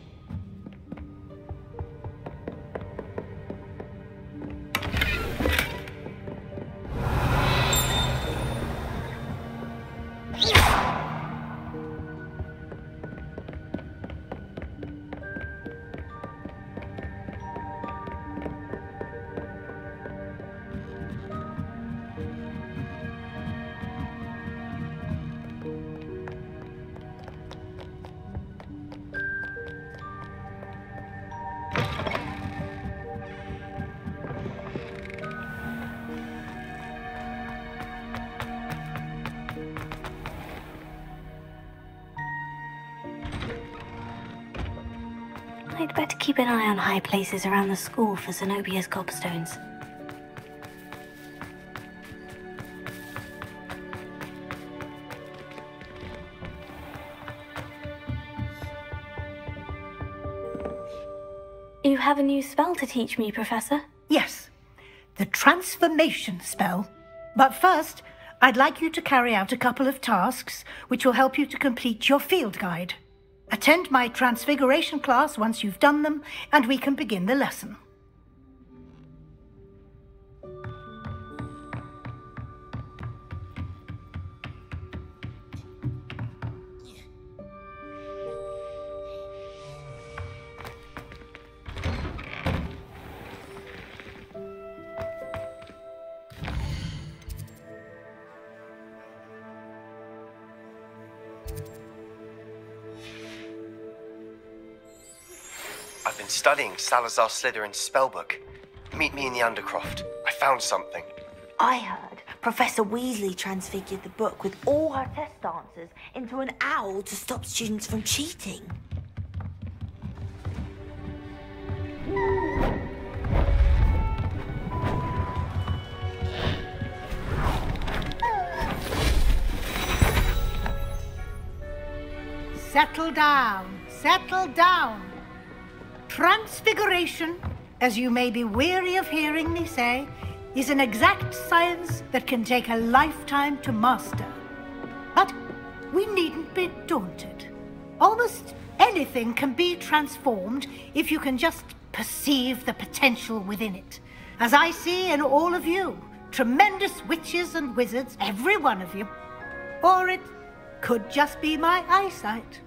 I'd better keep an eye on high places around the school for Zenobia's gobstones. You have a new spell to teach me, Professor? Yes, the transformation spell. But first, I'd like you to carry out a couple of tasks which will help you to complete your field guide. Attend my transfiguration class once you've done them, and we can begin the lesson. I've been studying Salazar Slytherin's spellbook. Meet me in the Undercroft. I found something. I heard Professor Weasley transfigured the book with all her test answers into an owl to stop students from cheating. Settle down, settle down. Transfiguration, as you may be weary of hearing me say, is an exact science that can take a lifetime to master. But we needn't be daunted. Almost anything can be transformed if you can just perceive the potential within it. As I see in all of you, tremendous witches and wizards, every one of you. Or it could just be my eyesight.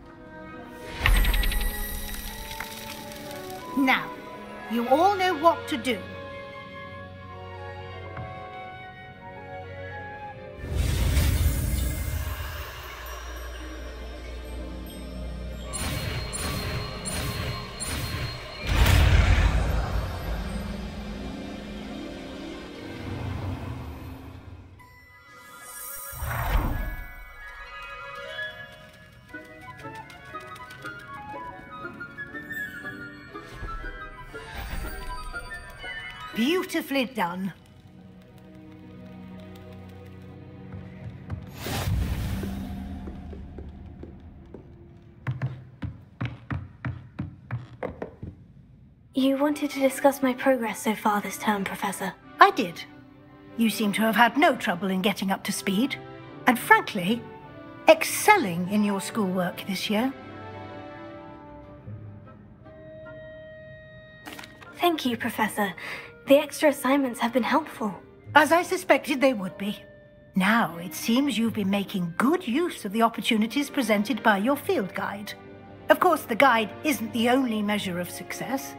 Now, you all know what to do. Beautifully done. You wanted to discuss my progress so far this term, Professor. I did. You seem to have had no trouble in getting up to speed, and frankly, excelling in your schoolwork this year. Thank you, Professor. The extra assignments have been helpful. As I suspected they would be. Now, it seems you've been making good use of the opportunities presented by your field guide. Of course, the guide isn't the only measure of success.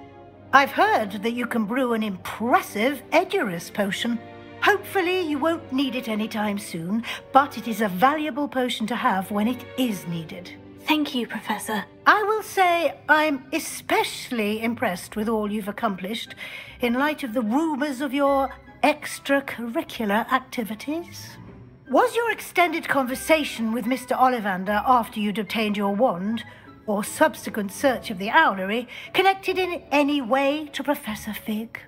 I've heard that you can brew an impressive Edurus potion. Hopefully, you won't need it anytime soon, but it is a valuable potion to have when it is needed. Thank you, Professor. I will say I'm especially impressed with all you've accomplished in light of the rumors of your extracurricular activities. Was your extended conversation with Mr. Ollivander after you'd obtained your wand, or subsequent search of the owlery, connected in any way to Professor Fig?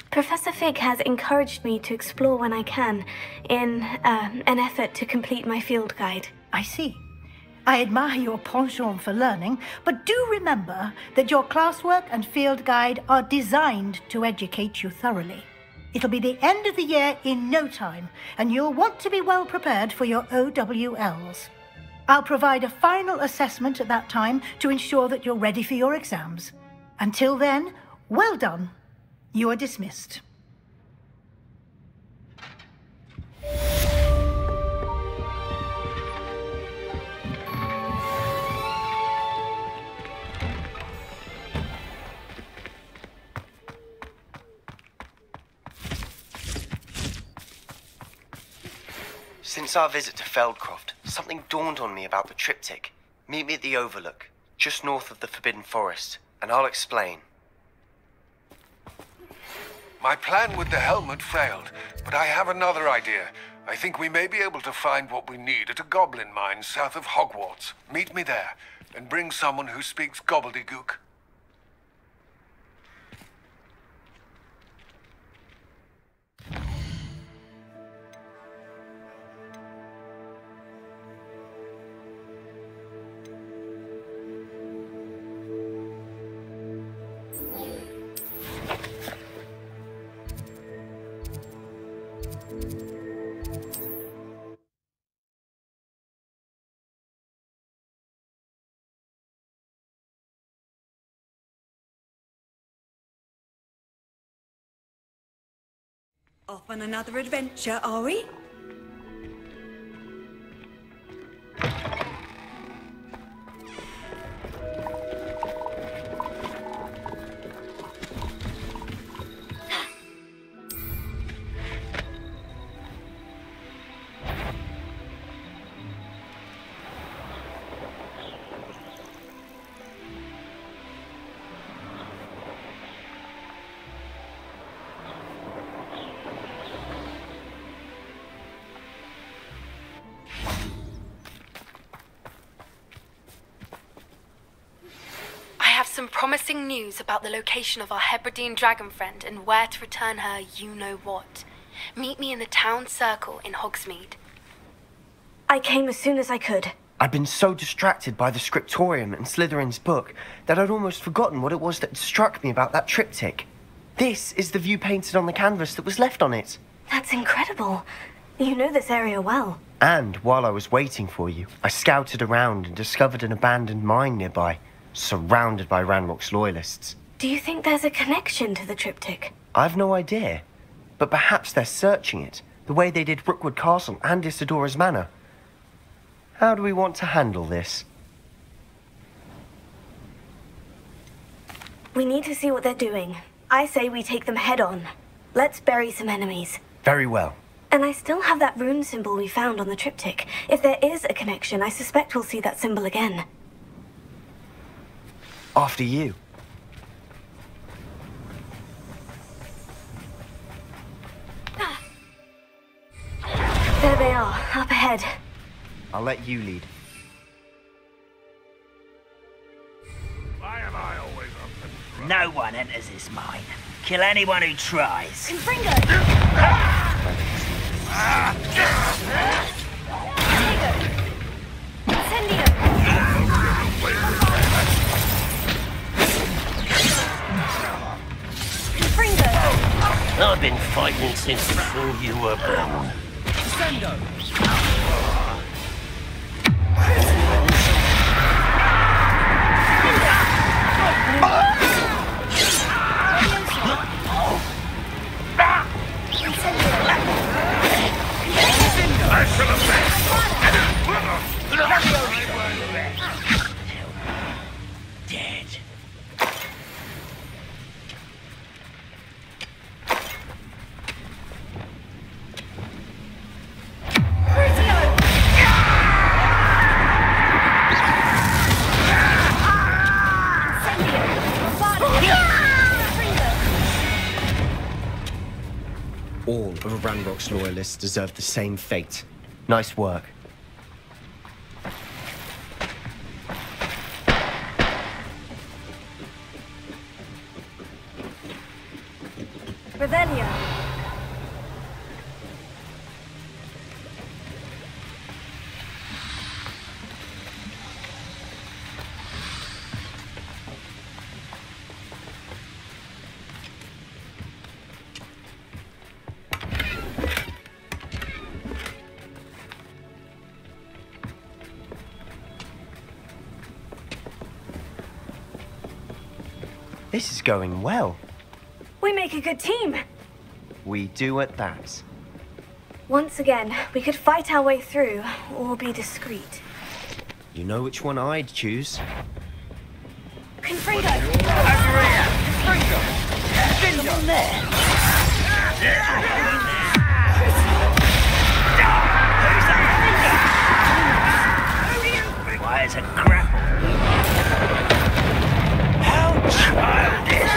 Professor Fig has encouraged me to explore when I can, in an effort to complete my field guide. I see. I admire your penchant for learning, but do remember that your classwork and field guide are designed to educate you thoroughly. It'll be the end of the year in no time, and you'll want to be well prepared for your OWLs. I'll provide a final assessment at that time to ensure that you're ready for your exams. Until then, well done. You are dismissed. Since our visit to Feldcroft, something dawned on me about the triptych. Meet me at the Overlook, just north of the Forbidden Forest, and I'll explain. My plan with the helmet failed, but I have another idea. I think we may be able to find what we need at a goblin mine south of Hogwarts. Meet me there, and bring someone who speaks gobbledygook. Off on another adventure, are we? Some promising news about the location of our Hebridean dragon friend and where to return her you-know-what. Meet me in the town circle in Hogsmeade. I came as soon as I could. I'd been so distracted by the scriptorium and Slytherin's book that I'd almost forgotten what it was that struck me about that triptych. This is the view painted on the canvas that was left on it. That's incredible. You know this area well. And while I was waiting for you, I scouted around and discovered an abandoned mine nearby, surrounded by Ranrock's loyalists. Do you think there's a connection to the triptych? I've no idea, but perhaps they're searching it, the way they did Rookwood Castle and Isidora's Manor. How do we want to handle this? We need to see what they're doing. I say we take them head on. Let's bury some enemies. Very well. And I still have that rune symbol we found on the triptych. If there is a connection, I suspect we'll see that symbol again. After you. There they are, up ahead. I'll let you lead. Why am I always up and front? No one enters this mine. Kill anyone who tries. Confringo! Incendio! I've been fighting since before you were born. Dead. All of Ranrock's loyalists deserve the same fate. Nice work. Revelio. This is going well. We make a good team. We do at that. Once again, we could fight our way through, or be discreet. You know which one I'd choose. Confringo! Over here! Confringo! Someone there! Why, it's a grapple. How childish!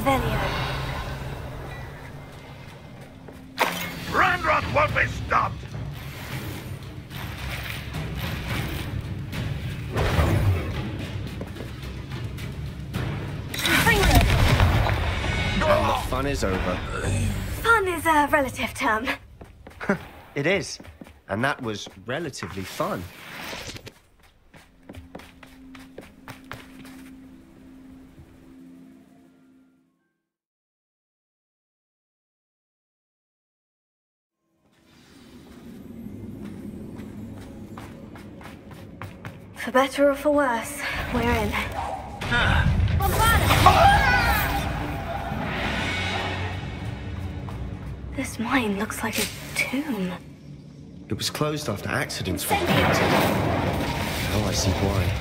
Revelio. Ranrock won't be stopped! And the fun is over. Fun is a relative term. It is. And that was relatively fun. For better or for worse, we're in. This mine looks like a tomb. It was closed after accidents were reported. Now I see why.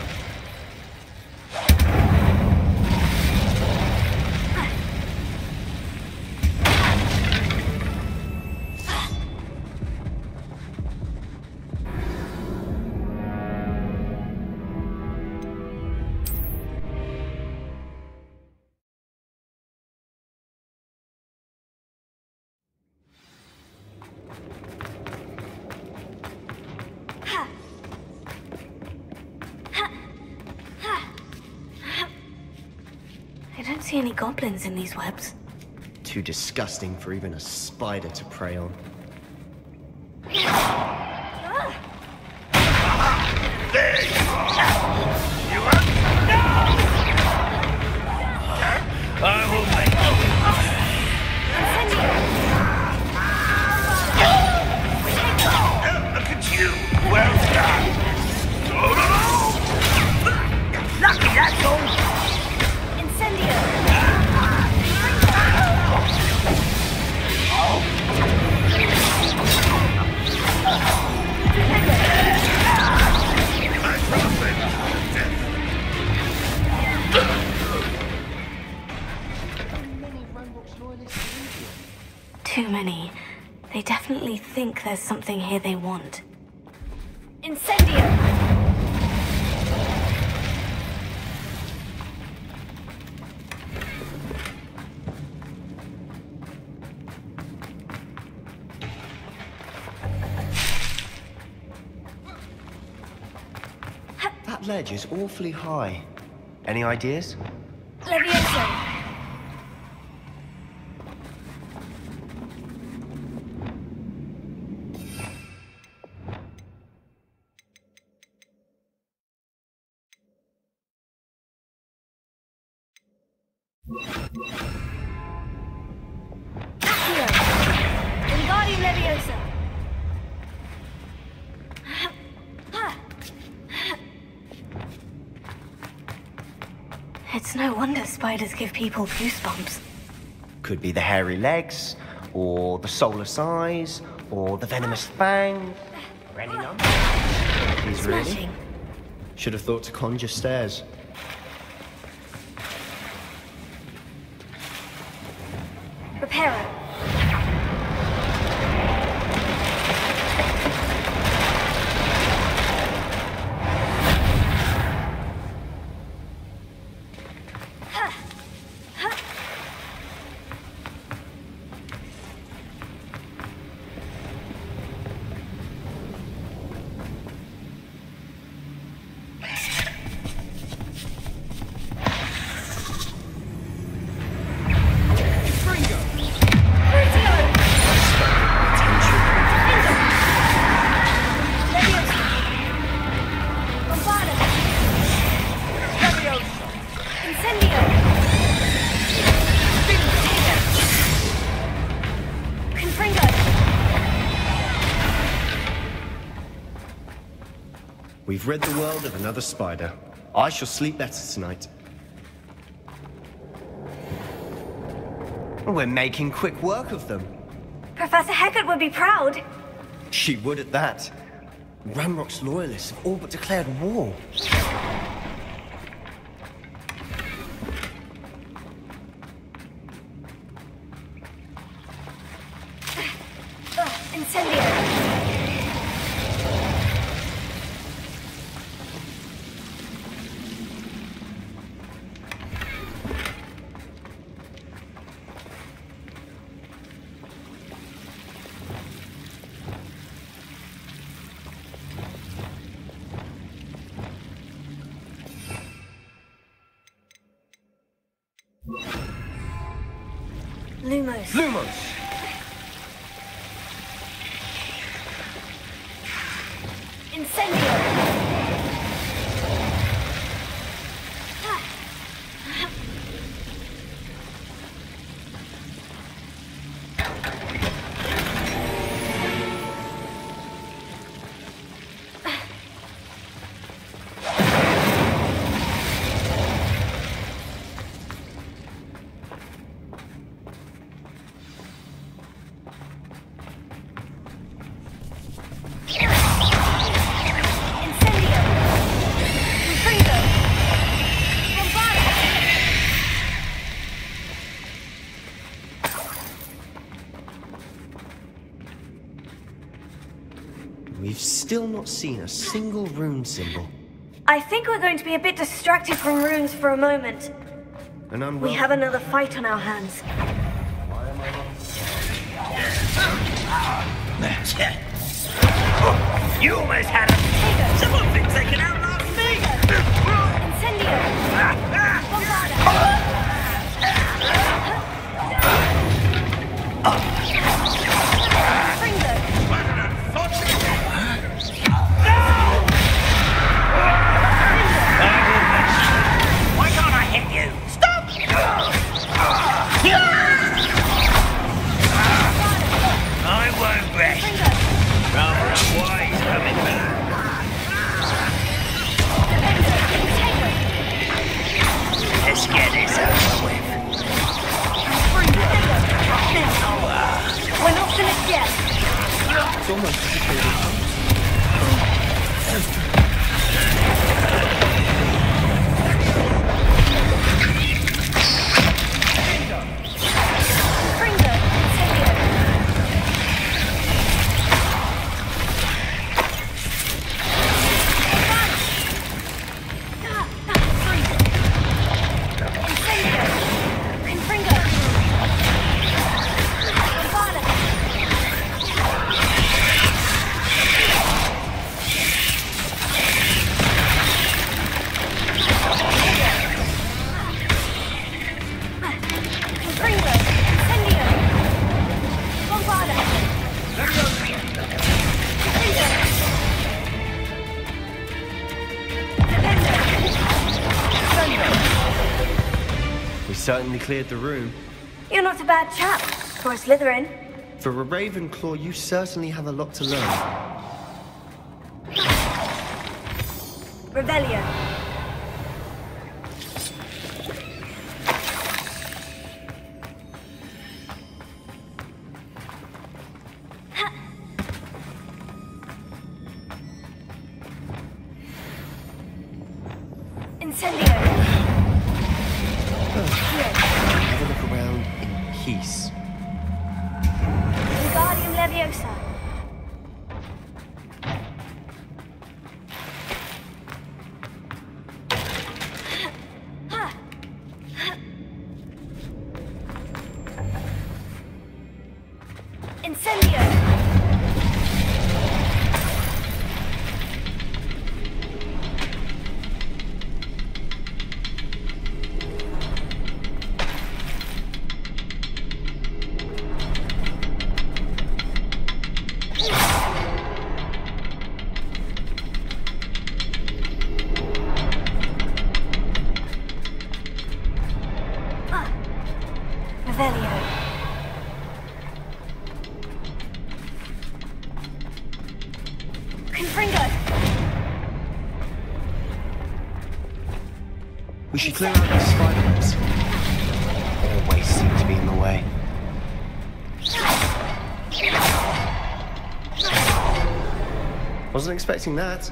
I don't see any goblins in these webs. Too disgusting for even a spider to prey on. There you are! You are... I will make Look at you! Well done! Lucky, that's all! Too many. They definitely think there's something here they want. Incendio! That ledge is awfully high. Any ideas? Levioso! It's no wonder spiders give people goosebumps. Could be the hairy legs, or the soulless eyes, or the venomous fang. Or any number. Please, really? Smashing. Should have thought to conjure stairs. Reparo. We've rid the world of another spider. I shall sleep better tonight. We're making quick work of them. Professor Hecat would be proud. She would at that. Ranrock's loyalists have all but declared war. Incendio. Lumos. Lumos! Incendio! We've still not seen a single rune symbol. I think we're going to be a bit distracted from runes for a moment. We have another fight on our hands. You almost had him. Someone thinks they can outlast me. Incendio! Why can't I hit you? Stop! I won't rest. Rather unwise coming back. Let's get this over with. We're not finished yet. It's almost as if they certainly cleared the room. You're not a bad chap for a Slytherin. For a Ravenclaw, you certainly have a lot to learn. Revelio. Incendio. Have a look around in peace. Wingardium Leviosa. Incendio. Revelio. Confringo. We should clear out these spiders. Always seem to be in the way. Wasn't expecting that.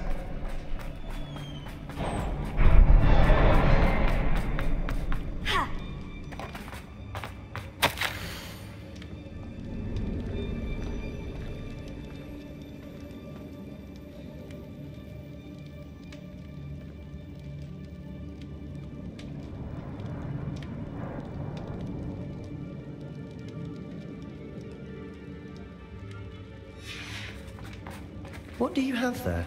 What do you have there?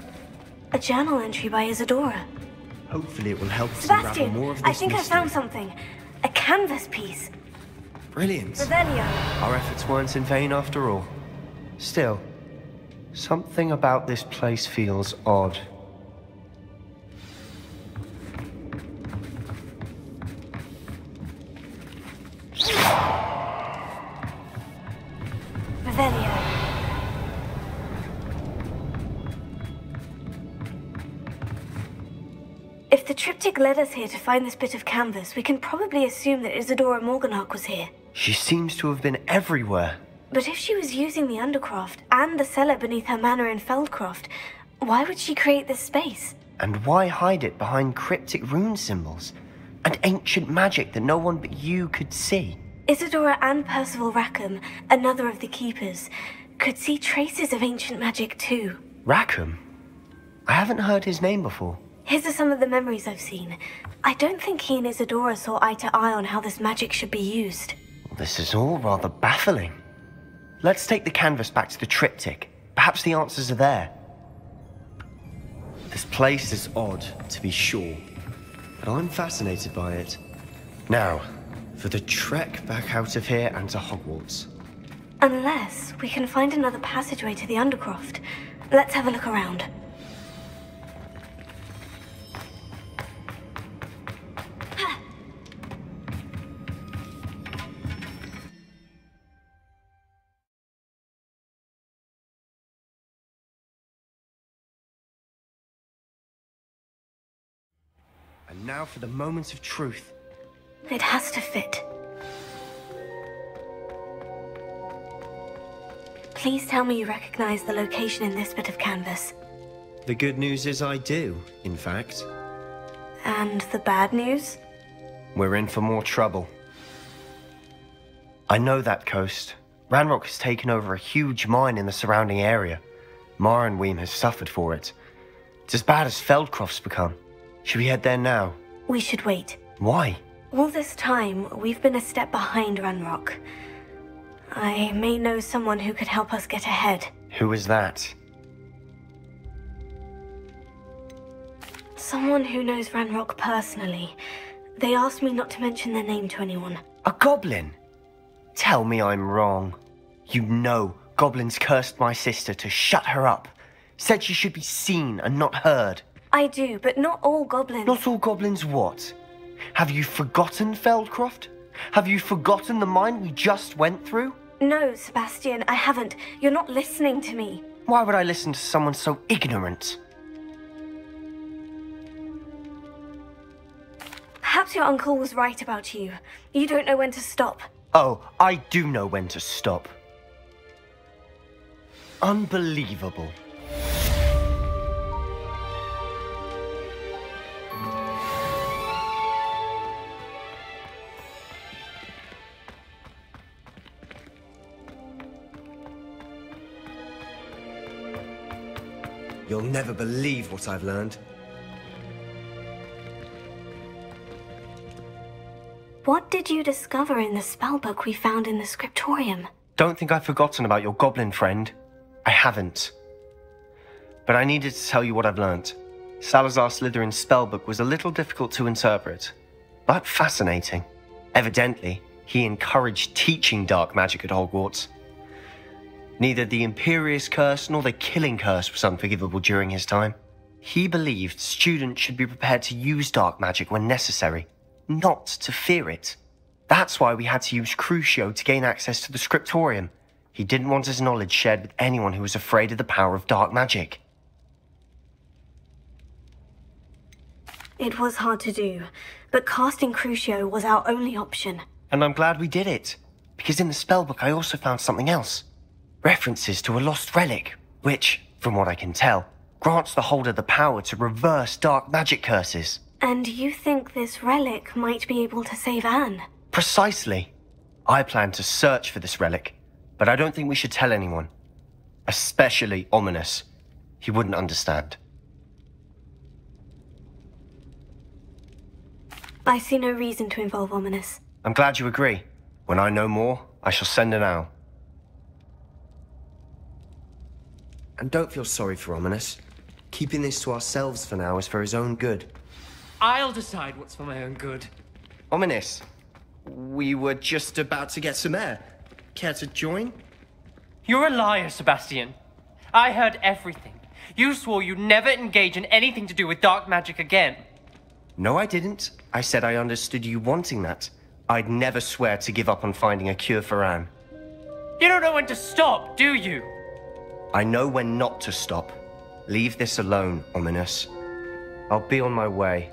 A journal entry by Isadora. Hopefully it will help us unravel more Sebastian, of this I think I mystery. found something. A canvas piece. Brilliant. Revelio. Our efforts weren't in vain after all. Still, something about this place feels odd. Revelio. If the triptych led us here to find this bit of canvas, we can probably assume that Isadora Morganach was here. She seems to have been everywhere. But if she was using the Undercroft and the cellar beneath her manor in Feldcroft, why would she create this space? And why hide it behind cryptic rune symbols and ancient magic that no one but you could see? Isadora and Percival Rackham, another of the Keepers, could see traces of ancient magic too. Rackham? I haven't heard his name before. His are some of the memories I've seen. I don't think he and Isadora saw eye to eye on how this magic should be used. This is all rather baffling. Let's take the canvas back to the triptych. Perhaps the answers are there. This place is odd, to be sure, but I'm fascinated by it. Now, for the trek back out of here and to Hogwarts. Unless we can find another passageway to the Undercroft. Let's have a look around. And now for the moment of truth. It has to fit. Please tell me you recognize the location in this bit of canvas. The good news is I do, in fact. And the bad news? We're in for more trouble. I know that coast. Ranrock has taken over a huge mine in the surrounding area. Marrenweem has suffered for it. It's as bad as Feldcroft's become. Should we head there now? We should wait. Why? All this time, we've been a step behind Ranrock. I may know someone who could help us get ahead. Who is that? Someone who knows Ranrock personally. They asked me not to mention their name to anyone. A goblin? Tell me I'm wrong. You know goblins cursed my sister to shut her up. Said she should be seen and not heard. I do, but not all goblins. Not all goblins what? Have you forgotten Feldcroft? Have you forgotten the mine we just went through? No, Sebastian, I haven't. You're not listening to me. Why would I listen to someone so ignorant? Perhaps your uncle was right about you. You don't know when to stop. Oh, I do know when to stop. Unbelievable. You'll never believe what I've learned. What did you discover in the spellbook we found in the scriptorium? Don't think I've forgotten about your goblin friend. I haven't. But I needed to tell you what I've learned. Salazar Slytherin's spellbook was a little difficult to interpret, but fascinating. Evidently, he encouraged teaching dark magic at Hogwarts. Neither the Imperious Curse nor the Killing Curse was unforgivable during his time. He believed students should be prepared to use dark magic when necessary, not to fear it. That's why we had to use Crucio to gain access to the scriptorium. He didn't want his knowledge shared with anyone who was afraid of the power of dark magic. It was hard to do, but casting Crucio was our only option. And I'm glad we did it, because in the spellbook I also found something else. References to a lost relic, which, from what I can tell, grants the holder the power to reverse dark magic curses. And you think this relic might be able to save Anne? Precisely. I plan to search for this relic, but I don't think we should tell anyone. Especially Ominous. He wouldn't understand. I see no reason to involve Ominous. I'm glad you agree. When I know more, I shall send an owl. And don't feel sorry for Ominous. Keeping this to ourselves for now is for his own good. I'll decide what's for my own good. Ominous, We were just about to get some air. Care to join? You're a liar, Sebastian. I heard everything. You swore you'd never engage in anything to do with dark magic again. No, I didn't. I said I understood you wanting that. I'd never swear to give up on finding a cure for Anne. You don't know when to stop, do you? I know when not to stop. Leave this alone, Ominous. I'll be on my way.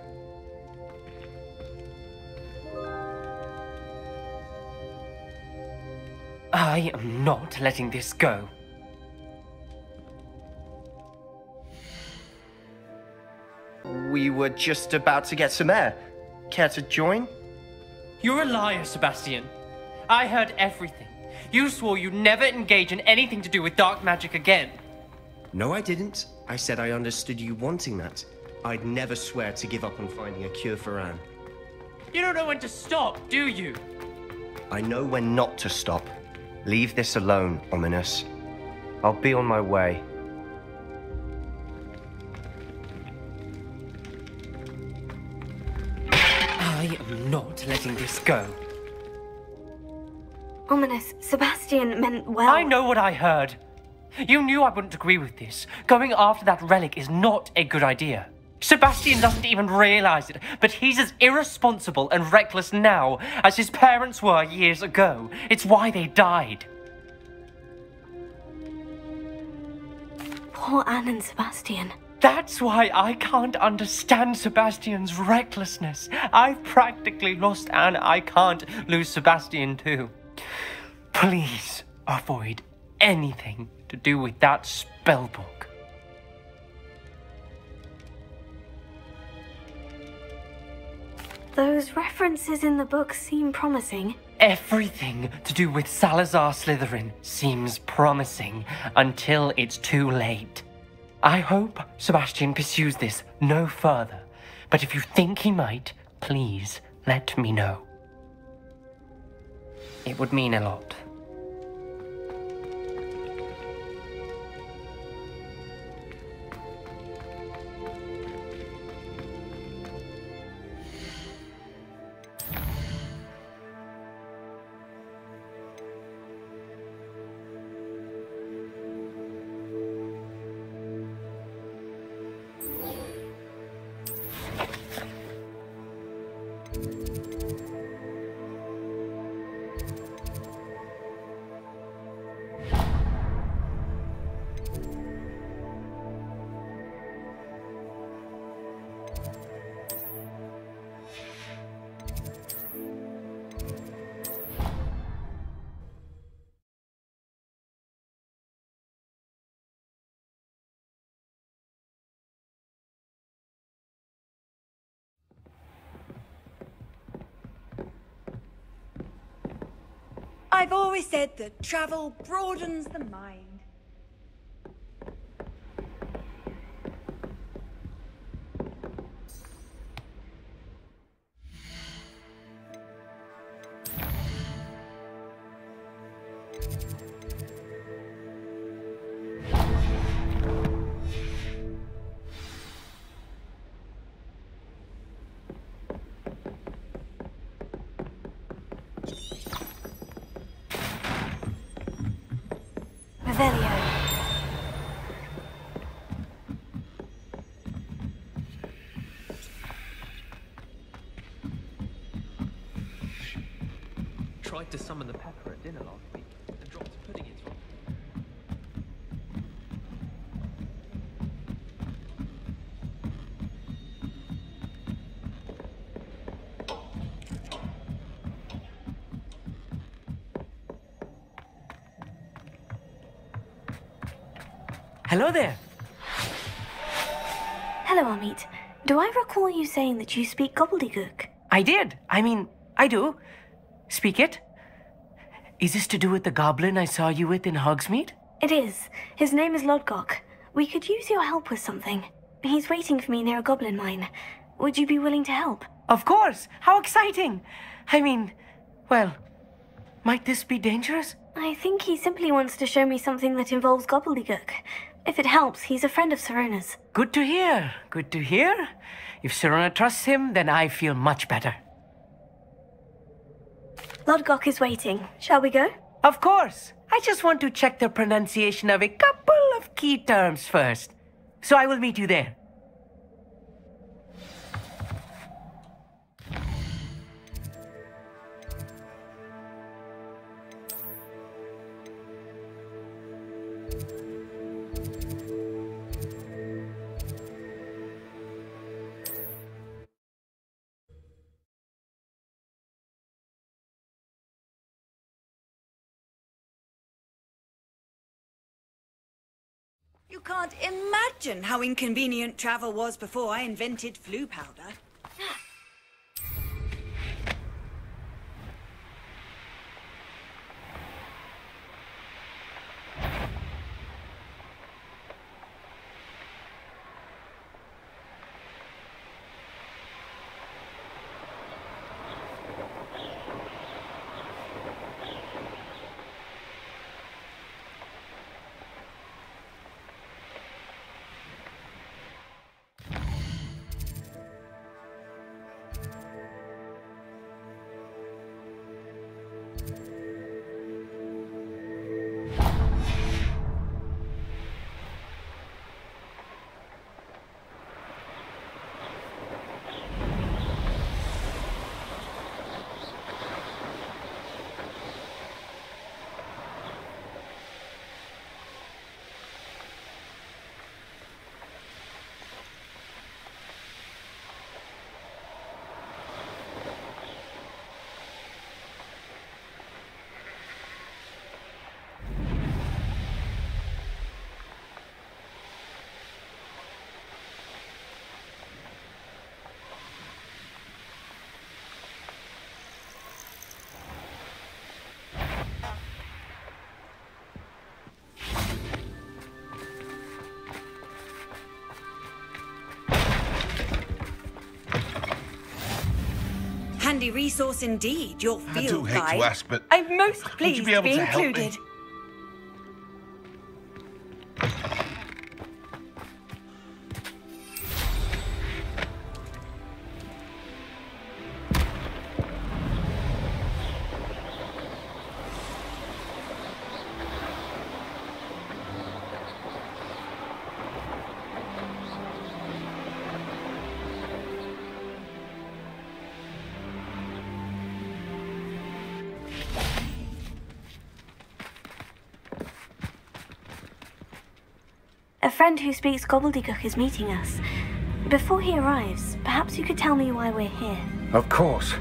I am not letting this go. We were just about to get some air. Care to join? You're a liar, Sebastian. I heard everything. You swore you'd never engage in anything to do with dark magic again. No, I didn't. I said I understood you wanting that. I'd never swear to give up on finding a cure for Anne. You don't know when to stop, do you? I know when not to stop. Leave this alone, Ominous. I'll be on my way. I am not letting this go. Ominous, Sebastian meant well. I know what I heard. You knew I wouldn't agree with this. Going after that relic is not a good idea. Sebastian doesn't even realize it, but he's as irresponsible and reckless now as his parents were years ago. It's why they died. Poor Anne and Sebastian. That's why I can't understand Sebastian's recklessness. I've practically lost Anne. I can't lose Sebastian too. Please avoid anything to do with that spellbook. Those references in the book seem promising. Everything to do with Salazar Slytherin seems promising until it's too late. I hope Sebastian pursues this no further, but if you think he might, please let me know. It would mean a lot. I've always said that travel broadens the mind. Tried to summon the pepper at dinner last week and dropped a pudding into it. Hello there. Hello, Amit. Do I recall you saying that you speak gobbledygook? I did. I do. Speak it. Is this to do with the goblin I saw you with in Hogsmeade? It is. His name is Lodgok. We could use your help with something. He's waiting for me near a goblin mine. Would you be willing to help? Of course! How exciting! Well, might this be dangerous? I think he simply wants to show me something that involves gobbledygook. If it helps, he's a friend of Sirona's. Good to hear. Good to hear. If Sirona trusts him, then I feel much better. Lodgok is waiting. Shall we go? Of course. I just want to check the pronunciation of a couple of key terms first. So I will meet you there. You can't imagine how inconvenient travel was before I invented flu powder. Handy resource indeed, your field I do hate guide. to ask, but I'm most would you pleased be to able be to help me? included. A friend who speaks gobbledygook is meeting us. Before he arrives, perhaps you could tell me why we're here. Of course.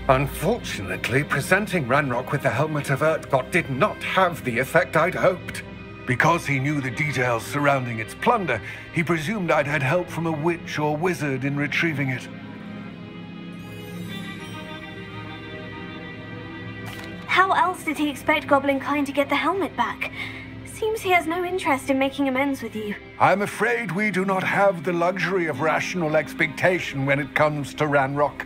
Unfortunately, presenting Ranrock with the helmet of Urtkot did not have the effect I'd hoped. Because he knew the details surrounding its plunder, he presumed I'd had help from a witch or wizard in retrieving it. How else did he expect Goblinkind to get the helmet back? Seems he has no interest in making amends with you. I'm afraid we do not have the luxury of rational expectation when it comes to Ranrock.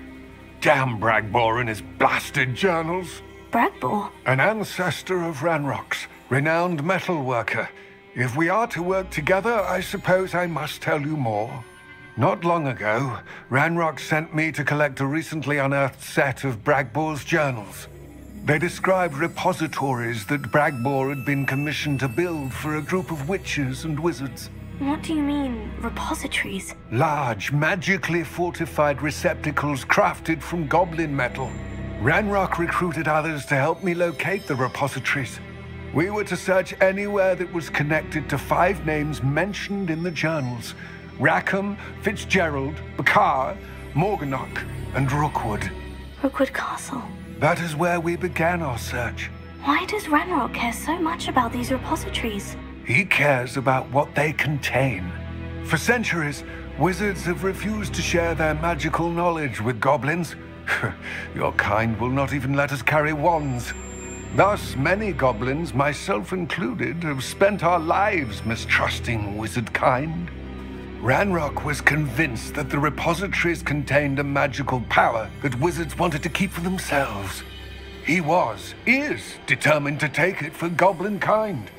Damn Bragbor and his blasted journals. Bragbor? An ancestor of Ranrock's, renowned metal worker. If we are to work together, I suppose I must tell you more. Not long ago, Ranrock sent me to collect a recently unearthed set of Bragbor's journals. They described repositories that Bragbor had been commissioned to build for a group of witches and wizards. What do you mean, repositories? Large, magically fortified receptacles crafted from goblin metal. Ranrock recruited others to help me locate the repositories. We were to search anywhere that was connected to 5 names mentioned in the journals: Rackham, Fitzgerald, Bakar, Morganach, and Rookwood. Rookwood Castle. That is where we began our search. Why does Ranrock care so much about these repositories? He cares about what they contain. For centuries, wizards have refused to share their magical knowledge with goblins. Your kind will not even let us carry wands. Thus, many goblins, myself included, have spent our lives mistrusting wizard kind. Ranrock was convinced that the repositories contained a magical power that wizards wanted to keep for themselves. He is determined to take it for goblin kind.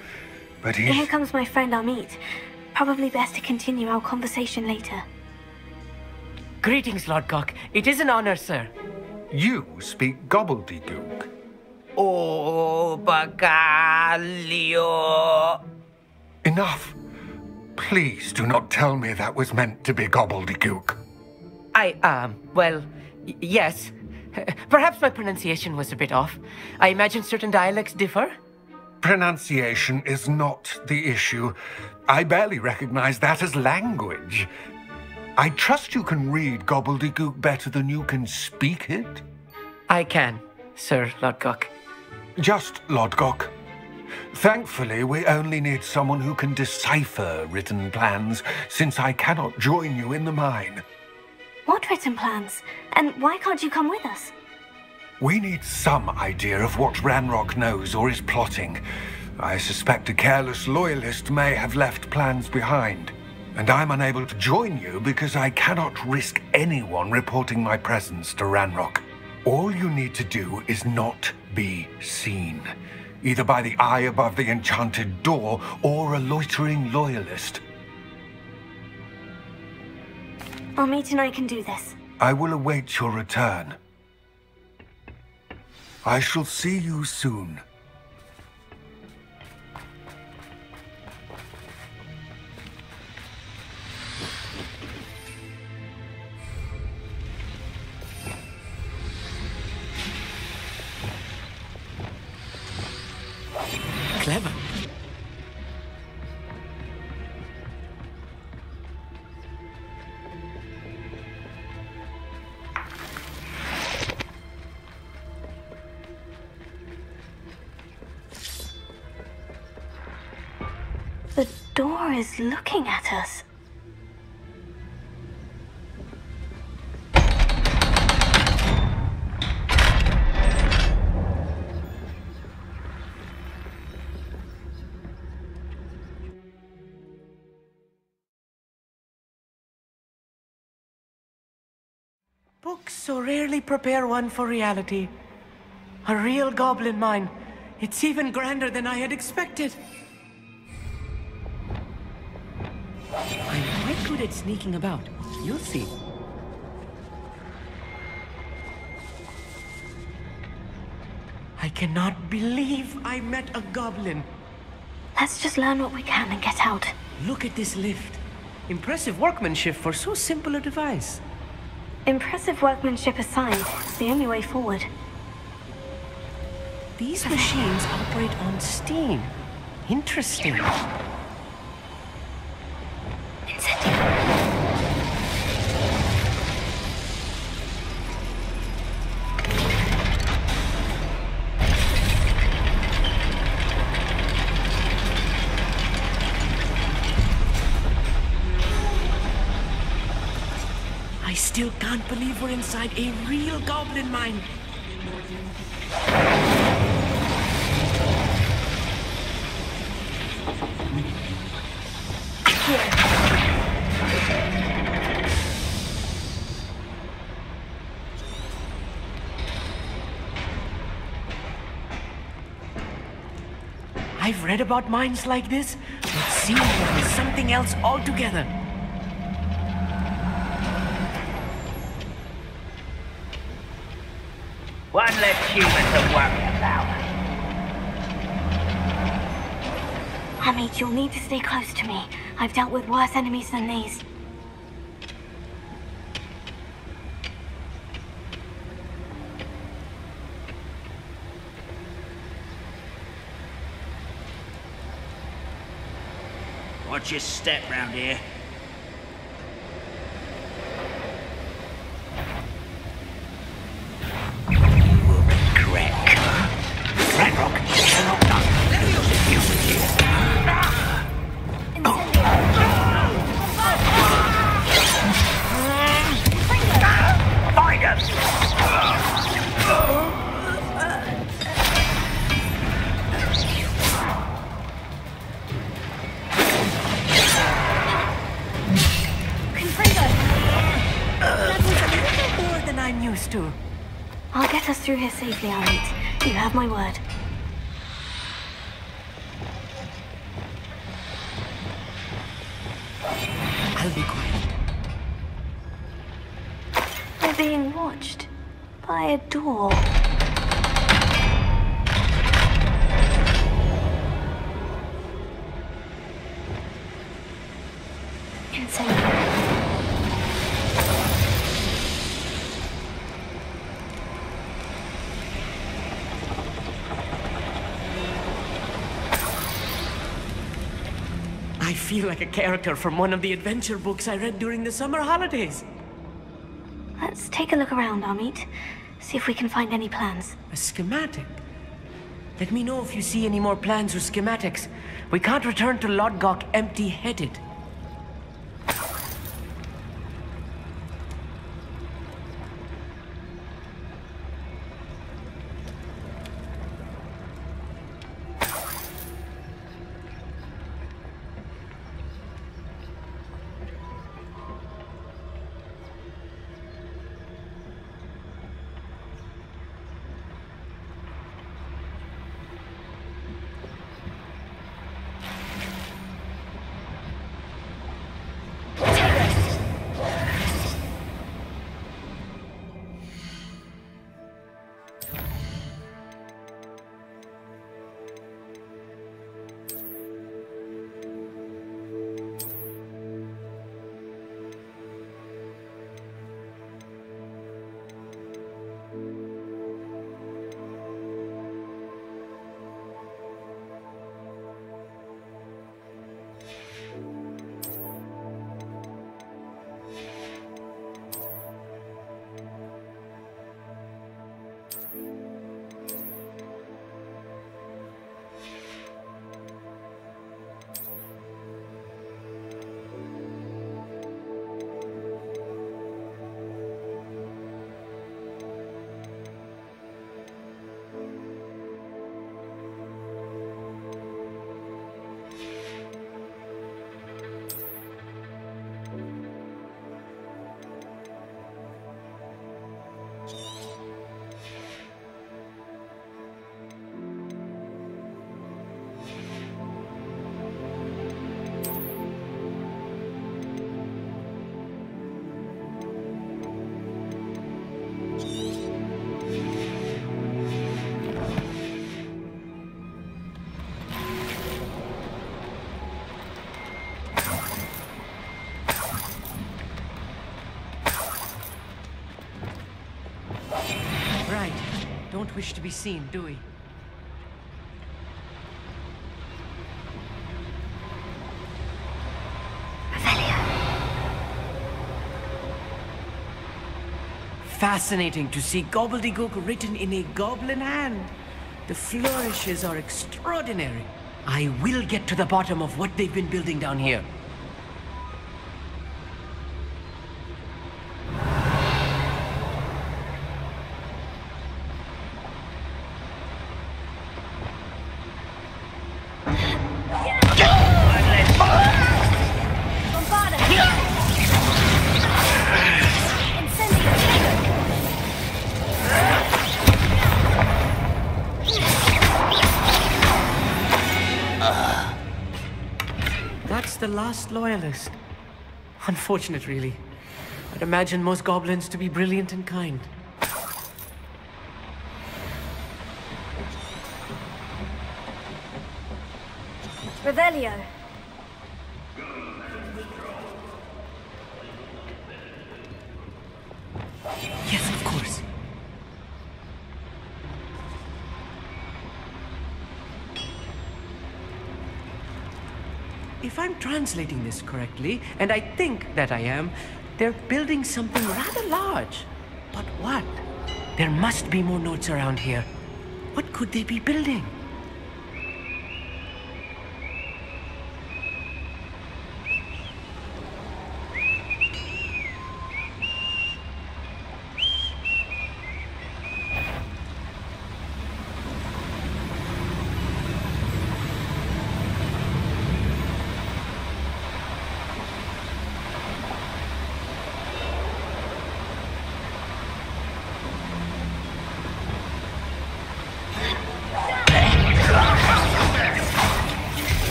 But Here comes my friend Amit. Probably best to continue our conversation later. Greetings, Lord Cock. It is an honor, sir. You speak gobbledygook. Oh, bagaglio. Enough. Please do not tell me that was meant to be gobbledygook. Well, yes. Perhaps my pronunciation was a bit off. I imagine certain dialects differ. Pronunciation is not the issue. I barely recognize that as language. I trust you can read gobbledygook better than you can speak it? I can, Sir Lodgok. Just Lodgok. Thankfully, we only need someone who can decipher written plans, since I cannot join you in the mine. What written plans? And why can't you come with us? We need some idea of what Ranrock knows or is plotting. I suspect a careless loyalist may have left plans behind. And I'm unable to join you because I cannot risk anyone reporting my presence to Ranrock. All you need to do is not be seen, either by the eye above the enchanted door or a loitering loyalist. Amit and I can do this. I will await your return. I shall see you soon. Clever. The door is looking at us. Books so rarely prepare one for reality. A real goblin mine. It's even grander than I had expected. I'm quite good at sneaking about. You'll see. I cannot believe I met a goblin. Let's just learn what we can and get out. Look at this lift. Impressive workmanship for so simple a device. Impressive workmanship aside, it's the only way forward. These machines operate on steam. Interesting. I still can't believe we're inside a real goblin mine. I've read about mines like this, but seeing them is something else altogether. One less human to worry about. Hamid, you'll need to stay close to me. I've dealt with worse enemies than these. Watch your step round here. I'll get us through here safely, Hamid. You have my word. I'll be quiet. We're being watched by a door. I feel like a character from one of the adventure books I read during the summer holidays. Let's take a look around, Amit. See if we can find any plans. A schematic? Let me know if you see any more plans or schematics. We can't return to Lodgok empty-headed. Don't wish to be seen, do we? Fascinating to see gobbledygook written in a goblin hand. The flourishes are extraordinary. I will get to the bottom of what they've been building down here. The last loyalist. Unfortunate, really. I'd imagine most goblins to be brilliant and kind. Revelio. Yes, of course. If I'm translating this correctly, and I think that I am, they're building something rather large. But what? There must be more notes around here. What could they be building?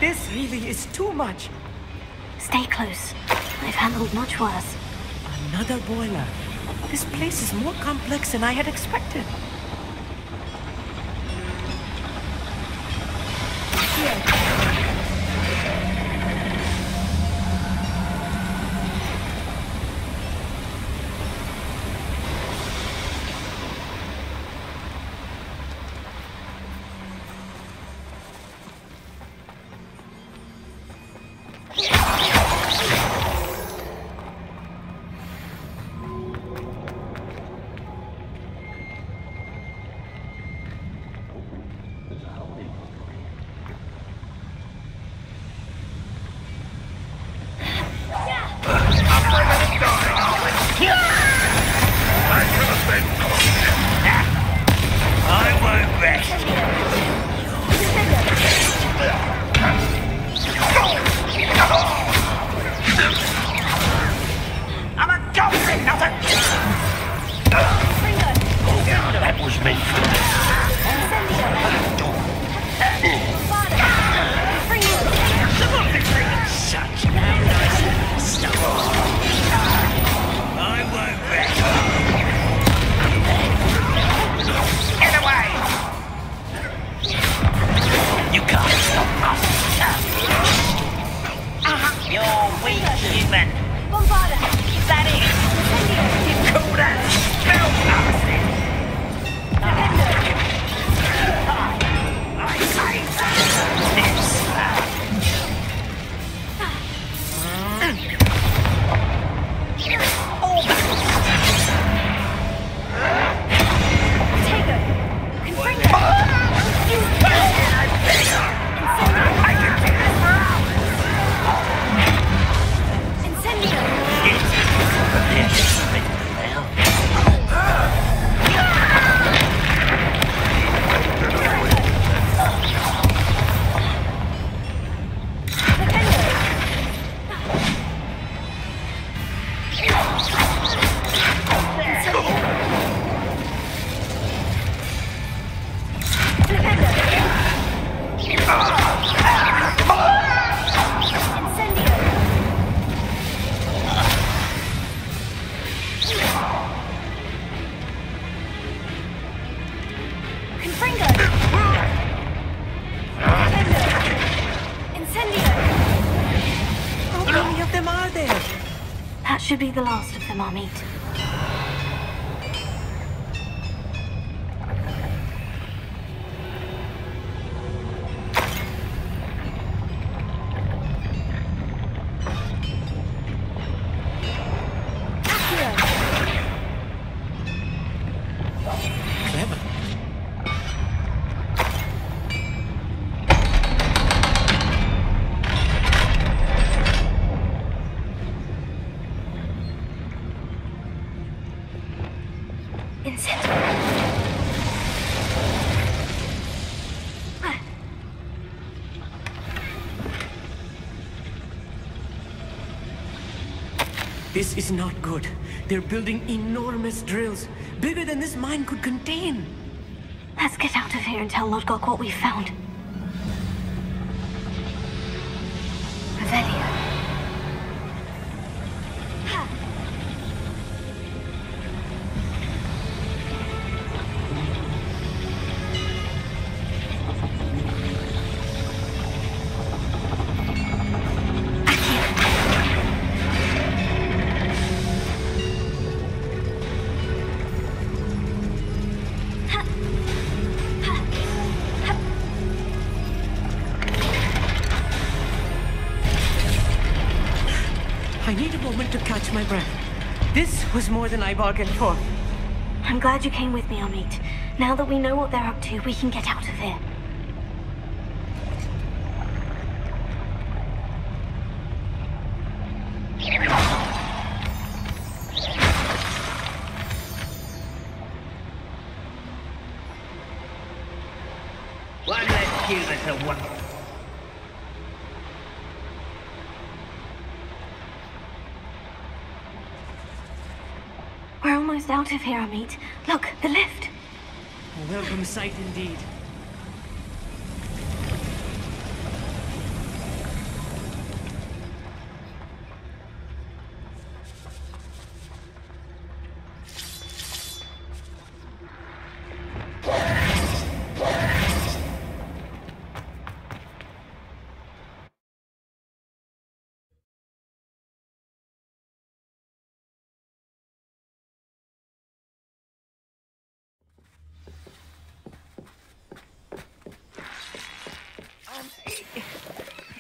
This really is too much. Stay close. I've handled much worse. Another boiler. This place is more complex than I had expected. Should be the last of them, Amit. This is not good. They're building enormous drills, bigger than this mine could contain. Let's get out of here and tell Lodgok what we've found. Revelio. I need a moment to catch my breath. This was more than I bargained for. I'm glad you came with me, Amit. Now that we know what they're up to, we can get out of here. One less human to one. We're almost out of here, Amit. Look, the lift. A welcome sight indeed.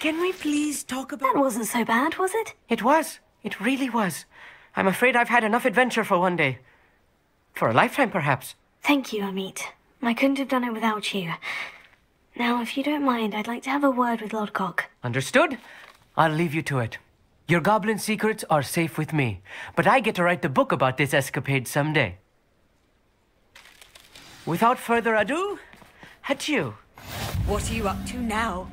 can we please talk about... That wasn't so bad, was it? It was. It really was. I'm afraid I've had enough adventure for one day. For a lifetime, perhaps. Thank you, Amit. I couldn't have done it without you. Now, if you don't mind, I'd like to have a word with Lodcock. Understood? I'll leave you to it. Your goblin secrets are safe with me, but I get to write the book about this escapade someday. Without further ado, adieu. What are you up to now?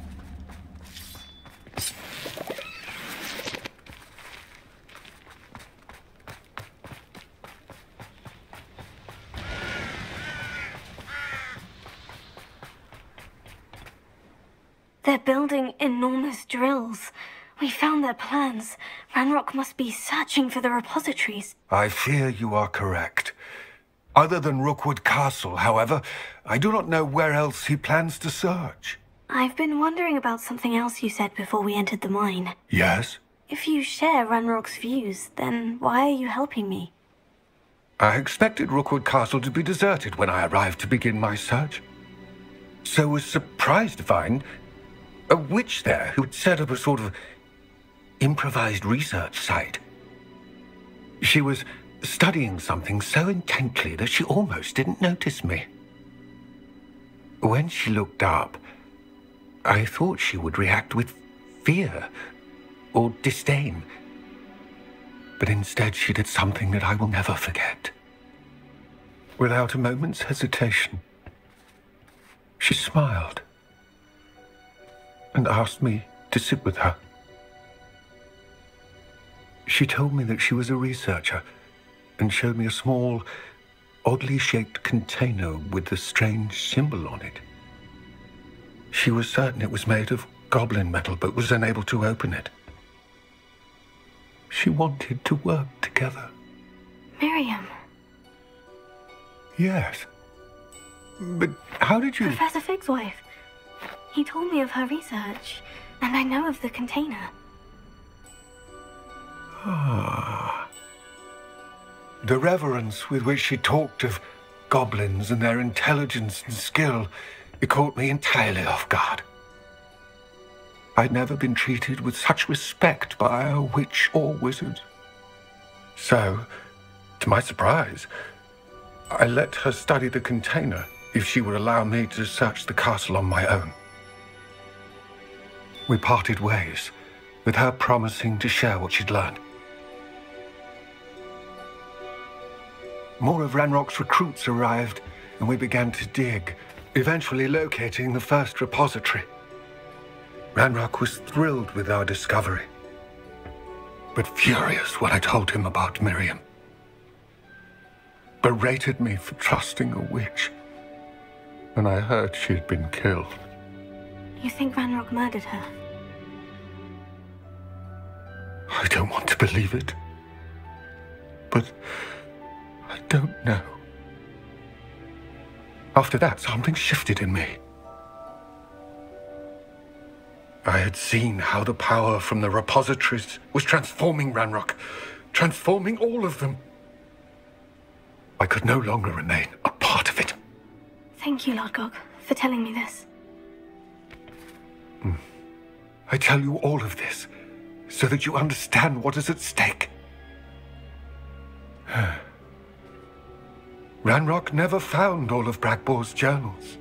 They're building enormous drills. We found their plans. Ranrock must be searching for the repositories. I fear you are correct. Other than Rookwood Castle, however, I do not know where else he plans to search. I've been wondering about something else you said before we entered the mine. Yes? If you share Ranrock's views, then why are you helping me? I expected Rookwood Castle to be deserted when I arrived to begin my search. So was surprised to find a witch there who had set up a sort of improvised research site. She was studying something so intently that she almost didn't notice me. When she looked up, I thought she would react with fear or disdain. But instead she did something that I will never forget. Without a moment's hesitation, she smiled and asked me to sit with her. She told me that she was a researcher and showed me a small, oddly shaped container with a strange symbol on it. She was certain it was made of goblin metal, but was unable to open it. She wanted to work together. Miriam. Yes. But how did you... Professor Fig's wife. He told me of her research, and I know of the container. Ah. The reverence with which she talked of goblins and their intelligence and skill, it caught me entirely off guard. I'd never been treated with such respect by a witch or wizard. So, to my surprise, I let her study the container if she would allow me to search the castle on my own. We parted ways, with her promising to share what she'd learned. More of Ranrock's recruits arrived, and we began to dig, eventually locating the first repository. Ranrock was thrilled with our discovery, but furious when I told him about Miriam. Berated me for trusting a witch, and I heard she had been killed. You think Ranrock murdered her? I don't want to believe it, but I don't know. After that, something shifted in me. I had seen how the power from the repositories was transforming Ranrock, transforming all of them. I could no longer remain a part of it. Thank you, Lodcock, for telling me this. I tell you all of this so that you understand what is at stake. Ranrock never found all of Bragbor's journals,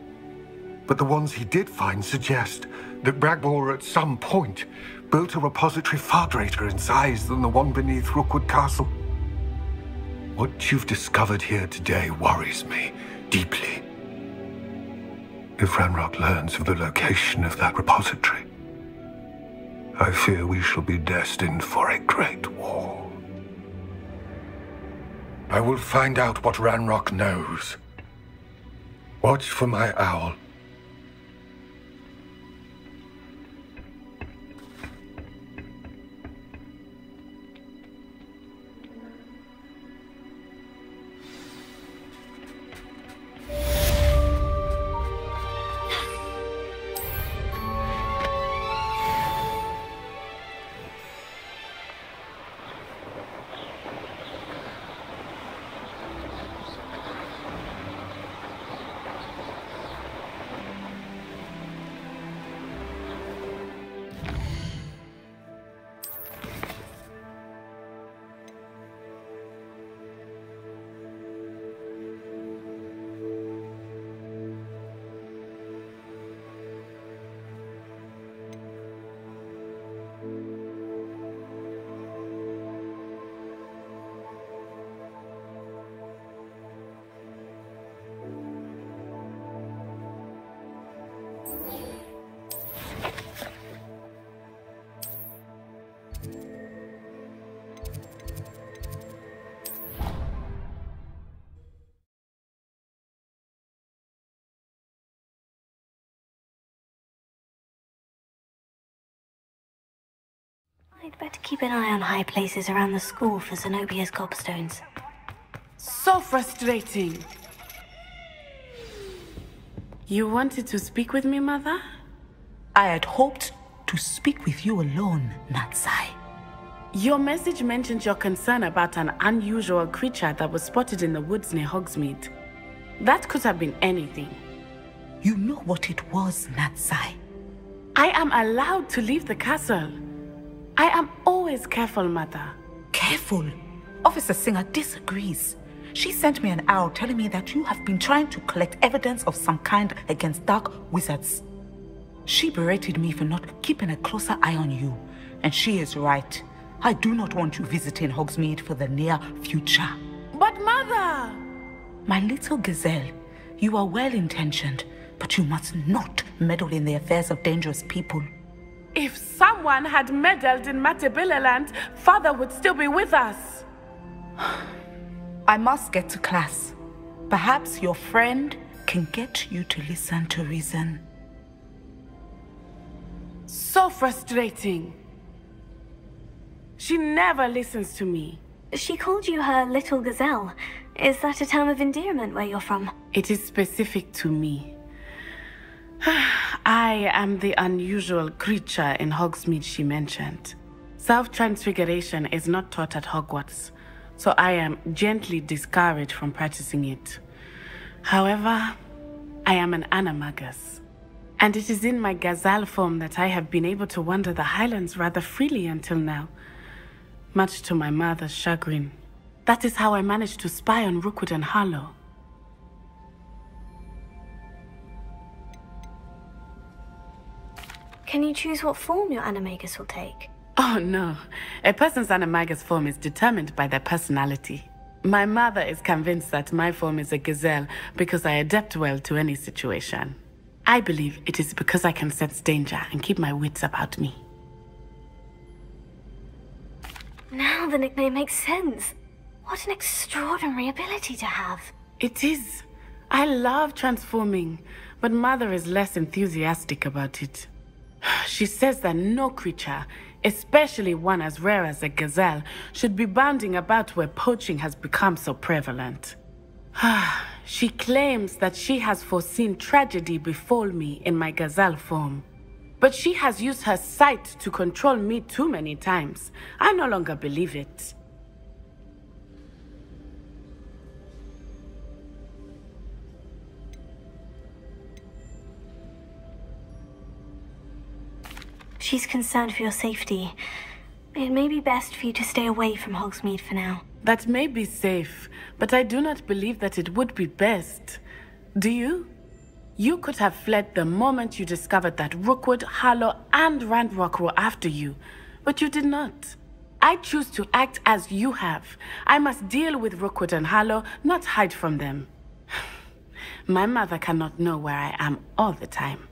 but the ones he did find suggest that Bragbor at some point built a repository far greater in size than the one beneath Rookwood Castle. What you've discovered here today worries me deeply. If Ranrock learns of the location of that repository, I fear we shall be destined for a great war. I will find out what Ranrock knows. Watch for my owl. I'd better keep an eye on high places around the school for Zenobia's gobstones. So frustrating. You wanted to speak with me, Mother? I had hoped to speak with you alone, Natsai. Your message mentioned your concern about an unusual creature that was spotted in the woods near Hogsmeade. That could have been anything. You know what it was, Natsai. I am allowed to leave the castle. I am always careful, Mother. Careful? Officer Singer disagrees. She sent me an owl telling me that you have been trying to collect evidence of some kind against dark wizards. She berated me for not keeping a closer eye on you, and she is right. I do not want you visiting Hogsmeade for the near future. But Mother! My little gazelle, you are well-intentioned, but you must not meddle in the affairs of dangerous people. If someone had meddled in Matabeleland, Father would still be with us. I must get to class. Perhaps your friend can get you to listen to reason. So frustrating. She never listens to me. She called you her little gazelle. Is that a term of endearment where you're from? It is specific to me. I am the unusual creature in Hogsmeade she mentioned. Self-transfiguration is not taught at Hogwarts, so I am gently discouraged from practicing it. However, I am an animagus, and it is in my gazelle form that I have been able to wander the Highlands rather freely until now, much to my mother's chagrin. That is how I managed to spy on Rookwood and Harlow. Can you choose what form your animagus will take? Oh no, a person's animagus form is determined by their personality. My mother is convinced that my form is a gazelle because I adapt well to any situation. I believe it is because I can sense danger and keep my wits about me. Now the nickname makes sense. What an extraordinary ability to have. It is. I love transforming, but Mother is less enthusiastic about it. She says that no creature, especially one as rare as a gazelle, should be bounding about where poaching has become so prevalent. She claims that she has foreseen tragedy befall me in my gazelle form. But she has used her sight to control me too many times. I no longer believe it. She's concerned for your safety. It may be best for you to stay away from Hogsmeade for now. That may be safe, but I do not believe that it would be best. Do you? You could have fled the moment you discovered that Rookwood, Harlow, and Ranrock were after you, but you did not. I choose to act as you have. I must deal with Rookwood and Harlow, not hide from them. My mother cannot know where I am all the time.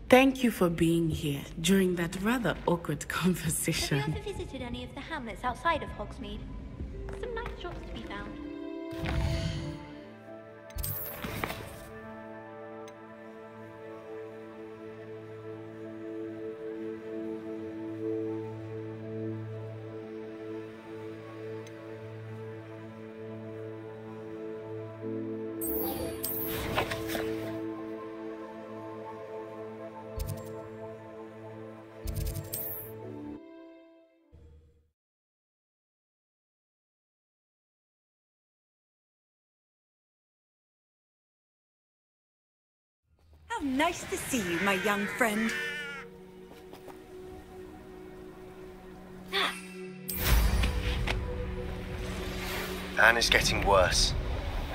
Thank you for being here during that rather awkward conversation. Have you ever visited any of the hamlets outside of Hogsmeade? Some nice shops to be found. How nice to see you, my young friend. Anne is getting worse.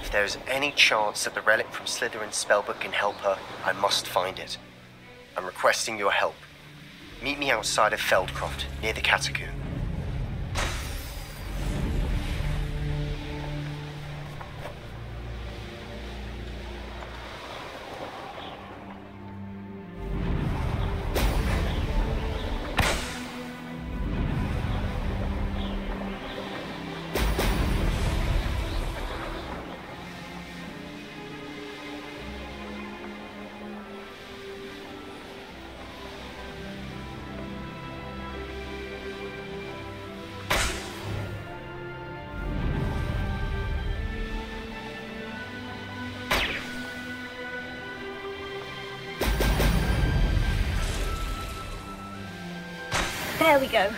If there is any chance that the relic from Slytherin's spellbook can help her, I must find it. I'm requesting your help. Meet me outside of Feldcroft, near the Catacomb. There we go.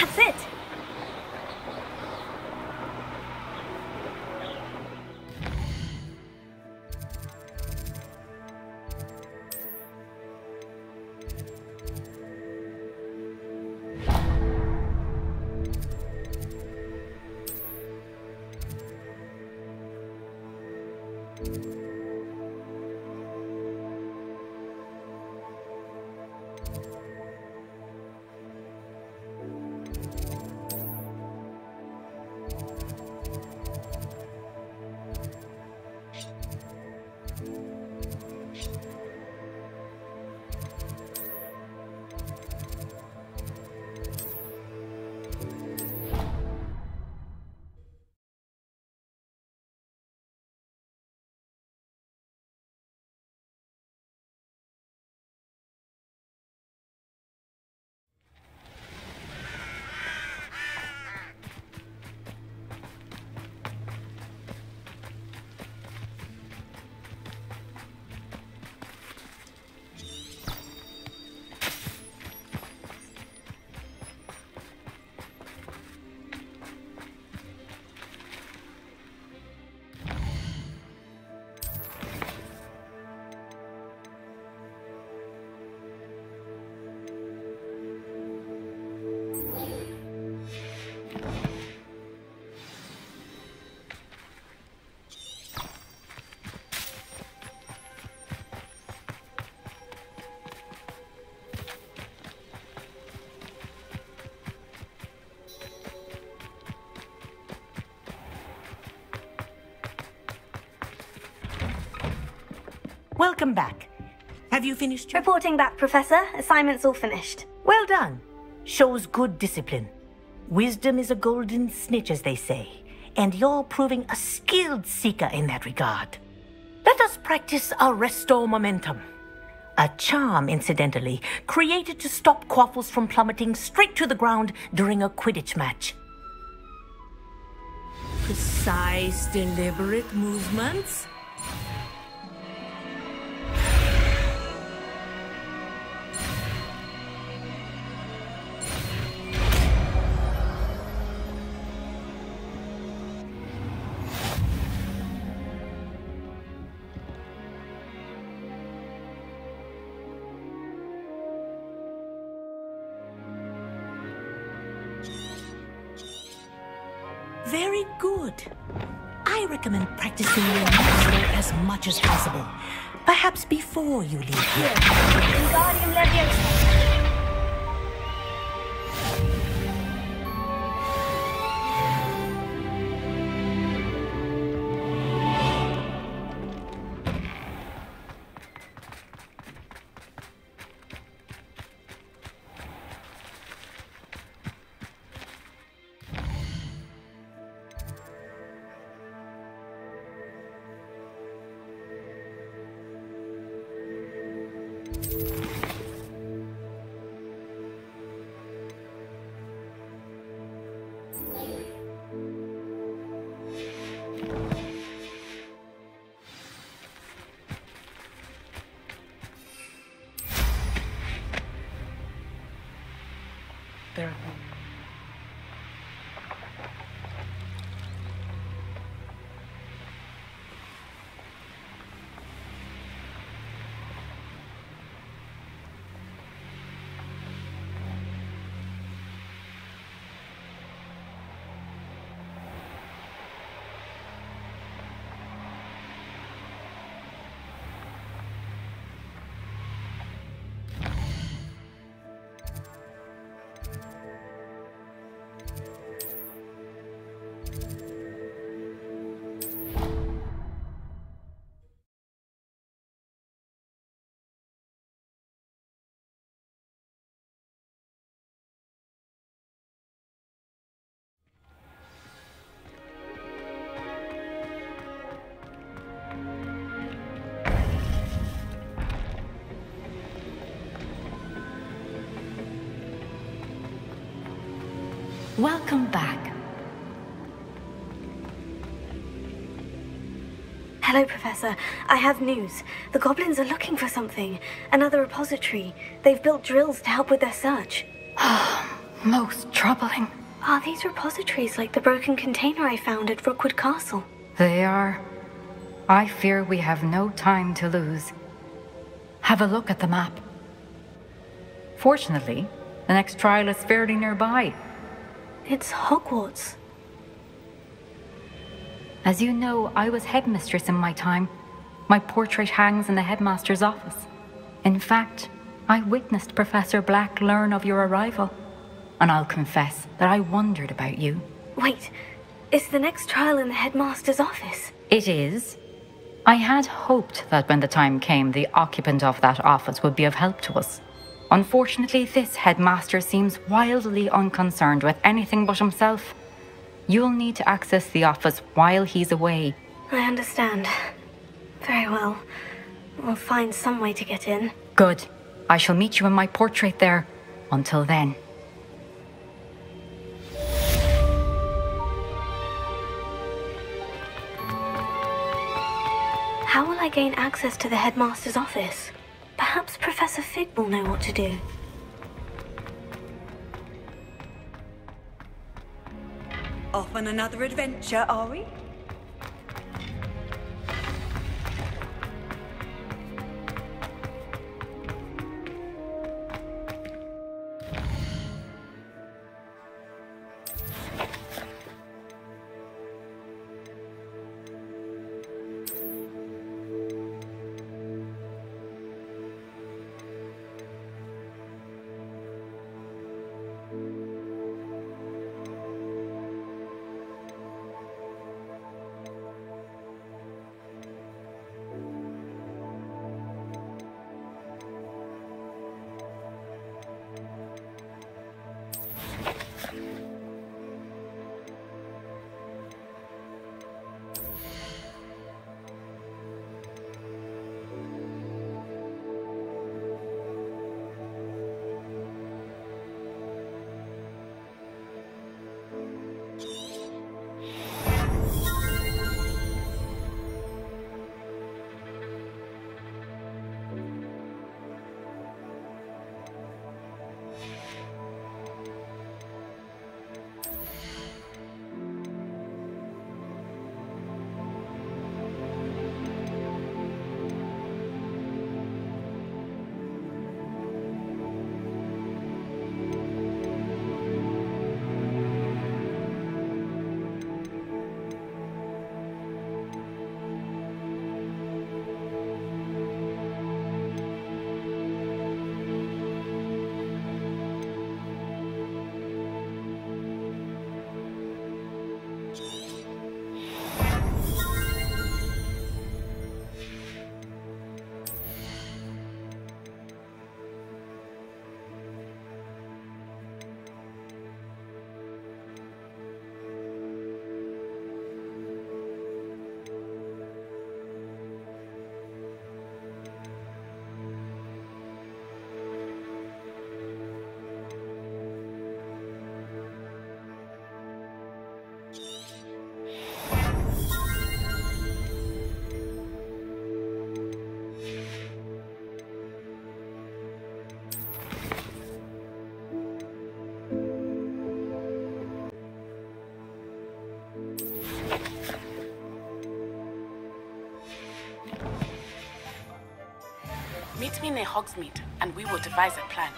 That's it. Welcome back. Have you finished? Reporting back, Professor. Assignment's all finished. Well done. Shows good discipline. Wisdom is a golden snitch, as they say, and you're proving a skilled seeker in that regard. Let us practice our restore momentum. A charm, incidentally, created to stop quaffles from plummeting straight to the ground during a Quidditch match. Precise, deliberate movements. Very good. I recommend practicing your next as much as possible. Perhaps before you leave here. Wingardium Leviosa. There. Welcome back. Hello, Professor. I have news. The goblins are looking for something. Another repository. They've built drills to help with their search. Most troubling. Are these repositories like the broken container I found at Rookwood Castle? They are. I fear we have no time to lose. Have a look at the map. Fortunately, the next trial is fairly nearby. It's Hogwarts. As you know, I was headmistress in my time. My portrait hangs in the headmaster's office. In fact, I witnessed Professor Black learn of your arrival. And I'll confess that I wondered about you. Wait, is the next trial in the headmaster's office? It is. I had hoped that when the time came, the occupant of that office would be of help to us. Unfortunately, this headmaster seems wildly unconcerned with anything but himself. You'll need to access the office while he's away. I understand. Very well. We'll find some way to get in. Good. I shall meet you in my portrait there. Until then. How will I gain access to the headmaster's office? Perhaps Professor Fig will know what to do. Off on another adventure, are we? Meet me near Hogsmeade, and we will devise a plan.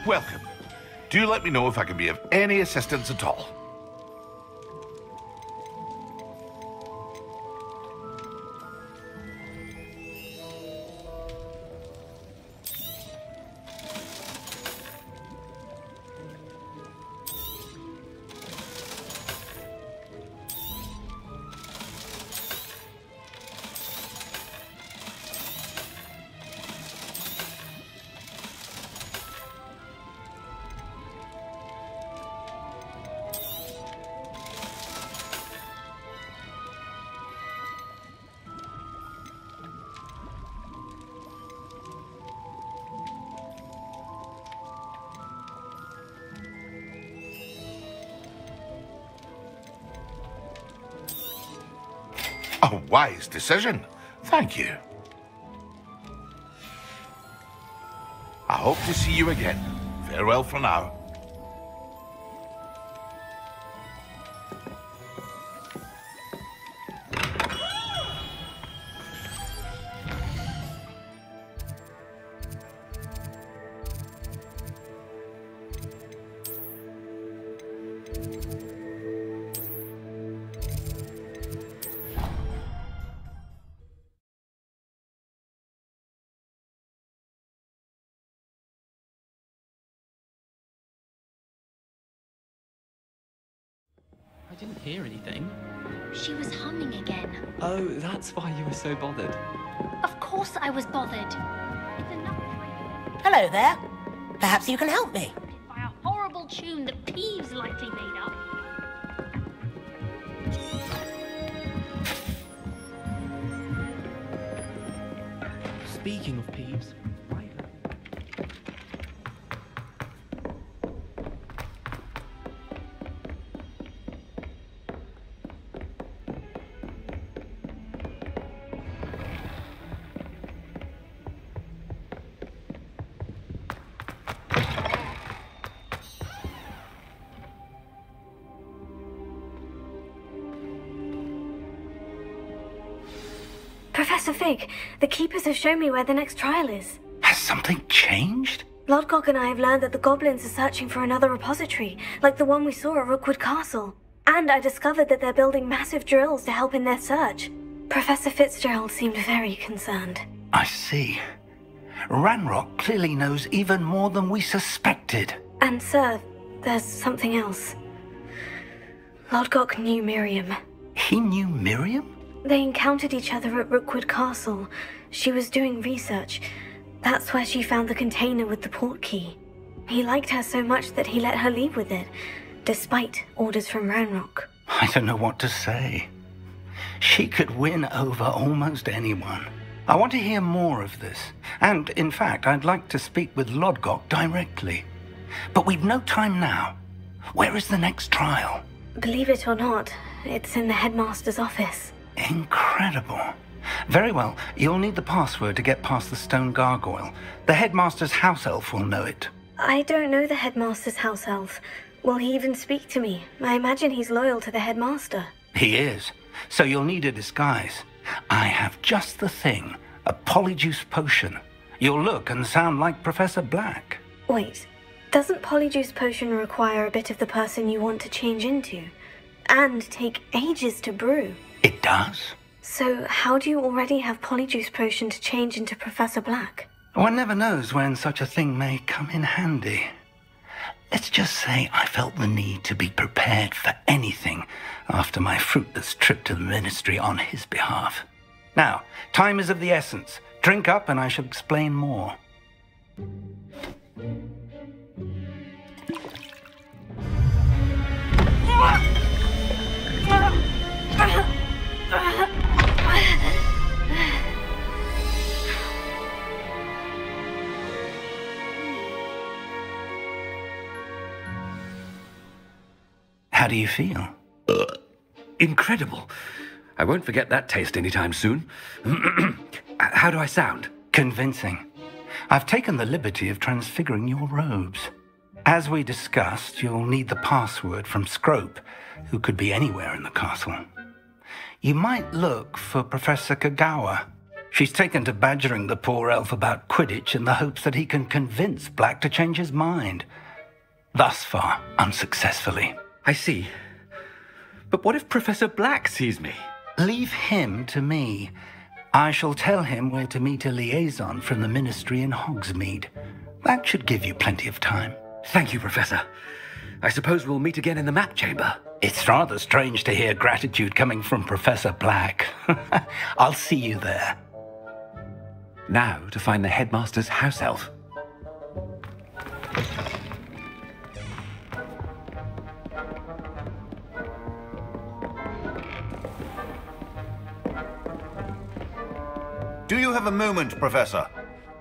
Welcome. Do let me know if I can be of any assistance at all. A wise decision. Thank you. I hope to see you again. Farewell for now. I didn't hear anything. She was humming again. Oh, that's why you were so bothered. Of course I was bothered. Hello there. Perhaps you can help me. By a horrible tune that Peeves likely made up. Speaking of Peeves, Professor Fig, the Keepers have shown me where the next trial is. Has something changed? Lodgok and I have learned that the goblins are searching for another repository, like the one we saw at Rookwood Castle. And I discovered that they're building massive drills to help in their search. Professor Fitzgerald seemed very concerned. I see. Ranrock clearly knows even more than we suspected. And sir, there's something else. Lodgok knew Miriam. He knew Miriam? They encountered each other at Rookwood Castle. She was doing research. That's where she found the container with the port key. He liked her so much that he let her leave with it, despite orders from Ranrock. I don't know what to say. She could win over almost anyone. I want to hear more of this. And, in fact, I'd like to speak with Lodgok directly. But we've no time now. Where is the next trial? Believe it or not, it's in the headmaster's office. Incredible. Very well, you'll need the password to get past the stone gargoyle. The headmaster's house elf will know it. I don't know the headmaster's house elf. Will he even speak to me? I imagine he's loyal to the headmaster. He is. So you'll need a disguise. I have just the thing. A polyjuice potion. You'll look and sound like Professor Black. Wait, doesn't polyjuice potion require a bit of the person you want to change into? And take ages to brew? It does. So how do you already have polyjuice potion to change into Professor Black? One never knows when such a thing may come in handy. Let's just say I felt the need to be prepared for anything after my fruitless trip to the ministry on his behalf. Now, time is of the essence. Drink up and I shall explain more. do you feel? Incredible. I won't forget that taste anytime soon. How do I sound? Convincing. I've taken the liberty of transfiguring your robes. As we discussed, you'll need the password from Scrope, who could be anywhere in the castle. You might look for Professor Kagawa. She's taken to badgering the poor elf about Quidditch in the hopes that he can convince Black to change his mind. Thus far, unsuccessfully. I see. But what if Professor Black sees me? Leave him to me. I shall tell him where to meet a liaison from the Ministry in Hogsmeade. That should give you plenty of time. Thank you, Professor. I suppose we'll meet again in the map chamber. It's rather strange to hear gratitude coming from Professor Black. I'll see you there. Now to find the headmaster's house elf. Do you have a moment, Professor?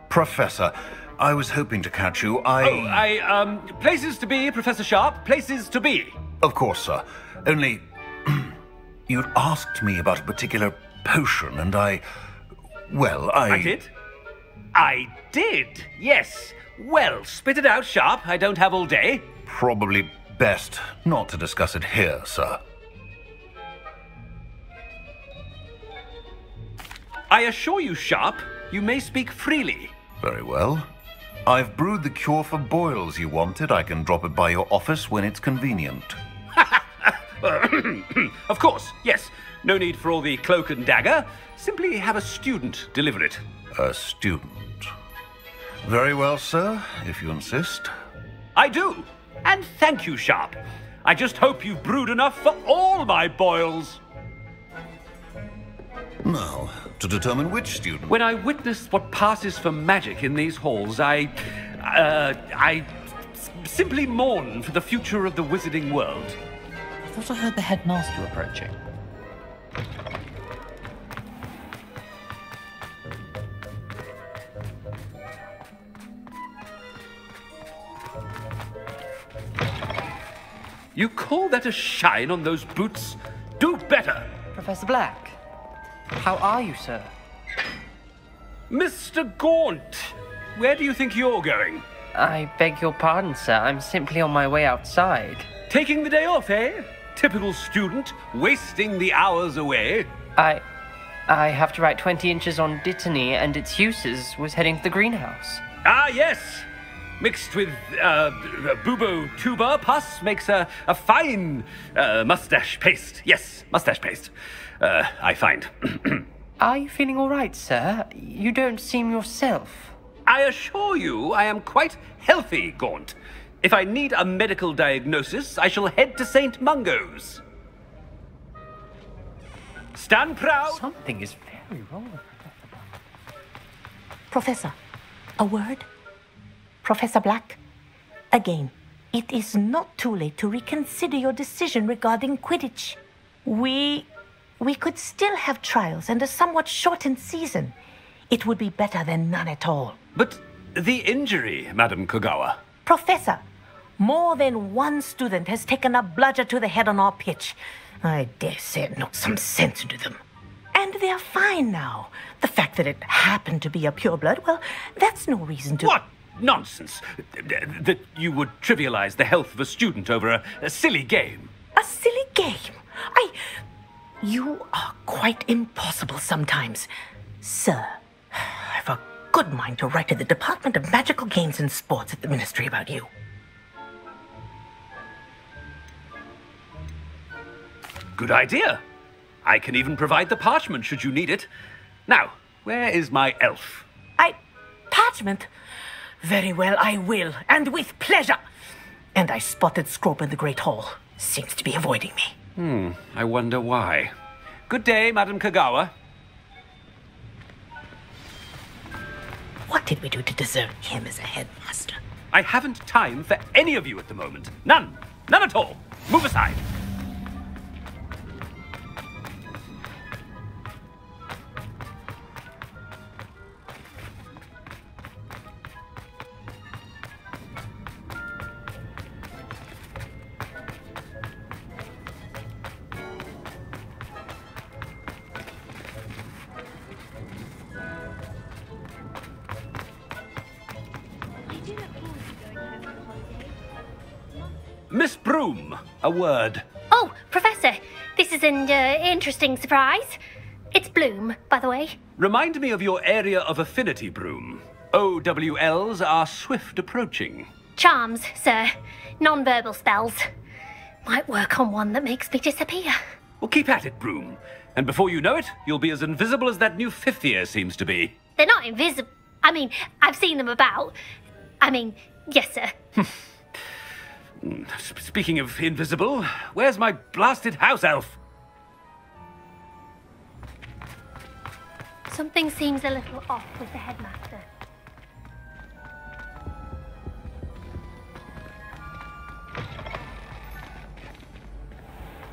Professor, I was hoping to catch you. Places to be, Professor Sharp. Places to be. Of course, sir. Only, you'd asked me about a particular potion, and I did? I did, yes. Well, spit it out, Sharp. I don't have all day. Probably best not to discuss it here, sir. I assure you, Sharp, you may speak freely. Very well. I've brewed the cure for boils you wanted. I can drop it by your office when it's convenient. Of course, yes. No need for all the cloak and dagger. Simply have a student deliver it. A student. Very well, sir, if you insist. I do. And thank you, Sharp. I just hope you've brewed enough for all my boils. Now, to determine which student... When I witnessed what passes for magic in these halls, I simply mourn for the future of the wizarding world. I thought I heard the headmaster approaching. You call that a shine on those boots? Do better! Professor Black, how are you, sir? Mr. Gaunt, where do you think you're going? I beg your pardon, sir. I'm simply on my way outside. Taking the day off, eh? Typical student, wasting the hours away. I have to write 20 inches on Dittany and its uses. Was heading to the greenhouse. Ah, yes! Mixed with bubo tuber pus makes a fine mustache paste. Yes, mustache paste. I find. Are you feeling all right, sir? You don't seem yourself. I assure you I am quite healthy, Gaunt. If I need a medical diagnosis, I shall head to St. Mungo's. Stand proud. Something is very wrong. Professor, a word? Professor Black, again, it is not too late to reconsider your decision regarding Quidditch. We could still have trials and a somewhat shortened season. It would be better than none at all. But the injury, Madam Kagawa. Professor, more than one student has taken a bludger to the head on our pitch. I dare say it knocked some sense into them. And they're fine now. The fact that it happened to be a pureblood, well, that's no reason to... What nonsense! That you would trivialize the health of a student over a silly game. A silly game? You are quite impossible sometimes. Sir, I've a good mind to write to the Department of Magical Games and Sports at the Ministry about you. Good idea. I can even provide the parchment should you need it. Now, where is my elf? Parchment? Very well, I will, and with pleasure. And I spotted Scrope in the Great Hall. Seems to be avoiding me. I wonder why. Good day, Madam Kagawa. What did we do to deserve him as a headmaster? I haven't time for any of you at the moment. None. None at all. Move aside. Miss Broom, a word. Oh, Professor, this is an interesting surprise. It's Bloom, by the way. Remind me of your area of affinity, Broom. OWLs are swift approaching. Charms, sir. Non-verbal spells. Might work on one that makes me disappear. Well, keep at it, Broom. And before you know it, you'll be as invisible as that new fifth year seems to be. They're not invisible. I mean, I've seen them about. Yes, sir. Speaking of invisible, where's my blasted house elf? Something seems a little off with the headmaster.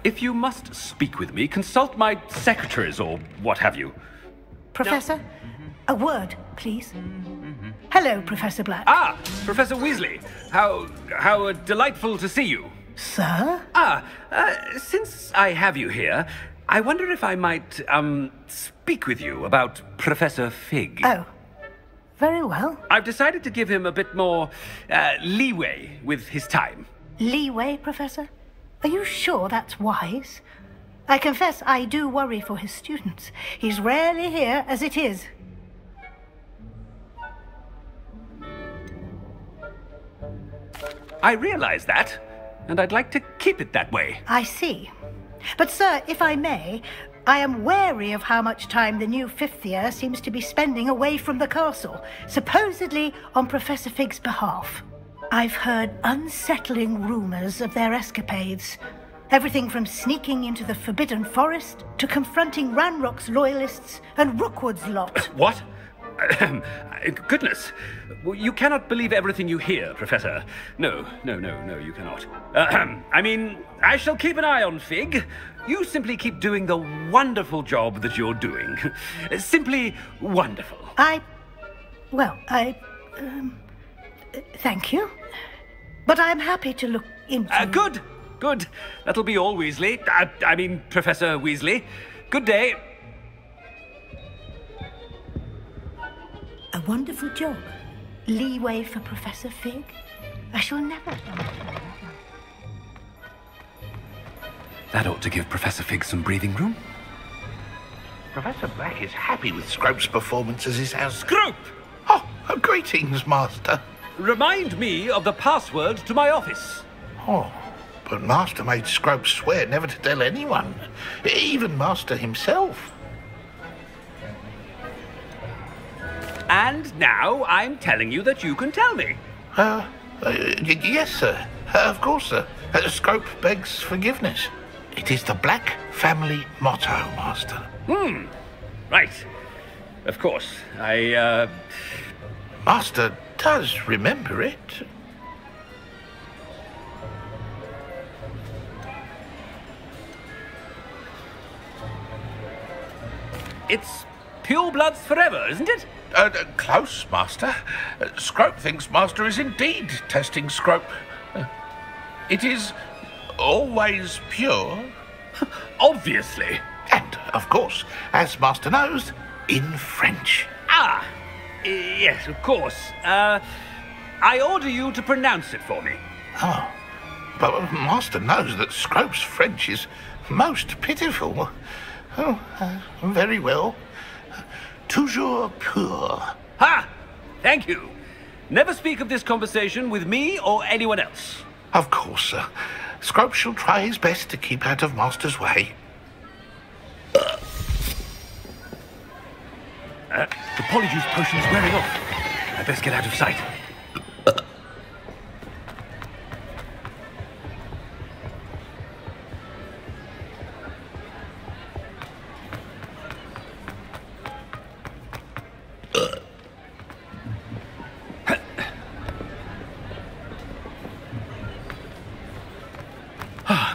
If you must speak with me, consult my secretaries or what have you. Professor, a word, please. Hello, Professor Black. Ah, Professor Weasley. How delightful to see you. Sir? Since I have you here, I wonder if I might, speak with you about Professor Fig. Oh, very well. I've decided to give him a bit more, leeway with his time. Leeway, Professor? Are you sure that's wise? I confess I do worry for his students. He's rarely here as it is. I realize that, and I'd like to keep it that way. I see. But, sir, if I may, I am wary of how much time the new fifth year seems to be spending away from the castle, supposedly on Professor Fig's behalf. I've heard unsettling rumors of their escapades. Everything from sneaking into the Forbidden Forest to confronting Ranrock's loyalists and Rookwood's lot. What? Goodness. You cannot believe everything you hear, Professor. No, you cannot. I shall keep an eye on Fig. You simply keep doing the wonderful job that you're doing. Simply wonderful. Thank you. But I'm happy to look into... Good. That'll be all, Weasley. Professor Weasley. Good day. A wonderful job. Leeway for Professor Fig. I shall never understand. That ought to give Professor Fig some breathing room. Professor Black is happy with Scrope's performance as his house... Scrope! Oh, greetings, Master. Remind me of the password to my office. Oh, but Master made Scrope swear never to tell anyone, even Master himself. And now I'm telling you that you can tell me. Yes, sir. Of course, sir. Scrope begs forgiveness. It is the Black family motto, Master. Right. Of course. Master does remember it. It's pure bloods forever, isn't it? Close, Master. Scrope thinks Master is indeed testing Scrope. It is always pure. Obviously. And, of course, as Master knows, in French. Yes, of course. I order you to pronounce it for me. Oh, but Master knows that Scrope's French is most pitiful. Oh, very well. Toujours pur. Ha! Thank you. Never speak of this conversation with me or anyone else. Of course, sir. Scrope shall try his best to keep out of Master's way. The polyjuice potion's wearing off. I best get out of sight.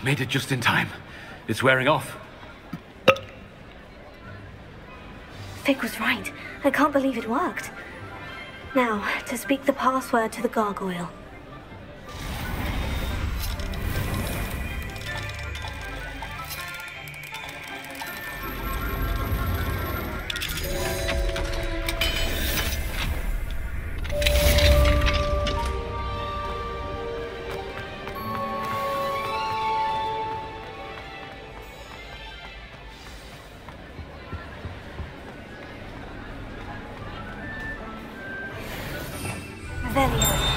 Made it just in time. It's wearing off. Fig was right. I can't believe it worked. Now, to speak the password to the gargoyle. Revelio.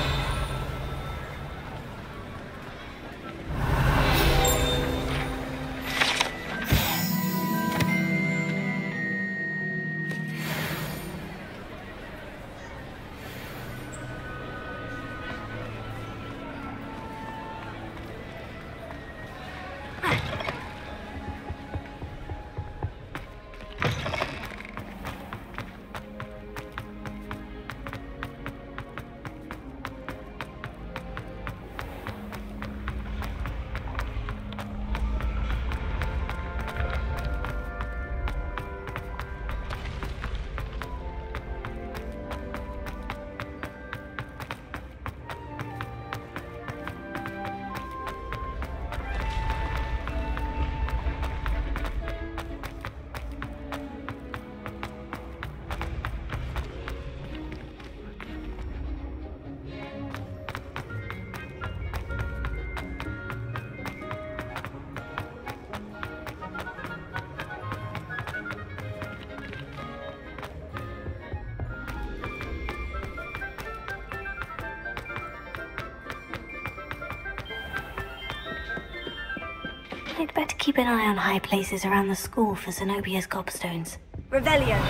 I'd better keep an eye on high places around the school for Zenobia's gobstones. Revelio.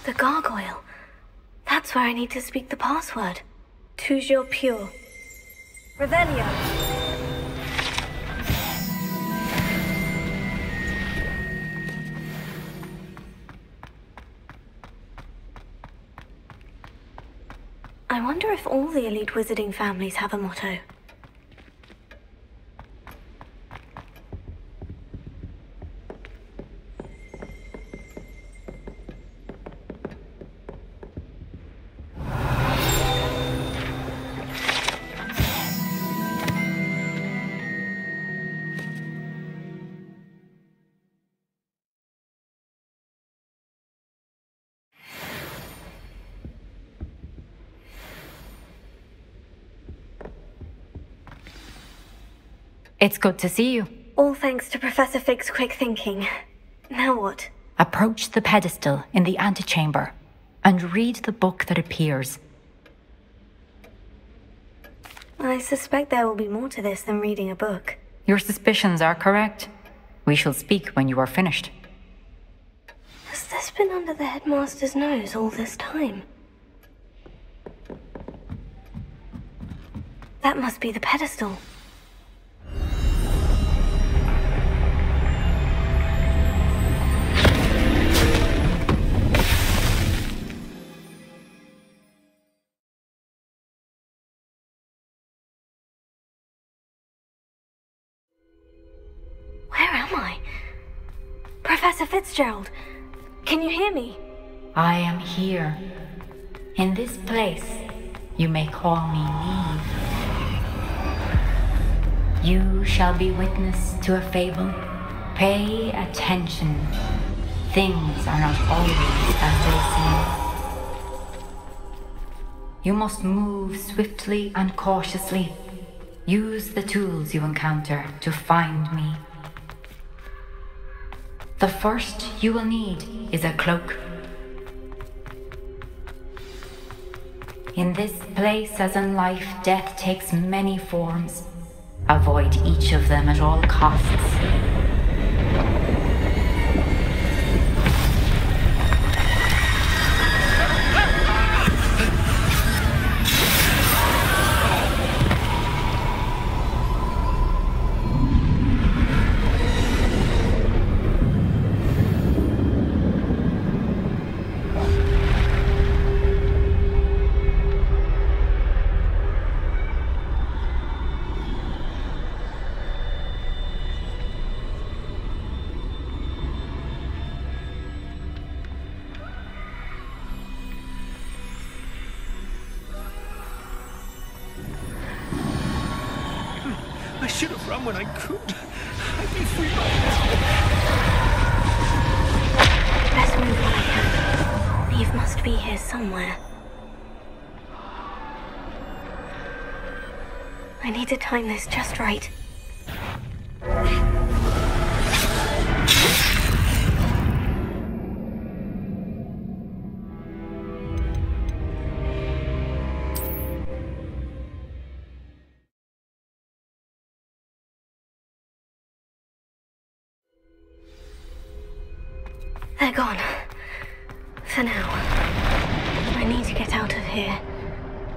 The gargoyle. That's where I need to speak the password. Toujours pure. Revelio. I wonder if all the elite wizarding families have a motto. It's good to see you. All thanks to Professor Fig's quick thinking. Now what? Approach the pedestal in the antechamber and read the book that appears. I suspect there will be more to this than reading a book. Your suspicions are correct. We shall speak when you are finished. Has this been under the headmaster's nose all this time? That must be the pedestal. Where am I? Professor Fitzgerald, can you hear me? I am here. In this place, you may call me Neve. You shall be witness to a fable. Pay attention. Things are not always as they seem. You must move swiftly and cautiously. Use the tools you encounter to find me. The first you will need is a cloak. In this place, as in life, death takes many forms. Avoid each of them at all costs. should have run when I could. I'd be free by now. Best move when I can. Eve must be here somewhere. I need to time this just right. They're gone. For now. I need to get out of here.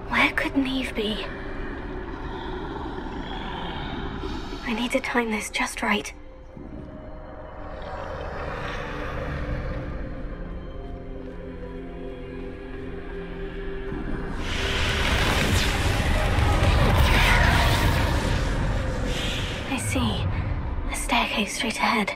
Where could Neve be? I need to time this just right. I see. A staircase straight ahead.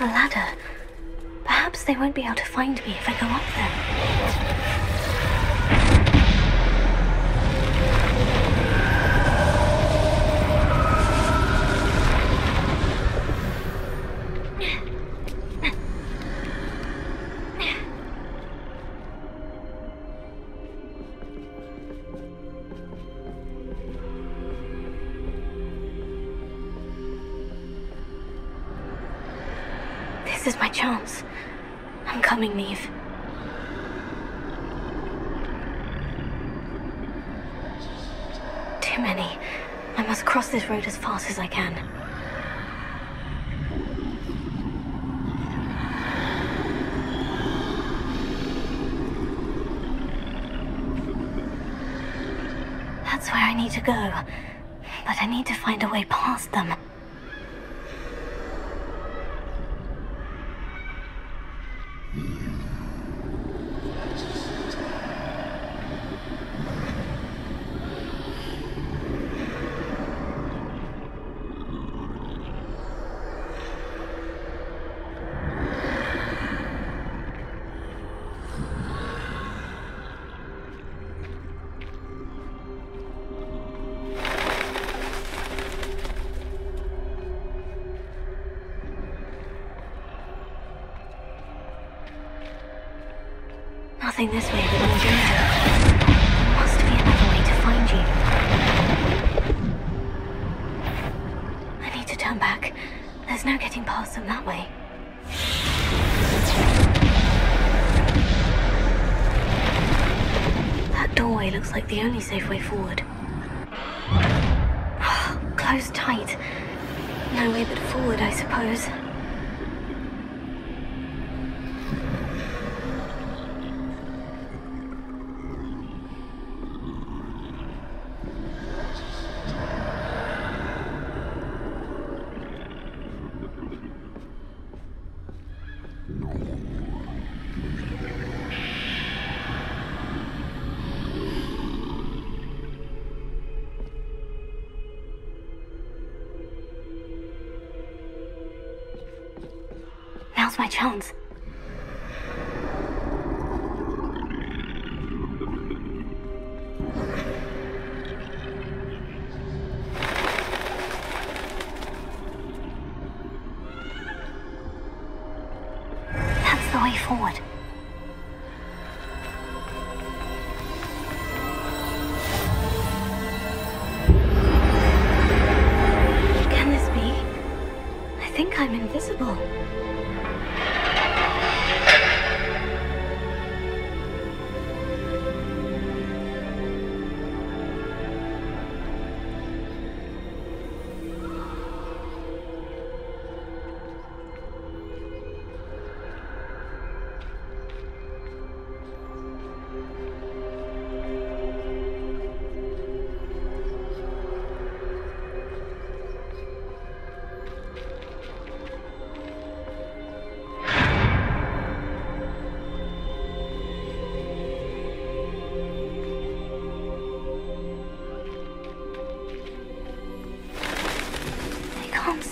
A ladder. Perhaps they won't be able to find me if I go up there. This is my chance. I'm coming, Neve. Too many. I must cross this road as fast as I can. That's where I need to go. But I need to find a way past them. Nothing this way but on Junior. There must be another way to find you. I need to turn back. There's no getting past them that way. That doorway looks like the only safe way forward. Closed tight. No way but forward, I suppose. Now's my chance. That's the way forward. Can this be? I think I'm invisible.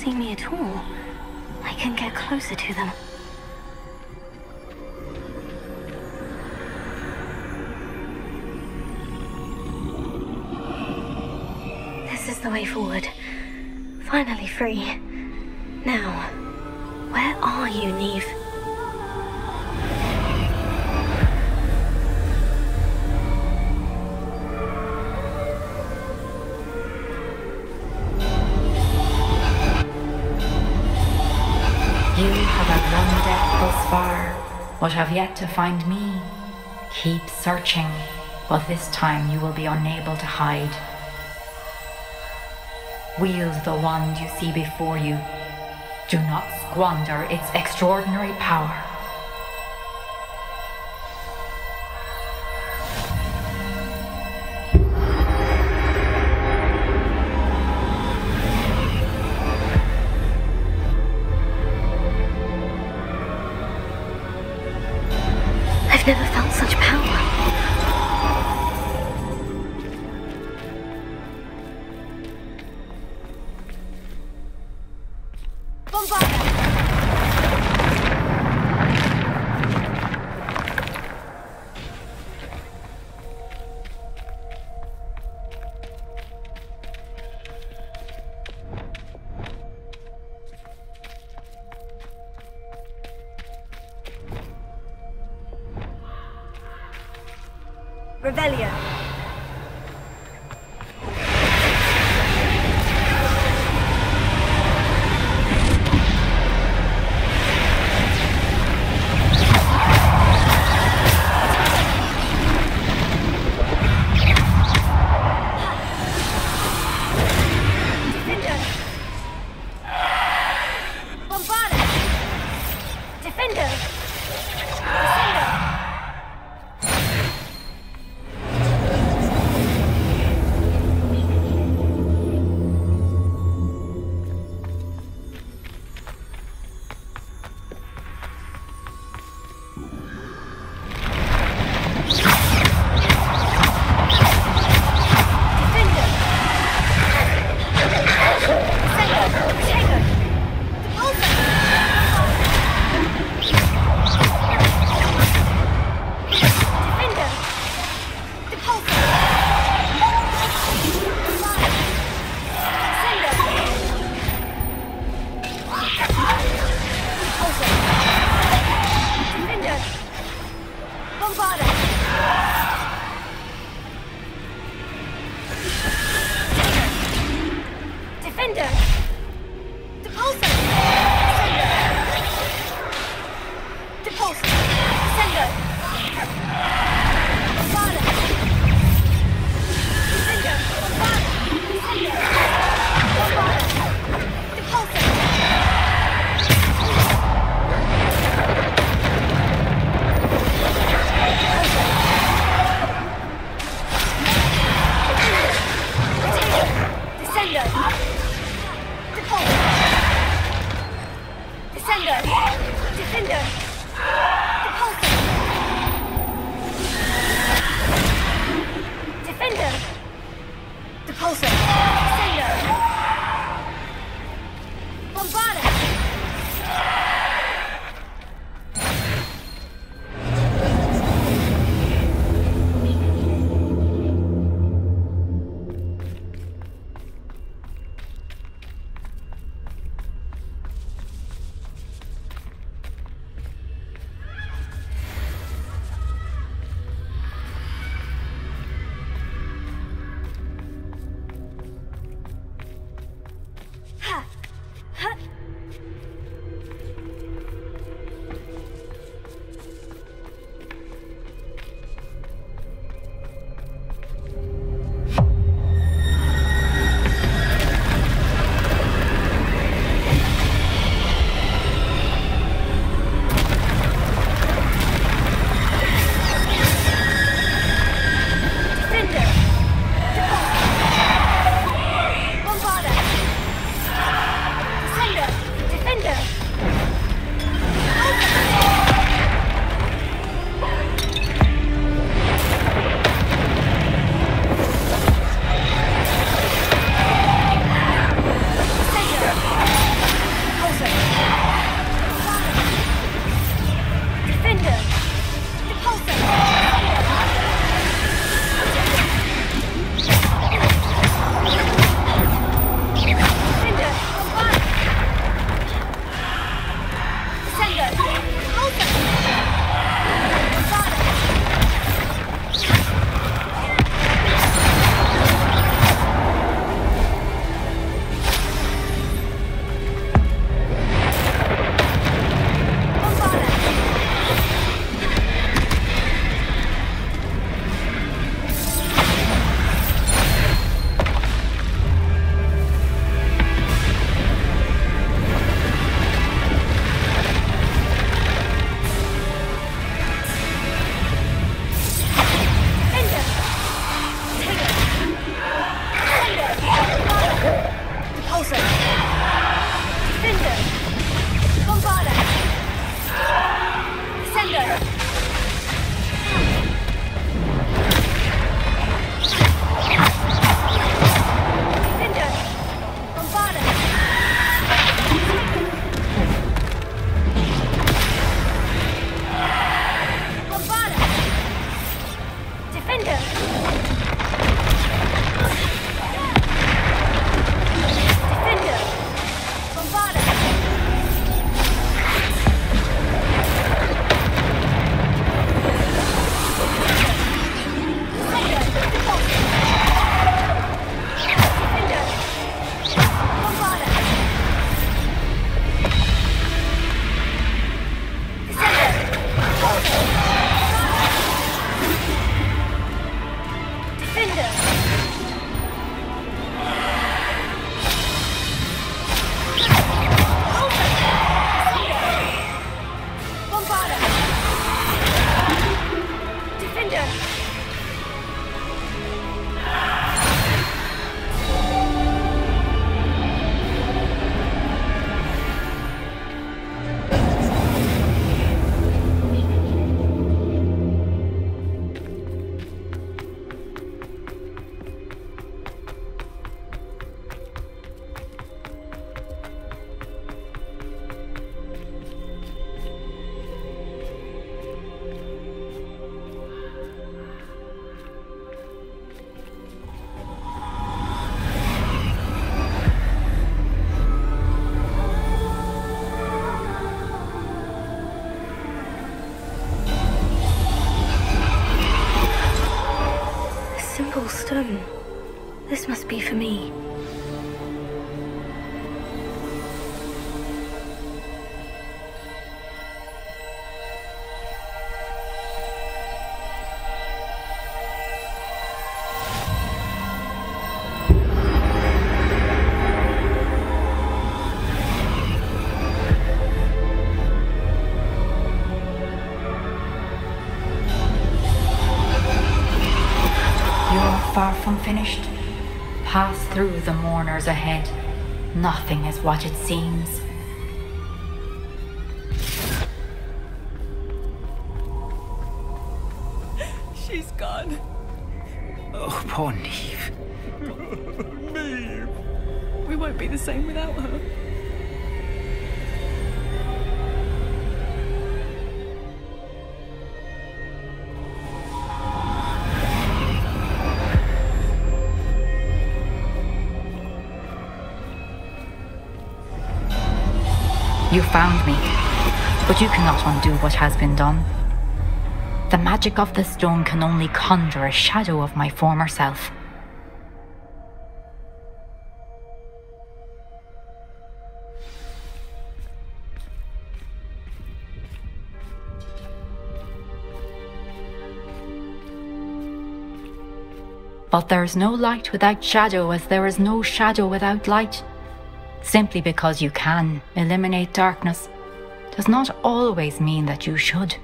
see me at all, I can get closer to them. This is the way forward. Finally free. Now, where are you, Neve? You have outrun death thus far, but have yet to find me. Keep searching, but this time you will be unable to hide. Wield the wand you see before you. Do not squander its extraordinary power. I've never felt such power. Revelio. stone. This must be for me. Far from finished. Pass through the mourners ahead. Nothing is what it seems. She's gone. Oh, poor Neve. Neve. We won't be the same without her. You found me, but you cannot undo what has been done. The magic of the stone can only conjure a shadow of my former self. But there is no light without shadow, as there is no shadow without light. Simply because you can eliminate darkness does not always mean that you should.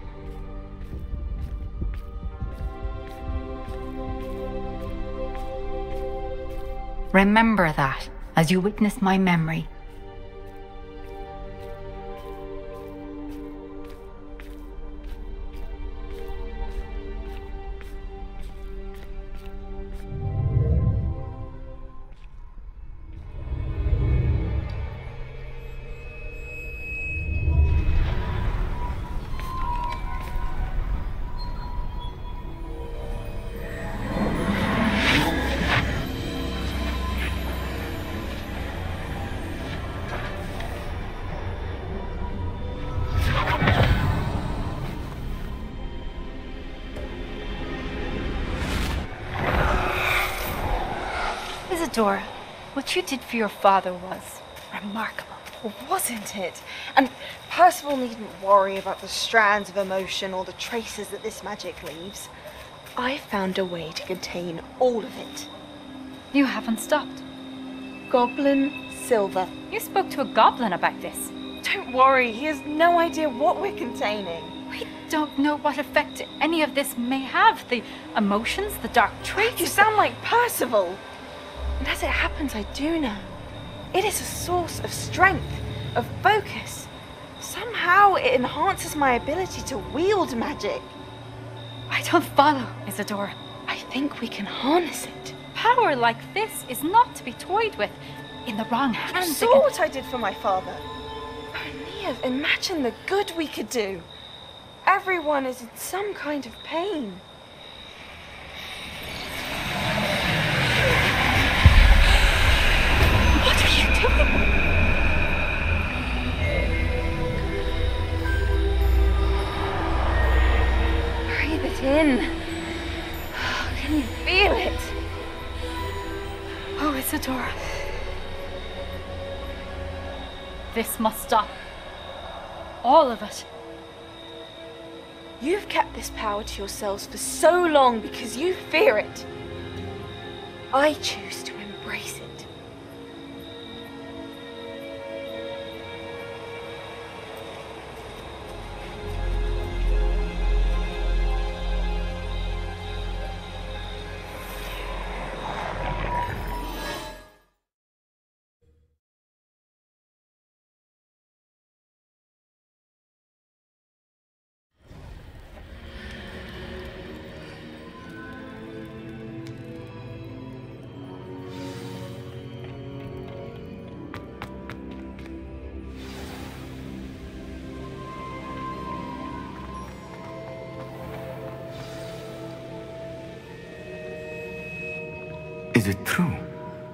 Remember that as you witness my memory. Isadora, what you did for your father was remarkable, wasn't it? And Percival needn't worry about the strands of emotion or the traces that this magic leaves. I found a way to contain all of it. You haven't stopped. Goblin Silver. You spoke to a goblin about this. Don't worry, he has no idea what we're containing. We don't know what effect any of this may have. The emotions, the dark traits. You sound like Percival. And as it happens, I do know. It is a source of strength, of focus. Somehow it enhances my ability to wield magic. I don't follow, Isadora. I think we can harness it. Power like this is not to be toyed with. In the wrong hands. You saw what I did for my father. Oh, Nia, imagine the good we could do. Everyone is in some kind of pain. What are you doing? Breathe it in. Can you feel it? Oh, Isadora. This must stop. All of it. You've kept this power to yourselves for so long because you fear it. I choose to embrace it. Is it true?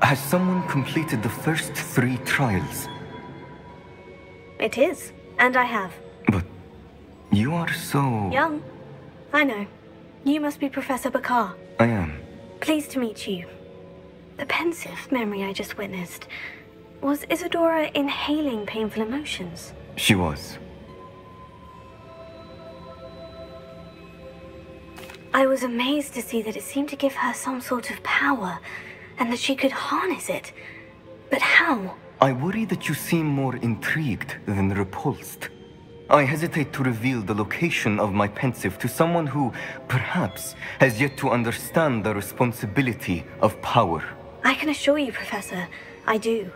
Has someone completed the first 3 trials? It is, and I have. But you are so... Young. I know. You must be Professor Bakar. I am. Pleased to meet you. The pensive memory I just witnessed. Was Isadora inhaling painful emotions? She was. I was amazed to see that it seemed to give her some sort of power, and that she could harness it. But how? I worry that you seem more intrigued than repulsed. I hesitate to reveal the location of my pensive to someone who, perhaps, has yet to understand the responsibility of power. I can assure you, Professor, I do.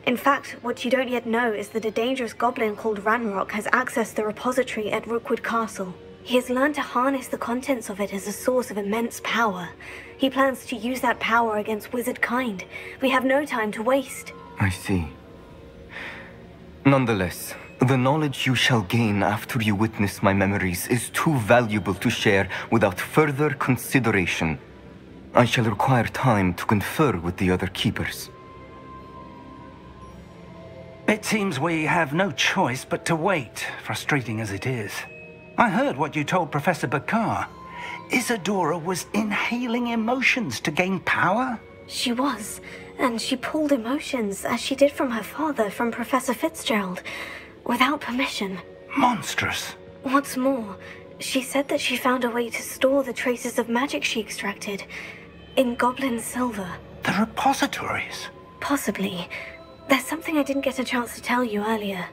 In fact, what you don't yet know is that a dangerous goblin called Ranrock has accessed the repository at Rookwood Castle. He has learned to harness the contents of it as a source of immense power. He plans to use that power against wizard kind. We have no time to waste. I see. Nonetheless, the knowledge you shall gain after you witness my memories is too valuable to share without further consideration. I shall require time to confer with the other keepers. It seems we have no choice but to wait, frustrating as it is. I heard what you told Professor Bakar. Isadora was inhaling emotions to gain power? She was, and she pulled emotions, as she did from her father, from Professor Fitzgerald, without permission. Monstrous. What's more, she said that she found a way to store the traces of magic she extracted in goblin silver. The repositories? Possibly. There's something I didn't get a chance to tell you earlier.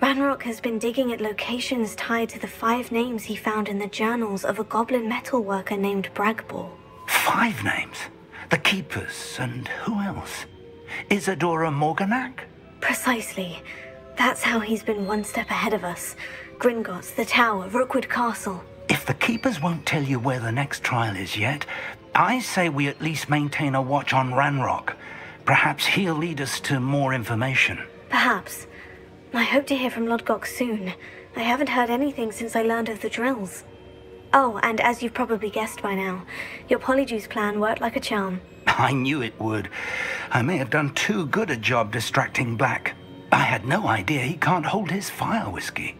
Ranrock has been digging at locations tied to the 5 names he found in the journals of a goblin metalworker named Bragball. 5 names? The Keepers, and who else? Isadora Morganac? Precisely. That's how he's been one step ahead of us. Gringotts, the Tower, Rookwood Castle. If the Keepers won't tell you where the next trial is yet, I say we at least maintain a watch on Ranrock. Perhaps he'll lead us to more information. Perhaps. I hope to hear from Lodgok soon. I haven't heard anything since I learned of the drills. Oh, and as you've probably guessed by now, your Polyjuice plan worked like a charm. I knew it would. I may have done too good a job distracting Black. I had no idea he can't hold his fire whiskey.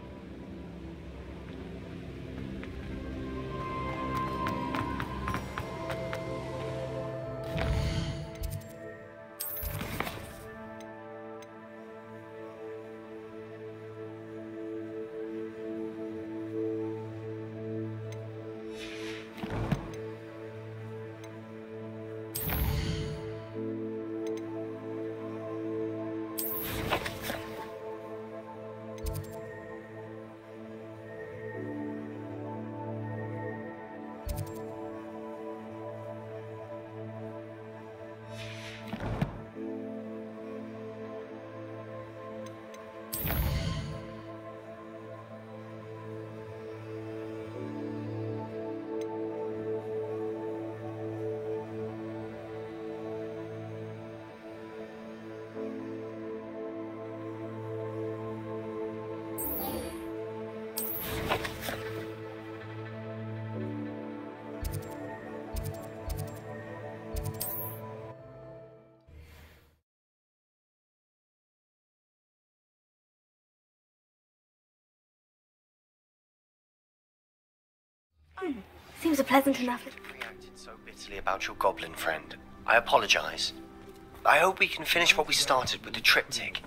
Seems a pleasant enough... Reacted so bitterly about your goblin friend. I apologize. I hope we can finish what we started with the triptych.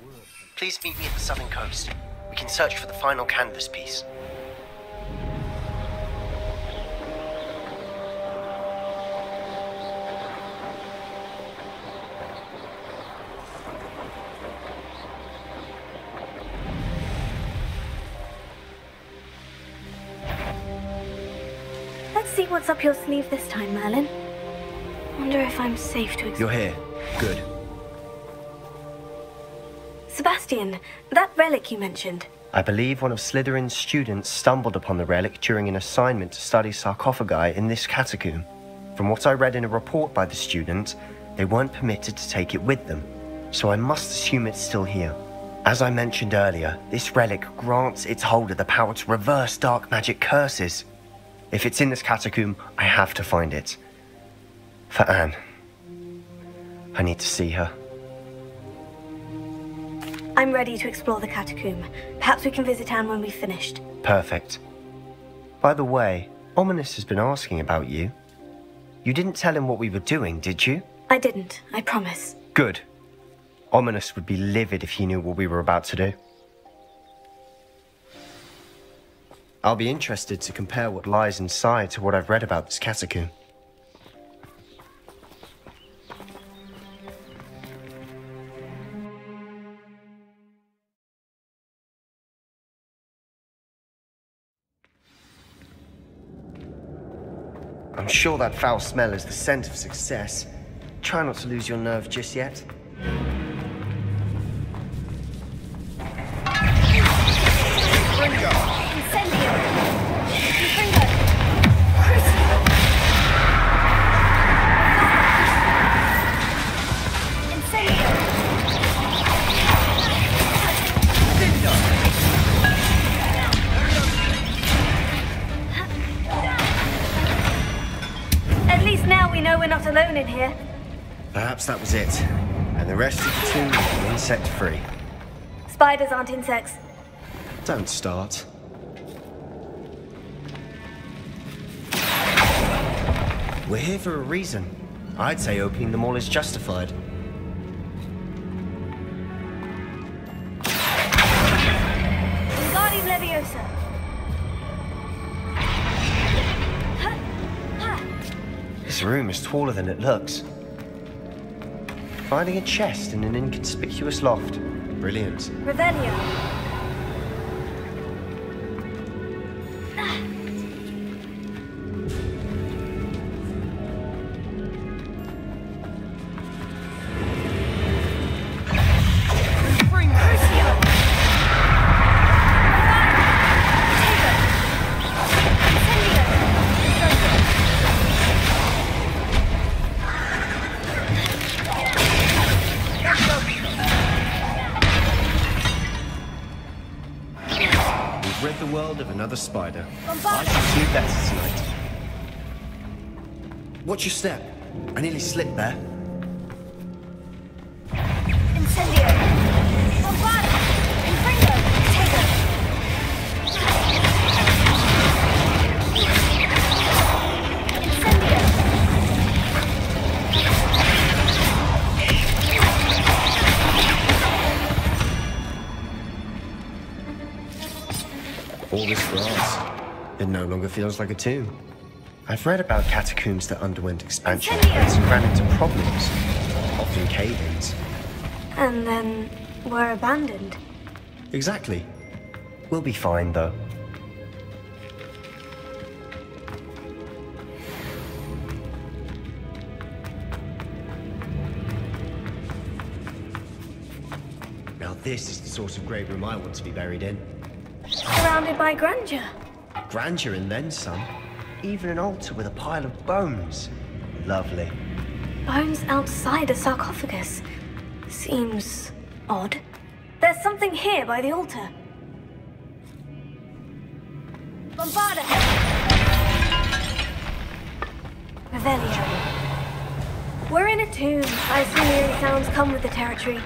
Please meet me at the southern coast. We can search for the final canvas piece. Let's see what's up your sleeve this time, Merlin. Wonder if I'm safe to... You're here. Good. Sebastian, that relic you mentioned. I believe one of Slytherin's students stumbled upon the relic during an assignment to study sarcophagi in this catacomb. From what I read in a report by the student, they weren't permitted to take it with them, so I must assume it's still here. As I mentioned earlier, this relic grants its holder the power to reverse dark magic curses. If it's in this catacomb, I have to find it. For Anne. I need to see her. I'm ready to explore the catacomb. Perhaps we can visit Anne when we've finished. Perfect. By the way, Ominous has been asking about you. You didn't tell him what we were doing, did you? I didn't, I promise. Good. Ominous would be livid if he knew what we were about to do. I'll be interested to compare what lies inside to what I've read about this catacomb. I'm sure that foul smell is the scent of success. Try not to lose your nerve just yet. At least now we know we're not alone in here. Perhaps that was it. And the rest of the tomb will be insect-free. Spiders aren't insects. Don't start. We're here for a reason. I'd say opening them all is justified. Wingardium Leviosa. This room is taller than it looks. Finding a chest in an inconspicuous loft. Brilliant. Revelio. Rid the world of another spider. I should do better tonight. Watch your step. I nearly slipped there. Incendio. Bombard. Infringo. Taker. Incendio. All this grass. It no longer feels like a tomb. I've read about catacombs that underwent expansion and some ran into problems, often cave-ins. And then were abandoned. Exactly. We'll be fine, though. Now this is the sort of grave room I want to be buried in. Surrounded by grandeur. Grandeur and then some. Even an altar with a pile of bones. Lovely. Bones outside a sarcophagus. Seems odd. There's something here by the altar. Bombarda! Revelio. We're in a tomb. I assume eerie sounds come with the territory.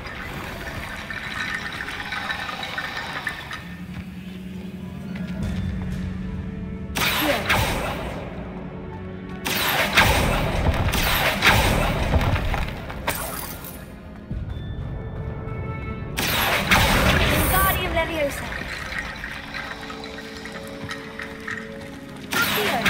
Wingardium Leviosa. Accio.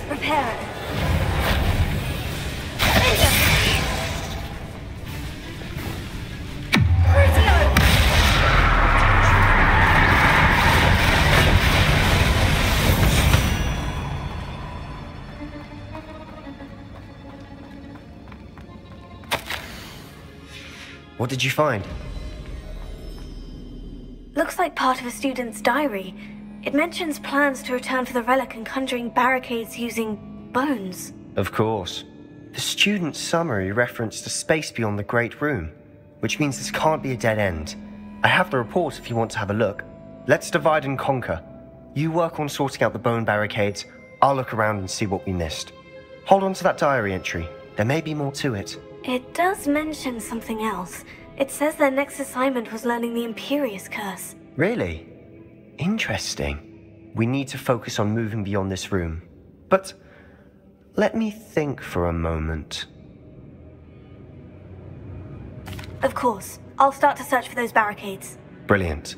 Prepare. What did you find? Looks like part of a student's diary. It mentions plans to return for the relic and conjuring barricades using bones. Of course. The student's summary referenced a space beyond the Great Room, which means this can't be a dead end. I have the report if you want to have a look. Let's divide and conquer. You work on sorting out the bone barricades, I'll look around and see what we missed. Hold on to that diary entry. There may be more to it. It does mention something else. It says their next assignment was learning the Imperious Curse. Really? Interesting. We need to focus on moving beyond this room. But let me think for a moment. Of course. I'll start to search for those barricades. Brilliant.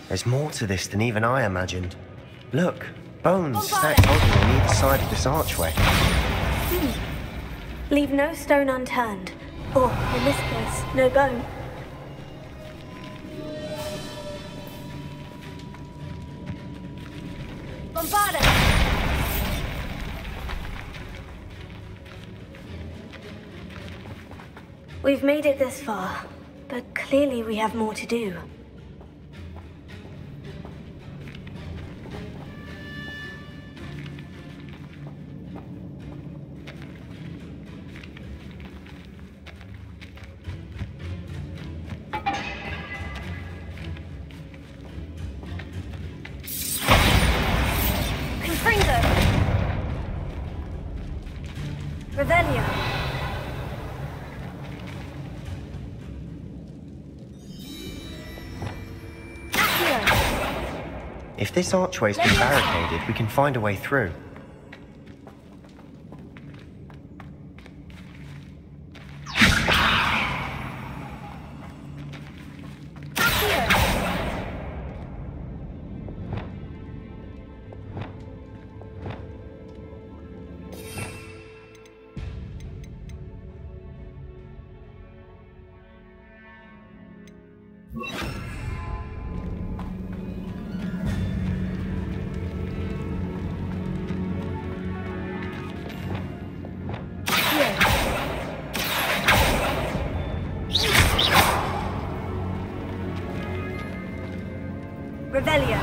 There's more to this than even I imagined. Look, bones stacked together on either side of this archway. Leave no stone unturned. Or, in this case, no bone. Bombarda! We've made it this far, but clearly we have more to do. If this archway's been barricaded, we can find a way through. Revelio.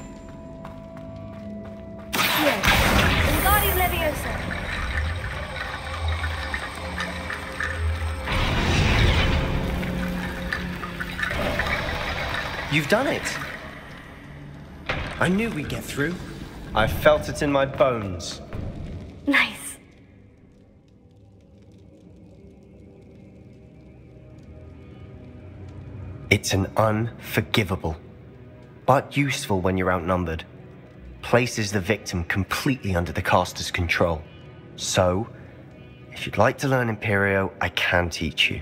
Here. Wingardium Leviosa. You've done it! I knew we'd get through. I felt it in my bones. Nice. It's an unforgivable, but useful when you're outnumbered. places the victim completely under the caster's control. So, if you'd like to learn Imperio, I can teach you.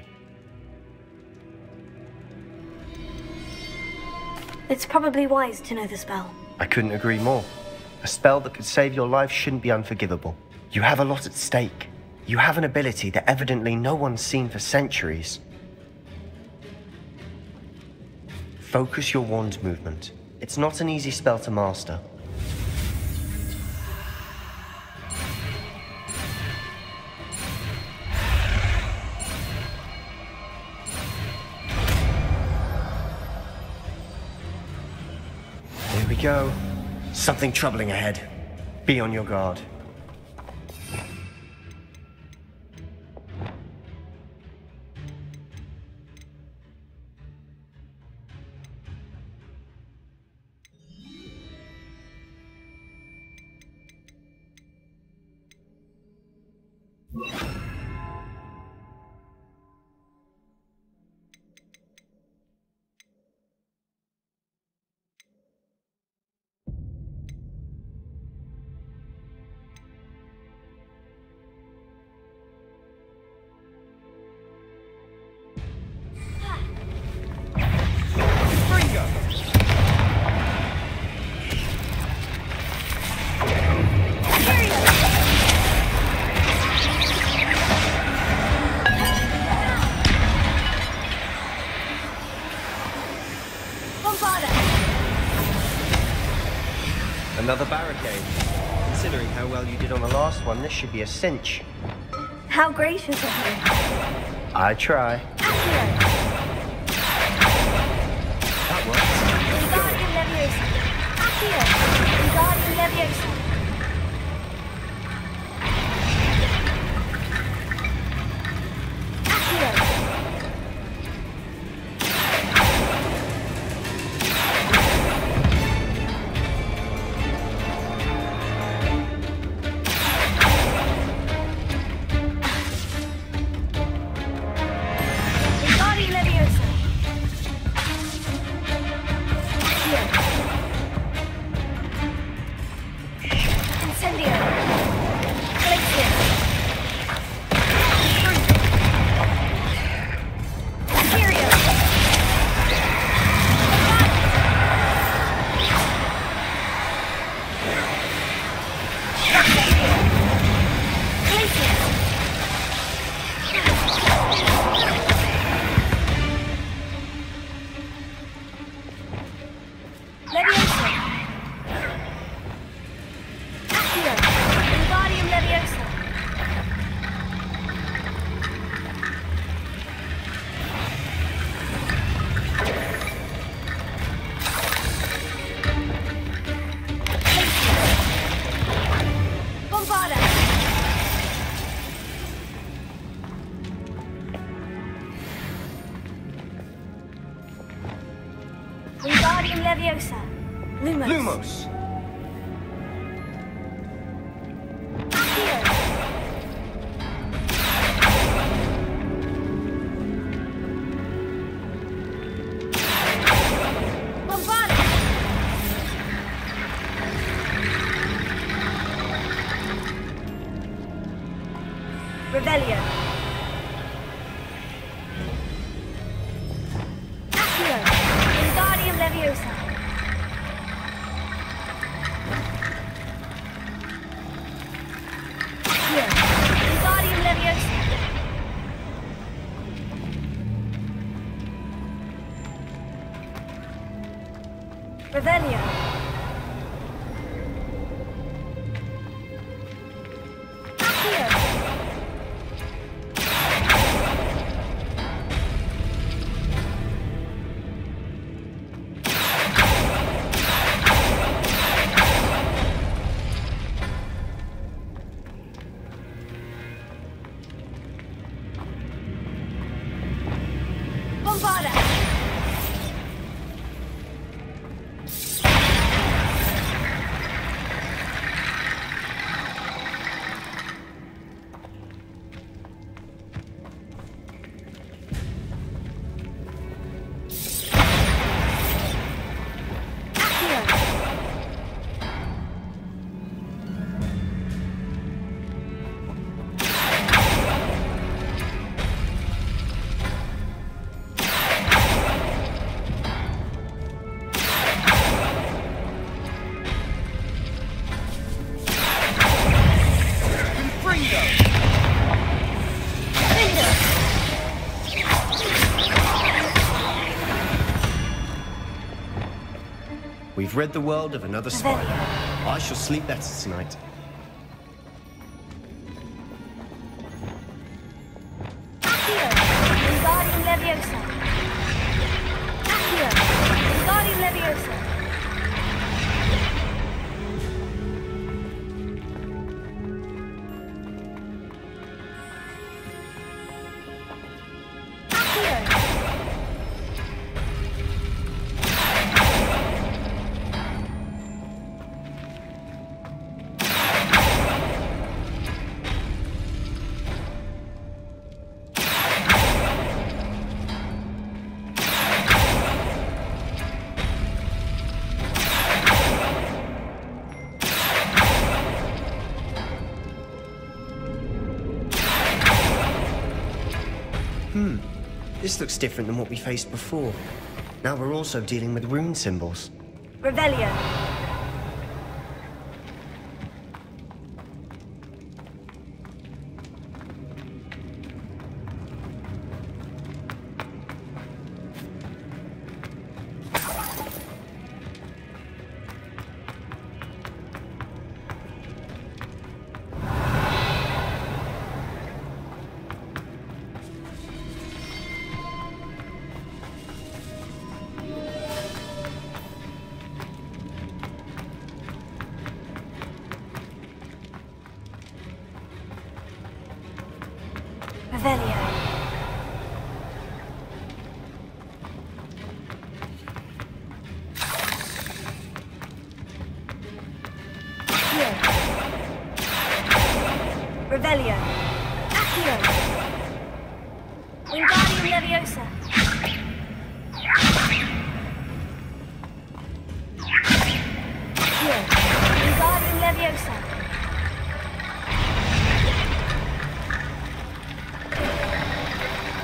It's probably wise to know the spell. I couldn't agree more. A spell that could save your life shouldn't be unforgivable. You have a lot at stake. You have an ability that evidently no one's seen for centuries. Focus your wand's movement. It's not an easy spell to master. Here we go. Something troubling ahead. Be on your guard. Another barricade. Considering how well you did on the last one, this should be a cinch. How gracious of you. I try. That works. Wingardium Leviosa. Accio. Wingardium Leviosa. Wingardium Leviosa. Lumos. Lumos. Revelio. Accio. Wingardium Leviosa. Accio. Wingardium Leviosa. Revelio. We've rid the world of another spy. I shall sleep better tonight. Accio, Wingardium Leviosa. Accio, Wingardium Leviosa. This looks different than what we faced before. Now we're also dealing with rune symbols. Revelio. Revelio. Accio. Wingardium Leviosa. Accio. Wingardium Leviosa.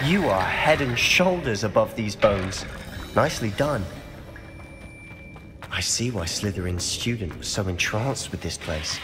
You are head and shoulders above these bones. Nicely done. I see why Slytherin's student was so entranced with this place.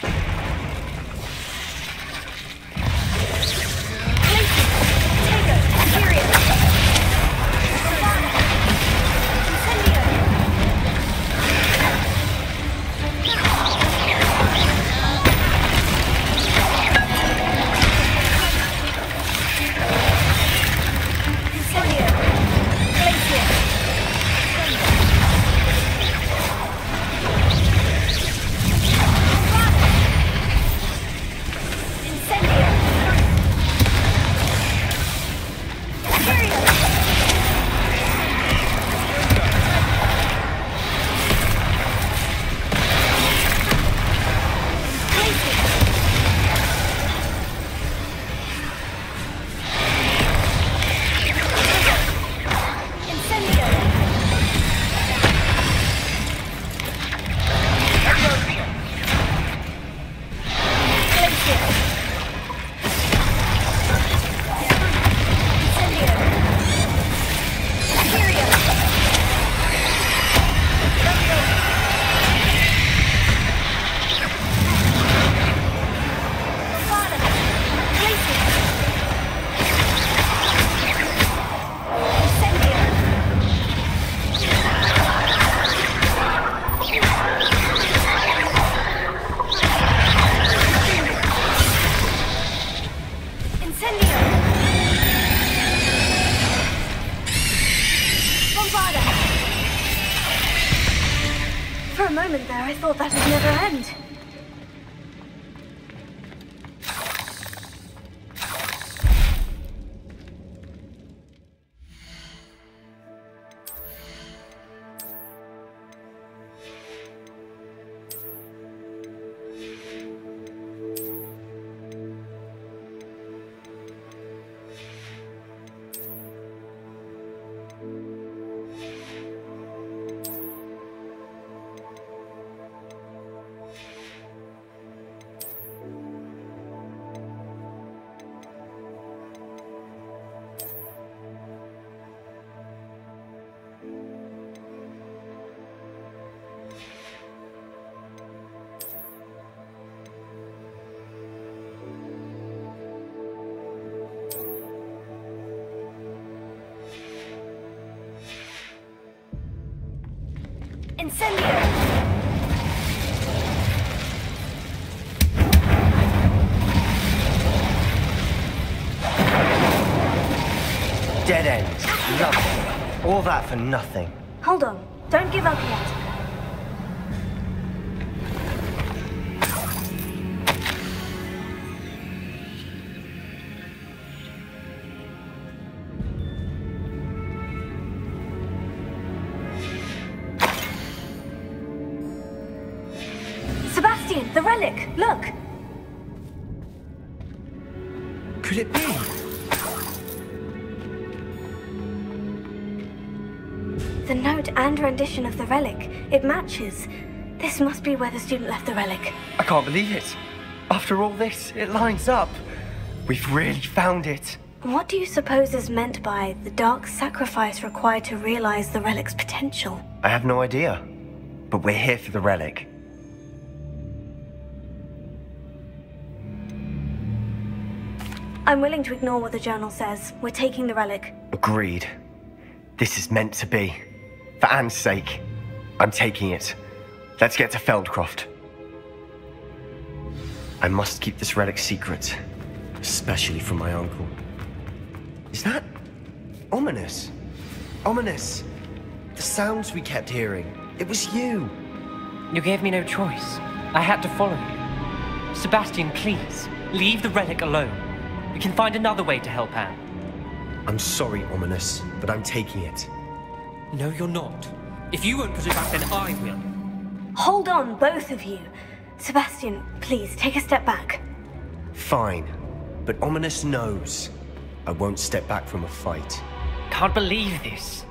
For a moment there, I thought that would never end. Incendio! end. Lovely. All that for nothing. Hold on. Don't give up yet. Sebastian, the relic! Look! Could it be? The note and rendition of the relic. It matches. This must be where the student left the relic. I can't believe it. After all this, it lines up. We've really found it. What do you suppose is meant by the dark sacrifice required to realize the relic's potential? I have no idea. But we're here for the relic. I'm willing to ignore what the journal says. We're taking the relic. Agreed. This is meant to be. For Anne's sake, I'm taking it. Let's get to Feldcroft. I must keep this relic secret, especially from my uncle. Is that ominous? Ominous. The sounds we kept hearing. It was you. You gave me no choice. I had to follow you. Sebastian, please, leave the relic alone. We can find another way to help Anne. I'm sorry, Ominous, but I'm taking it. No, you're not. If you won't put it back, then I will. Hold on, both of you. Sebastian, please, take a step back. Fine, but Ominous knows. I won't step back from a fight. Can't believe this.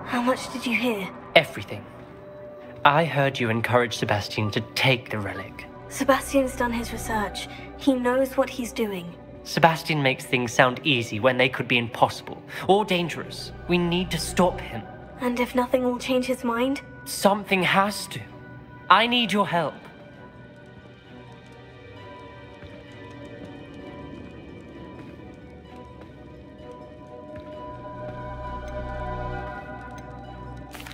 How much did you hear? Everything. I heard you encourage Sebastian to take the relic. Sebastian's done his research. He knows what he's doing. Sebastian makes things sound easy when they could be impossible or dangerous. We need to stop him. And if nothing will change his mind? Something has to. I need your help.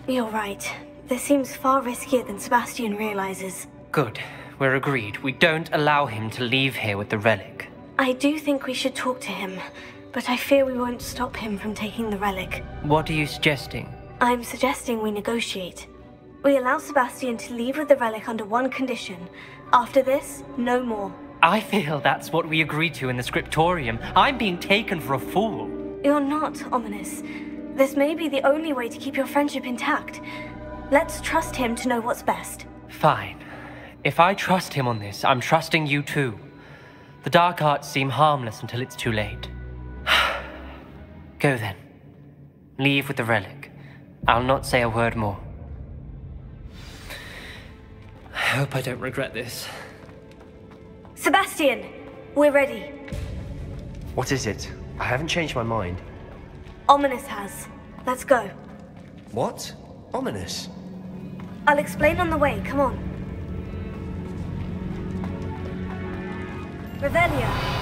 You're right. This seems far riskier than Sebastian realizes. Good. We're agreed. We don't allow him to leave here with the relic. I do think we should talk to him, but I fear we won't stop him from taking the relic. What are you suggesting? I'm suggesting we negotiate. We allow Sebastian to leave with the relic under one condition. After this, no more. I feel that's what we agreed to in the scriptorium. I'm being taken for a fool. You're not, Ominous. This may be the only way to keep your friendship intact. Let's trust him to know what's best. Fine. If I trust him on this, I'm trusting you too. The dark arts seem harmless until it's too late. Go then. Leave with the relic. I'll not say a word more. I hope I don't regret this. Sebastian! We're ready. What is it? I haven't changed my mind. Ominous has. Let's go. What? Ominous? I'll explain on the way. Come on. Revelia.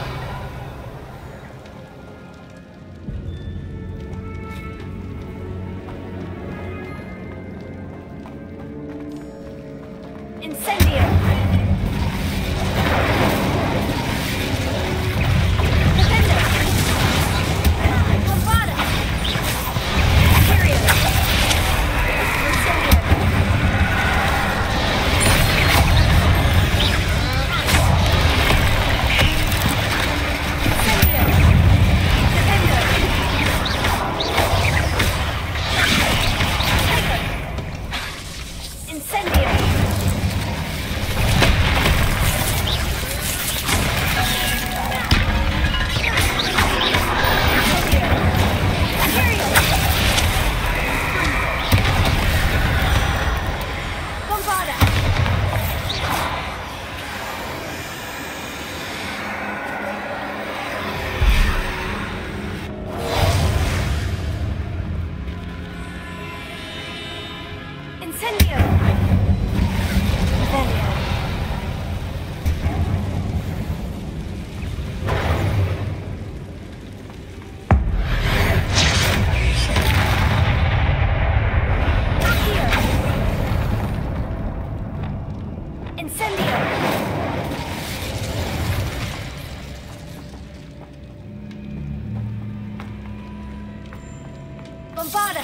Bombarda!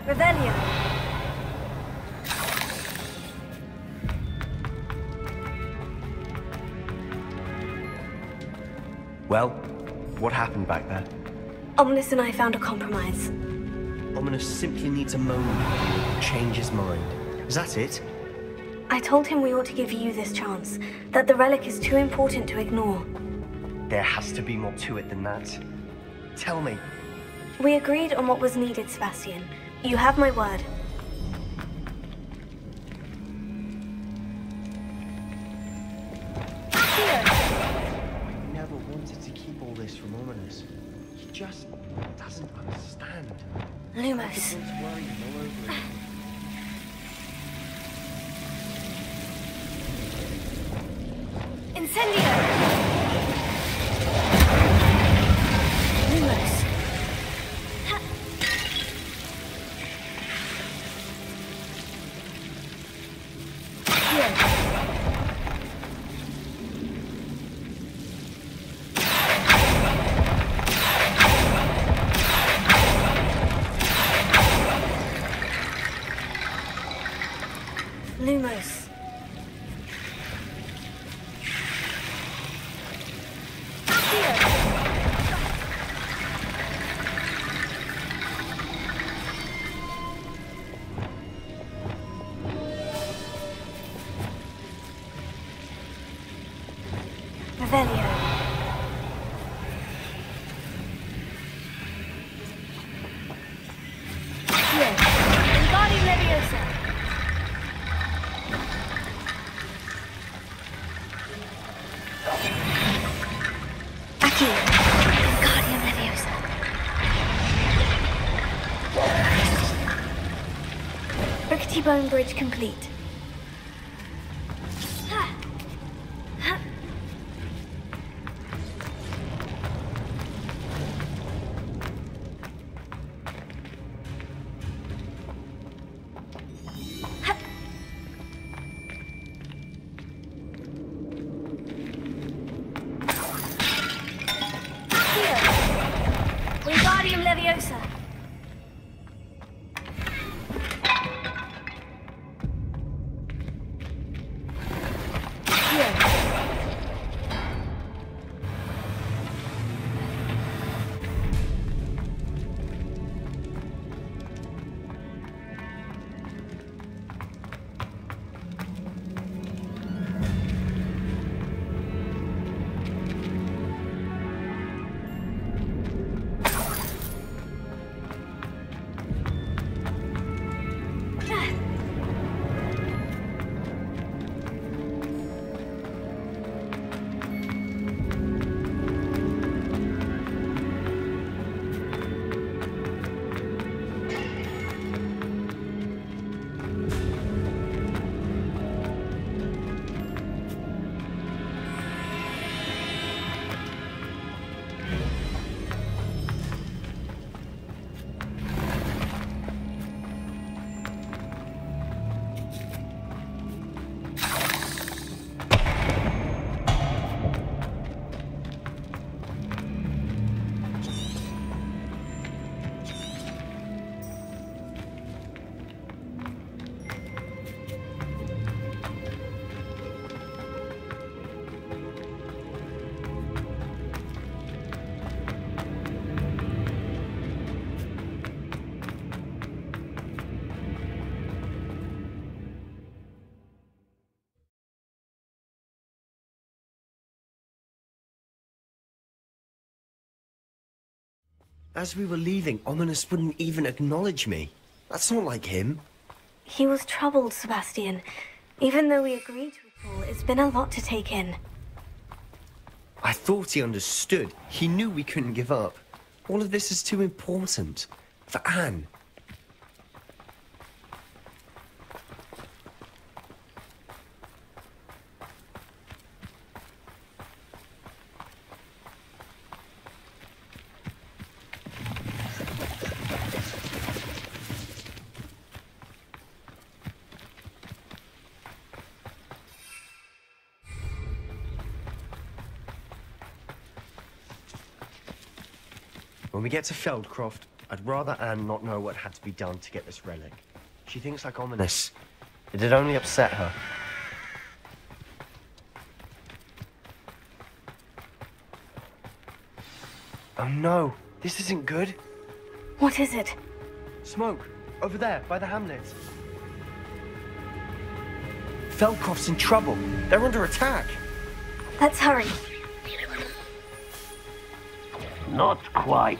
Revelio. Well, what happened back there? Ominous and I found a compromise. Ominous simply needs a moment to change his mind. Is that it? I told him we ought to give you this chance, that the relic is too important to ignore. There has to be more to it than that. Tell me. We agreed on what was needed, Sebastian. You have my word. I never wanted to keep all this from Ominous. He just doesn't understand. Lumos. Incendio! Lumos. Lumos. Revelio. Here. Wingardium Leviosa. Aquí. Wingardium Leviosa. Rickety Bone Bridge complete. Wingardium Leviosa. Here. As we were leaving, Ominous wouldn't even acknowledge me. That's not like him. He was troubled, Sebastian. Even though we agreed to recall, it's been a lot to take in. I thought he understood. He knew we couldn't give up. All of this is too important. For Anne. When we get to Feldcroft, I'd rather Anne not know what had to be done to get this relic. She thinks like Ominous. It'd only upset her. Oh no, this isn't good. What is it? Smoke, over there, by the hamlet. Feldcroft's in trouble. They're under attack. Let's hurry. Not quite.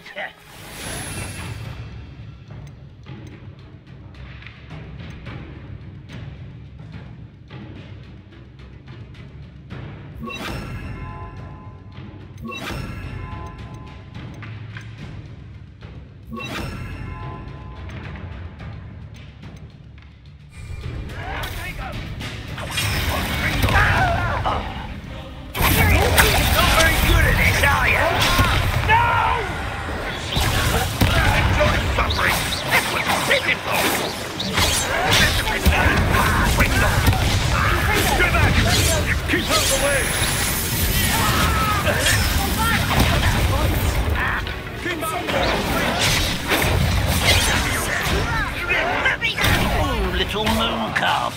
Little moon calf,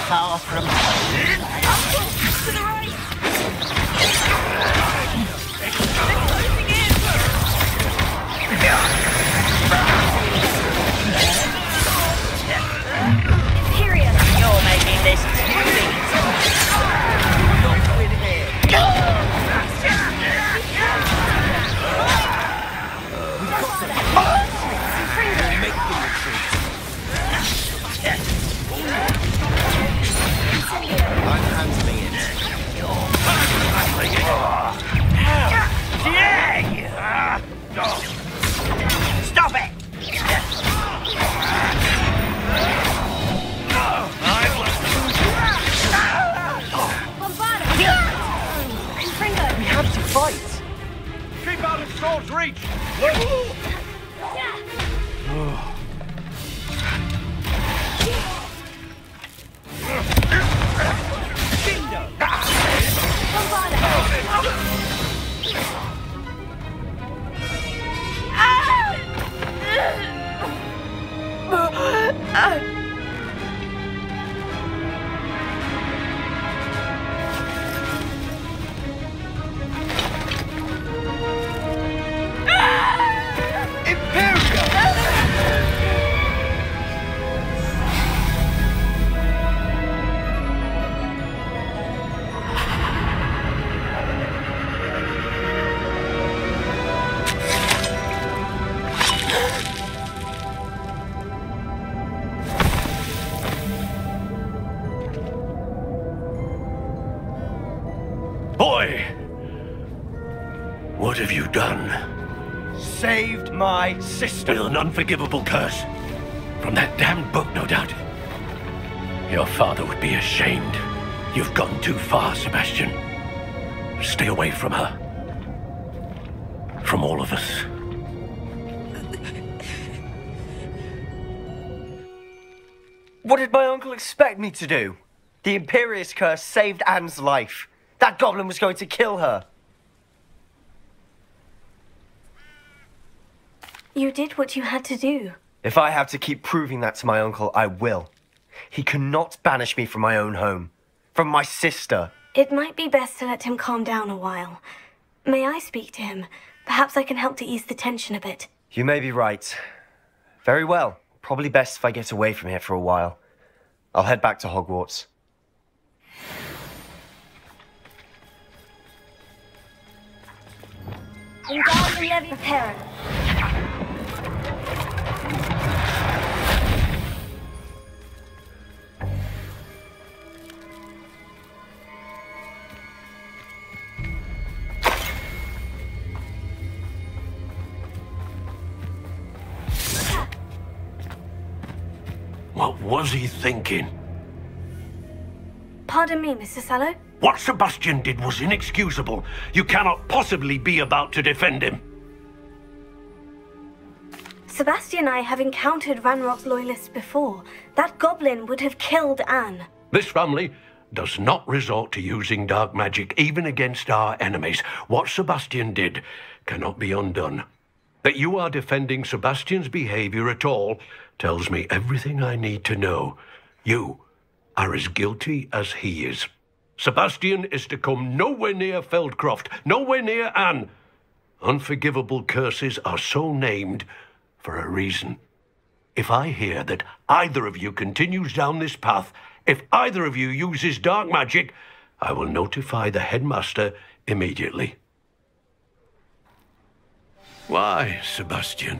far from home. To the right! Imperium! You're making this too easy. Not with here. I'm handling it. Stop it! We have to fight. Keep out of sword's reach! Boy! What have you done? Saved my sister. With an unforgivable curse. From that damned book, no doubt. Your father would be ashamed. You've gone too far, Sebastian. Stay away from her. From all of us. What did my uncle expect me to do? The Imperius curse saved Anne's life. That goblin was going to kill her. You did what you had to do. If I have to keep proving that to my uncle, I will. He cannot banish me from my own home. From my sister. It might be best to let him calm down a while. May I speak to him? Perhaps I can help to ease the tension a bit. You may be right. Very well. Probably best if I get away from here for a while. I'll head back to Hogwarts. Wingardium Leviosa. was he thinking? Pardon me, Mr. Sallow? What Sebastian did was inexcusable. You cannot possibly be about to defend him. Sebastian and I have encountered Ranrock's loyalists before. That goblin would have killed Anne. This family does not resort to using dark magic even against our enemies. What Sebastian did cannot be undone. That you are defending Sebastian's behavior at all tells me everything I need to know. You are as guilty as he is. Sebastian is to come nowhere near Feldcroft, nowhere near Anne. Unforgivable curses are so named for a reason. If I hear that either of you continues down this path, if either of you uses dark magic, I will notify the headmaster immediately. Why, Sebastian?